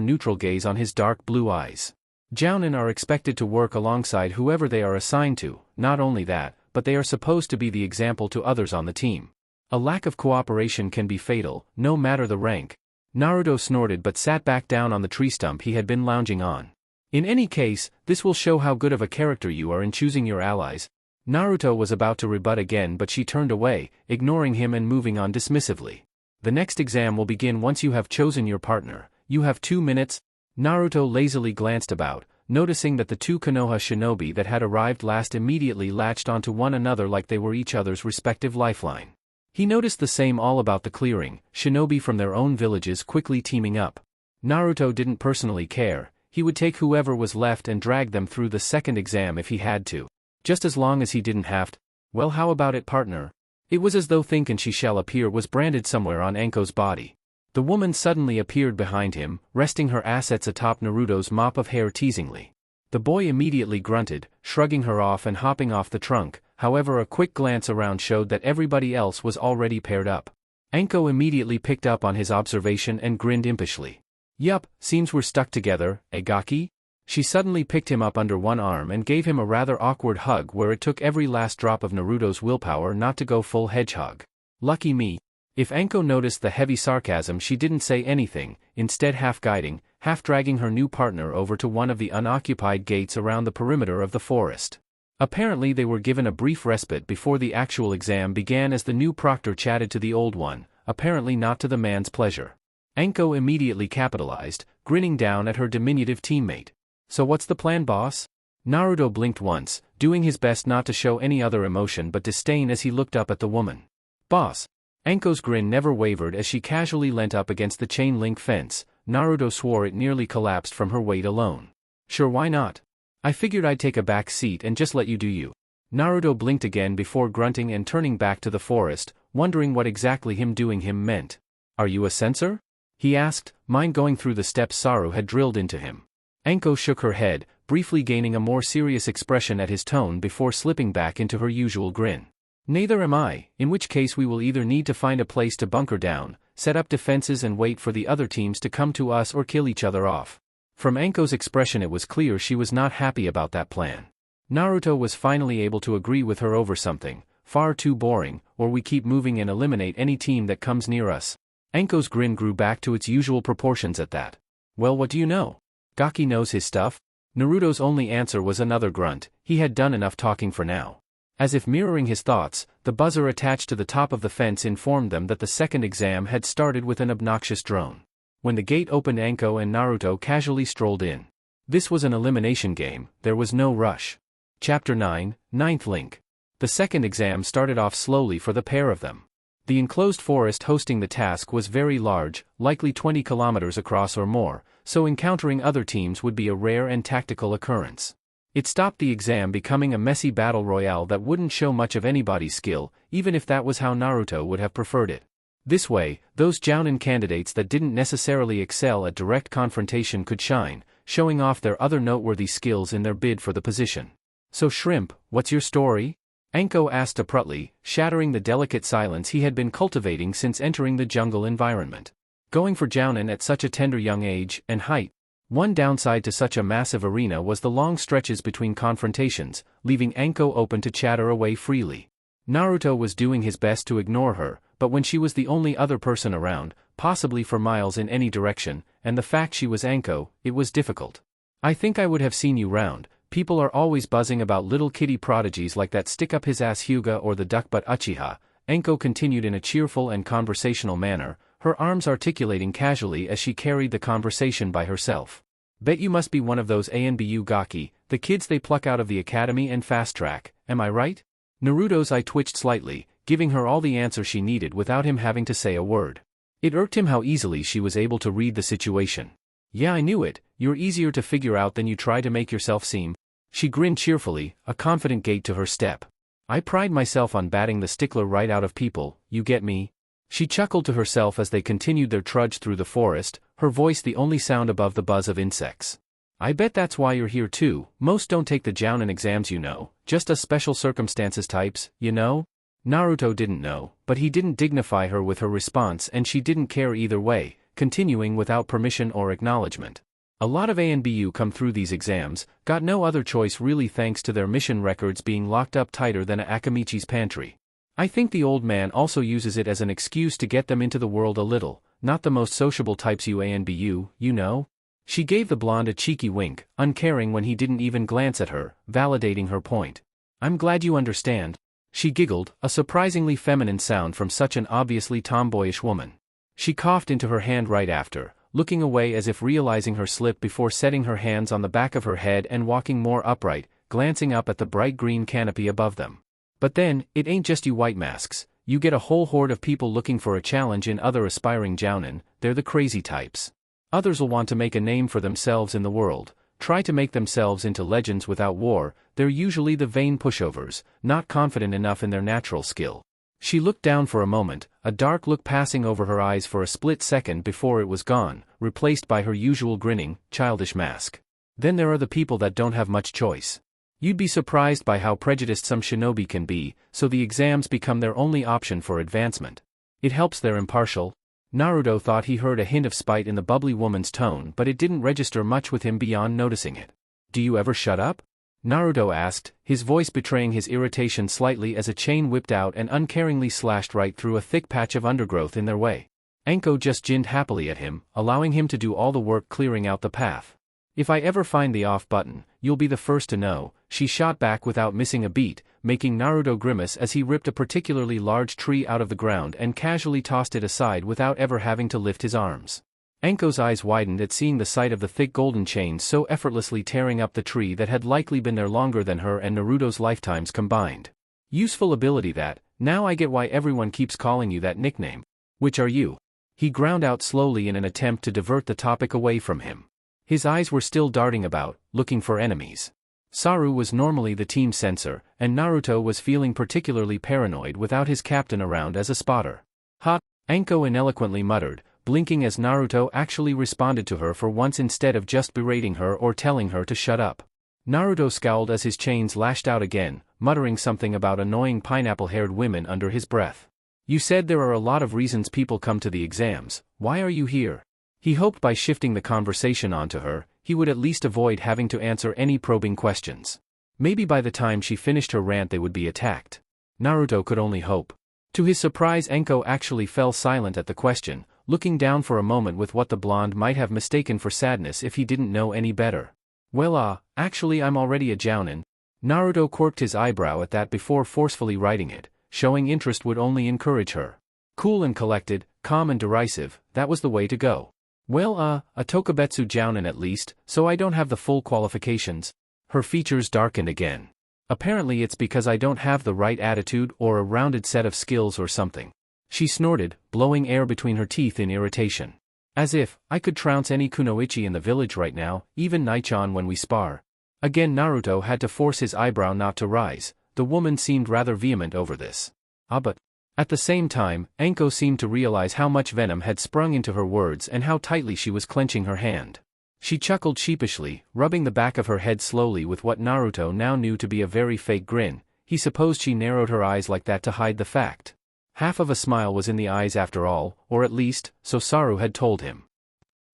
neutral gaze on his dark blue eyes. Jounin are expected to work alongside whoever they are assigned to. Not only that, but they are supposed to be the example to others on the team. A lack of cooperation can be fatal, no matter the rank. Naruto snorted but sat back down on the tree stump he had been lounging on. In any case, this will show how good of a character you are in choosing your allies. Naruto was about to rebut again, but she turned away, ignoring him and moving on dismissively. The next exam will begin once you have chosen your partner. You have 2 minutes. Naruto lazily glanced about, noticing that the 2 Konoha shinobi that had arrived last immediately latched onto one another like they were each other's respective lifeline. He noticed the same all about the clearing, shinobi from their own villages quickly teaming up. Naruto didn't personally care. He would take whoever was left and drag them through the second exam if he had to. Just as long as he didn't have to. Well, how about it, partner? It was as though "Think and she shall appear" was branded somewhere on Anko's body. The woman suddenly appeared behind him, resting her assets atop Naruto's mop of hair teasingly. The boy immediately grunted, shrugging her off and hopping off the trunk. However, a quick glance around showed that everybody else was already paired up. Anko immediately picked up on his observation and grinned impishly. Yup, seems we're stuck together, Egaki? She suddenly picked him up under one arm and gave him a rather awkward hug where it took every last drop of Naruto's willpower not to go full hedgehog. Lucky me. If Anko noticed the heavy sarcasm, she didn't say anything, instead half guiding, half dragging her new partner over to one of the unoccupied gates around the perimeter of the forest. Apparently they were given a brief respite before the actual exam began as the new proctor chatted to the old one, apparently not to the man's pleasure. Anko immediately capitalized, grinning down at her diminutive teammate. So what's the plan, boss? Naruto blinked once, doing his best not to show any other emotion but disdain as he looked up at the woman. Boss. Anko's grin never wavered as she casually leant up against the chain link fence. Naruto swore it nearly collapsed from her weight alone. Sure, why not? I figured I'd take a back seat and just let you do you. Naruto blinked again before grunting and turning back to the forest, wondering what exactly him doing him meant. Are you a censor? He asked, mind going through the steps Saru had drilled into him. Anko shook her head, briefly gaining a more serious expression at his tone before slipping back into her usual grin. Neither am I, in which case we will either need to find a place to bunker down, set up defenses and wait for the other teams to come to us, or kill each other off. From Anko's expression it was clear she was not happy about that plan. Naruto was finally able to agree with her over something. Far too boring, or we keep moving and eliminate any team that comes near us. Anko's grin grew back to its usual proportions at that. Well, what do you know? Gaki knows his stuff? Naruto's only answer was another grunt. He had done enough talking for now. As if mirroring his thoughts, the buzzer attached to the top of the fence informed them that the second exam had started with an obnoxious drone. When the gate opened, Anko and Naruto casually strolled in. This was an elimination game, there was no rush. Chapter 9, Ninth Link. The second exam started off slowly for the pair of them. The enclosed forest hosting the task was very large, likely 20 kilometers across or more, so encountering other teams would be a rare and tactical occurrence. It stopped the exam becoming a messy battle royale that wouldn't show much of anybody's skill, even if that was how Naruto would have preferred it. This way, those Jonin candidates that didn't necessarily excel at direct confrontation could shine, showing off their other noteworthy skills in their bid for the position. "So Shrimp, what's your story?" Anko asked abruptly, shattering the delicate silence he had been cultivating since entering the jungle environment. Going for Jonin at such a tender young age and height. One downside to such a massive arena was the long stretches between confrontations, leaving Anko open to chatter away freely. Naruto was doing his best to ignore her, but when she was the only other person around, possibly for miles in any direction, and the fact she was Anko, it was difficult. "I think I would have seen you round. People are always buzzing about little kitty prodigies like that stick-up-his-ass Hyuga or the duck-butt Uchiha," Anko continued in a cheerful and conversational manner, her arms articulating casually as she carried the conversation by herself. "Bet you must be one of those Anbu gaki, the kids they pluck out of the academy and fast track, am I right?" Naruto's eye twitched slightly, giving her all the answer she needed without him having to say a word. It irked him how easily she was able to read the situation. "Yeah, I knew it, you're easier to figure out than you try to make yourself seem." She grinned cheerfully, a confident gait to her step. "I pride myself on batting the stickler right out of people, you get me?" She chuckled to herself as they continued their trudge through the forest, her voice the only sound above the buzz of insects. "I bet that's why you're here too. Most don't take the Jounin exams, you know, just us special circumstances types, you know?" Naruto didn't know, but he didn't dignify her with her response and she didn't care either way, continuing without permission or acknowledgement. "A lot of ANBU come through these exams, got no other choice really thanks to their mission records being locked up tighter than a Akamichi's pantry. I think the old man also uses it as an excuse to get them into the world a little, not the most sociable types you ANBU, you know?" She gave the blonde a cheeky wink, uncaring when he didn't even glance at her, validating her point. "I'm glad you understand." She giggled, a surprisingly feminine sound from such an obviously tomboyish woman. She coughed into her hand right after, looking away as if realizing her slip before setting her hands on the back of her head and walking more upright, glancing up at the bright green canopy above them. "But then, it ain't just you white masks, you get a whole horde of people looking for a challenge in other aspiring Jounin, they're the crazy types. Others'll want to make a name for themselves in the world, try to make themselves into legends without war, they're usually the vain pushovers, not confident enough in their natural skill." She looked down for a moment, a dark look passing over her eyes for a split second before it was gone, replaced by her usual grinning, childish mask. "Then there are the people that don't have much choice. You'd be surprised by how prejudiced some shinobi can be, so the exams become their only option for advancement. It helps they're impartial." Naruto thought he heard a hint of spite in the bubbly woman's tone but it didn't register much with him beyond noticing it. "Do you ever shut up?" Naruto asked, his voice betraying his irritation slightly as a chain whipped out and uncaringly slashed right through a thick patch of undergrowth in their way. Anko just ginned happily at him, allowing him to do all the work clearing out the path. "If I ever find the off button, you'll be the first to know," she shot back without missing a beat, making Naruto grimace as he ripped a particularly large tree out of the ground and casually tossed it aside without ever having to lift his arms. Anko's eyes widened at seeing the sight of the thick golden chain so effortlessly tearing up the tree that had likely been there longer than her and Naruto's lifetimes combined. "Useful ability that, now I get why everyone keeps calling you that nickname. Which are you?" He ground out slowly in an attempt to divert the topic away from him. His eyes were still darting about, looking for enemies. Saru was normally the team censor, and Naruto was feeling particularly paranoid without his captain around as a spotter. "Ha!" Anko ineloquently muttered, blinking as Naruto actually responded to her for once instead of just berating her or telling her to shut up. Naruto scowled as his chains lashed out again, muttering something about annoying pineapple-haired women under his breath. "You said there are a lot of reasons people come to the exams, why are you here?" He hoped by shifting the conversation onto her, he would at least avoid having to answer any probing questions. Maybe by the time she finished her rant they would be attacked. Naruto could only hope. To his surprise, Anko actually fell silent at the question, looking down for a moment with what the blonde might have mistaken for sadness if he didn't know any better. "Well, actually I'm already a Jounin." Naruto quirked his eyebrow at that before forcefully writing it, showing interest would only encourage her. Cool and collected, calm and derisive, that was the way to go. "Well, a Tokubetsu Jounin at least, so I don't have the full qualifications." Her features darkened again. "Apparently it's because I don't have the right attitude or a rounded set of skills or something." She snorted, blowing air between her teeth in irritation. As if, I could trounce any kunoichi in the village right now, even Naichan when we spar. Again Naruto had to force his eyebrow not to rise. The woman seemed rather vehement over this. But... At the same time, Anko seemed to realize how much venom had sprung into her words and how tightly she was clenching her hand. She chuckled sheepishly, rubbing the back of her head slowly with what Naruto now knew to be a very fake grin. He supposed she narrowed her eyes like that to hide the fact. Half of a smile was in the eyes after all, or at least, so Saru had told him.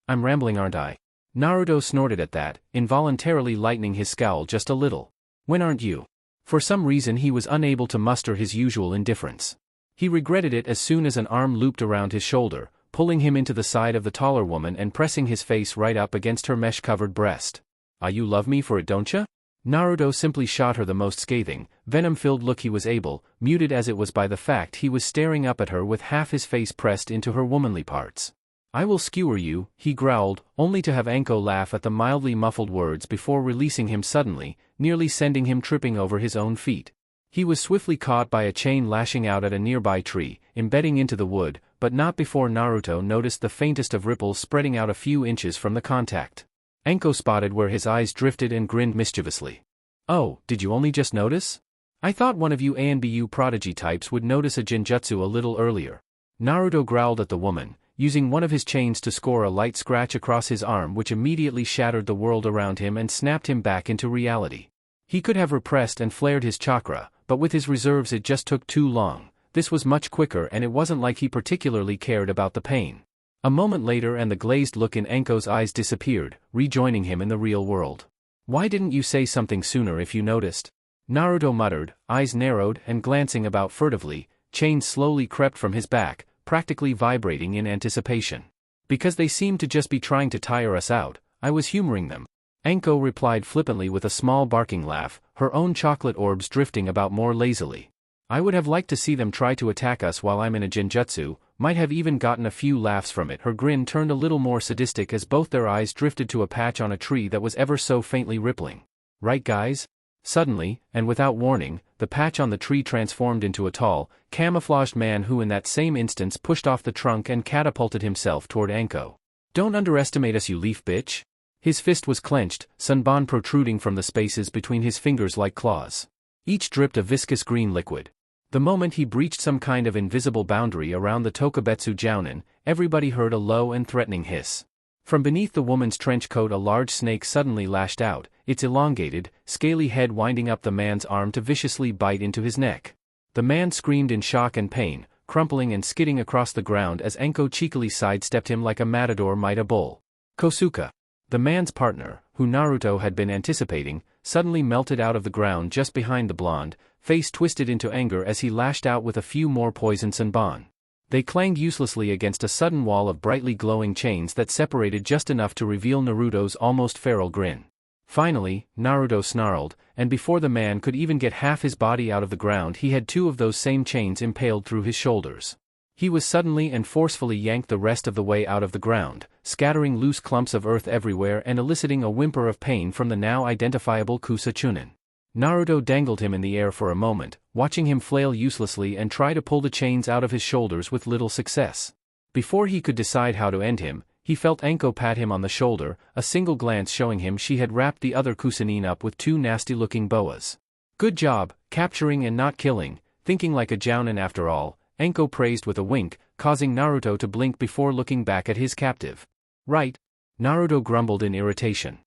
I'm rambling, aren't I? Naruto snorted at that, involuntarily lightening his scowl just a little. When aren't you? For some reason he was unable to muster his usual indifference. He regretted it as soon as an arm looped around his shoulder, pulling him into the side of the taller woman and pressing his face right up against her mesh-covered breast. You love me for it, don't ya? Naruto simply shot her the most scathing, venom-filled look he was able, muted as it was by the fact he was staring up at her with half his face pressed into her womanly parts. I will skewer you, he growled, only to have Anko laugh at the mildly muffled words before releasing him suddenly, nearly sending him tripping over his own feet. He was swiftly caught by a chain lashing out at a nearby tree, embedding into the wood, but not before Naruto noticed the faintest of ripples spreading out a few inches from the contact. Anko spotted where his eyes drifted and grinned mischievously. Oh, did you only just notice? I thought one of you Anbu prodigy types would notice a genjutsu a little earlier. Naruto growled at the woman, using one of his chains to score a light scratch across his arm which immediately shattered the world around him and snapped him back into reality. He could have repressed and flared his chakra, but with his reserves it just took too long. This was much quicker and it wasn't like he particularly cared about the pain. A moment later and the glazed look in Anko's eyes disappeared, rejoining him in the real world. Why didn't you say something sooner if you noticed? Naruto muttered, eyes narrowed and glancing about furtively. Chains slowly crept from his back, practically vibrating in anticipation. Because they seemed to just be trying to tire us out, I was humoring them. Anko replied flippantly with a small barking laugh, her own chocolate orbs drifting about more lazily. I would have liked to see them try to attack us while I'm in a genjutsu, might have even gotten a few laughs from it. Her grin turned a little more sadistic as both their eyes drifted to a patch on a tree that was ever so faintly rippling. Right guys? Suddenly, and without warning, the patch on the tree transformed into a tall, camouflaged man who in that same instance pushed off the trunk and catapulted himself toward Anko. Don't underestimate us, you leaf bitch. His fist was clenched, sunbon protruding from the spaces between his fingers like claws. Each dripped a viscous green liquid. The moment he breached some kind of invisible boundary around the Tokubetsu Jonin, everybody heard a low and threatening hiss. From beneath the woman's trench coat a large snake suddenly lashed out, its elongated, scaly head winding up the man's arm to viciously bite into his neck. The man screamed in shock and pain, crumpling and skidding across the ground as Anko cheekily sidestepped him like a matador might a bull. Kosuke. The man's partner, who Naruto had been anticipating, suddenly melted out of the ground just behind the blonde, face twisted into anger as he lashed out with a few more poison sunbon. They clanged uselessly against a sudden wall of brightly glowing chains that separated just enough to reveal Naruto's almost feral grin. Finally, Naruto snarled, and before the man could even get half his body out of the ground he had two of those same chains impaled through his shoulders. He was suddenly and forcefully yanked the rest of the way out of the ground, scattering loose clumps of earth everywhere and eliciting a whimper of pain from the now identifiable Kusa-chunin. Naruto dangled him in the air for a moment, watching him flail uselessly and try to pull the chains out of his shoulders with little success. Before he could decide how to end him, he felt Anko pat him on the shoulder, a single glance showing him she had wrapped the other Kusanin up with two nasty-looking boas. Good job, capturing and not killing, thinking like a jounin after all, Anko praised with a wink, causing Naruto to blink before looking back at his captive. Right? Naruto grumbled in irritation.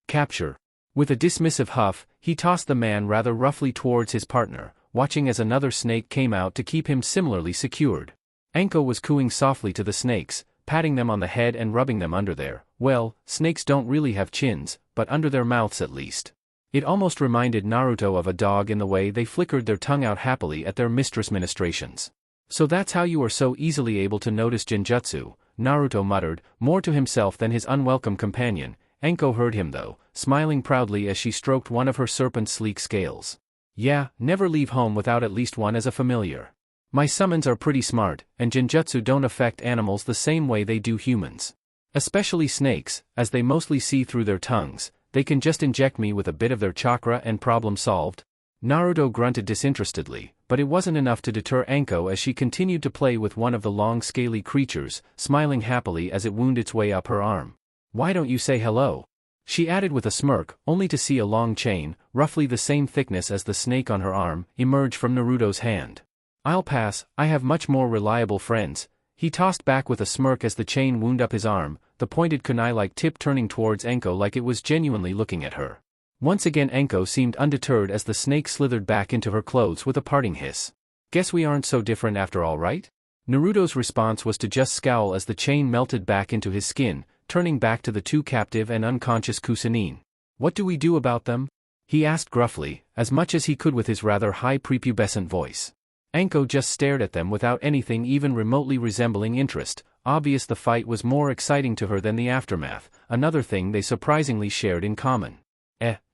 Capture. With a dismissive huff, he tossed the man rather roughly towards his partner, watching as another snake came out to keep him similarly secured. Anko was cooing softly to the snakes, patting them on the head and rubbing them under their, well, snakes don't really have chins, but under their mouths at least. It almost reminded Naruto of a dog in the way they flickered their tongue out happily at their mistress ministrations. So that's how you are so easily able to notice genjutsu, Naruto muttered, more to himself than his unwelcome companion. Anko heard him though, smiling proudly as she stroked one of her serpent's sleek scales. Yeah, never leave home without at least one as a familiar. My summons are pretty smart, and genjutsu don't affect animals the same way they do humans. Especially snakes, as they mostly see through their tongues, they can just inject me with a bit of their chakra and problem solved. Naruto grunted disinterestedly, but it wasn't enough to deter Anko as she continued to play with one of the long scaly creatures, smiling happily as it wound its way up her arm. "Why don't you say hello?" she added with a smirk, only to see a long chain, roughly the same thickness as the snake on her arm, emerge from Naruto's hand. "I'll pass, I have much more reliable friends," he tossed back with a smirk as the chain wound up his arm, the pointed kunai-like tip turning towards Anko like it was genuinely looking at her. Once again Anko seemed undeterred as the snake slithered back into her clothes with a parting hiss. "Guess we aren't so different after all, right?" Naruto's response was to just scowl as the chain melted back into his skin, turning back to the two captive and unconscious Kusanin. "What do we do about them?" he asked gruffly, as much as he could with his rather high prepubescent voice. Anko just stared at them without anything even remotely resembling interest, obvious the fight was more exciting to her than the aftermath, another thing they surprisingly shared in common.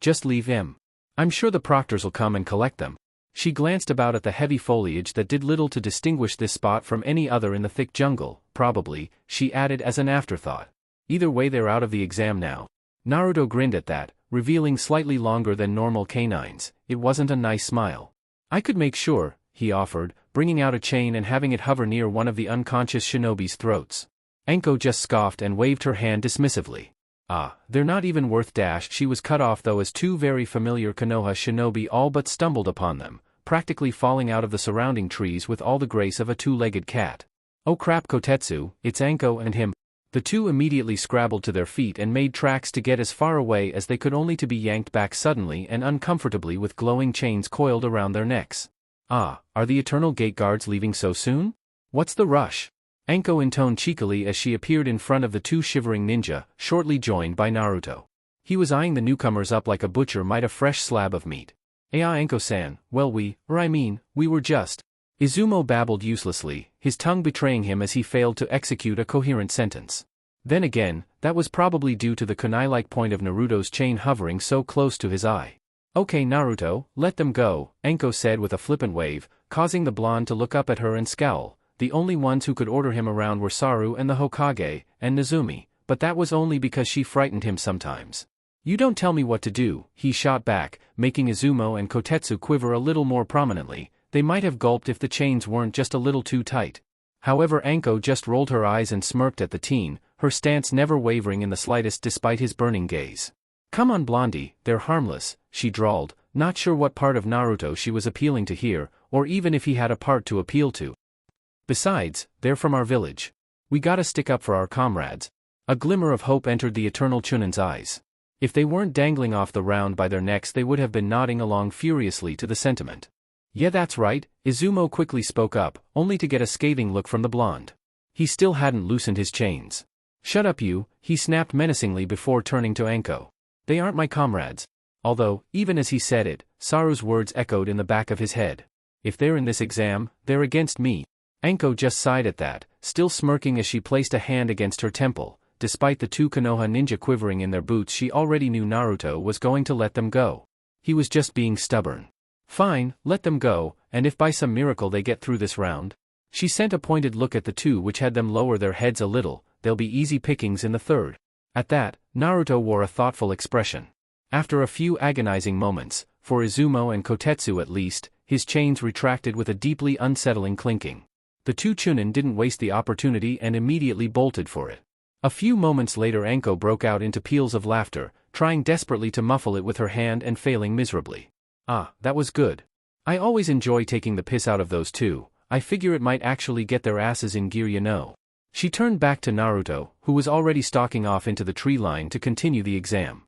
Just leave him. I'm sure the proctors'll come and collect them." She glanced about at the heavy foliage that did little to distinguish this spot from any other in the thick jungle, probably, she added as an afterthought. "Either way they're out of the exam now." Naruto grinned at that, revealing slightly longer than normal canines. It wasn't a nice smile. "I could make sure," he offered, bringing out a chain and having it hover near one of the unconscious shinobi's throats. Anko just scoffed and waved her hand dismissively. They're not even worth dash. She was cut off though as two very familiar Konoha shinobi all but stumbled upon them, practically falling out of the surrounding trees with all the grace of a two-legged cat. "Oh crap Kotetsu, it's Anko and him." The two immediately scrabbled to their feet and made tracks to get as far away as they could, only to be yanked back suddenly and uncomfortably with glowing chains coiled around their necks. Are the Eternal Gate Guards leaving so soon? What's the rush?" Anko intoned cheekily as she appeared in front of the two shivering ninja, shortly joined by Naruto. He was eyeing the newcomers up like a butcher might a fresh slab of meat. Anko-san, well we were just..." Izumo babbled uselessly, his tongue betraying him as he failed to execute a coherent sentence. Then again, that was probably due to the kunai-like point of Naruto's chain hovering so close to his eye. "Okay Naruto, let them go," Anko said with a flippant wave, causing the blonde to look up at her and scowl. The only ones who could order him around were Saru and the Hokage, and Nezumi, but that was only because she frightened him sometimes. "You don't tell me what to do," he shot back, making Izumo and Kotetsu quiver a little more prominently. They might have gulped if the chains weren't just a little too tight. However, Anko just rolled her eyes and smirked at the teen, her stance never wavering in the slightest despite his burning gaze. "Come on Blondie, they're harmless," she drawled, not sure what part of Naruto she was appealing to here, or even if he had a part to appeal to. "Besides, they're from our village. We gotta stick up for our comrades." A glimmer of hope entered the eternal Chunin's eyes. If they weren't dangling off the ground by their necks they would have been nodding along furiously to the sentiment. "Yeah that's right," Izumo quickly spoke up, only to get a scathing look from the blonde. He still hadn't loosened his chains. "Shut up you," he snapped menacingly before turning to Anko. "They aren't my comrades." Although, even as he said it, Saru's words echoed in the back of his head. "If they're in this exam, they're against me." Anko just sighed at that, still smirking as she placed a hand against her temple. Despite the two Konoha ninja quivering in their boots, she already knew Naruto was going to let them go. He was just being stubborn. "Fine, let them go, and if by some miracle they get through this round..." She sent a pointed look at the two which had them lower their heads a little. "They'll be easy pickings in the third." At that, Naruto wore a thoughtful expression. After a few agonizing moments, for Izumo and Kotetsu at least, his chains retracted with a deeply unsettling clinking. The two Chunin didn't waste the opportunity and immediately bolted for it. A few moments later Anko broke out into peals of laughter, trying desperately to muffle it with her hand and failing miserably. That was good. I always enjoy taking the piss out of those two. I figure it might actually get their asses in gear, you know." She turned back to Naruto, who was already stalking off into the tree line to continue the exam.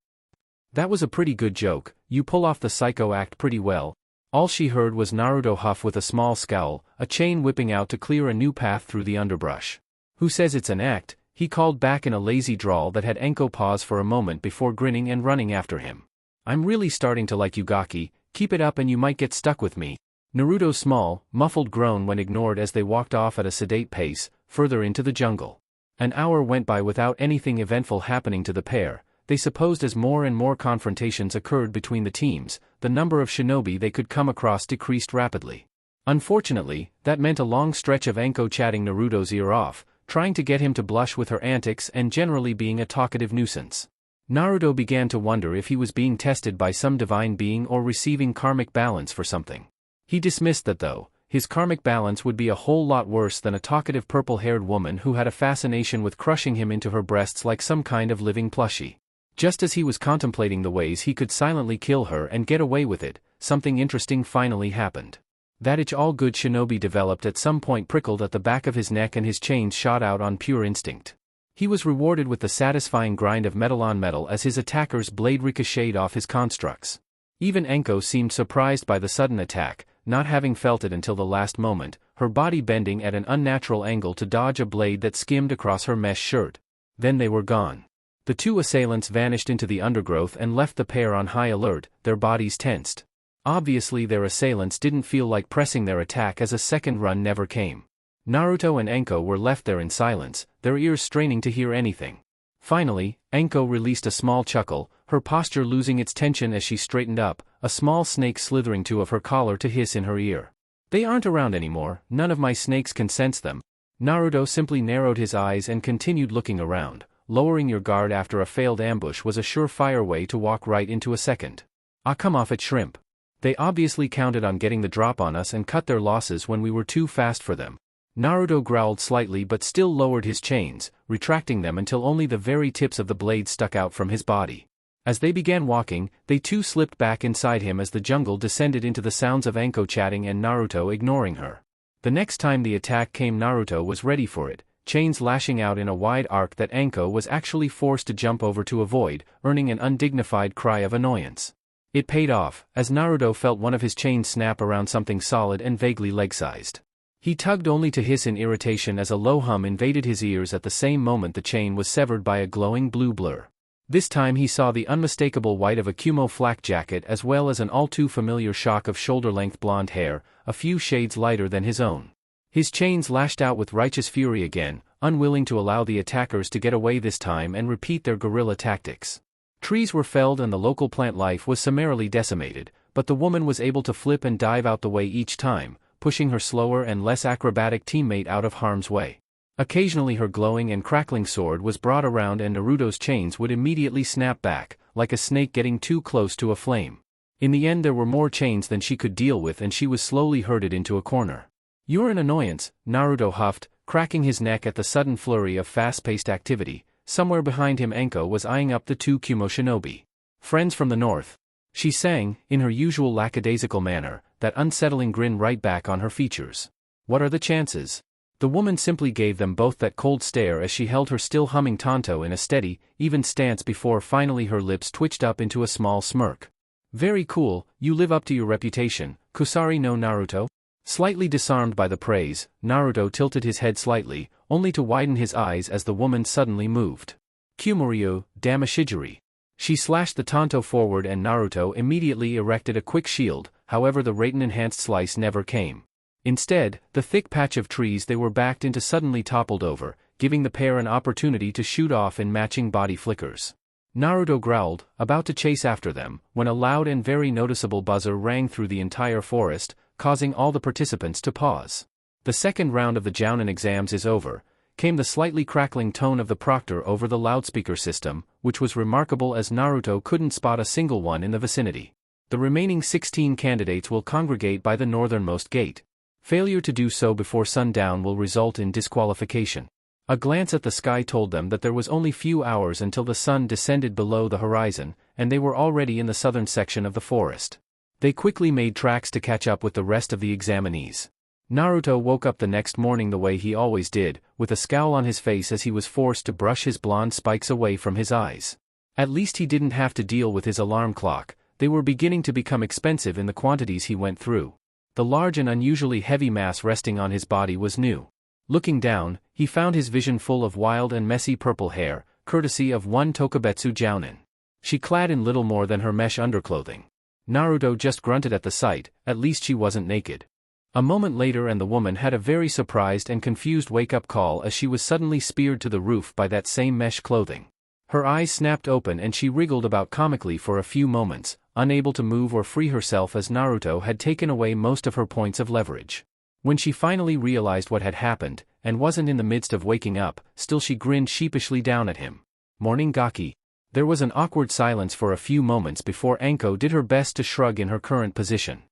"That was a pretty good joke, you pull off the psycho act pretty well." All she heard was Naruto huff with a small scowl, a chain whipping out to clear a new path through the underbrush. "Who says it's an act?" he called back in a lazy drawl that had Anko pause for a moment before grinning and running after him. "I'm really starting to like you Gaki, keep it up and you might get stuck with me." Naruto's small, muffled groan went ignored as they walked off at a sedate pace, further into the jungle. An hour went by without anything eventful happening to the pair. They supposed as more and more confrontations occurred between the teams, the number of shinobi they could come across decreased rapidly. Unfortunately, that meant a long stretch of Anko chatting Naruto's ear off, trying to get him to blush with her antics and generally being a talkative nuisance. Naruto began to wonder if he was being tested by some divine being or receiving karmic balance for something. He dismissed that though. His karmic balance would be a whole lot worse than a talkative purple-haired woman who had a fascination with crushing him into her breasts like some kind of living plushie. Just as he was contemplating the ways he could silently kill her and get away with it, something interesting finally happened. That itch all good shinobi developed at some point prickled at the back of his neck and his chains shot out on pure instinct. He was rewarded with the satisfying grind of metal on metal as his attacker's blade ricocheted off his constructs. Even Enko seemed surprised by the sudden attack, not having felt it until the last moment, her body bending at an unnatural angle to dodge a blade that skimmed across her mesh shirt. Then they were gone. The two assailants vanished into the undergrowth and left the pair on high alert, their bodies tensed. Obviously their assailants didn't feel like pressing their attack as a second run never came. Naruto and Enko were left there in silence, their ears straining to hear anything. Finally, Enko released a small chuckle, her posture losing its tension as she straightened up, a small snake slithering to of her collar to hiss in her ear. "They aren't around anymore, none of my snakes can sense them." Naruto simply narrowed his eyes and continued looking around. Lowering your guard after a failed ambush was a surefire way to walk right into a second. "Ah, come off it, shrimp. They obviously counted on getting the drop on us and cut their losses when we were too fast for them." Naruto growled slightly but still lowered his chains, retracting them until only the very tips of the blades stuck out from his body. As they began walking, they too slipped back inside him as the jungle descended into the sounds of Enko chatting and Naruto ignoring her. The next time the attack came, Naruto was ready for it, chains lashing out in a wide arc that Enko was actually forced to jump over to avoid, earning an undignified cry of annoyance. It paid off, as Naruto felt one of his chains snap around something solid and vaguely leg-sized. He tugged only to hiss in irritation as a low hum invaded his ears at the same moment the chain was severed by a glowing blue blur. This time he saw the unmistakable white of a Kumo flak jacket as well as an all-too-familiar shock of shoulder-length blonde hair, a few shades lighter than his own. His chains lashed out with righteous fury again, unwilling to allow the attackers to get away this time and repeat their guerrilla tactics. Trees were felled and the local plant life was summarily decimated, but the woman was able to flip and dive out the way each time, pushing her slower and less acrobatic teammate out of harm's way. Occasionally her glowing and crackling sword was brought around and Naruto's chains would immediately snap back, like a snake getting too close to a flame. In the end there were more chains than she could deal with and she was slowly herded into a corner. "You're an annoyance," Naruto huffed, cracking his neck at the sudden flurry of fast-paced activity. Somewhere behind him Enko was eyeing up the two Kumo shinobi. "Friends from the north," she sang, in her usual lackadaisical manner, that unsettling grin right back on her features. "What are the chances?" The woman simply gave them both that cold stare as she held her still humming tanto in a steady, even stance before finally her lips twitched up into a small smirk. "Very cool, you live up to your reputation, Kusari no Naruto?" Slightly disarmed by the praise, Naruto tilted his head slightly, only to widen his eyes as the woman suddenly moved. "Kumoryu, Damashijiri." She slashed the tanto forward and Naruto immediately erected a quick shield, however the Raiden-enhanced slice never came. Instead, the thick patch of trees they were backed into suddenly toppled over, giving the pair an opportunity to shoot off in matching body flickers. Naruto growled, about to chase after them, when a loud and very noticeable buzzer rang through the entire forest, causing all the participants to pause. "The second round of the Jonin exams is over," came the slightly crackling tone of the proctor over the loudspeaker system, which was remarkable as Naruto couldn't spot a single one in the vicinity. "The remaining 16 candidates will congregate by the northernmost gate. Failure to do so before sundown will result in disqualification." A glance at the sky told them that there was only few hours until the sun descended below the horizon, and they were already in the southern section of the forest. They quickly made tracks to catch up with the rest of the examinees. Naruto woke up the next morning the way he always did, with a scowl on his face as he was forced to brush his blonde spikes away from his eyes. At least he didn't have to deal with his alarm clock. They were beginning to become expensive in the quantities he went through. The large and unusually heavy mass resting on his body was new. Looking down, he found his vision full of wild and messy purple hair, courtesy of one Tokubetsu Jounin. She clad in little more than her mesh underclothing. Naruto just grunted at the sight, at least she wasn't naked. A moment later and the woman had a very surprised and confused wake-up call as she was suddenly speared to the roof by that same mesh clothing. Her eyes snapped open and she wriggled about comically for a few moments, unable to move or free herself as Naruto had taken away most of her points of leverage. When she finally realized what had happened, and wasn't in the midst of waking up, still she grinned sheepishly down at him. "Morning Gaki." There was an awkward silence for a few moments before Anko did her best to shrug in her current position.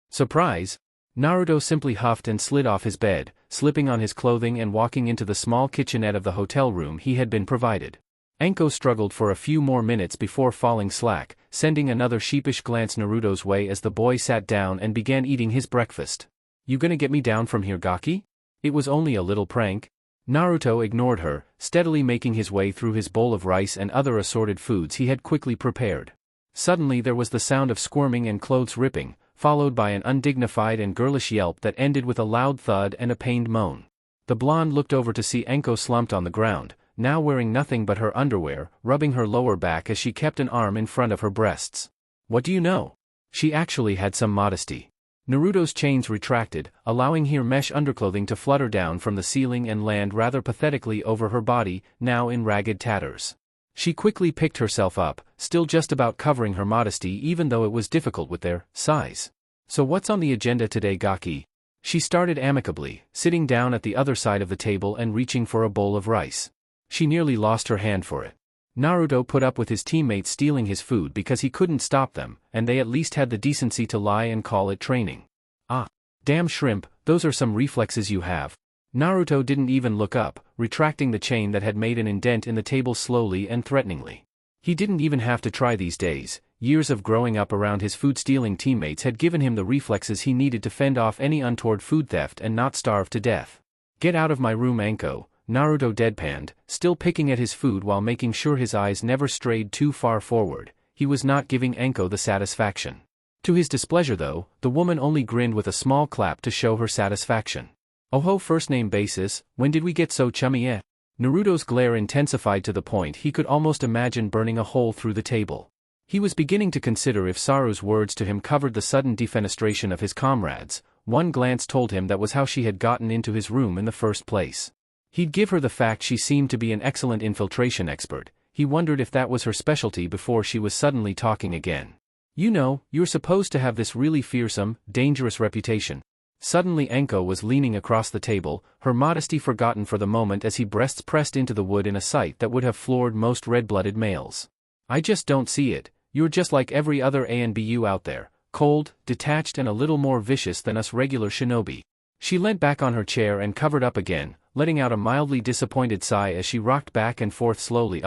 Surprise! Naruto simply huffed and slid off his bed, slipping on his clothing and walking into the small kitchenette of the hotel room he had been provided. Anko struggled for a few more minutes before falling slack, sending another sheepish glance Naruto's way as the boy sat down and began eating his breakfast. "You gonna get me down from here, Gaki? It was only a little prank." Naruto ignored her, steadily making his way through his bowl of rice and other assorted foods he had quickly prepared. Suddenly there was the sound of squirming and clothes ripping, followed by an undignified and girlish yelp that ended with a loud thud and a pained moan. The blonde looked over to see Anko slumped on the ground, now wearing nothing but her underwear, rubbing her lower back as she kept an arm in front of her breasts. What do you know? She actually had some modesty. Naruto's chains retracted, allowing her mesh underclothing to flutter down from the ceiling and land rather pathetically over her body, now in ragged tatters. She quickly picked herself up, still just about covering her modesty even though it was difficult with their size. "So what's on the agenda today, Gaki?" She started amicably, sitting down at the other side of the table and reaching for a bowl of rice. She nearly lost her hand for it. Naruto put up with his teammates stealing his food because he couldn't stop them, and they at least had the decency to lie and call it training. "Ah, damn shrimp, those are some reflexes you have." Naruto didn't even look up, retracting the chain that had made an indent in the table slowly and threateningly. He didn't even have to try these days. Years of growing up around his food-stealing teammates had given him the reflexes he needed to fend off any untoward food theft and not starve to death. "Get out of my room, Anko," Naruto deadpanned, still picking at his food while making sure his eyes never strayed too far forward. He was not giving Anko the satisfaction. To his displeasure though, the woman only grinned with a small clap to show her satisfaction. "Oh-ho, first name basis, when did we get so chummy eh?" Naruto's glare intensified to the point he could almost imagine burning a hole through the table. He was beginning to consider if Saru's words to him covered the sudden defenestration of his comrades. One glance told him that was how she had gotten into his room in the first place. He'd give her the fact she seemed to be an excellent infiltration expert. He wondered if that was her specialty before she was suddenly talking again. "You know, you're supposed to have this really fearsome, dangerous reputation." Suddenly Anko was leaning across the table, her modesty forgotten for the moment as he breasts pressed into the wood in a sight that would have floored most red-blooded males. "I just don't see it. You're just like every other ANBU out there, cold, detached and a little more vicious than us regular shinobi." She leant back on her chair and covered up again, letting out a mildly disappointed sigh as she rocked back and forth slowly.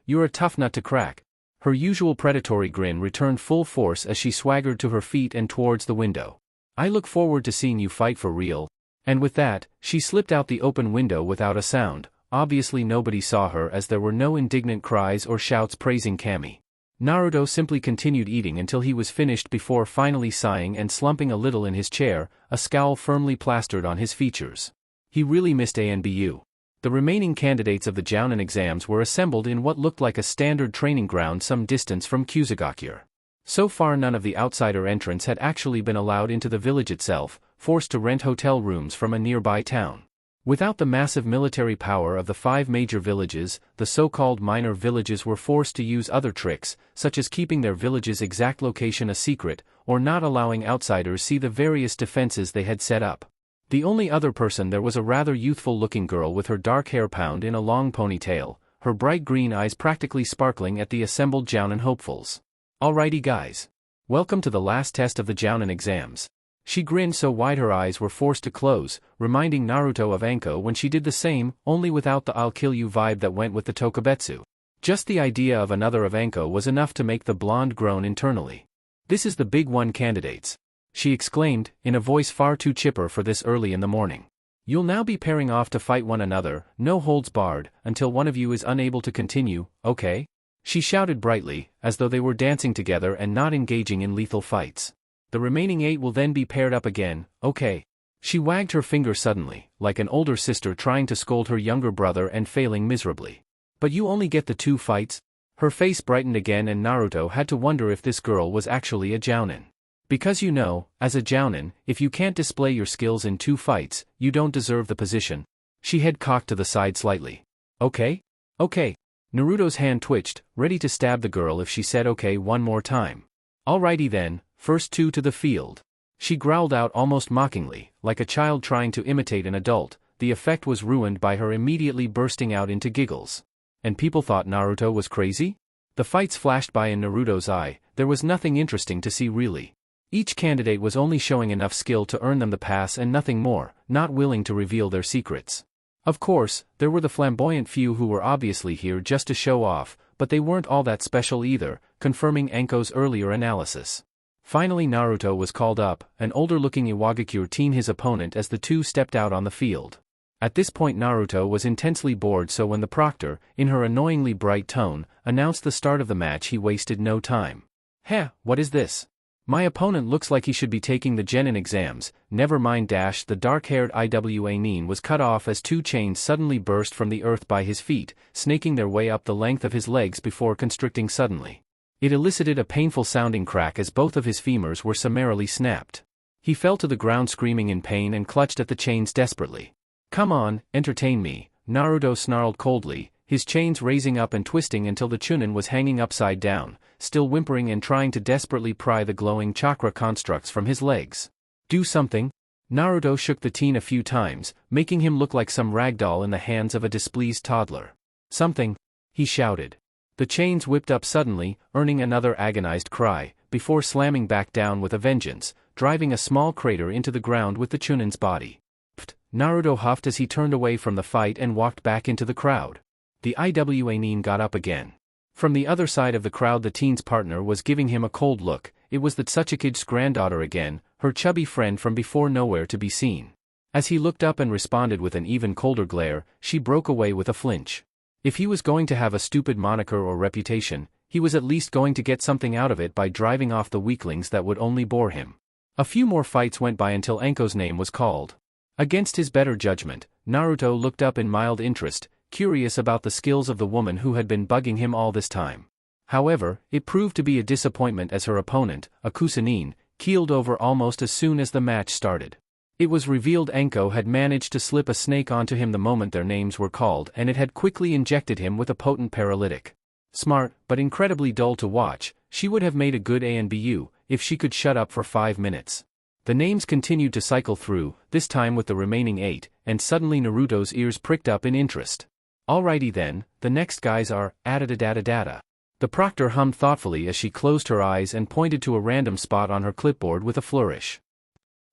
"You're a tough nut to crack." Her usual predatory grin returned full force as she swaggered to her feet and towards the window. "I look forward to seeing you fight for real." And with that, she slipped out the open window without a sound. Obviously nobody saw her as there were no indignant cries or shouts praising Kami. Naruto simply continued eating until he was finished before finally sighing and slumping a little in his chair, a scowl firmly plastered on his features. He really missed ANBU. The remaining candidates of the Jonin exams were assembled in what looked like a standard training ground some distance from Kusagakure. So far none of the outsider entrants had actually been allowed into the village itself, forced to rent hotel rooms from a nearby town. Without the massive military power of the 5 major villages, the so-called minor villages were forced to use other tricks, such as keeping their village's exact location a secret, or not allowing outsiders see the various defenses they had set up. The only other person there was a rather youthful-looking girl with her dark hair bound in a long ponytail, her bright green eyes practically sparkling at the assembled Jounin hopefuls. "Alrighty guys. Welcome to the last test of the Jounin exams." She grinned so wide her eyes were forced to close, reminding Naruto of Anko when she did the same, only without the "I'll kill you" vibe that went with the tokubetsu. Just the idea of another of Anko was enough to make the blonde groan internally. "This is the big one, candidates," she exclaimed, in a voice far too chipper for this early in the morning. "You'll now be pairing off to fight one another, no holds barred, until one of you is unable to continue, okay?" She shouted brightly, as though they were dancing together and not engaging in lethal fights. "The remaining 8 will then be paired up again, okay?" She wagged her finger suddenly, like an older sister trying to scold her younger brother and failing miserably. "But you only get the 2 fights?" Her face brightened again and Naruto had to wonder if this girl was actually a Jounin. "Because you know, as a Jounin, if you can't display your skills in 2 fights, you don't deserve the position." She head cocked to the side slightly. "Okay? Okay." Naruto's hand twitched, ready to stab the girl if she said okay one more time. "Alrighty then, first 2 to the field." She growled out almost mockingly, like a child trying to imitate an adult. The effect was ruined by her immediately bursting out into giggles. And people thought Naruto was crazy? The fights flashed by in Naruto's eye, there was nothing interesting to see really. Each candidate was only showing enough skill to earn them the pass and nothing more, not willing to reveal their secrets. Of course, there were the flamboyant few who were obviously here just to show off, but they weren't all that special either, confirming Enko's earlier analysis. Finally Naruto was called up, an older-looking Iwagakure teen his opponent as the two stepped out on the field. At this point Naruto was intensely bored, so when the proctor, in her annoyingly bright tone, announced the start of the match he wasted no time. "Heh, what is this? My opponent looks like he should be taking the Jonin exams, never mind." The dark-haired Iwa was cut off as two chains suddenly burst from the earth by his feet, snaking their way up the length of his legs before constricting suddenly. It elicited a painful-sounding crack as both of his femurs were summarily snapped. He fell to the ground screaming in pain and clutched at the chains desperately. "Come on, entertain me," Naruto snarled coldly, his chains raising up and twisting until the Chunin was hanging upside down, still whimpering and trying to desperately pry the glowing chakra constructs from his legs. "Do something?" Naruto shook the teen a few times, making him look like some ragdoll in the hands of a displeased toddler. "Something!" he shouted. The chains whipped up suddenly, earning another agonized cry, before slamming back down with a vengeance, driving a small crater into the ground with the Chunin's body. "Pfft," Naruto huffed as he turned away from the fight and walked back into the crowd. The Iwa got up again. From the other side of the crowd the teen's partner was giving him a cold look. It was the Tsuchikige's granddaughter again, her chubby friend from before, nowhere to be seen. As he looked up and responded with an even colder glare, she broke away with a flinch. If he was going to have a stupid moniker or reputation, he was at least going to get something out of it by driving off the weaklings that would only bore him. A few more fights went by until Enko's name was called. Against his better judgment, Naruto looked up in mild interest, curious about the skills of the woman who had been bugging him all this time. However, it proved to be a disappointment as her opponent, a Kusari, keeled over almost as soon as the match started. It was revealed Enko had managed to slip a snake onto him the moment their names were called, and it had quickly injected him with a potent paralytic. Smart, but incredibly dull to watch. She would have made a good Anbu if she could shut up for 5 minutes. The names continued to cycle through, this time with the remaining 8, and suddenly Naruto's ears pricked up in interest. "Alrighty then, the next guys are, adadadadada." The proctor hummed thoughtfully as she closed her eyes and pointed to a random spot on her clipboard with a flourish.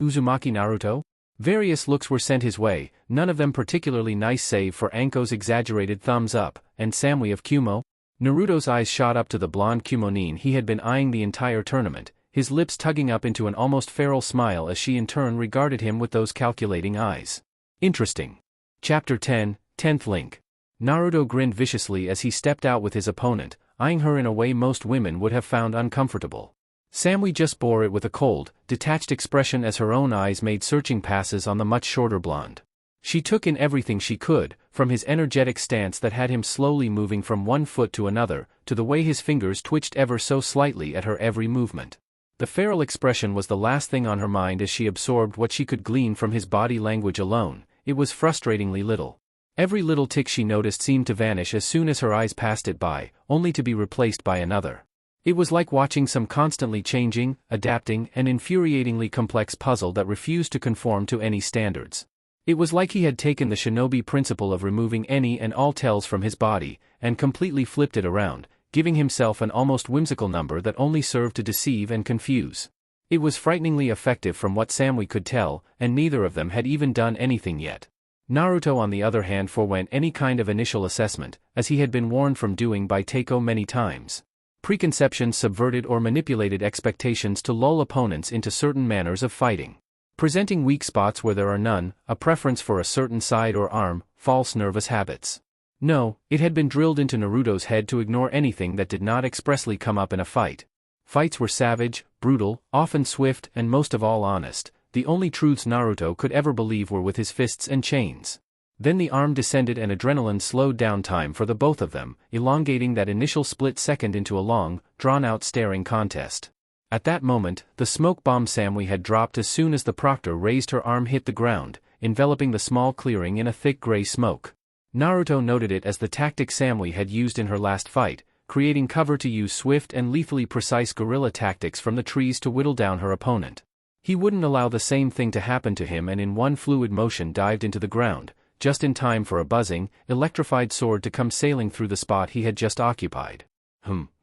"Uzumaki Naruto?" Various looks were sent his way, none of them particularly nice save for Anko's exaggerated thumbs up, and Samui of Kumo? Naruto's eyes shot up to the blonde Kumonin he had been eyeing the entire tournament, his lips tugging up into an almost feral smile as she in turn regarded him with those calculating eyes. Interesting. Chapter 10, 10th Link. Naruto grinned viciously as he stepped out with his opponent, eyeing her in a way most women would have found uncomfortable. Samui just bore it with a cold, detached expression as her own eyes made searching passes on the much shorter blonde. She took in everything she could, from his energetic stance that had him slowly moving from one foot to another, to the way his fingers twitched ever so slightly at her every movement. The feral expression was the last thing on her mind as she absorbed what she could glean from his body language alone. It was frustratingly little. Every little tick she noticed seemed to vanish as soon as her eyes passed it by, only to be replaced by another. It was like watching some constantly changing, adapting, and infuriatingly complex puzzle that refused to conform to any standards. It was like he had taken the shinobi principle of removing any and all tells from his body, and completely flipped it around, giving himself an almost whimsical number that only served to deceive and confuse. It was frighteningly effective from what Samui could tell, and neither of them had even done anything yet. Naruto on the other hand forewent any kind of initial assessment, as he had been warned from doing by Teiko many times. Preconceptions subverted or manipulated expectations to lull opponents into certain manners of fighting. Presenting weak spots where there are none, a preference for a certain side or arm, false nervous habits. No, it had been drilled into Naruto's head to ignore anything that did not expressly come up in a fight. Fights were savage, brutal, often swift, and most of all honest. The only truths Naruto could ever believe were with his fists and chains. Then the arm descended and adrenaline slowed down time for the both of them, elongating that initial split second into a long, drawn-out staring contest. At that moment, the smoke bomb Samui had dropped as soon as the proctor raised her arm hit the ground, enveloping the small clearing in a thick gray smoke. Naruto noted it as the tactic Samui had used in her last fight, creating cover to use swift and lethally precise guerrilla tactics from the trees to whittle down her opponent. He wouldn't allow the same thing to happen to him and in one fluid motion dived into the ground, just in time for a buzzing, electrified sword to come sailing through the spot he had just occupied.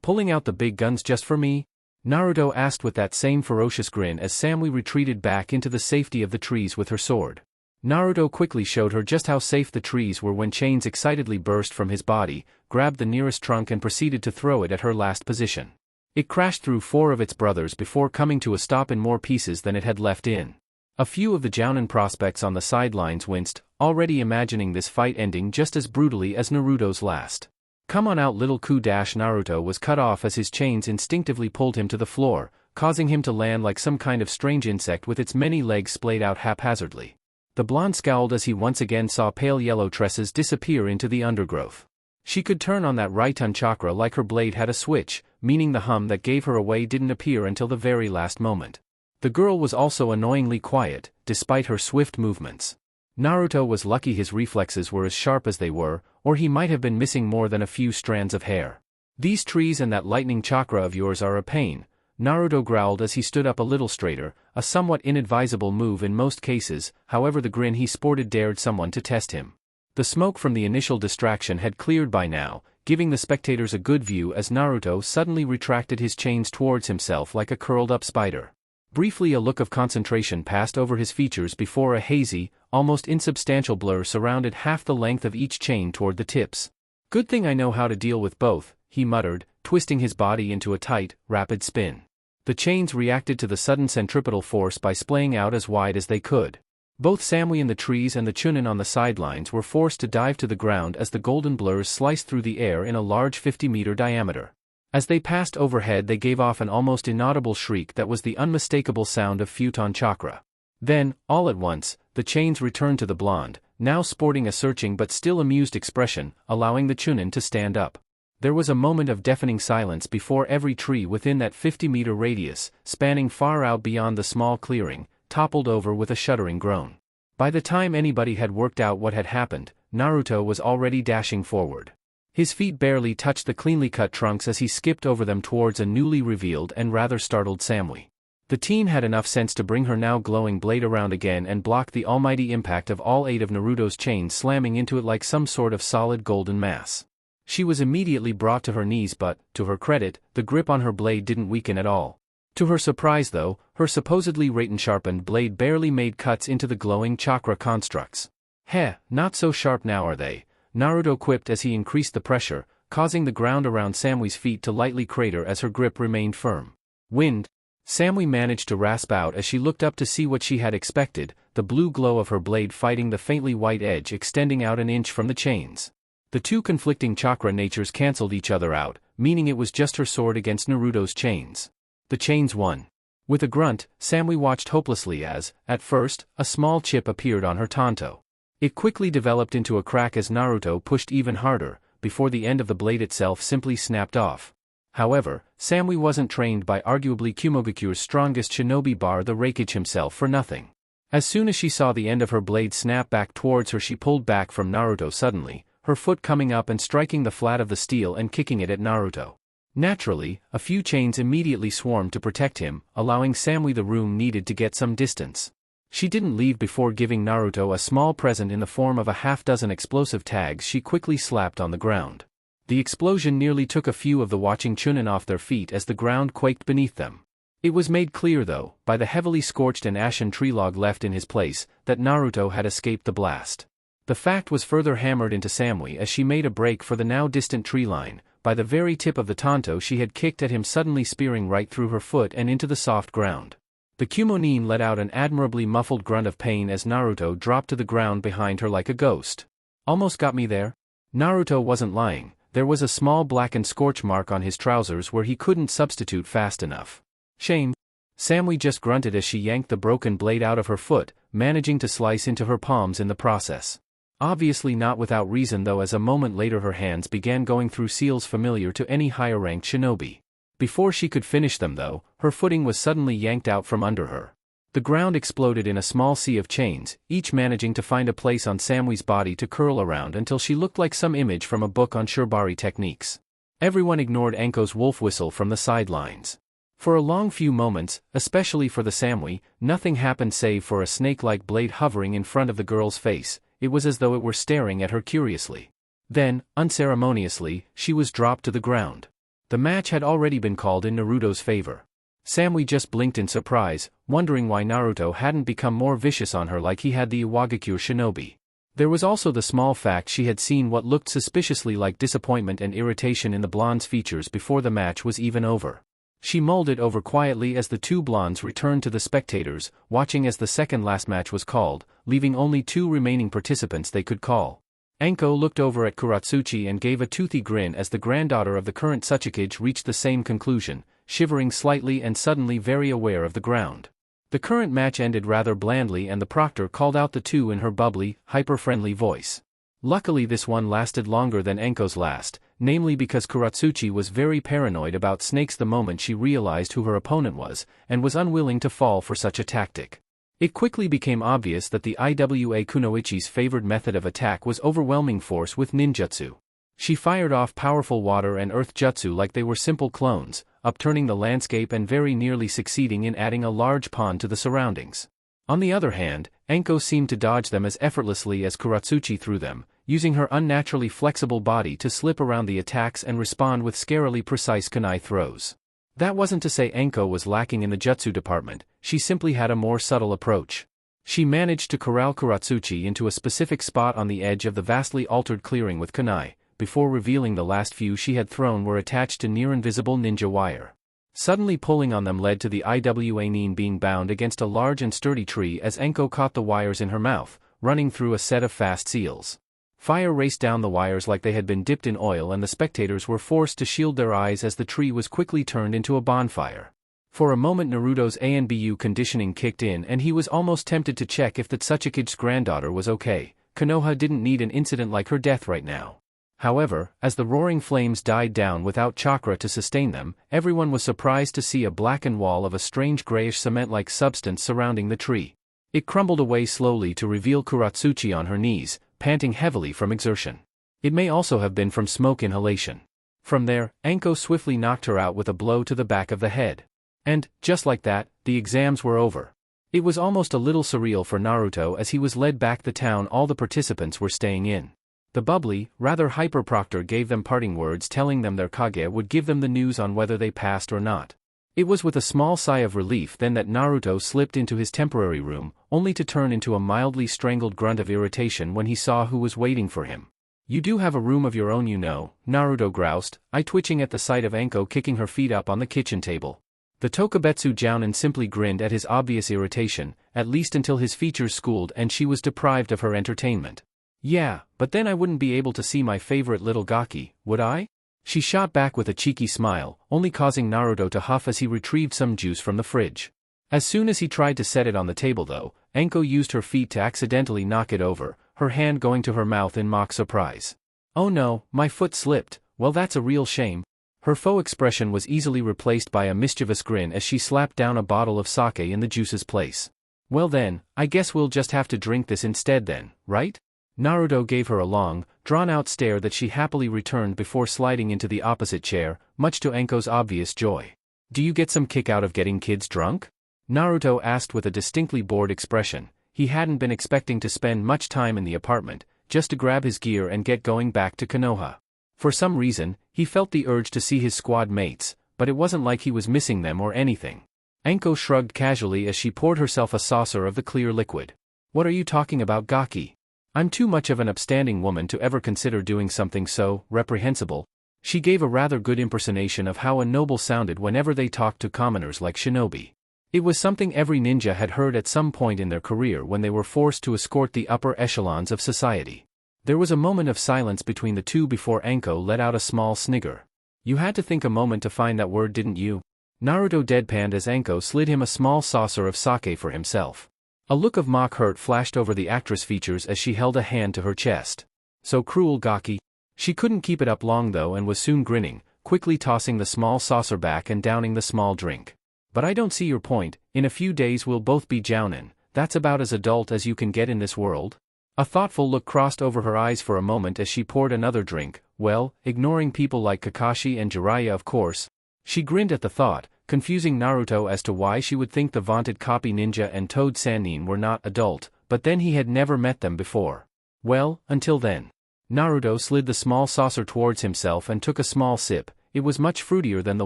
Pulling out the big guns just for me? Naruto asked with that same ferocious grin as Samui retreated back into the safety of the trees with her sword. Naruto quickly showed her just how safe the trees were when chains excitedly burst from his body, grabbed the nearest trunk and proceeded to throw it at her last position. It crashed through 4 of its brothers before coming to a stop in more pieces than it had left in. A few of the Jonin prospects on the sidelines winced, already imagining this fight ending just as brutally as Naruto's last. Come on out little Naruto was cut off as his chains instinctively pulled him to the floor, causing him to land like some kind of strange insect with its many legs splayed out haphazardly. The blonde scowled as he once again saw pale yellow tresses disappear into the undergrowth. She could turn on that Raiton chakra like her blade had a switch, meaning the hum that gave her away didn't appear until the very last moment. The girl was also annoyingly quiet, despite her swift movements. Naruto was lucky his reflexes were as sharp as they were, or he might have been missing more than a few strands of hair. These trees and that lightning chakra of yours are a pain, Naruto growled as he stood up a little straighter, a somewhat inadvisable move in most cases, however the grin he sported dared someone to test him. The smoke from the initial distraction had cleared by now, giving the spectators a good view as Naruto suddenly retracted his chains towards himself like a curled-up spider. Briefly a look of concentration passed over his features before a hazy, almost insubstantial blur surrounded half the length of each chain toward the tips. Good thing I know how to deal with both, he muttered, twisting his body into a tight, rapid spin. The chains reacted to the sudden centripetal force by splaying out as wide as they could. Both Samui in the trees and the Chunin on the sidelines were forced to dive to the ground as the golden blurs sliced through the air in a large 50-meter diameter. As they passed overhead they gave off an almost inaudible shriek that was the unmistakable sound of Futon chakra. Then, all at once, the chains returned to the blonde, now sporting a searching but still amused expression, allowing the Chunin to stand up. There was a moment of deafening silence before every tree within that 50-meter radius, spanning far out beyond the small clearing, toppled over with a shuddering groan. By the time anybody had worked out what had happened, Naruto was already dashing forward. His feet barely touched the cleanly cut trunks as he skipped over them towards a newly revealed and rather startled Samui. The teen had enough sense to bring her now glowing blade around again and block the almighty impact of all 8 of Naruto's chains slamming into it like some sort of solid golden mass. She was immediately brought to her knees but, to her credit, the grip on her blade didn't weaken at all. To her surprise though, her supposedly Raiton-sharpened blade barely made cuts into the glowing chakra constructs. Heh, not so sharp now are they, Naruto quipped as he increased the pressure, causing the ground around Samui's feet to lightly crater as her grip remained firm. Wind? Samui managed to rasp out as she looked up to see what she had expected, the blue glow of her blade fighting the faintly white edge extending out an inch from the chains. The two conflicting chakra natures cancelled each other out, meaning it was just her sword against Naruto's chains. The chains won. With a grunt, Samui watched hopelessly as, at first, a small chip appeared on her tanto. It quickly developed into a crack as Naruto pushed even harder, before the end of the blade itself simply snapped off. However, Samui wasn't trained by arguably Kumogakure's strongest shinobi bar the Raikage himself for nothing. As soon as she saw the end of her blade snap back towards her she pulled back from Naruto suddenly, her foot coming up and striking the flat of the steel and kicking it at Naruto. Naturally, a few chains immediately swarmed to protect him, allowing Samui the room needed to get some distance. She didn't leave before giving Naruto a small present in the form of a half-dozen explosive tags she quickly slapped on the ground. The explosion nearly took a few of the watching Chunin off their feet as the ground quaked beneath them. It was made clear though, by the heavily scorched and ashen tree log left in his place, that Naruto had escaped the blast. The fact was further hammered into Samui as she made a break for the now distant tree line, by the very tip of the tanto she had kicked at him suddenly spearing right through her foot and into the soft ground. The Kumonin let out an admirably muffled grunt of pain as Naruto dropped to the ground behind her like a ghost. Almost got me there? Naruto wasn't lying, there was a small blackened scorch mark on his trousers where he couldn't substitute fast enough. Shame. Samui just grunted as she yanked the broken blade out of her foot, managing to slice into her palms in the process. Obviously not without reason though as a moment later her hands began going through seals familiar to any higher-ranked shinobi. Before she could finish them though, her footing was suddenly yanked out from under her. The ground exploded in a small sea of chains, each managing to find a place on Samui's body to curl around until she looked like some image from a book on shibari techniques. Everyone ignored Anko's wolf whistle from the sidelines. For a long few moments, especially for the Samui, nothing happened save for a snake-like blade hovering in front of the girl's face. It was as though it were staring at her curiously. Then, unceremoniously, she was dropped to the ground. The match had already been called in Naruto's favor. Samui just blinked in surprise, wondering why Naruto hadn't become more vicious on her like he had the Iwagakure shinobi. There was also the small fact she had seen what looked suspiciously like disappointment and irritation in the blonde's features before the match was even over. She mulled it over quietly as the two blondes returned to the spectators, watching as the second last match was called, leaving only two remaining participants they could call. Anko looked over at Kuratsuchi and gave a toothy grin as the granddaughter of the current Tsuchikage reached the same conclusion, shivering slightly and suddenly very aware of the ground. The current match ended rather blandly and the proctor called out the two in her bubbly, hyper-friendly voice. Luckily this one lasted longer than Anko's last, namely because Kuratsuchi was very paranoid about snakes the moment she realized who her opponent was, and was unwilling to fall for such a tactic. It quickly became obvious that the Iwa Kunoichi's favored method of attack was overwhelming force with ninjutsu. She fired off powerful water and earth jutsu like they were simple clones, upturning the landscape and very nearly succeeding in adding a large pond to the surroundings. On the other hand, Anko seemed to dodge them as effortlessly as Kuratsuchi threw them, using her unnaturally flexible body to slip around the attacks and respond with scarily precise kunai throws. That wasn't to say Anko was lacking in the jutsu department, she simply had a more subtle approach. She managed to corral Kuratsuchi into a specific spot on the edge of the vastly altered clearing with kunai, before revealing the last few she had thrown were attached to near-invisible ninja wire. Suddenly pulling on them led to the Iwa Nin being bound against a large and sturdy tree as Anko caught the wires in her mouth, running through a set of fast seals. Fire raced down the wires like they had been dipped in oil and the spectators were forced to shield their eyes as the tree was quickly turned into a bonfire. For a moment Naruto's Anbu conditioning kicked in and he was almost tempted to check if the Tsuchikage's granddaughter was okay. Konoha didn't need an incident like her death right now. However, as the roaring flames died down without chakra to sustain them, everyone was surprised to see a blackened wall of a strange grayish cement-like substance surrounding the tree. It crumbled away slowly to reveal Kuratsuchi on her knees, panting heavily from exertion. It may also have been from smoke inhalation. From there, Anko swiftly knocked her out with a blow to the back of the head. And, just like that, the exams were over. It was almost a little surreal for Naruto as he was led back the town all the participants were staying in. The bubbly, rather hyper proctor gave them parting words telling them their Kage would give them the news on whether they passed or not. It was with a small sigh of relief then that Naruto slipped into his temporary room, only to turn into a mildly strangled grunt of irritation when he saw who was waiting for him. "You do have a room of your own, you know," Naruto groused, eye twitching at the sight of Anko kicking her feet up on the kitchen table. The Tokubetsu Jonin simply grinned at his obvious irritation, at least until his features schooled and she was deprived of her entertainment. "Yeah, but then I wouldn't be able to see my favorite little Gaki, would I?" She shot back with a cheeky smile, only causing Naruto to huff as he retrieved some juice from the fridge. As soon as he tried to set it on the table though, Anko used her feet to accidentally knock it over, her hand going to her mouth in mock surprise. "Oh no, my foot slipped, well that's a real shame." Her faux expression was easily replaced by a mischievous grin as she slapped down a bottle of sake in the juice's place. "Well then, I guess we'll just have to drink this instead then, right?" Naruto gave her a long, drawn-out stare that she happily returned before sliding into the opposite chair, much to Anko's obvious joy. "Do you get some kick out of getting kids drunk?" Naruto asked with a distinctly bored expression. He hadn't been expecting to spend much time in the apartment, just to grab his gear and get going back to Konoha. For some reason, he felt the urge to see his squad mates, but it wasn't like he was missing them or anything. Anko shrugged casually as she poured herself a saucer of the clear liquid. "What are you talking about, Gaki? I'm too much of an upstanding woman to ever consider doing something so reprehensible." She gave a rather good impersonation of how a noble sounded whenever they talked to commoners like shinobi. It was something every ninja had heard at some point in their career when they were forced to escort the upper echelons of society. There was a moment of silence between the two before Anko let out a small snigger. "You had to think a moment to find that word, didn't you?" Naruto deadpanned as Anko slid him a small saucer of sake for himself. A look of mock hurt flashed over the actress' features as she held a hand to her chest. "So cruel, Gaki." She couldn't keep it up long though and was soon grinning, quickly tossing the small saucer back and downing the small drink. "But I don't see your point, in a few days we'll both be jounin, that's about as adult as you can get in this world." A thoughtful look crossed over her eyes for a moment as she poured another drink, well, ignoring people like Kakashi and Jiraiya of course. She grinned at the thought, confusing Naruto as to why she would think the vaunted copy ninja and Toad Sannin were not adult, but then he had never met them before. Well, until then. Naruto slid the small saucer towards himself and took a small sip, it was much fruitier than the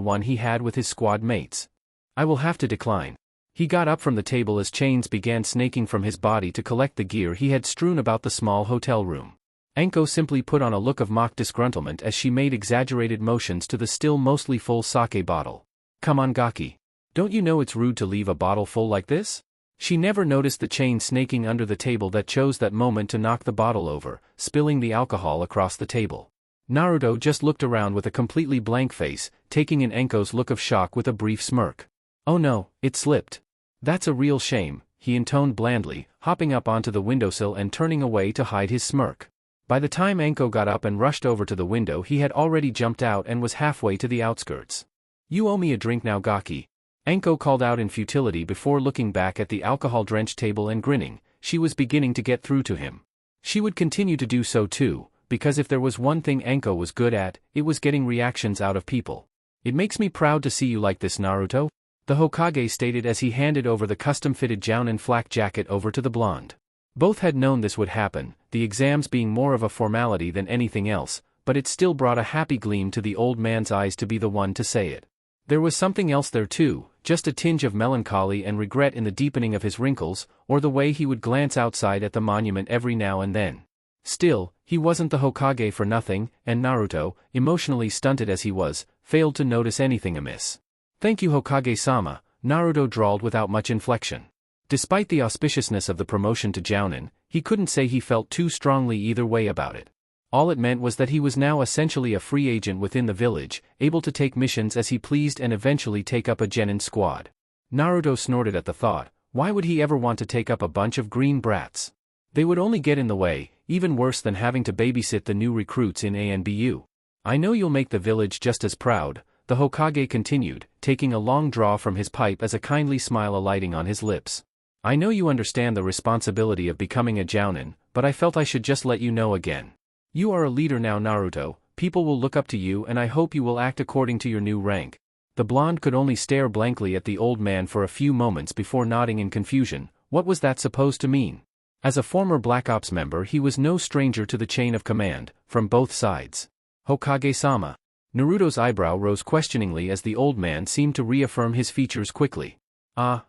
one he had with his squad mates. I will have to decline. He got up from the table as chains began snaking from his body to collect the gear he had strewn about the small hotel room. Anko simply put on a look of mock disgruntlement as she made exaggerated motions to the still mostly full sake bottle. Come on, Gaki. Don't you know it's rude to leave a bottle full like this? She never noticed the chain snaking under the table that chose that moment to knock the bottle over, spilling the alcohol across the table. Naruto just looked around with a completely blank face, taking in Anko's look of shock with a brief smirk. Oh no, it slipped. That's a real shame, he intoned blandly, hopping up onto the windowsill and turning away to hide his smirk. By the time Anko got up and rushed over to the window, he had already jumped out and was halfway to the outskirts. You owe me a drink now, Gaki. Anko called out in futility before looking back at the alcohol-drenched table and grinning. She was beginning to get through to him. She would continue to do so too, because if there was one thing Anko was good at, it was getting reactions out of people. It makes me proud to see you like this, Naruto, the Hokage stated as he handed over the custom-fitted Jonin flak jacket over to the blonde. Both had known this would happen, the exams being more of a formality than anything else, but it still brought a happy gleam to the old man's eyes to be the one to say it. There was something else there too, just a tinge of melancholy and regret in the deepening of his wrinkles, or the way he would glance outside at the monument every now and then. Still, he wasn't the Hokage for nothing, and Naruto, emotionally stunted as he was, failed to notice anything amiss. Thank you, Hokage-sama, Naruto drawled without much inflection. Despite the auspiciousness of the promotion to Jounin, he couldn't say he felt too strongly either way about it. All it meant was that he was now essentially a free agent within the village, able to take missions as he pleased and eventually take up a genin squad. Naruto snorted at the thought. Why would he ever want to take up a bunch of green brats? They would only get in the way, even worse than having to babysit the new recruits in Anbu. I know you'll make the village just as proud, the Hokage continued, taking a long draw from his pipe as a kindly smile alighting on his lips. I know you understand the responsibility of becoming a Jounin, but I felt I should just let you know again. You are a leader now, Naruto, people will look up to you and I hope you will act according to your new rank. The blonde could only stare blankly at the old man for a few moments before nodding in confusion. What was that supposed to mean? As a former Black Ops member, he was no stranger to the chain of command, from both sides. Hokage-sama. Naruto's eyebrow rose questioningly as the old man seemed to reaffirm his features quickly.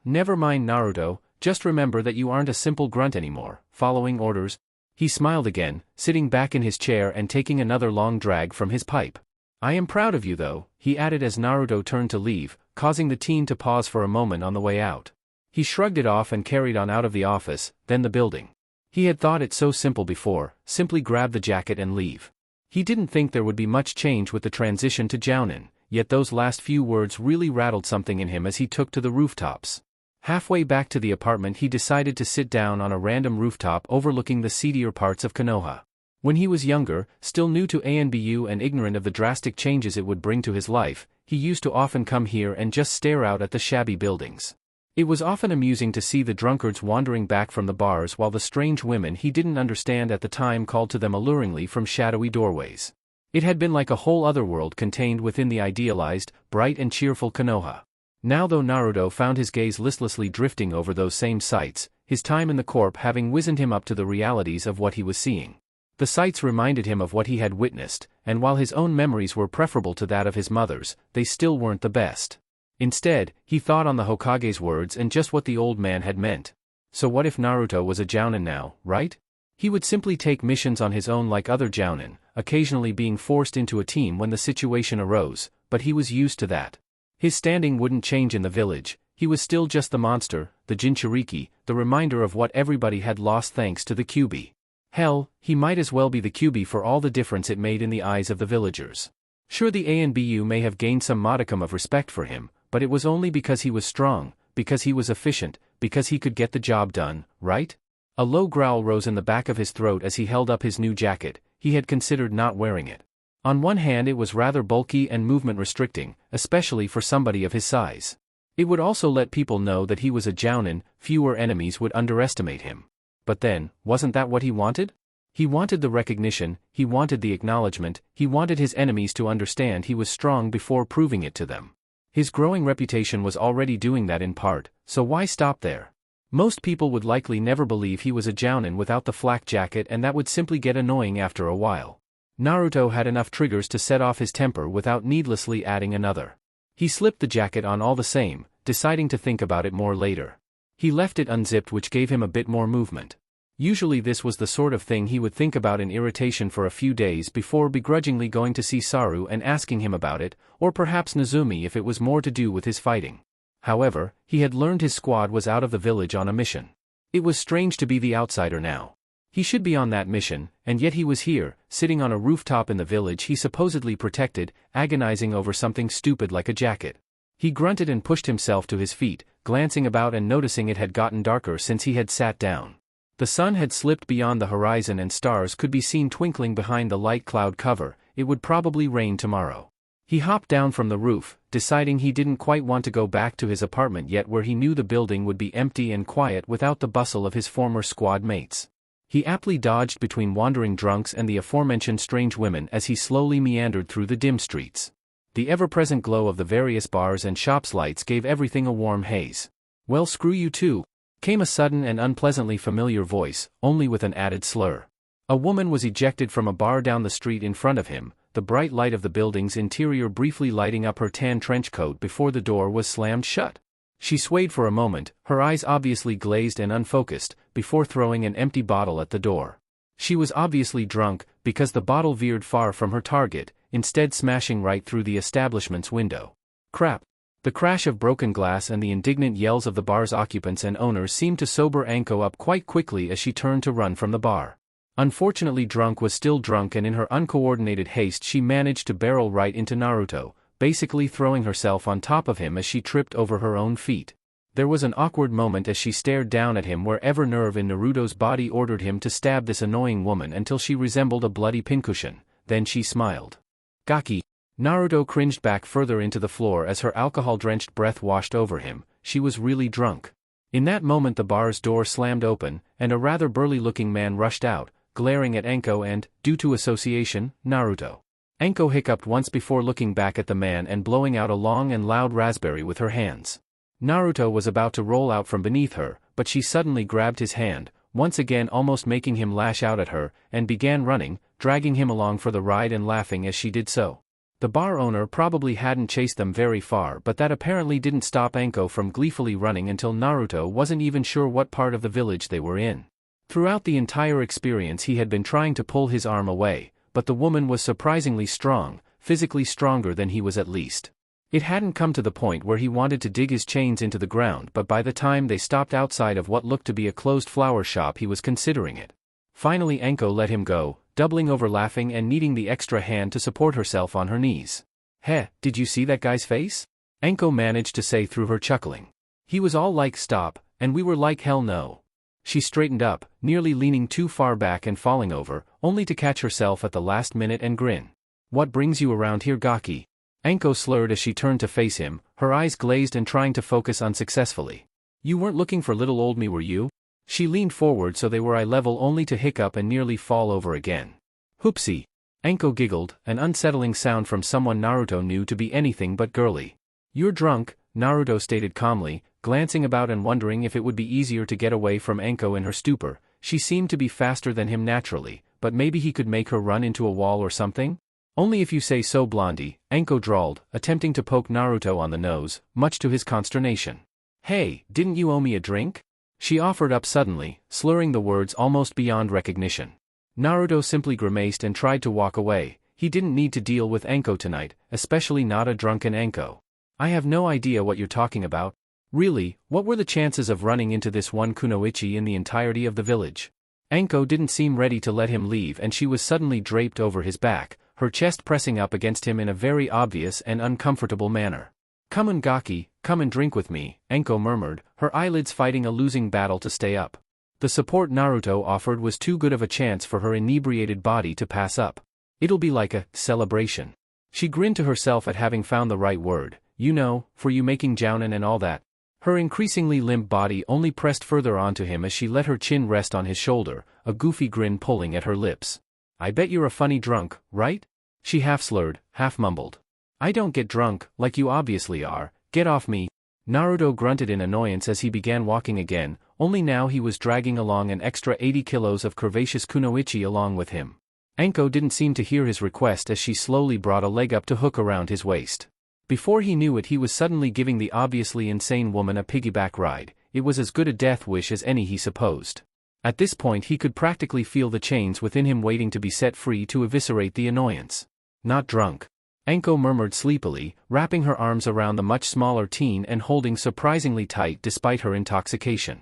Never mind, Naruto, just remember that you aren't a simple grunt anymore, following orders. He smiled again, sitting back in his chair and taking another long drag from his pipe. I am proud of you though, he added as Naruto turned to leave, causing the teen to pause for a moment on the way out. He shrugged it off and carried on out of the office, then the building. He had thought it so simple before, simply grab the jacket and leave. He didn't think there would be much change with the transition to Jounin, yet those last few words really rattled something in him as he took to the rooftops. Halfway back to the apartment, he decided to sit down on a random rooftop overlooking the seedier parts of Konoha. When he was younger, still new to Anbu and ignorant of the drastic changes it would bring to his life, he used to often come here and just stare out at the shabby buildings. It was often amusing to see the drunkards wandering back from the bars while the strange women he didn't understand at the time called to them alluringly from shadowy doorways. It had been like a whole other world contained within the idealized, bright and cheerful Konoha. Now though Naruto found his gaze listlessly drifting over those same sights, his time in the corp having wizened him up to the realities of what he was seeing. The sights reminded him of what he had witnessed, and while his own memories were preferable to that of his mother's, they still weren't the best. Instead, he thought on the Hokage's words and just what the old man had meant. So what if Naruto was a Jounin now, right? He would simply take missions on his own like other Jounin, occasionally being forced into a team when the situation arose, but he was used to that. His standing wouldn't change in the village, he was still just the monster, the Jinchuriki, the reminder of what everybody had lost thanks to the Kyuubi. Hell, he might as well be the Kyuubi for all the difference it made in the eyes of the villagers. Sure, the Anbu may have gained some modicum of respect for him, but it was only because he was strong, because he was efficient, because he could get the job done, right? A low growl rose in the back of his throat as he held up his new jacket. He had considered not wearing it. On one hand, it was rather bulky and movement restricting, especially for somebody of his size. It would also let people know that he was a Jounin, fewer enemies would underestimate him. But then, wasn't that what he wanted? He wanted the recognition, he wanted the acknowledgement, he wanted his enemies to understand he was strong before proving it to them. His growing reputation was already doing that in part, so why stop there? Most people would likely never believe he was a Jounin without the flak jacket, and that would simply get annoying after a while. Naruto had enough triggers to set off his temper without needlessly adding another. He slipped the jacket on all the same, deciding to think about it more later. He left it unzipped, which gave him a bit more movement. Usually this was the sort of thing he would think about in irritation for a few days before begrudgingly going to see Saru and asking him about it, or perhaps Nezumi if it was more to do with his fighting. However, he had learned his squad was out of the village on a mission. It was strange to be the outsider now. He should be on that mission, and yet he was here, sitting on a rooftop in the village he supposedly protected, agonizing over something stupid like a jacket. He grunted and pushed himself to his feet, glancing about and noticing it had gotten darker since he had sat down. The sun had slipped beyond the horizon and stars could be seen twinkling behind the light cloud cover. It would probably rain tomorrow. He hopped down from the roof, deciding he didn't quite want to go back to his apartment yet, where he knew the building would be empty and quiet without the bustle of his former squad mates. He aptly dodged between wandering drunks and the aforementioned strange women as he slowly meandered through the dim streets. The ever-present glow of the various bars and shops' lights gave everything a warm haze. "Well, screw you too," came a sudden and unpleasantly familiar voice, only with an added slur. A woman was ejected from a bar down the street in front of him, the bright light of the building's interior briefly lighting up her tan trench coat before the door was slammed shut. She swayed for a moment, her eyes obviously glazed and unfocused, before throwing an empty bottle at the door. She was obviously drunk, because the bottle veered far from her target, instead smashing right through the establishment's window. Crap! The crash of broken glass and the indignant yells of the bar's occupants and owners seemed to sober Anko up quite quickly as she turned to run from the bar. Unfortunately, drunk was still drunk, and in her uncoordinated haste she managed to barrel right into Naruto, basically throwing herself on top of him as she tripped over her own feet. There was an awkward moment as she stared down at him where every nerve in Naruto's body ordered him to stab this annoying woman until she resembled a bloody pincushion. Then she smiled. "Gaki." Naruto cringed back further into the floor as her alcohol-drenched breath washed over him. She was really drunk. In that moment the bar's door slammed open, and a rather burly-looking man rushed out, glaring at Anko and, due to association, Naruto. Anko hiccuped once before looking back at the man and blowing out a long and loud raspberry with her hands. Naruto was about to roll out from beneath her, but she suddenly grabbed his hand, once again almost making him lash out at her, and began running, dragging him along for the ride and laughing as she did so. The bar owner probably hadn't chased them very far, but that apparently didn't stop Anko from gleefully running until Naruto wasn't even sure what part of the village they were in. Throughout the entire experience he had been trying to pull his arm away, but the woman was surprisingly strong, physically stronger than he was at least. It hadn't come to the point where he wanted to dig his chains into the ground, but by the time they stopped outside of what looked to be a closed flower shop he was considering it. Finally Anko let him go, doubling over laughing and needing the extra hand to support herself on her knees. "Heh, did you see that guy's face?" Anko managed to say through her chuckling. "He was all like stop, and we were like hell no." She straightened up, nearly leaning too far back and falling over, only to catch herself at the last minute and grin. "What brings you around here, Gaki?" Anko slurred as she turned to face him, her eyes glazed and trying to focus unsuccessfully. "You weren't looking for little old me, were you?" She leaned forward so they were eye level, only to hiccup and nearly fall over again. "Hoopsie." Anko giggled, an unsettling sound from someone Naruto knew to be anything but girly. "You're drunk," Naruto stated calmly, glancing about and wondering if it would be easier to get away from Anko in her stupor. She seemed to be faster than him naturally, but maybe he could make her run into a wall or something? "Only if you say so, Blondie," Anko drawled, attempting to poke Naruto on the nose, much to his consternation. "Hey, didn't you owe me a drink?" She offered up suddenly, slurring the words almost beyond recognition. Naruto simply grimaced and tried to walk away. He didn't need to deal with Anko tonight, especially not a drunken Anko. "I have no idea what you're talking about. Really, what were the chances of running into this one kunoichi in the entirety of the village?" Anko didn't seem ready to let him leave, and she was suddenly draped over his back, her chest pressing up against him in a very obvious and uncomfortable manner. "Come on, Gaki, come and drink with me," Anko murmured, her eyelids fighting a losing battle to stay up. The support Naruto offered was too good of a chance for her inebriated body to pass up. "It'll be like a celebration." She grinned to herself at having found the right word, "you know, for you making Jonin and all that." Her increasingly limp body only pressed further onto him as she let her chin rest on his shoulder, a goofy grin pulling at her lips. "I bet you're a funny drunk, right?" She half slurred, half mumbled. "I don't get drunk, like you obviously are, get off me." Naruto grunted in annoyance as he began walking again, only now he was dragging along an extra 80 kilos of curvaceous kunoichi along with him. Anko didn't seem to hear his request as she slowly brought a leg up to hook around his waist. Before he knew it, he was suddenly giving the obviously insane woman a piggyback ride. It was as good a death wish as any, he supposed. At this point he could practically feel the chains within him waiting to be set free to eviscerate the annoyance. Not drunk. Anko murmured sleepily, wrapping her arms around the much smaller teen and holding surprisingly tight despite her intoxication.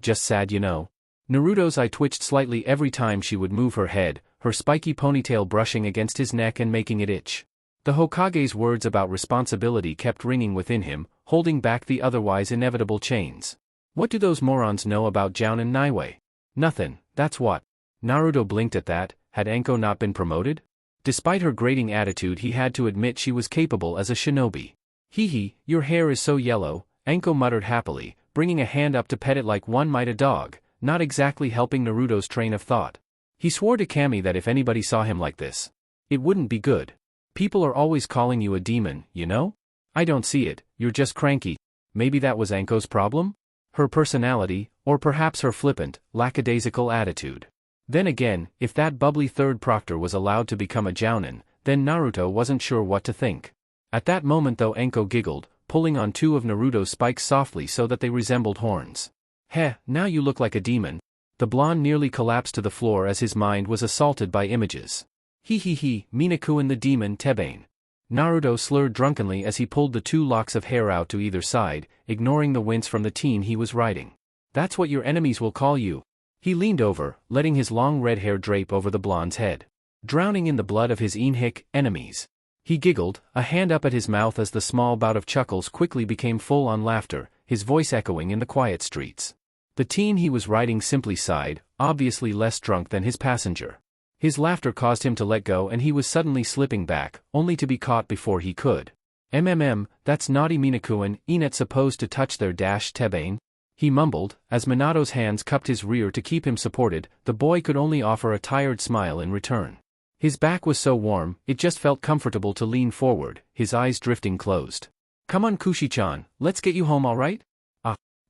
Just sad, you know. Naruto's eye twitched slightly every time she would move her head, her spiky ponytail brushing against his neck and making it itch. The Hokage's words about responsibility kept ringing within him, holding back the otherwise inevitable chains. What do those morons know about Jonin Naiwei? Nothing, that's what. Naruto blinked at that. Had Anko not been promoted? Despite her grating attitude, he had to admit she was capable as a shinobi. Hee, your hair is so yellow, Anko muttered happily, bringing a hand up to pet it like one might a dog, not exactly helping Naruto's train of thought. He swore to Kami that if anybody saw him like this, it wouldn't be good. People are always calling you a demon, you know? I don't see it, you're just cranky. Maybe that was Anko's problem? Her personality, or perhaps her flippant, lackadaisical attitude. Then again, if that bubbly third proctor was allowed to become a jounin, then Naruto wasn't sure what to think. At that moment though, Anko giggled, pulling on two of Naruto's spikes softly so that they resembled horns. Heh, now you look like a demon. The blonde nearly collapsed to the floor as his mind was assaulted by images. Minakuin the demon Tebane. Naruto slurred drunkenly as he pulled the two locks of hair out to either side, ignoring the wince from the teen he was riding. That's what your enemies will call you. He leaned over, letting his long red hair drape over the blonde's head. Drowning in the blood of his enemies. He giggled, a hand up at his mouth as the small bout of chuckles quickly became full-on laughter, his voice echoing in the quiet streets. The teen he was riding simply sighed, obviously less drunk than his passenger. His laughter caused him to let go and he was suddenly slipping back, only to be caught before he could. That's naughty Minakuin, ain't supposed to touch their Tebane? He mumbled, as Minato's hands cupped his rear to keep him supported. The boy could only offer a tired smile in return. His back was so warm, it just felt comfortable to lean forward, his eyes drifting closed. Come on Kushi-chan, let's get you home alright?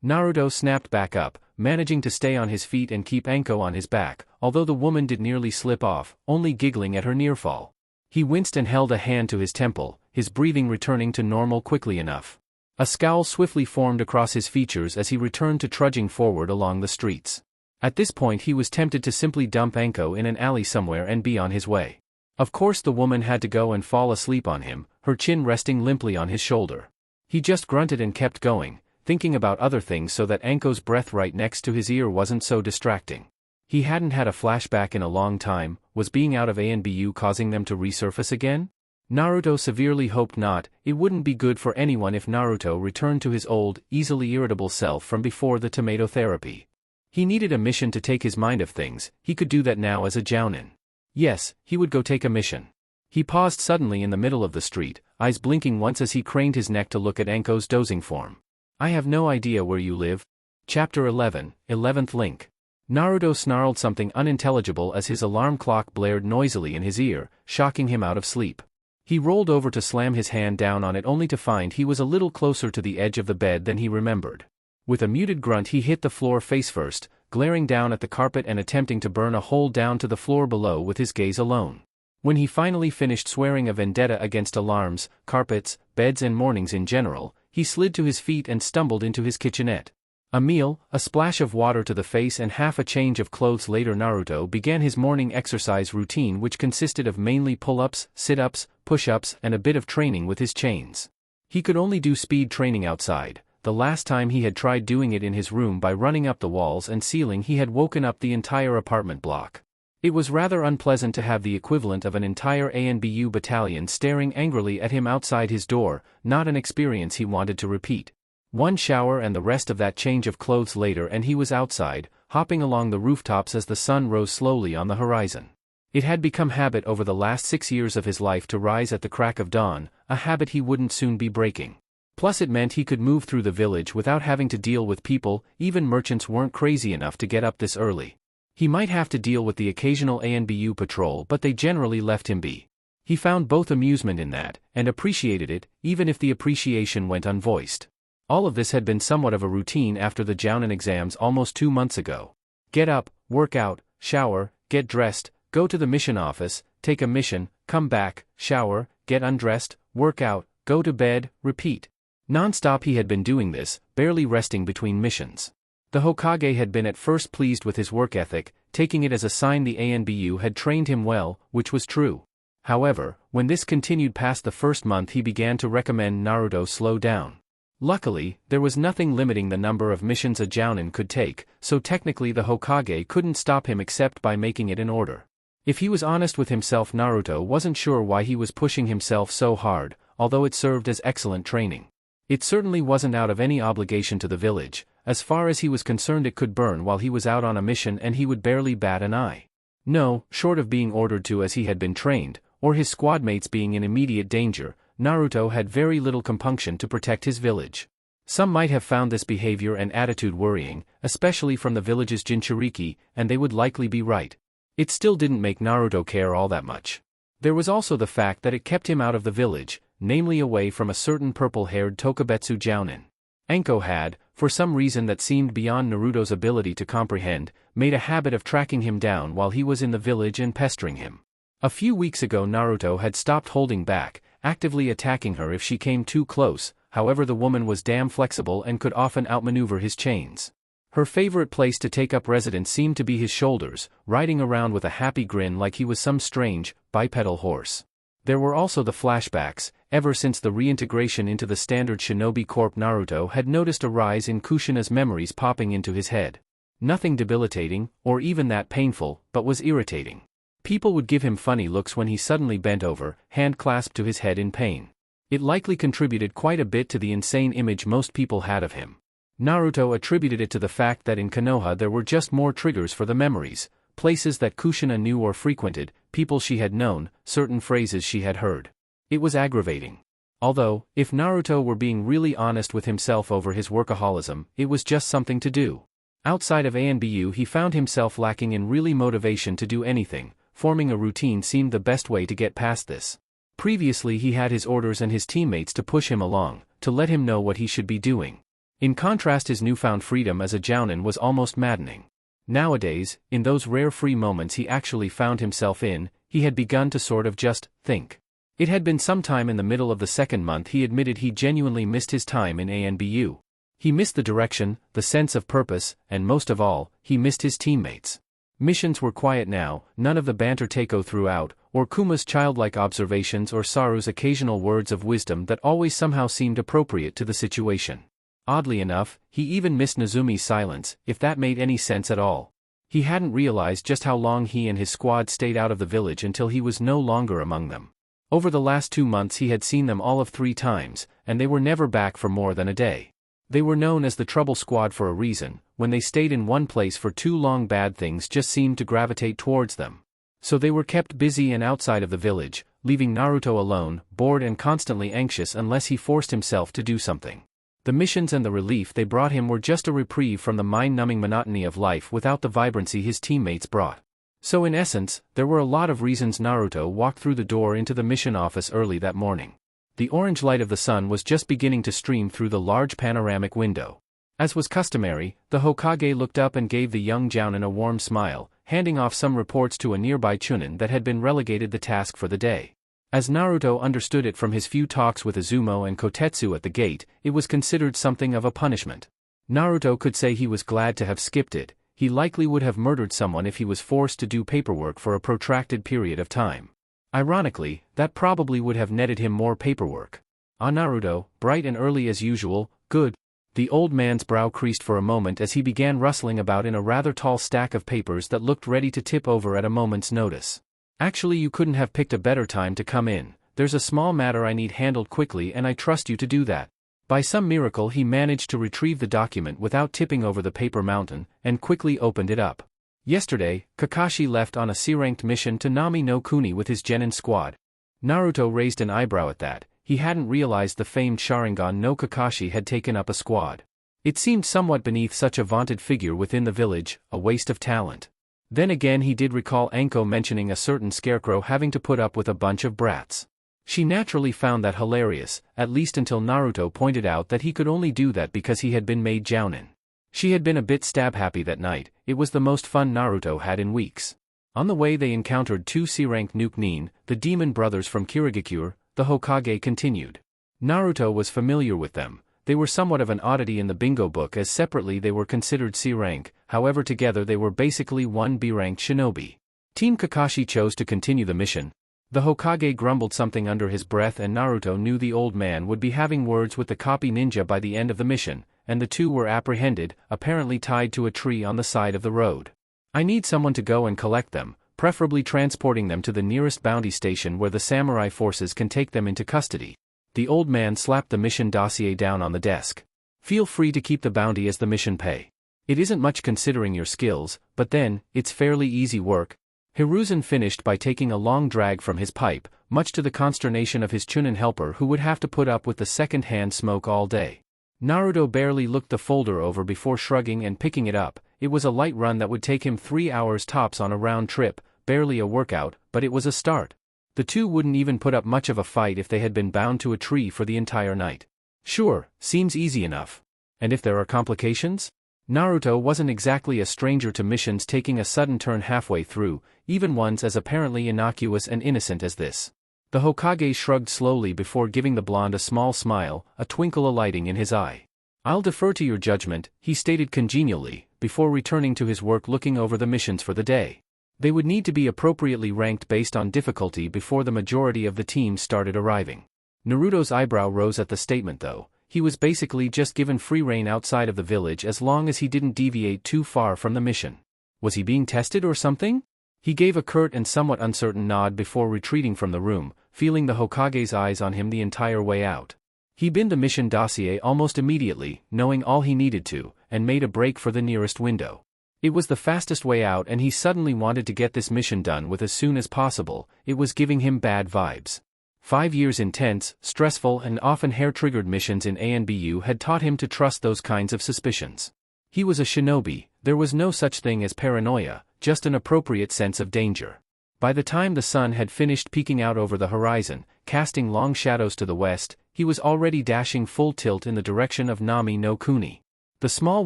Naruto snapped back up, managing to stay on his feet and keep Anko on his back, although the woman did nearly slip off, only giggling at her nearfall. He winced and held a hand to his temple, his breathing returning to normal quickly enough. A scowl swiftly formed across his features as he returned to trudging forward along the streets. At this point he was tempted to simply dump Anko in an alley somewhere and be on his way. Of course the woman had to go and fall asleep on him, her chin resting limply on his shoulder. He just grunted and kept going, thinking about other things so that Anko's breath right next to his ear wasn't so distracting. He hadn't had a flashback in a long time. Was being out of Anbu causing them to resurface again? Naruto severely hoped not. It wouldn't be good for anyone if Naruto returned to his old, easily irritable self from before the tomato therapy. He needed a mission to take his mind off things. He could do that now as a jounin. Yes, he would go take a mission. He paused suddenly in the middle of the street, eyes blinking once as he craned his neck to look at Anko's dozing form. I have no idea where you live. Chapter 11, 11th Link. Naruto snarled something unintelligible as his alarm clock blared noisily in his ear, shocking him out of sleep. He rolled over to slam his hand down on it only to find he was a little closer to the edge of the bed than he remembered. With a muted grunt he hit the floor face first, glaring down at the carpet and attempting to burn a hole down to the floor below with his gaze alone. When he finally finished swearing a vendetta against alarms, carpets, beds and mornings in general, he slid to his feet and stumbled into his kitchenette. A meal, a splash of water to the face and half a change of clothes later Naruto began his morning exercise routine, which consisted of mainly pull-ups, sit-ups, push-ups and a bit of training with his chains. He could only do speed training outside. The last time he had tried doing it in his room by running up the walls and ceiling he had woken up the entire apartment block. It was rather unpleasant to have the equivalent of an entire ANBU battalion staring angrily at him outside his door, not an experience he wanted to repeat. One shower and the rest of that change of clothes later and he was outside, hopping along the rooftops as the sun rose slowly on the horizon. It had become habit over the last 6 years of his life to rise at the crack of dawn, a habit he wouldn't soon be breaking. Plus it meant he could move through the village without having to deal with people. Even merchants weren't crazy enough to get up this early. He might have to deal with the occasional ANBU patrol, but they generally left him be. He found both amusement in that, and appreciated it, even if the appreciation went unvoiced. All of this had been somewhat of a routine after the Jounin exams almost 2 months ago. Get up, work out, shower, get dressed, Go to the mission office, take a mission, come back, shower, get undressed, work out, go to bed, repeat. Non-stop he had been doing this, barely resting between missions. The Hokage had been at first pleased with his work ethic, taking it as a sign the Anbu had trained him well, which was true. However, when this continued past the first month he began to recommend Naruto slow down. Luckily, there was nothing limiting the number of missions a Jonin could take, so technically the Hokage couldn't stop him except by making it an order. If he was honest with himself, Naruto wasn't sure why he was pushing himself so hard, although it served as excellent training. It certainly wasn't out of any obligation to the village. As far as he was concerned, it could burn while he was out on a mission and he would barely bat an eye. No, short of being ordered to as he had been trained, or his squad mates being in immediate danger, Naruto had very little compunction to protect his village. Some might have found this behavior and attitude worrying, especially from the village's Jinchuriki, and they would likely be right. It still didn't make Naruto care all that much. There was also the fact that it kept him out of the village, namely away from a certain purple-haired Tokubetsu Jounin. Anko had, for some reason that seemed beyond Naruto's ability to comprehend, made a habit of tracking him down while he was in the village and pestering him. A few weeks ago Naruto had stopped holding back, actively attacking her if she came too close. However, the woman was damn flexible and could often outmaneuver his chains. Her favorite place to take up residence seemed to be his shoulders, riding around with a happy grin like he was some strange, bipedal horse. There were also the flashbacks. Ever since the reintegration into the standard shinobi corps, Naruto had noticed a rise in Kushina's memories popping into his head. Nothing debilitating, or even that painful, but was irritating. People would give him funny looks when he suddenly bent over, hand clasped to his head in pain. It likely contributed quite a bit to the insane image most people had of him. Naruto attributed it to the fact that in Konoha there were just more triggers for the memories, places that Kushina knew or frequented, people she had known, certain phrases she had heard. It was aggravating. Although, if Naruto were being really honest with himself over his workaholism, it was just something to do. Outside of Anbu he found himself lacking in really motivation to do anything. Forming a routine seemed the best way to get past this. Previously he had his orders and his teammates to push him along, to let him know what he should be doing. In contrast, his newfound freedom as a Jounin was almost maddening. Nowadays, in those rare free moments he actually found himself in, he had begun to sort of just think. It had been some time in the middle of the second month he admitted he genuinely missed his time in Anbu. He missed the direction, the sense of purpose, and most of all, he missed his teammates. Missions were quiet now, none of the banter Teiko threw out, or Kuma's childlike observations or Saru's occasional words of wisdom that always somehow seemed appropriate to the situation. Oddly enough, he even missed Nozumi's silence, if that made any sense at all. He hadn't realized just how long he and his squad stayed out of the village until he was no longer among them. Over the last 2 months he had seen them all of 3 times, and they were never back for more than a day. They were known as the Trouble Squad for a reason. When they stayed in one place for too long, bad things just seemed to gravitate towards them. So they were kept busy and outside of the village, leaving Naruto alone, bored and constantly anxious unless he forced himself to do something. The missions and the relief they brought him were just a reprieve from the mind-numbing monotony of life without the vibrancy his teammates brought. So in essence, there were a lot of reasons Naruto walked through the door into the mission office early that morning. The orange light of the sun was just beginning to stream through the large panoramic window. As was customary, the Hokage looked up and gave the young Jounin a warm smile, handing off some reports to a nearby Chunin that had been relegated the task for the day. As Naruto understood it from his few talks with Izumo and Kotetsu at the gate, it was considered something of a punishment. Naruto could say he was glad to have skipped it. He likely would have murdered someone if he was forced to do paperwork for a protracted period of time. Ironically, that probably would have netted him more paperwork. Ah, Naruto, bright and early as usual, good. The old man's brow creased for a moment as he began rustling about in a rather tall stack of papers that looked ready to tip over at a moment's notice. Actually, you couldn't have picked a better time to come in. There's a small matter I need handled quickly and I trust you to do that. By some miracle he managed to retrieve the document without tipping over the paper mountain, and quickly opened it up. Yesterday, Kakashi left on a C-ranked mission to Nami no Kuni with his Genin squad. Naruto raised an eyebrow at that. He hadn't realized the famed Sharingan no Kakashi had taken up a squad. It seemed somewhat beneath such a vaunted figure within the village, a waste of talent. Then again he did recall Anko mentioning a certain scarecrow having to put up with a bunch of brats. She naturally found that hilarious, at least until Naruto pointed out that he could only do that because he had been made Jounin. She had been a bit stab-happy that night. It was the most fun Naruto had in weeks. On the way they encountered two C-rank Nuke Nin, the demon brothers from Kirigakure. The Hokage continued. Naruto was familiar with them. They were somewhat of an oddity in the bingo book as separately they were considered C-rank, however together they were basically one B-ranked shinobi. Team Kakashi chose to continue the mission. The Hokage grumbled something under his breath and Naruto knew the old man would be having words with the copy ninja by the end of the mission, and the two were apprehended, apparently tied to a tree on the side of the road. I need someone to go and collect them, preferably transporting them to the nearest bounty station where the samurai forces can take them into custody. The old man slapped the mission dossier down on the desk. Feel free to keep the bounty as the mission pay. It isn't much considering your skills, but then, it's fairly easy work. Hiruzen finished by taking a long drag from his pipe, much to the consternation of his Chunin helper who would have to put up with the second-hand smoke all day. Naruto barely looked the folder over before shrugging and picking it up. It was a light run that would take him 3 hours tops on a round trip, barely a workout, but it was a start. The two wouldn't even put up much of a fight if they had been bound to a tree for the entire night. Sure, seems easy enough. And if there are complications? Naruto wasn't exactly a stranger to missions taking a sudden turn halfway through, even ones as apparently innocuous and innocent as this. The Hokage shrugged slowly before giving the blonde a small smile, a twinkle alighting in his eye. I'll defer to your judgment, he stated congenially, before returning to his work looking over the missions for the day. They would need to be appropriately ranked based on difficulty before the majority of the teams started arriving. Naruto's eyebrow rose at the statement though. He was basically just given free rein outside of the village as long as he didn't deviate too far from the mission. Was he being tested or something? He gave a curt and somewhat uncertain nod before retreating from the room, feeling the Hokage's eyes on him the entire way out. He binned the mission dossier almost immediately, knowing all he needed to, and made a break for the nearest window. It was the fastest way out and he suddenly wanted to get this mission done with as soon as possible. It was giving him bad vibes. 5 years intense, stressful and often hair-triggered missions in Anbu had taught him to trust those kinds of suspicions. He was a shinobi, there was no such thing as paranoia, just an appropriate sense of danger. By the time the sun had finished peeking out over the horizon, casting long shadows to the west, he was already dashing full tilt in the direction of Nami no Kuni. The small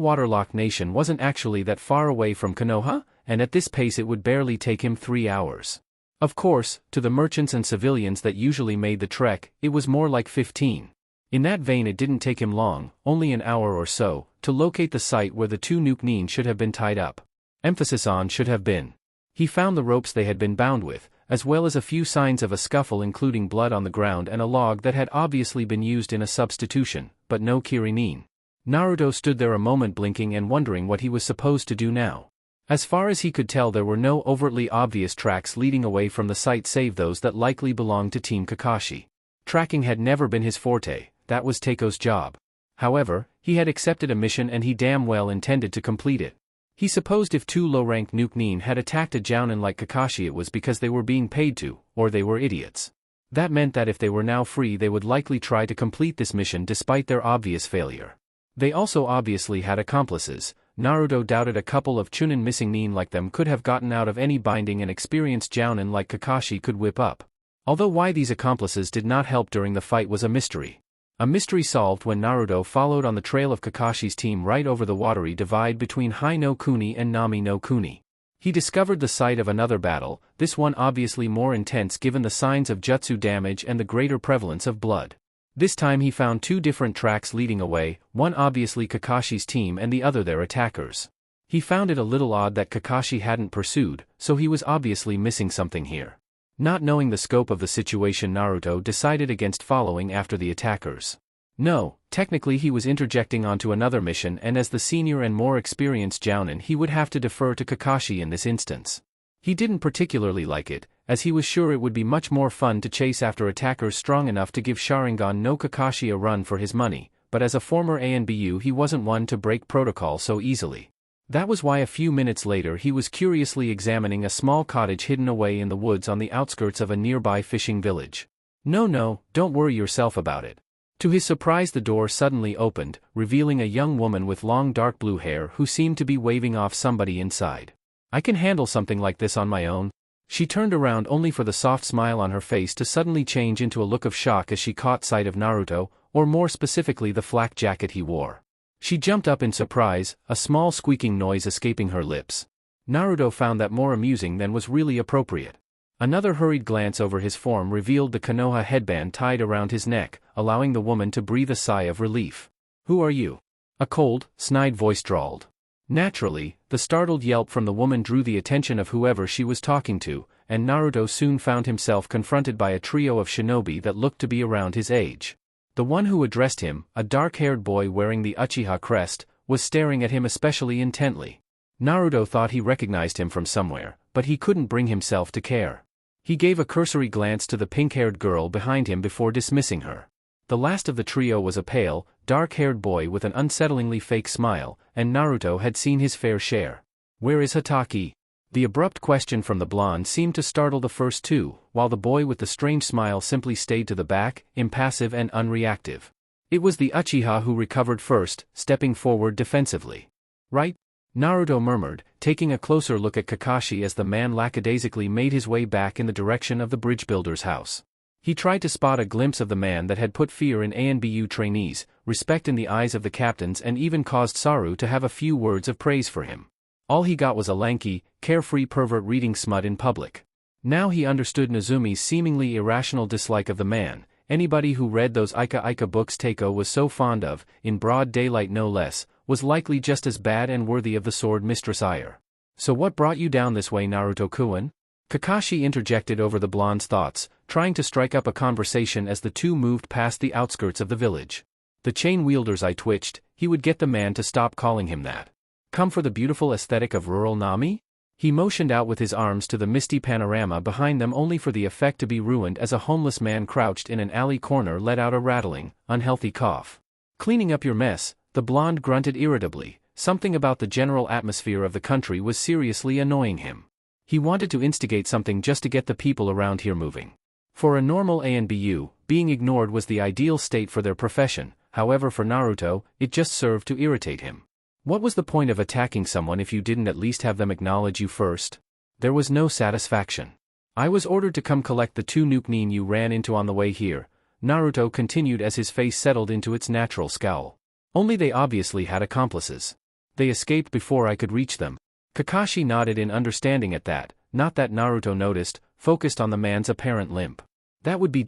waterlock nation wasn't actually that far away from Konoha, and at this pace it would barely take him 3 hours. Of course, to the merchants and civilians that usually made the trek, it was more like 15. In that vein it didn't take him long, only an hour or so, to locate the site where the two Nuke Nin should have been tied up. Emphasis on should have been. He found the ropes they had been bound with, as well as a few signs of a scuffle including blood on the ground and a log that had obviously been used in a substitution, but no Kirinin. Naruto stood there a moment blinking and wondering what he was supposed to do now. As far as he could tell there were no overtly obvious tracks leading away from the site save those that likely belonged to Team Kakashi. Tracking had never been his forte, that was Teiko's job. However, he had accepted a mission and he damn well intended to complete it. He supposed if two low-ranked Nuke Nin had attacked a Jonin like Kakashi it was because they were being paid to, or they were idiots. That meant that if they were now free they would likely try to complete this mission despite their obvious failure. They also obviously had accomplices. Naruto doubted a couple of Chunin missing Nin like them could have gotten out of any binding an experienced Jounin like Kakashi could whip up. Although why these accomplices did not help during the fight was a mystery. A mystery solved when Naruto followed on the trail of Kakashi's team right over the watery divide between Hai no Kuni and Nami no Kuni. He discovered the site of another battle, this one obviously more intense given the signs of jutsu damage and the greater prevalence of blood. This time he found two different tracks leading away, one obviously Kakashi's team and the other their attackers. He found it a little odd that Kakashi hadn't pursued, so he was obviously missing something here. Not knowing the scope of the situation Naruto decided against following after the attackers. No, technically he was interjecting onto another mission and as the senior and more experienced Jounin he would have to defer to Kakashi in this instance. He didn't particularly like it, as he was sure it would be much more fun to chase after attackers strong enough to give Sharingan no Kakashi a run for his money, but as a former ANBU he wasn't one to break protocol so easily. That was why a few minutes later he was curiously examining a small cottage hidden away in the woods on the outskirts of a nearby fishing village. No, don't worry yourself about it. To his surprise the door suddenly opened, revealing a young woman with long dark blue hair who seemed to be waving off somebody inside. I can handle something like this on my own. She turned around only for the soft smile on her face to suddenly change into a look of shock as she caught sight of Naruto, or more specifically the flak jacket he wore. She jumped up in surprise, a small squeaking noise escaping her lips. Naruto found that more amusing than was really appropriate. Another hurried glance over his form revealed the Konoha headband tied around his neck, allowing the woman to breathe a sigh of relief. "Who are you?" A cold, snide voice drawled. Naturally, the startled yelp from the woman drew the attention of whoever she was talking to, and Naruto soon found himself confronted by a trio of shinobi that looked to be around his age. The one who addressed him, a dark-haired boy wearing the Uchiha crest, was staring at him especially intently. Naruto thought he recognized him from somewhere, but he couldn't bring himself to care. He gave a cursory glance to the pink-haired girl behind him before dismissing her. The last of the trio was a pale, dark-haired boy with an unsettlingly fake smile, and Naruto had seen his fair share. "Where is Hatake?" The abrupt question from the blonde seemed to startle the first two, while the boy with the strange smile simply stayed to the back, impassive and unreactive. It was the Uchiha who recovered first, stepping forward defensively. "Right?" Naruto murmured, taking a closer look at Kakashi as the man lackadaisically made his way back in the direction of the bridge builder's house. He tried to spot a glimpse of the man that had put fear in Anbu trainees, respect in the eyes of the captains, and even caused Saru to have a few words of praise for him. All he got was a lanky, carefree pervert reading smut in public. Now he understood Nozumi's seemingly irrational dislike of the man. Anybody who read those Ika books Teiko was so fond of, in broad daylight no less, was likely just as bad and worthy of the sword mistress ire. "So what brought you down this way, Naruto-kun?" Kakashi interjected over the blonde's thoughts, trying to strike up a conversation as the two moved past the outskirts of the village. The chain wielder's eye twitched. He would get the man to stop calling him that. Come for the beautiful aesthetic of rural Nami? He motioned out with his arms to the misty panorama behind them, only for the effect to be ruined as a homeless man crouched in an alley corner let out a rattling, unhealthy cough. "Cleaning up your mess," the blonde grunted irritably. Something about the general atmosphere of the country was seriously annoying him. He wanted to instigate something just to get the people around here moving. For a normal Anbu, being ignored was the ideal state for their profession. However, for Naruto, it just served to irritate him. What was the point of attacking someone if you didn't at least have them acknowledge you first? There was no satisfaction. "I was ordered to come collect the two nuke you ran into on the way here," Naruto continued as his face settled into its natural scowl. "Only they obviously had accomplices. They escaped before I could reach them." Kakashi nodded in understanding at that, not that Naruto noticed, focused on the man's apparent limp. "That would be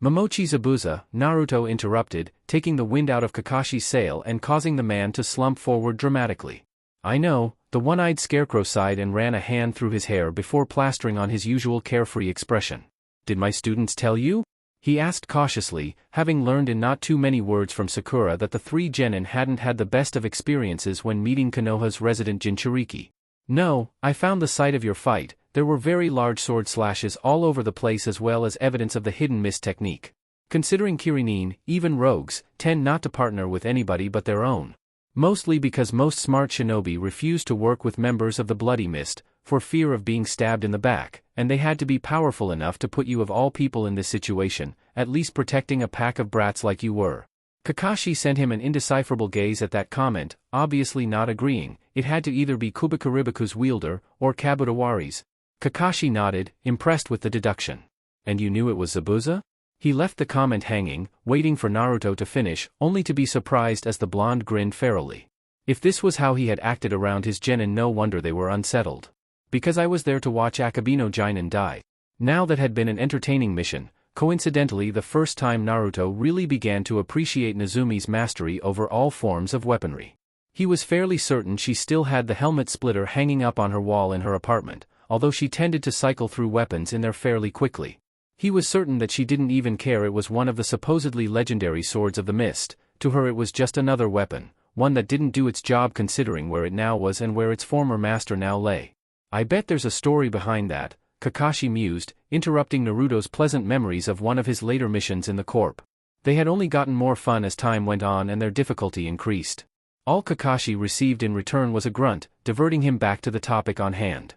Momochi Zabuza," Naruto interrupted, taking the wind out of Kakashi's sail and causing the man to slump forward dramatically. "I know," the one-eyed scarecrow sighed and ran a hand through his hair before plastering on his usual carefree expression. "Did my students tell you?" he asked cautiously, having learned in not too many words from Sakura that the three genin hadn't had the best of experiences when meeting Konoha's resident Jinchuriki. "No, I found the site of your fight. There were very large sword slashes all over the place as well as evidence of the hidden mist technique. Considering Kirinin, even rogues, tend not to partner with anybody but their own. Mostly because most smart shinobi refuse to work with members of the Bloody Mist, for fear of being stabbed in the back, and they had to be powerful enough to put you of all people in this situation, at least protecting a pack of brats like you were." Kakashi sent him an indecipherable gaze at that comment, obviously not agreeing. It had to either be Kubikaribaku's wielder, or Kabutawari's. Kakashi nodded, impressed with the deduction. "And you knew it was Zabuza?" He left the comment hanging, waiting for Naruto to finish, only to be surprised as the blonde grinned ferally. If this was how he had acted around his genin, no wonder they were unsettled. "Because I was there to watch Akabino Jonin die." Now that had been an entertaining mission, coincidentally the first time Naruto really began to appreciate Nozumi's mastery over all forms of weaponry. He was fairly certain she still had the helmet splitter hanging up on her wall in her apartment, although she tended to cycle through weapons in there fairly quickly. He was certain that she didn't even care it was one of the supposedly legendary swords of the mist. To her it was just another weapon, one that didn't do its job considering where it now was and where its former master now lay. "I bet there's a story behind that," Kakashi mused, interrupting Naruto's pleasant memories of one of his later missions in the corp. They had only gotten more fun as time went on and their difficulty increased. All Kakashi received in return was a grunt, diverting him back to the topic on hand.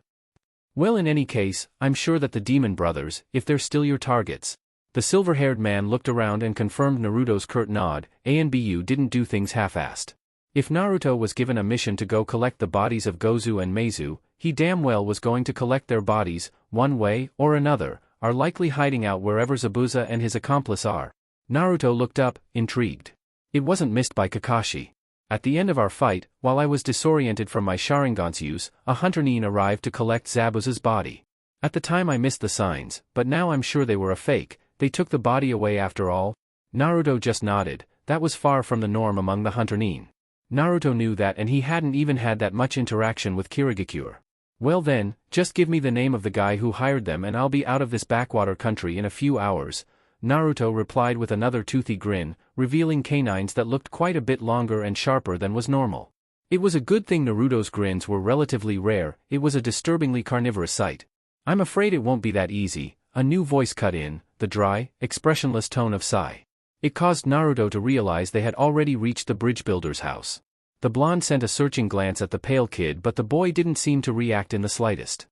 "Well, in any case, I'm sure that the Demon Brothers, if they're still your targets." The silver-haired man looked around and confirmed Naruto's curt nod. Anbu didn't do things half-assed. If Naruto was given a mission to go collect the bodies of Gozu and Meizu, he damn well was going to collect their bodies, one way or another, are likely hiding out wherever Zabuza and his accomplice are. Naruto looked up, intrigued. It wasn't missed by Kakashi. At the end of our fight, while I was disoriented from my Sharingan's use, a hunter Nin arrived to collect Zabuza's body. At the time I missed the signs, but now I'm sure they were a fake. They took the body away after all? Naruto just nodded. That was far from the norm among the hunter Nin. Naruto knew that, and he hadn't even had that much interaction with Kirigakure. Well then, just give me the name of the guy who hired them and I'll be out of this backwater country in a few hours, Naruto replied with another toothy grin, revealing canines that looked quite a bit longer and sharper than was normal. It was a good thing Naruto's grins were relatively rare. It was a disturbingly carnivorous sight. I'm afraid it won't be that easy, a new voice cut in, the dry, expressionless tone of Sai. It caused Naruto to realize they had already reached the bridge builder's house. The blonde sent a searching glance at the pale kid, but the boy didn't seem to react in the slightest.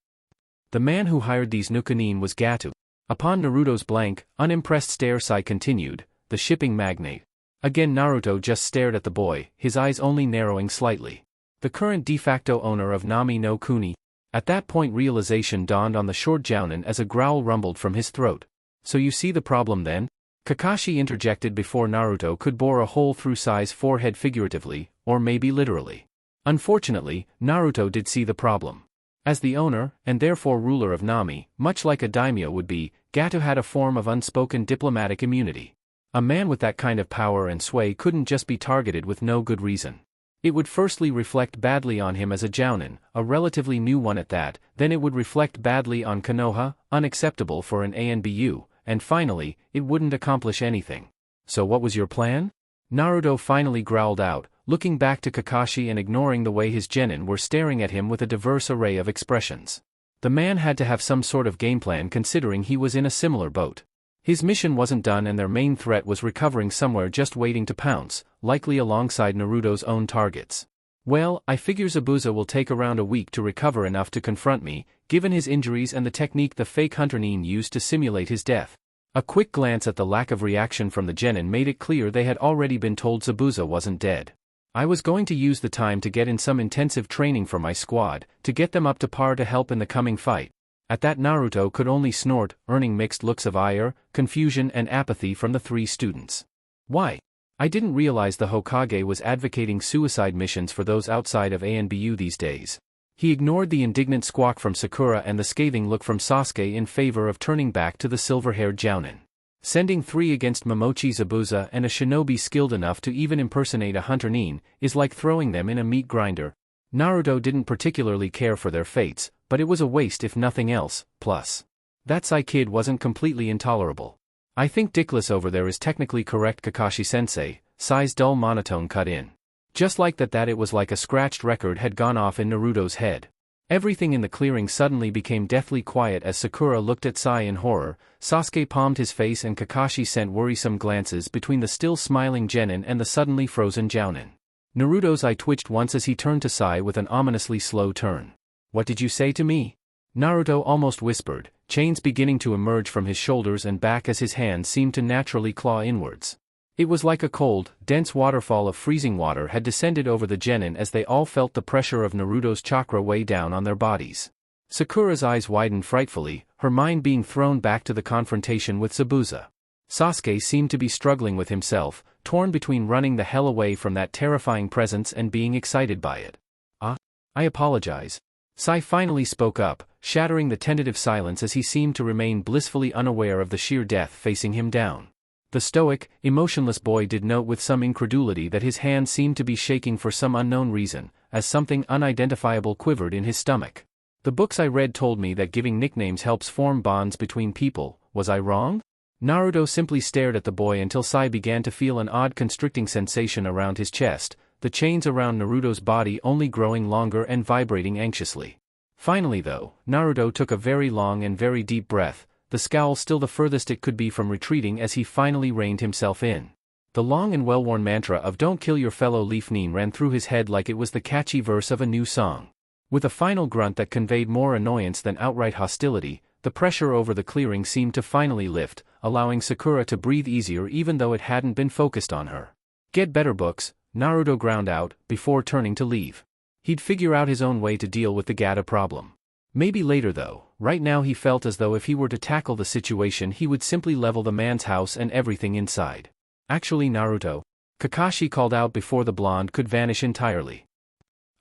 The man who hired these Nukanin was Gato. Upon Naruto's blank, unimpressed stare, Sai continued, the shipping magnate. Again Naruto just stared at the boy, his eyes only narrowing slightly. The current de facto owner of Nami no Kuni. At that point realization dawned on the short Jonin as a growl rumbled from his throat. So you see the problem then? Kakashi interjected before Naruto could bore a hole through Sai's forehead figuratively, or maybe literally. Unfortunately, Naruto did see the problem. As the owner, and therefore ruler of Nami, much like a daimyo would be, Gato had a form of unspoken diplomatic immunity. A man with that kind of power and sway couldn't just be targeted with no good reason. It would firstly reflect badly on him as a Jounin, a relatively new one at that, then it would reflect badly on Konoha, unacceptable for an ANBU, and finally, it wouldn't accomplish anything. So what was your plan? Naruto finally growled out, looking back to Kakashi and ignoring the way his genin were staring at him with a diverse array of expressions. The man had to have some sort of game plan considering he was in a similar boat. His mission wasn't done and their main threat was recovering somewhere just waiting to pounce, likely alongside Naruto's own targets. Well, I figure Zabuza will take around a week to recover enough to confront me, given his injuries and the technique the fake hunter Nin used to simulate his death. A quick glance at the lack of reaction from the genin made it clear they had already been told Zabuza wasn't dead. I was going to use the time to get in some intensive training for my squad, to get them up to par to help in the coming fight. At that Naruto could only snort, earning mixed looks of ire, confusion and apathy from the three students. Why? I didn't realize the Hokage was advocating suicide missions for those outside of ANBU these days. He ignored the indignant squawk from Sakura and the scathing look from Sasuke in favor of turning back to the silver-haired Jounin. Sending 3 against Momochi Zabuza and a shinobi skilled enough to even impersonate a hunter Nin is like throwing them in a meat grinder. Naruto didn't particularly care for their fates, but it was a waste if nothing else, plus. That Sai kid wasn't completely intolerable. I think Dickless over there is technically correct, Kakashi-sensei, Sai's dull monotone cut in. Just like that it was like a scratched record had gone off in Naruto's head. Everything in the clearing suddenly became deathly quiet as Sakura looked at Sai in horror, Sasuke palmed his face and Kakashi sent worrisome glances between the still smiling genin and the suddenly frozen Jounin. Naruto's eye twitched once as he turned to Sai with an ominously slow turn. What did you say to me? Naruto almost whispered, chains beginning to emerge from his shoulders and back as his hands seemed to naturally claw inwards. It was like a cold, dense waterfall of freezing water had descended over the genin as they all felt the pressure of Naruto's chakra weigh down on their bodies. Sakura's eyes widened frightfully, her mind being thrown back to the confrontation with Zabuza. Sasuke seemed to be struggling with himself, torn between running the hell away from that terrifying presence and being excited by it. I apologize. Sai finally spoke up, shattering the tentative silence as he seemed to remain blissfully unaware of the sheer death facing him down. The stoic, emotionless boy did note with some incredulity that his hand seemed to be shaking for some unknown reason, as something unidentifiable quivered in his stomach. The books I read told me that giving nicknames helps form bonds between people. Was I wrong? Naruto simply stared at the boy until Sai began to feel an odd constricting sensation around his chest, the chains around Naruto's body only growing longer and vibrating anxiously. Finally though, Naruto took a very long and very deep breath, the scowl still the furthest it could be from retreating as he finally reined himself in. The long and well-worn mantra of "Don't kill your fellow Leaf Nin" ran through his head like it was the catchy verse of a new song. With a final grunt that conveyed more annoyance than outright hostility, the pressure over the clearing seemed to finally lift, allowing Sakura to breathe easier even though it hadn't been focused on her. Get better books, Naruto ground out, before turning to leave. He'd figure out his own way to deal with the Gata problem. Maybe later though, right now he felt as though if he were to tackle the situation he would simply level the man's house and everything inside. Actually Naruto, Kakashi called out before the blonde could vanish entirely.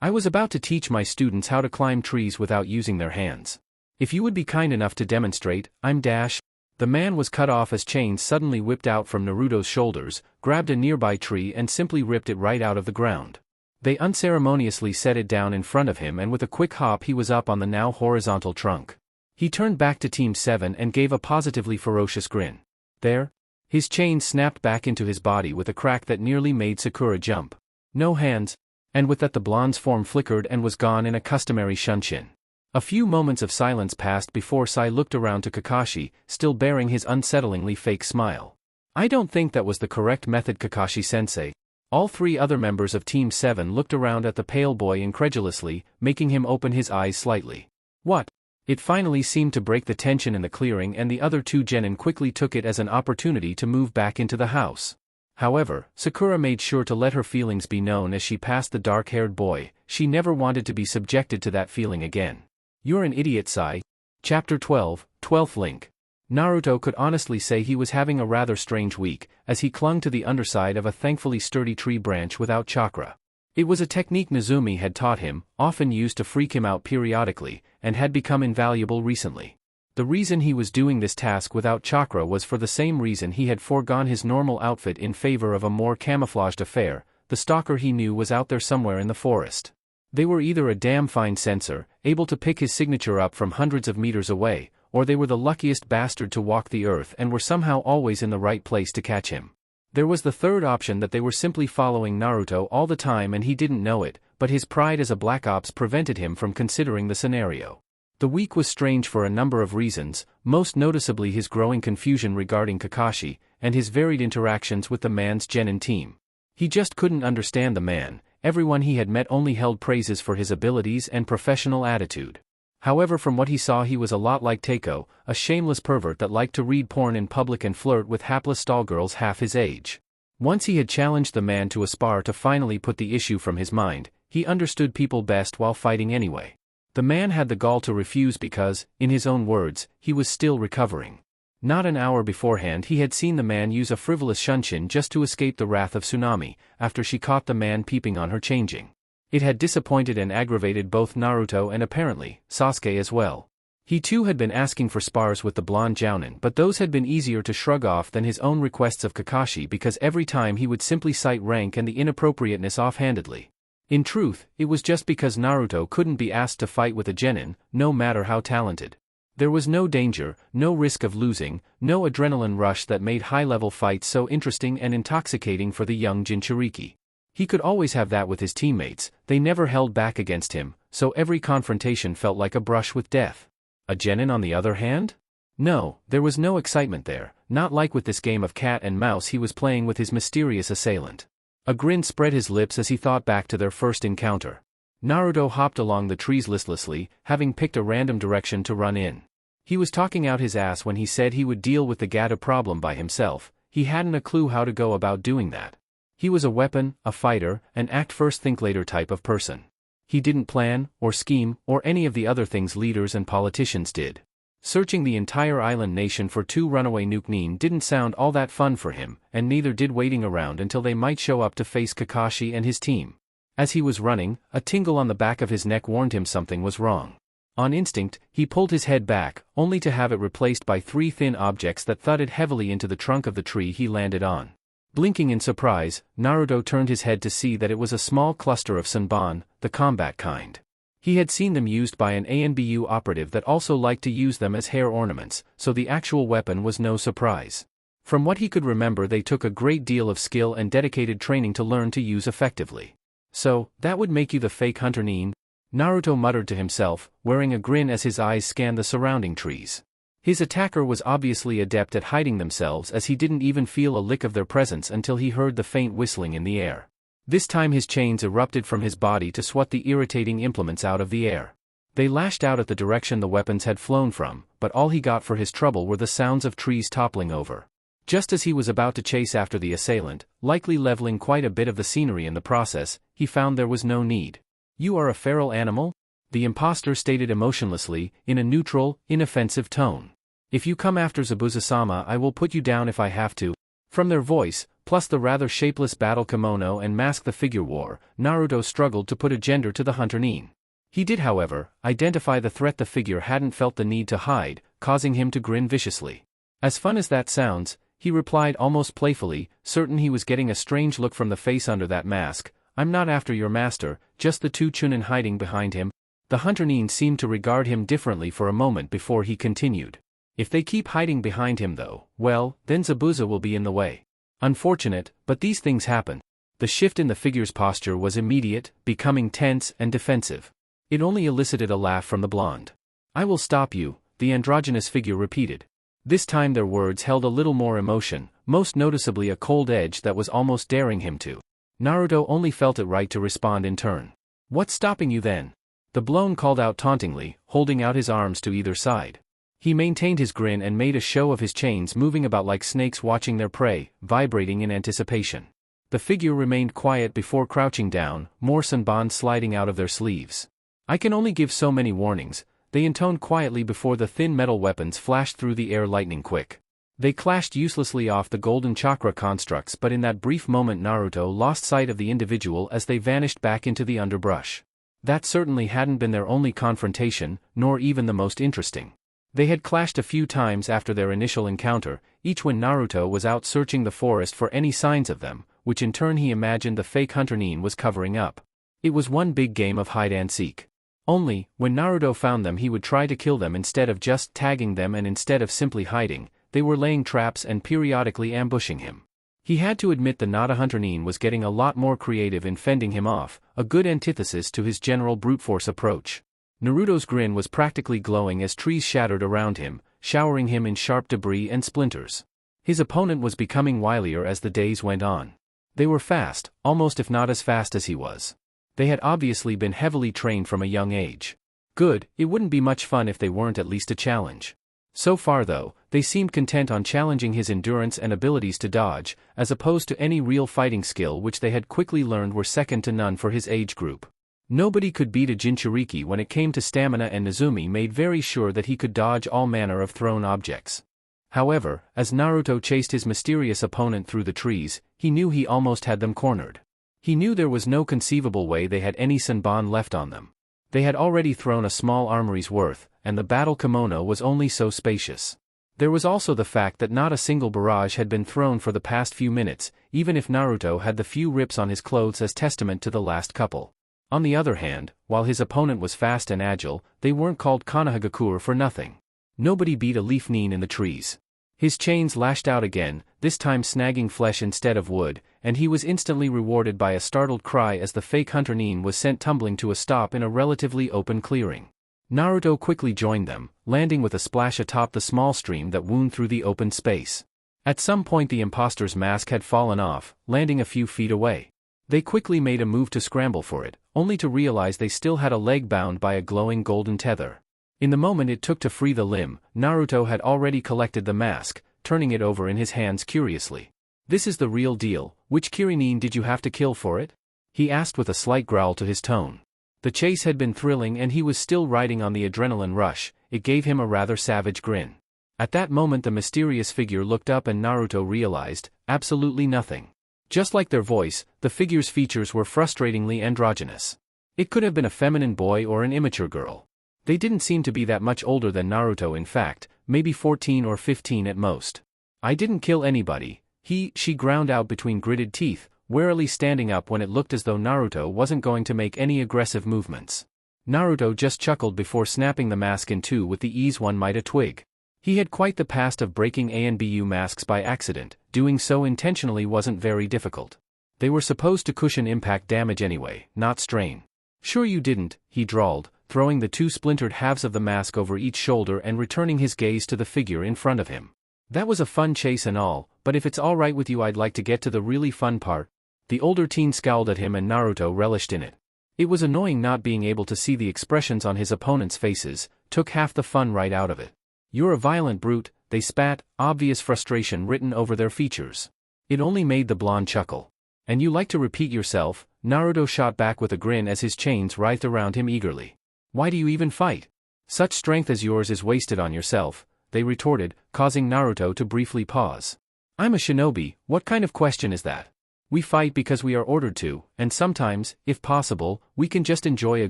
I was about to teach my students how to climb trees without using their hands. If you would be kind enough to demonstrate, I'm dash. The man was cut off as chains suddenly whipped out from Naruto's shoulders, grabbed a nearby tree and simply ripped it right out of the ground. They unceremoniously set it down in front of him and with a quick hop he was up on the now horizontal trunk. He turned back to Team 7 and gave a positively ferocious grin. There? His chain snapped back into his body with a crack that nearly made Sakura jump. No hands. And with that the blonde's form flickered and was gone in a customary shunshin. A few moments of silence passed before Sai looked around to Kakashi, still bearing his unsettlingly fake smile. I don't think that was the correct method, Kakashi-sensei. All three other members of Team 7 looked around at the pale boy incredulously, making him open his eyes slightly. What? It finally seemed to break the tension in the clearing and the other two genin quickly took it as an opportunity to move back into the house. However, Sakura made sure to let her feelings be known as she passed the dark-haired boy. She never wanted to be subjected to that feeling again. You're an idiot, Sai. Chapter 12, 12th Link. Naruto could honestly say he was having a rather strange week, as he clung to the underside of a thankfully sturdy tree branch without chakra. It was a technique Nezumi had taught him, often used to freak him out periodically, and had become invaluable recently. The reason he was doing this task without chakra was for the same reason he had foregone his normal outfit in favor of a more camouflaged affair. The stalker he knew was out there somewhere in the forest. They were either a damn fine sensor, able to pick his signature up from hundreds of meters away, or they were the luckiest bastard to walk the earth and were somehow always in the right place to catch him. There was the third option that they were simply following Naruto all the time and he didn't know it, but his pride as a Black Ops prevented him from considering the scenario. The week was strange for a number of reasons, most noticeably his growing confusion regarding Kakashi, and his varied interactions with the man's genin team. He just couldn't understand the man. Everyone he had met only held praises for his abilities and professional attitude. However, from what he saw he was a lot like Teiko, a shameless pervert that liked to read porn in public and flirt with hapless stallgirls half his age. Once he had challenged the man to a spar to finally put the issue from his mind, he understood people best while fighting anyway. The man had the gall to refuse because, in his own words, he was still recovering. Not an hour beforehand he had seen the man use a frivolous shunshin just to escape the wrath of Tsunami, after she caught the man peeping on her changing. It had disappointed and aggravated both Naruto and apparently, Sasuke as well. He too had been asking for spars with the blonde Jonin, but those had been easier to shrug off than his own requests of Kakashi because every time he would simply cite rank and the inappropriateness offhandedly. In truth, it was just because Naruto couldn't be asked to fight with a genin, no matter how talented. There was no danger, no risk of losing, no adrenaline rush that made high-level fights so interesting and intoxicating for the young Jinchuriki. He could always have that with his teammates, they never held back against him, so every confrontation felt like a brush with death. A genin on the other hand? No, there was no excitement there, not like with this game of cat and mouse he was playing with his mysterious assailant. A grin spread his lips as he thought back to their first encounter. Naruto hopped along the trees listlessly, having picked a random direction to run in. He was talking out his ass when he said he would deal with the Gata problem by himself. He hadn't a clue how to go about doing that. He was a weapon, a fighter, an act first think later type of person. He didn't plan, or scheme, or any of the other things leaders and politicians did. Searching the entire island nation for two runaway Nukenin didn't sound all that fun for him, and neither did waiting around until they might show up to face Kakashi and his team. As he was running, a tingle on the back of his neck warned him something was wrong. On instinct, he pulled his head back, only to have it replaced by three thin objects that thudded heavily into the trunk of the tree he landed on. Blinking in surprise, Naruto turned his head to see that it was a small cluster of Sanban, the combat kind. He had seen them used by an Anbu operative that also liked to use them as hair ornaments, so the actual weapon was no surprise. From what he could remember, they took a great deal of skill and dedicated training to learn to use effectively. So, that would make you the fake hunter Nin? Naruto muttered to himself, wearing a grin as his eyes scanned the surrounding trees. His attacker was obviously adept at hiding themselves, as he didn't even feel a lick of their presence until he heard the faint whistling in the air. This time his chains erupted from his body to swat the irritating implements out of the air. They lashed out at the direction the weapons had flown from, but all he got for his trouble were the sounds of trees toppling over. Just as he was about to chase after the assailant, likely leveling quite a bit of the scenery in the process, he found there was no need. "You are a feral animal?" the imposter stated emotionlessly, in a neutral, inoffensive tone. "If you come after Zabuza-sama, I will put you down if I have to." From their voice, plus the rather shapeless battle kimono and mask the figure wore, Naruto struggled to put a gender to the hunter Nin. He did, however, identify the threat the figure hadn't felt the need to hide, causing him to grin viciously. As fun as that sounds, he replied almost playfully, certain he was getting a strange look from the face under that mask. I'm not after your master, just the two Chunin hiding behind him. The hunter Nin seemed to regard him differently for a moment before he continued. If they keep hiding behind him though, well, then Zabuza will be in the way. Unfortunate, but these things happen. The shift in the figure's posture was immediate, becoming tense and defensive. It only elicited a laugh from the blonde. I will stop you, the androgynous figure repeated. This time their words held a little more emotion, most noticeably a cold edge that was almost daring him to. Naruto only felt it right to respond in turn. What's stopping you then? The blonde called out tauntingly, holding out his arms to either side. He maintained his grin and made a show of his chains moving about like snakes watching their prey, vibrating in anticipation. The figure remained quiet before crouching down, more sanbon sliding out of their sleeves. I can only give so many warnings, they intoned quietly before the thin metal weapons flashed through the air lightning quick. They clashed uselessly off the golden chakra constructs, but in that brief moment Naruto lost sight of the individual as they vanished back into the underbrush. That certainly hadn't been their only confrontation, nor even the most interesting. They had clashed a few times after their initial encounter, each when Naruto was out searching the forest for any signs of them, which in turn he imagined the fake hunter Nin was covering up. It was one big game of hide-and-seek. Only, when Naruto found them he would try to kill them instead of just tagging them, and instead of simply hiding, they were laying traps and periodically ambushing him. He had to admit the Nada hunter Nin was getting a lot more creative in fending him off, a good antithesis to his general brute force approach. Naruto's grin was practically glowing as trees shattered around him, showering him in sharp debris and splinters. His opponent was becoming wilier as the days went on. They were fast, almost if not as fast as he was. They had obviously been heavily trained from a young age. Good, it wouldn't be much fun if they weren't at least a challenge. So far though, they seemed content on challenging his endurance and abilities to dodge, as opposed to any real fighting skill which they had quickly learned were second to none for his age group. Nobody could beat a Jinchuriki when it came to stamina, and Nezumi made very sure that he could dodge all manner of thrown objects. However, as Naruto chased his mysterious opponent through the trees, he knew he almost had them cornered. He knew there was no conceivable way they had any sanbon left on them. They had already thrown a small armory's worth, and the battle kimono was only so spacious. There was also the fact that not a single barrage had been thrown for the past few minutes, even if Naruto had the few rips on his clothes as testament to the last couple. On the other hand, while his opponent was fast and agile, they weren't called Konohagakure for nothing. Nobody beat a leaf Nin in the trees. His chains lashed out again, this time snagging flesh instead of wood, and he was instantly rewarded by a startled cry as the fake hunter Nin was sent tumbling to a stop in a relatively open clearing. Naruto quickly joined them, landing with a splash atop the small stream that wound through the open space. At some point the imposter's mask had fallen off, landing a few feet away. They quickly made a move to scramble for it, only to realize they still had a leg bound by a glowing golden tether. In the moment it took to free the limb, Naruto had already collected the mask, turning it over in his hands curiously. This is the real deal, which Kirinin did you have to kill for it? He asked with a slight growl to his tone. The chase had been thrilling and he was still riding on the adrenaline rush, it gave him a rather savage grin. At that moment the mysterious figure looked up and Naruto realized, absolutely nothing. Just like their voice, the figure's features were frustratingly androgynous. It could have been a feminine boy or an immature girl. They didn't seem to be that much older than Naruto, in fact, maybe 14 or 15 at most. I didn't kill anybody, she ground out between gritted teeth, warily standing up when it looked as though Naruto wasn't going to make any aggressive movements. Naruto just chuckled before snapping the mask in two with the ease one might a twig. He had quite the past of breaking ANBU masks by accident, doing so intentionally wasn't very difficult. They were supposed to cushion impact damage anyway, not strain. Sure you didn't, he drawled, throwing the two splintered halves of the mask over each shoulder and returning his gaze to the figure in front of him. That was a fun chase and all, but if it's alright with you I'd like to get to the really fun part. The older teen scowled at him and Naruto relished in it. It was annoying not being able to see the expressions on his opponent's faces, took half the fun right out of it. You're a violent brute, they spat, obvious frustration written over their features. It only made the blonde chuckle. And you like to repeat yourself, Naruto shot back with a grin as his chains writhed around him eagerly. Why do you even fight? Such strength as yours is wasted on yourself, they retorted, causing Naruto to briefly pause. I'm a shinobi, what kind of question is that? We fight because we are ordered to, and sometimes, if possible, we can just enjoy a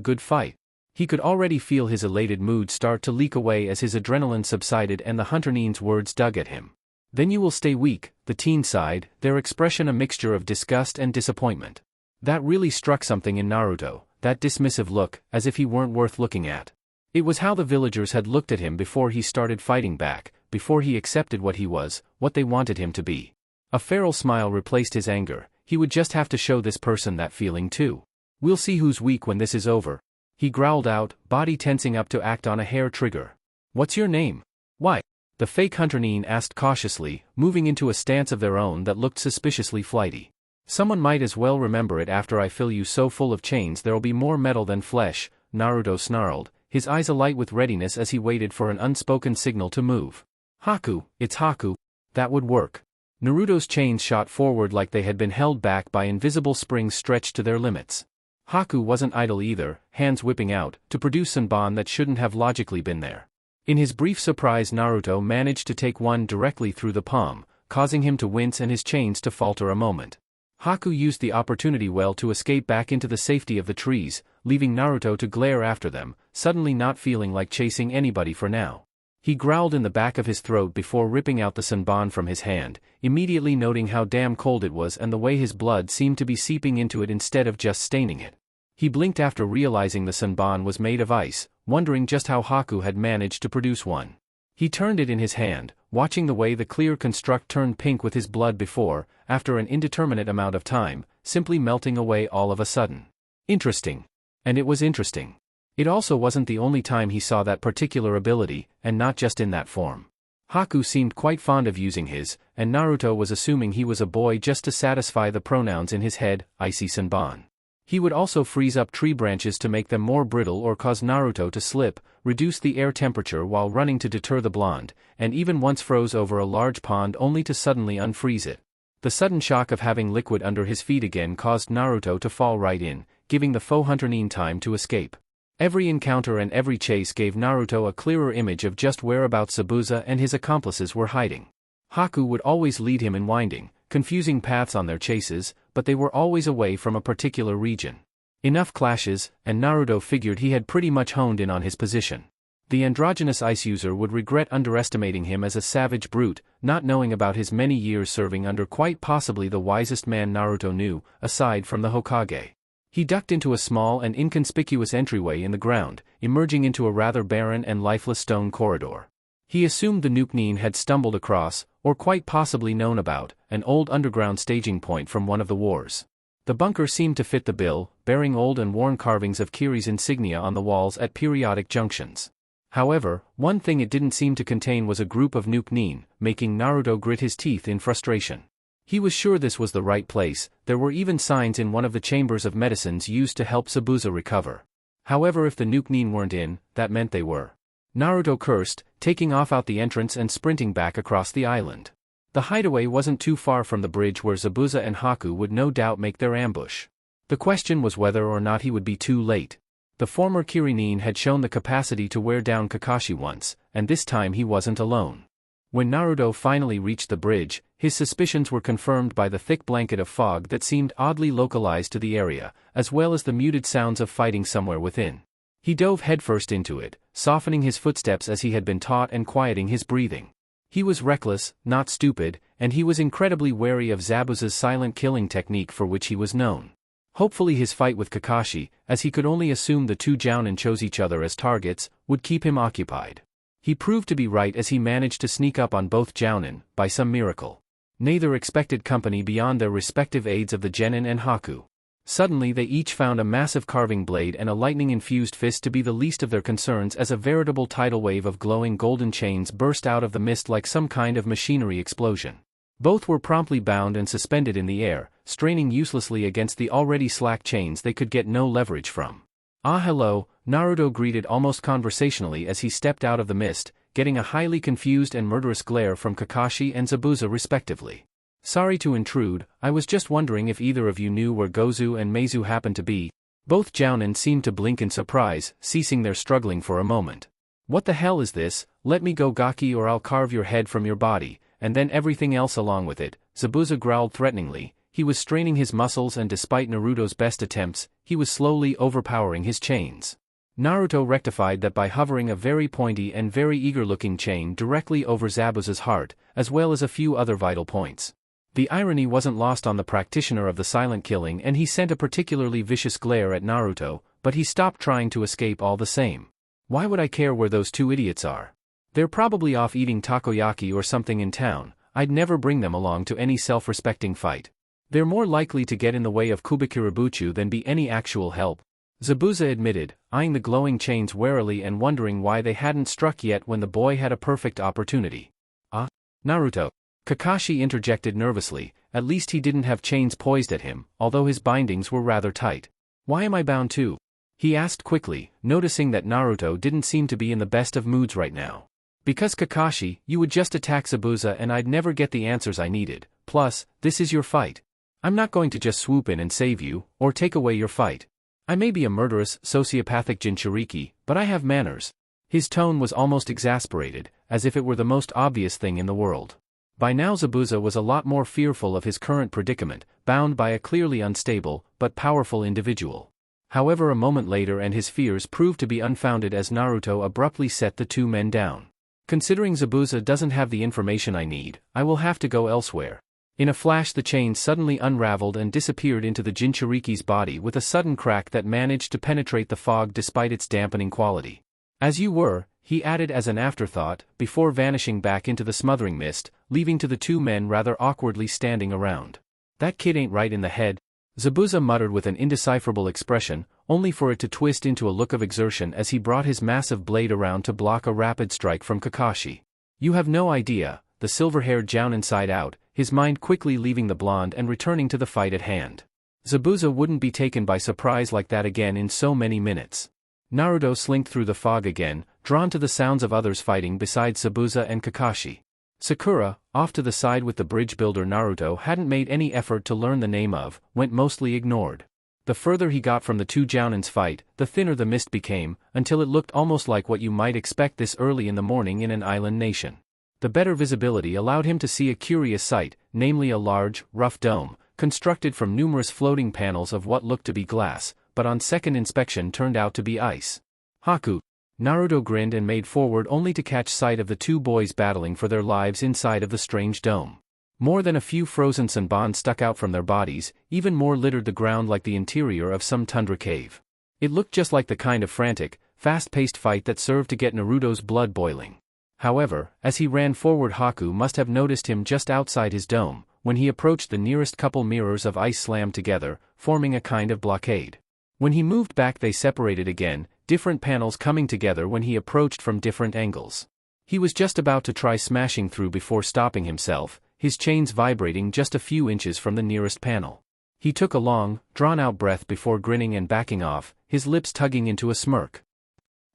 good fight. He could already feel his elated mood start to leak away as his adrenaline subsided and the Hunterneen's words dug at him. Then you will stay weak, the teen sighed, their expression a mixture of disgust and disappointment. That really struck something in Naruto, that dismissive look, as if he weren't worth looking at. It was how the villagers had looked at him before he started fighting back, before he accepted what he was, what they wanted him to be. A feral smile replaced his anger. He would just have to show this person that feeling too. We'll see who's weak when this is over. He growled out, body tensing up to act on a hair trigger. What's your name? Why? The fake Hunterneen asked cautiously, moving into a stance of their own that looked suspiciously flighty. Someone might as well remember it after I fill you so full of chains there'll be more metal than flesh, Naruto snarled, his eyes alight with readiness as he waited for an unspoken signal to move. Haku, it's Haku. That would work. Naruto's chains shot forward like they had been held back by invisible springs stretched to their limits. Haku wasn't idle either, hands whipping out, to produce Senbon that shouldn't have logically been there. In his brief surprise Naruto managed to take one directly through the palm, causing him to wince and his chains to falter a moment. Haku used the opportunity well to escape back into the safety of the trees, leaving Naruto to glare after them, suddenly not feeling like chasing anybody for now. He growled in the back of his throat before ripping out the Senbon from his hand, immediately noting how damn cold it was and the way his blood seemed to be seeping into it instead of just staining it. He blinked after realizing the Senbon was made of ice, wondering just how Haku had managed to produce one. He turned it in his hand, watching the way the clear construct turned pink with his blood before, after an indeterminate amount of time, simply melting away all of a sudden. Interesting. And it was interesting. It also wasn't the only time he saw that particular ability, and not just in that form. Haku seemed quite fond of using his, and Naruto was assuming he was a boy just to satisfy the pronouns in his head, icy Senbon. He would also freeze up tree branches to make them more brittle or cause Naruto to slip, reduce the air temperature while running to deter the blonde, and even once froze over a large pond only to suddenly unfreeze it. The sudden shock of having liquid under his feet again caused Naruto to fall right in, giving the faux Hunterneen time to escape. Every encounter and every chase gave Naruto a clearer image of just whereabouts Zabuza and his accomplices were hiding. Haku would always lead him in winding, confusing paths on their chases, but they were always away from a particular region. Enough clashes, and Naruto figured he had pretty much honed in on his position. The androgynous ice user would regret underestimating him as a savage brute, not knowing about his many years serving under quite possibly the wisest man Naruto knew, aside from the Hokage. He ducked into a small and inconspicuous entryway in the ground, emerging into a rather barren and lifeless stone corridor. He assumed the Nuke-Neen had stumbled across, or quite possibly known about, an old underground staging point from one of the wars. The bunker seemed to fit the bill, bearing old and worn carvings of Kiri's insignia on the walls at periodic junctions. However, one thing it didn't seem to contain was a group of Nuke-Neen, making Naruto grit his teeth in frustration. He was sure this was the right place. There were even signs in one of the chambers of medicines used to help Zabuza recover. However, if the Nuke-Neen weren't in, that meant they were. Naruto cursed, taking off out the entrance and sprinting back across the island. The hideaway wasn't too far from the bridge where Zabuza and Haku would no doubt make their ambush. The question was whether or not he would be too late. The former Kirin had shown the capacity to wear down Kakashi once, and this time he wasn't alone. When Naruto finally reached the bridge, his suspicions were confirmed by the thick blanket of fog that seemed oddly localized to the area, as well as the muted sounds of fighting somewhere within. He dove headfirst into it, softening his footsteps as he had been taught and quieting his breathing. He was reckless, not stupid, and he was incredibly wary of Zabuza's silent killing technique for which he was known. Hopefully his fight with Kakashi, as he could only assume the two Jonin chose each other as targets, would keep him occupied. He proved to be right as he managed to sneak up on both Jonin, by some miracle. Neither expected company beyond their respective aides of the Genin and Haku. Suddenly they each found a massive carving blade and a lightning-infused fist to be the least of their concerns as a veritable tidal wave of glowing golden chains burst out of the mist like some kind of machinery explosion. Both were promptly bound and suspended in the air, straining uselessly against the already slack chains they could get no leverage from. "Ah, hello," Naruto greeted almost conversationally as he stepped out of the mist, getting a highly confused and murderous glare from Kakashi and Zabuza respectively. "Sorry to intrude, I was just wondering if either of you knew where Gozu and Meizu happened to be." Both Jounin seemed to blink in surprise, ceasing their struggling for a moment. "What the hell is this? Let me go Gaki or I'll carve your head from your body," and then everything else along with it, Zabuza growled threateningly. He was straining his muscles, and despite Naruto's best attempts, he was slowly overpowering his chains. Naruto rectified that by hovering a very pointy and very eager-looking chain directly over Zabuza's heart, as well as a few other vital points. The irony wasn't lost on the practitioner of the silent killing, and he sent a particularly vicious glare at Naruto, but he stopped trying to escape all the same. Why would I care where those two idiots are? They're probably off eating takoyaki or something in town. I'd never bring them along to any self-respecting fight. They're more likely to get in the way of Kubikirabuchu than be any actual help, Zabuza admitted, eyeing the glowing chains warily and wondering why they hadn't struck yet when the boy had a perfect opportunity. Ah, Naruto. Kakashi interjected nervously. At least he didn't have chains poised at him, although his bindings were rather tight. Why am I bound too? He asked quickly, noticing that Naruto didn't seem to be in the best of moods right now. Because Kakashi, you would just attack Zabuza and I'd never get the answers I needed. Plus, this is your fight. I'm not going to just swoop in and save you, or take away your fight. I may be a murderous, sociopathic Jinchuriki, but I have manners. His tone was almost exasperated, as if it were the most obvious thing in the world. By now Zabuza was a lot more fearful of his current predicament, bound by a clearly unstable, but powerful individual. However, a moment later and his fears proved to be unfounded as Naruto abruptly set the two men down. Considering Zabuza doesn't have the information I need, I will have to go elsewhere. In a flash the chain suddenly unraveled and disappeared into the Jinchuriki's body with a sudden crack that managed to penetrate the fog despite its dampening quality. As you were, he added as an afterthought, before vanishing back into the smothering mist, leaving to the two men rather awkwardly standing around. That kid ain't right in the head, Zabuza muttered with an indecipherable expression, only for it to twist into a look of exertion as he brought his massive blade around to block a rapid strike from Kakashi. You have no idea, the silver-haired Jonin sighed out, his mind quickly leaving the blonde and returning to the fight at hand. Zabuza wouldn't be taken by surprise like that again in so many minutes. Naruto slinked through the fog again, drawn to the sounds of others fighting besides Zabuza and Kakashi. Sakura, off to the side with the bridge builder Naruto hadn't made any effort to learn the name of, went mostly ignored. The further he got from the two Jonin's fight, the thinner the mist became, until it looked almost like what you might expect this early in the morning in an island nation. The better visibility allowed him to see a curious sight, namely a large, rough dome, constructed from numerous floating panels of what looked to be glass, but on second inspection turned out to be ice. Haku. Naruto grinned and made forward only to catch sight of the two boys battling for their lives inside of the strange dome. More than a few frozen Sanban stuck out from their bodies, even more littered the ground like the interior of some tundra cave. It looked just like the kind of frantic, fast-paced fight that served to get Naruto's blood boiling. However, as he ran forward Haku must have noticed him just outside his dome. When he approached the nearest couple mirrors of ice slammed together, forming a kind of blockade. When he moved back they separated again, different panels coming together when he approached from different angles. He was just about to try smashing through before stopping himself, his chains vibrating just a few inches from the nearest panel. He took a long, drawn-out breath before grinning and backing off, his lips tugging into a smirk.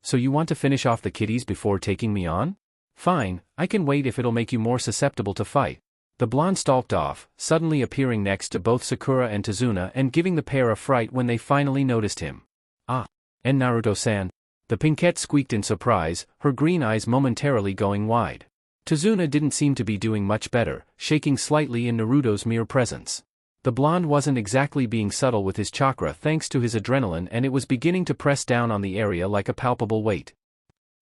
So you want to finish off the kiddies before taking me on? Fine, I can wait if it'll make you more susceptible to fight. The blonde stalked off, suddenly appearing next to both Sakura and Tazuna and giving the pair a fright when they finally noticed him. Ah, and Naruto-san. The pinkette squeaked in surprise, her green eyes momentarily going wide. Tazuna didn't seem to be doing much better, shaking slightly in Naruto's mere presence. The blonde wasn't exactly being subtle with his chakra thanks to his adrenaline, and it was beginning to press down on the area like a palpable weight.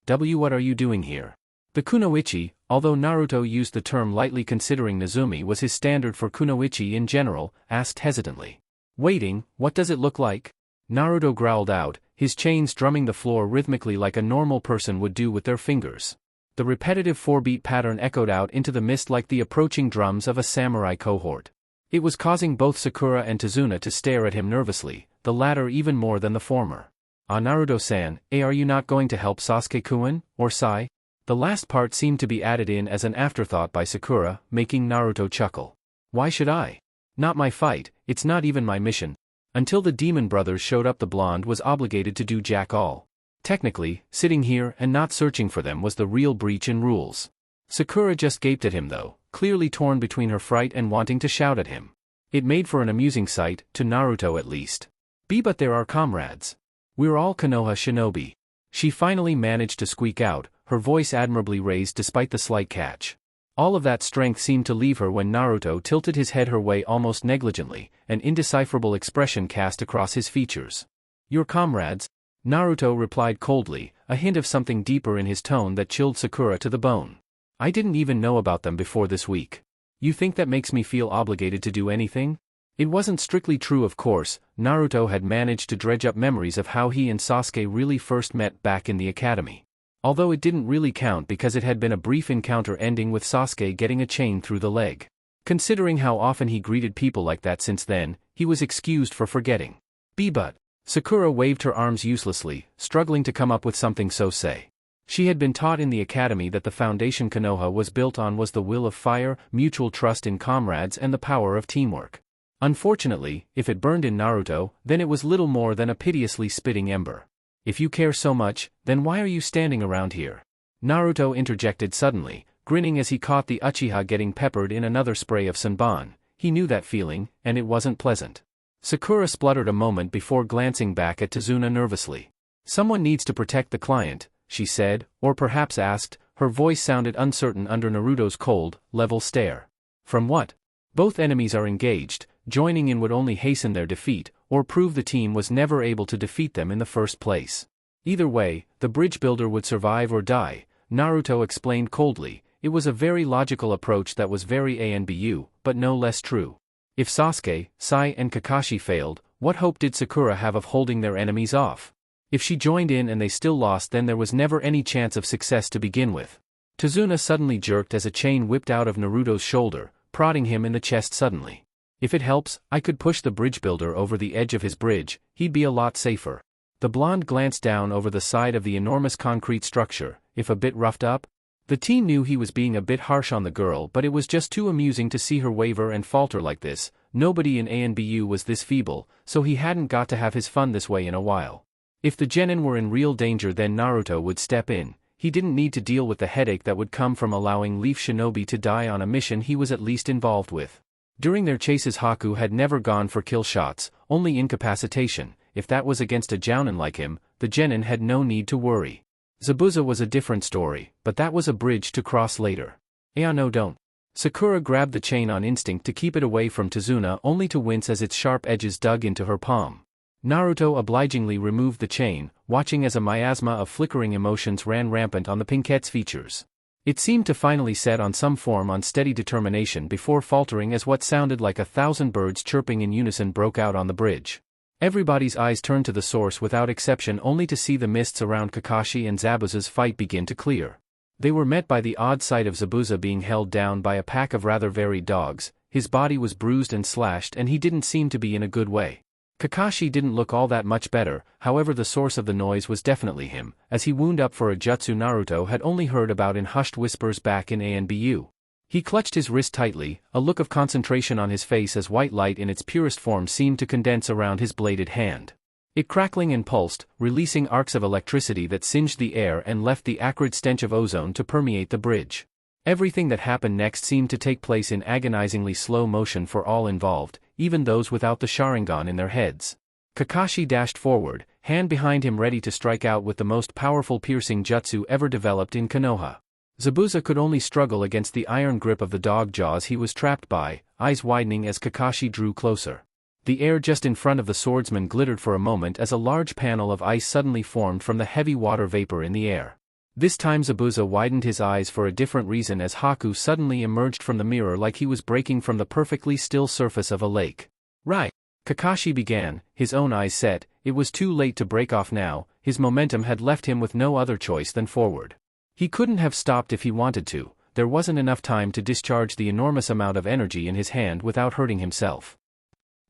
What are you doing here? The kunoichi, although Naruto used the term lightly considering Nezumi was his standard for kunoichi in general, asked hesitantly. Waiting, what does it look like? Naruto growled out, his chains drumming the floor rhythmically like a normal person would do with their fingers. The repetitive 4-beat pattern echoed out into the mist like the approaching drums of a samurai cohort. It was causing both Sakura and Tazuna to stare at him nervously, the latter even more than the former. Ah, Naruto-san, are you not going to help Sasuke-kun, or Sai? The last part seemed to be added in as an afterthought by Sakura, making Naruto chuckle. Why should I? Not my fight, it's not even my mission. Until the demon brothers showed up the blonde was obligated to do jack all. Technically, sitting here and not searching for them was the real breach in rules. Sakura just gaped at him though, clearly torn between her fright and wanting to shout at him. It made for an amusing sight, to Naruto at least. But they're our comrades. We're all Konoha shinobi. She finally managed to squeak out, her voice admirably raised despite the slight catch. All of that strength seemed to leave her when Naruto tilted his head her way almost negligently, an indecipherable expression cast across his features. "Your comrades?" Naruto replied coldly, a hint of something deeper in his tone that chilled Sakura to the bone. "I didn't even know about them before this week. You think that makes me feel obligated to do anything?" It wasn't strictly true, of course. Naruto had managed to dredge up memories of how he and Sasuke really first met back in the academy. Although it didn't really count because it had been a brief encounter ending with Sasuke getting a chain through the leg. Considering how often he greeted people like that since then, he was excused for forgetting. But Sakura waved her arms uselessly, struggling to come up with something so say. She had been taught in the academy that the foundation Konoha was built on was the will of fire, mutual trust in comrades and the power of teamwork. Unfortunately, if it burned in Naruto, then it was little more than a piteously spitting ember. "If you care so much, then why are you standing around here?" Naruto interjected suddenly, grinning as he caught the Uchiha getting peppered in another spray of Senbon. He knew that feeling, and it wasn't pleasant. Sakura spluttered a moment before glancing back at Tazuna nervously. "Someone needs to protect the client," she said, or perhaps asked. Her voice sounded uncertain under Naruto's cold, level stare. "From what? Both enemies are engaged. Joining in would only hasten their defeat, or prove the team was never able to defeat them in the first place. Either way, the bridge builder would survive or die," Naruto explained coldly. It was a very logical approach that was very Anbu, but no less true. If Sasuke, Sai and Kakashi failed, what hope did Sakura have of holding their enemies off? If she joined in and they still lost, then there was never any chance of success to begin with. Tazuna suddenly jerked as a chain whipped out of Naruto's shoulder, prodding him in the chest suddenly. "If it helps, I could push the bridge builder over the edge of his bridge, he'd be a lot safer." The blonde glanced down over the side of the enormous concrete structure, if a bit roughed up. The teen knew he was being a bit harsh on the girl, but it was just too amusing to see her waver and falter like this. Nobody in Anbu was this feeble, so he hadn't got to have his fun this way in a while. If the genin were in real danger, then Naruto would step in. He didn't need to deal with the headache that would come from allowing Leaf Shinobi to die on a mission he was at least involved with. During their chases, Haku had never gone for kill shots, only incapacitation. If that was against a Jonin like him, the genin had no need to worry. Zabuza was a different story, but that was a bridge to cross later. No, don't. Sakura grabbed the chain on instinct to keep it away from Tazuna, only to wince as its sharp edges dug into her palm. Naruto obligingly removed the chain, watching as a miasma of flickering emotions ran rampant on the Pinkette's features. It seemed to finally set on some form on steady determination before faltering as what sounded like 1,000 birds chirping in unison broke out on the bridge. Everybody's eyes turned to the source without exception, only to see the mists around Kakashi and Zabuza's fight begin to clear. They were met by the odd sight of Zabuza being held down by a pack of rather varied dogs. His body was bruised and slashed, and he didn't seem to be in a good way. Kakashi didn't look all that much better, however the source of the noise was definitely him, as he wound up for a jutsu Naruto had only heard about in hushed whispers back in Anbu. He clutched his wrist tightly, a look of concentration on his face as white light in its purest form seemed to condense around his bladed hand. It crackled and pulsed, releasing arcs of electricity that singed the air and left the acrid stench of ozone to permeate the bridge. Everything that happened next seemed to take place in agonizingly slow motion for all involved, even those without the Sharingan in their heads. Kakashi dashed forward, hand behind him ready to strike out with the most powerful piercing jutsu ever developed in Konoha. Zabuza could only struggle against the iron grip of the dog jaws he was trapped by, eyes widening as Kakashi drew closer. The air just in front of the swordsman glittered for a moment as a large panel of ice suddenly formed from the heavy water vapor in the air. This time Zabuza widened his eyes for a different reason as Haku suddenly emerged from the mirror like he was breaking from the perfectly still surface of a lake. "Right," Kakashi began, his own eyes set. It was too late to break off now, his momentum had left him with no other choice than forward. He couldn't have stopped if he wanted to, there wasn't enough time to discharge the enormous amount of energy in his hand without hurting himself.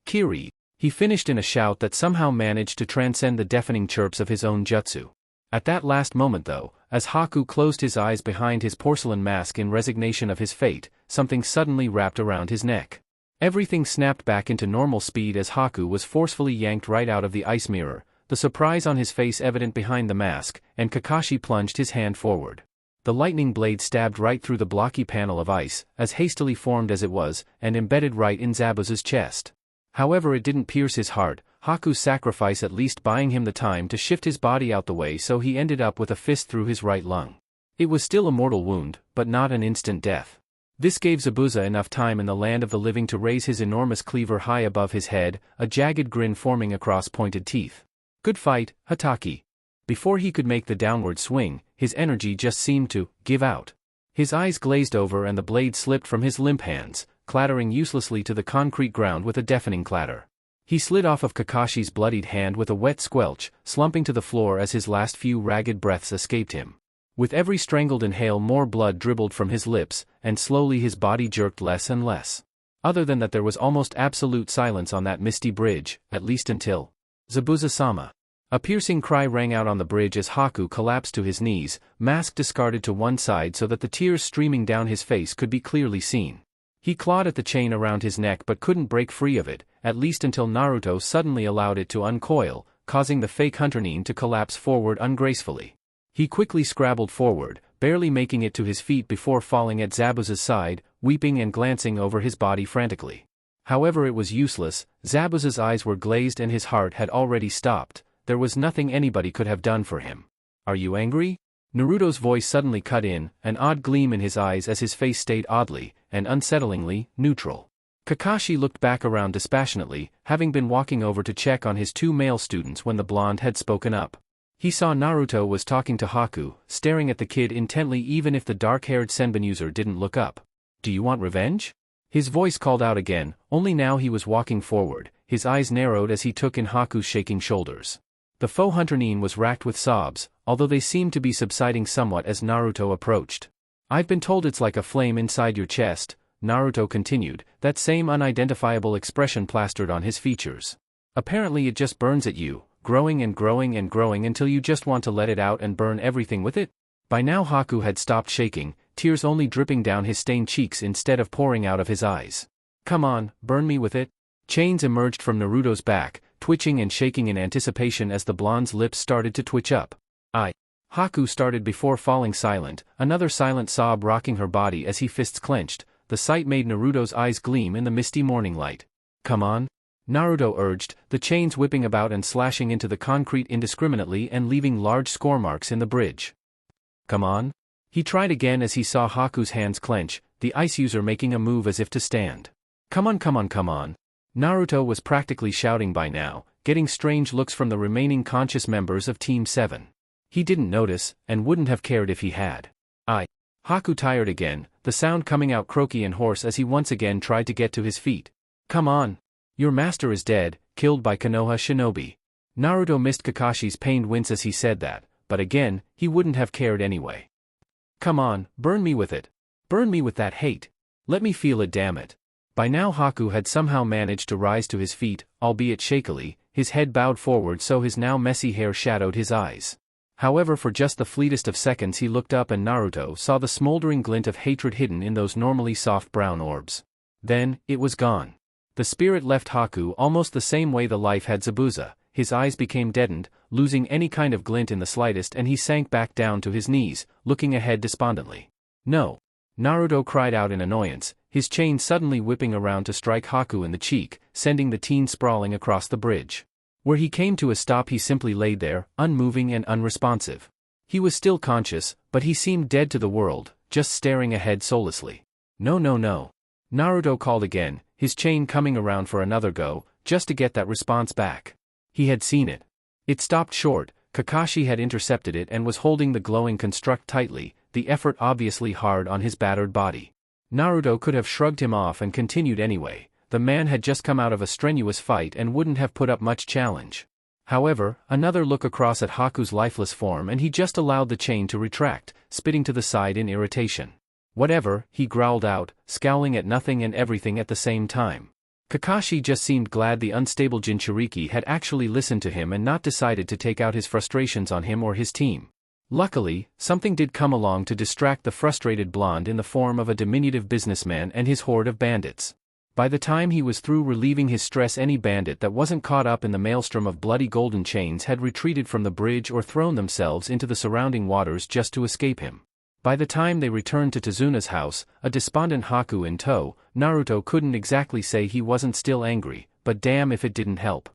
"Kiri," he finished in a shout that somehow managed to transcend the deafening chirps of his own jutsu. At that last moment though, as Haku closed his eyes behind his porcelain mask in resignation of his fate, something suddenly wrapped around his neck. Everything snapped back into normal speed as Haku was forcefully yanked right out of the ice mirror, the surprise on his face evident behind the mask, and Kakashi plunged his hand forward. The lightning blade stabbed right through the blocky panel of ice, as hastily formed as it was, and embedded right in Zabuza's chest. However, it didn't pierce his heart, Haku's sacrifice at least buying him the time to shift his body out the way, so he ended up with a fist through his right lung. It was still a mortal wound, but not an instant death. This gave Zabuza enough time in the land of the living to raise his enormous cleaver high above his head, a jagged grin forming across pointed teeth. Good fight, Hatake. Before he could make the downward swing, his energy just seemed to give out. His eyes glazed over and the blade slipped from his limp hands, clattering uselessly to the concrete ground with a deafening clatter. He slid off of Kakashi's bloodied hand with a wet squelch, slumping to the floor as his last few ragged breaths escaped him. With every strangled inhale more blood dribbled from his lips, and slowly his body jerked less and less. Other than that there was almost absolute silence on that misty bridge, at least until Zabuza-sama. A piercing cry rang out on the bridge as Haku collapsed to his knees, mask discarded to one side so that the tears streaming down his face could be clearly seen. He clawed at the chain around his neck but couldn't break free of it, at least until Naruto suddenly allowed it to uncoil, causing the fake Hunter-nin to collapse forward ungracefully. He quickly scrabbled forward, barely making it to his feet before falling at Zabuza's side, weeping and glancing over his body frantically. However, it was useless. Zabuza's eyes were glazed and his heart had already stopped. There was nothing anybody could have done for him. Are you angry? Naruto's voice suddenly cut in, an odd gleam in his eyes as his face stayed oddly, and unsettlingly, neutral. Kakashi looked back around dispassionately, having been walking over to check on his two male students when the blonde had spoken up. He saw Naruto was talking to Haku, staring at the kid intently even if the dark-haired Senbon user didn't look up. Do you want revenge? His voice called out again, only now he was walking forward, his eyes narrowed as he took in Haku's shaking shoulders. The faux Hunter-nin was racked with sobs, although they seemed to be subsiding somewhat as Naruto approached. I've been told it's like a flame inside your chest, Naruto continued, that same unidentifiable expression plastered on his features. Apparently it just burns at you, growing and growing and growing until you just want to let it out and burn everything with it? By now Haku had stopped shaking, tears only dripping down his stained cheeks instead of pouring out of his eyes. Come on, burn me with it. Chains emerged from Naruto's back, twitching and shaking in anticipation as the blonde's lips started to twitch up. Haku started before falling silent, another silent sob rocking her body as he fists clenched. The sight made Naruto's eyes gleam in the misty morning light. Come on? Naruto urged, the chains whipping about and slashing into the concrete indiscriminately and leaving large score marks in the bridge. Come on? He tried again as he saw Haku's hands clench, the ice user making a move as if to stand. Come on, come on, come on. Naruto was practically shouting by now, getting strange looks from the remaining conscious members of Team 7. He didn't notice, and wouldn't have cared if he had. Haku tired again, the sound coming out croaky and hoarse as he once again tried to get to his feet. Come on. Your master is dead, killed by Konoha Shinobi. Naruto missed Kakashi's pained wince as he said that, but again, he wouldn't have cared anyway. Come on, burn me with it. Burn me with that hate. Let me feel it, damn it. By now Haku had somehow managed to rise to his feet, albeit shakily, his head bowed forward so his now messy hair shadowed his eyes. However, for just the fleetest of seconds he looked up and Naruto saw the smoldering glint of hatred hidden in those normally soft brown orbs. Then, it was gone. The spirit left Haku almost the same way the life had Zabuza. His eyes became deadened, losing any kind of glint in the slightest, and he sank back down to his knees, looking ahead despondently. No! Naruto cried out in annoyance, his chain suddenly whipping around to strike Haku in the cheek, sending the teen sprawling across the bridge. Where he came to a stop he simply laid there, unmoving and unresponsive. He was still conscious, but he seemed dead to the world, just staring ahead soullessly. No, no, no. Naruto called again, his chain coming around for another go, just to get that response back. He had seen it. It stopped short, Kakashi had intercepted it and was holding the glowing construct tightly, the effort obviously hard on his battered body. Naruto could have shrugged him off and continued anyway. The man had just come out of a strenuous fight and wouldn't have put up much challenge. However, another look across at Haku's lifeless form and he just allowed the chain to retract, spitting to the side in irritation. Whatever, he growled out, scowling at nothing and everything at the same time. Kakashi just seemed glad the unstable Jinchuriki had actually listened to him and not decided to take out his frustrations on him or his team. Luckily, something did come along to distract the frustrated blonde in the form of a diminutive businessman and his horde of bandits. By the time he was through relieving his stress, any bandit that wasn't caught up in the maelstrom of bloody golden chains had retreated from the bridge or thrown themselves into the surrounding waters just to escape him. By the time they returned to Tezuna's house, a despondent Haku in tow, Naruto couldn't exactly say he wasn't still angry, but damn if it didn't help.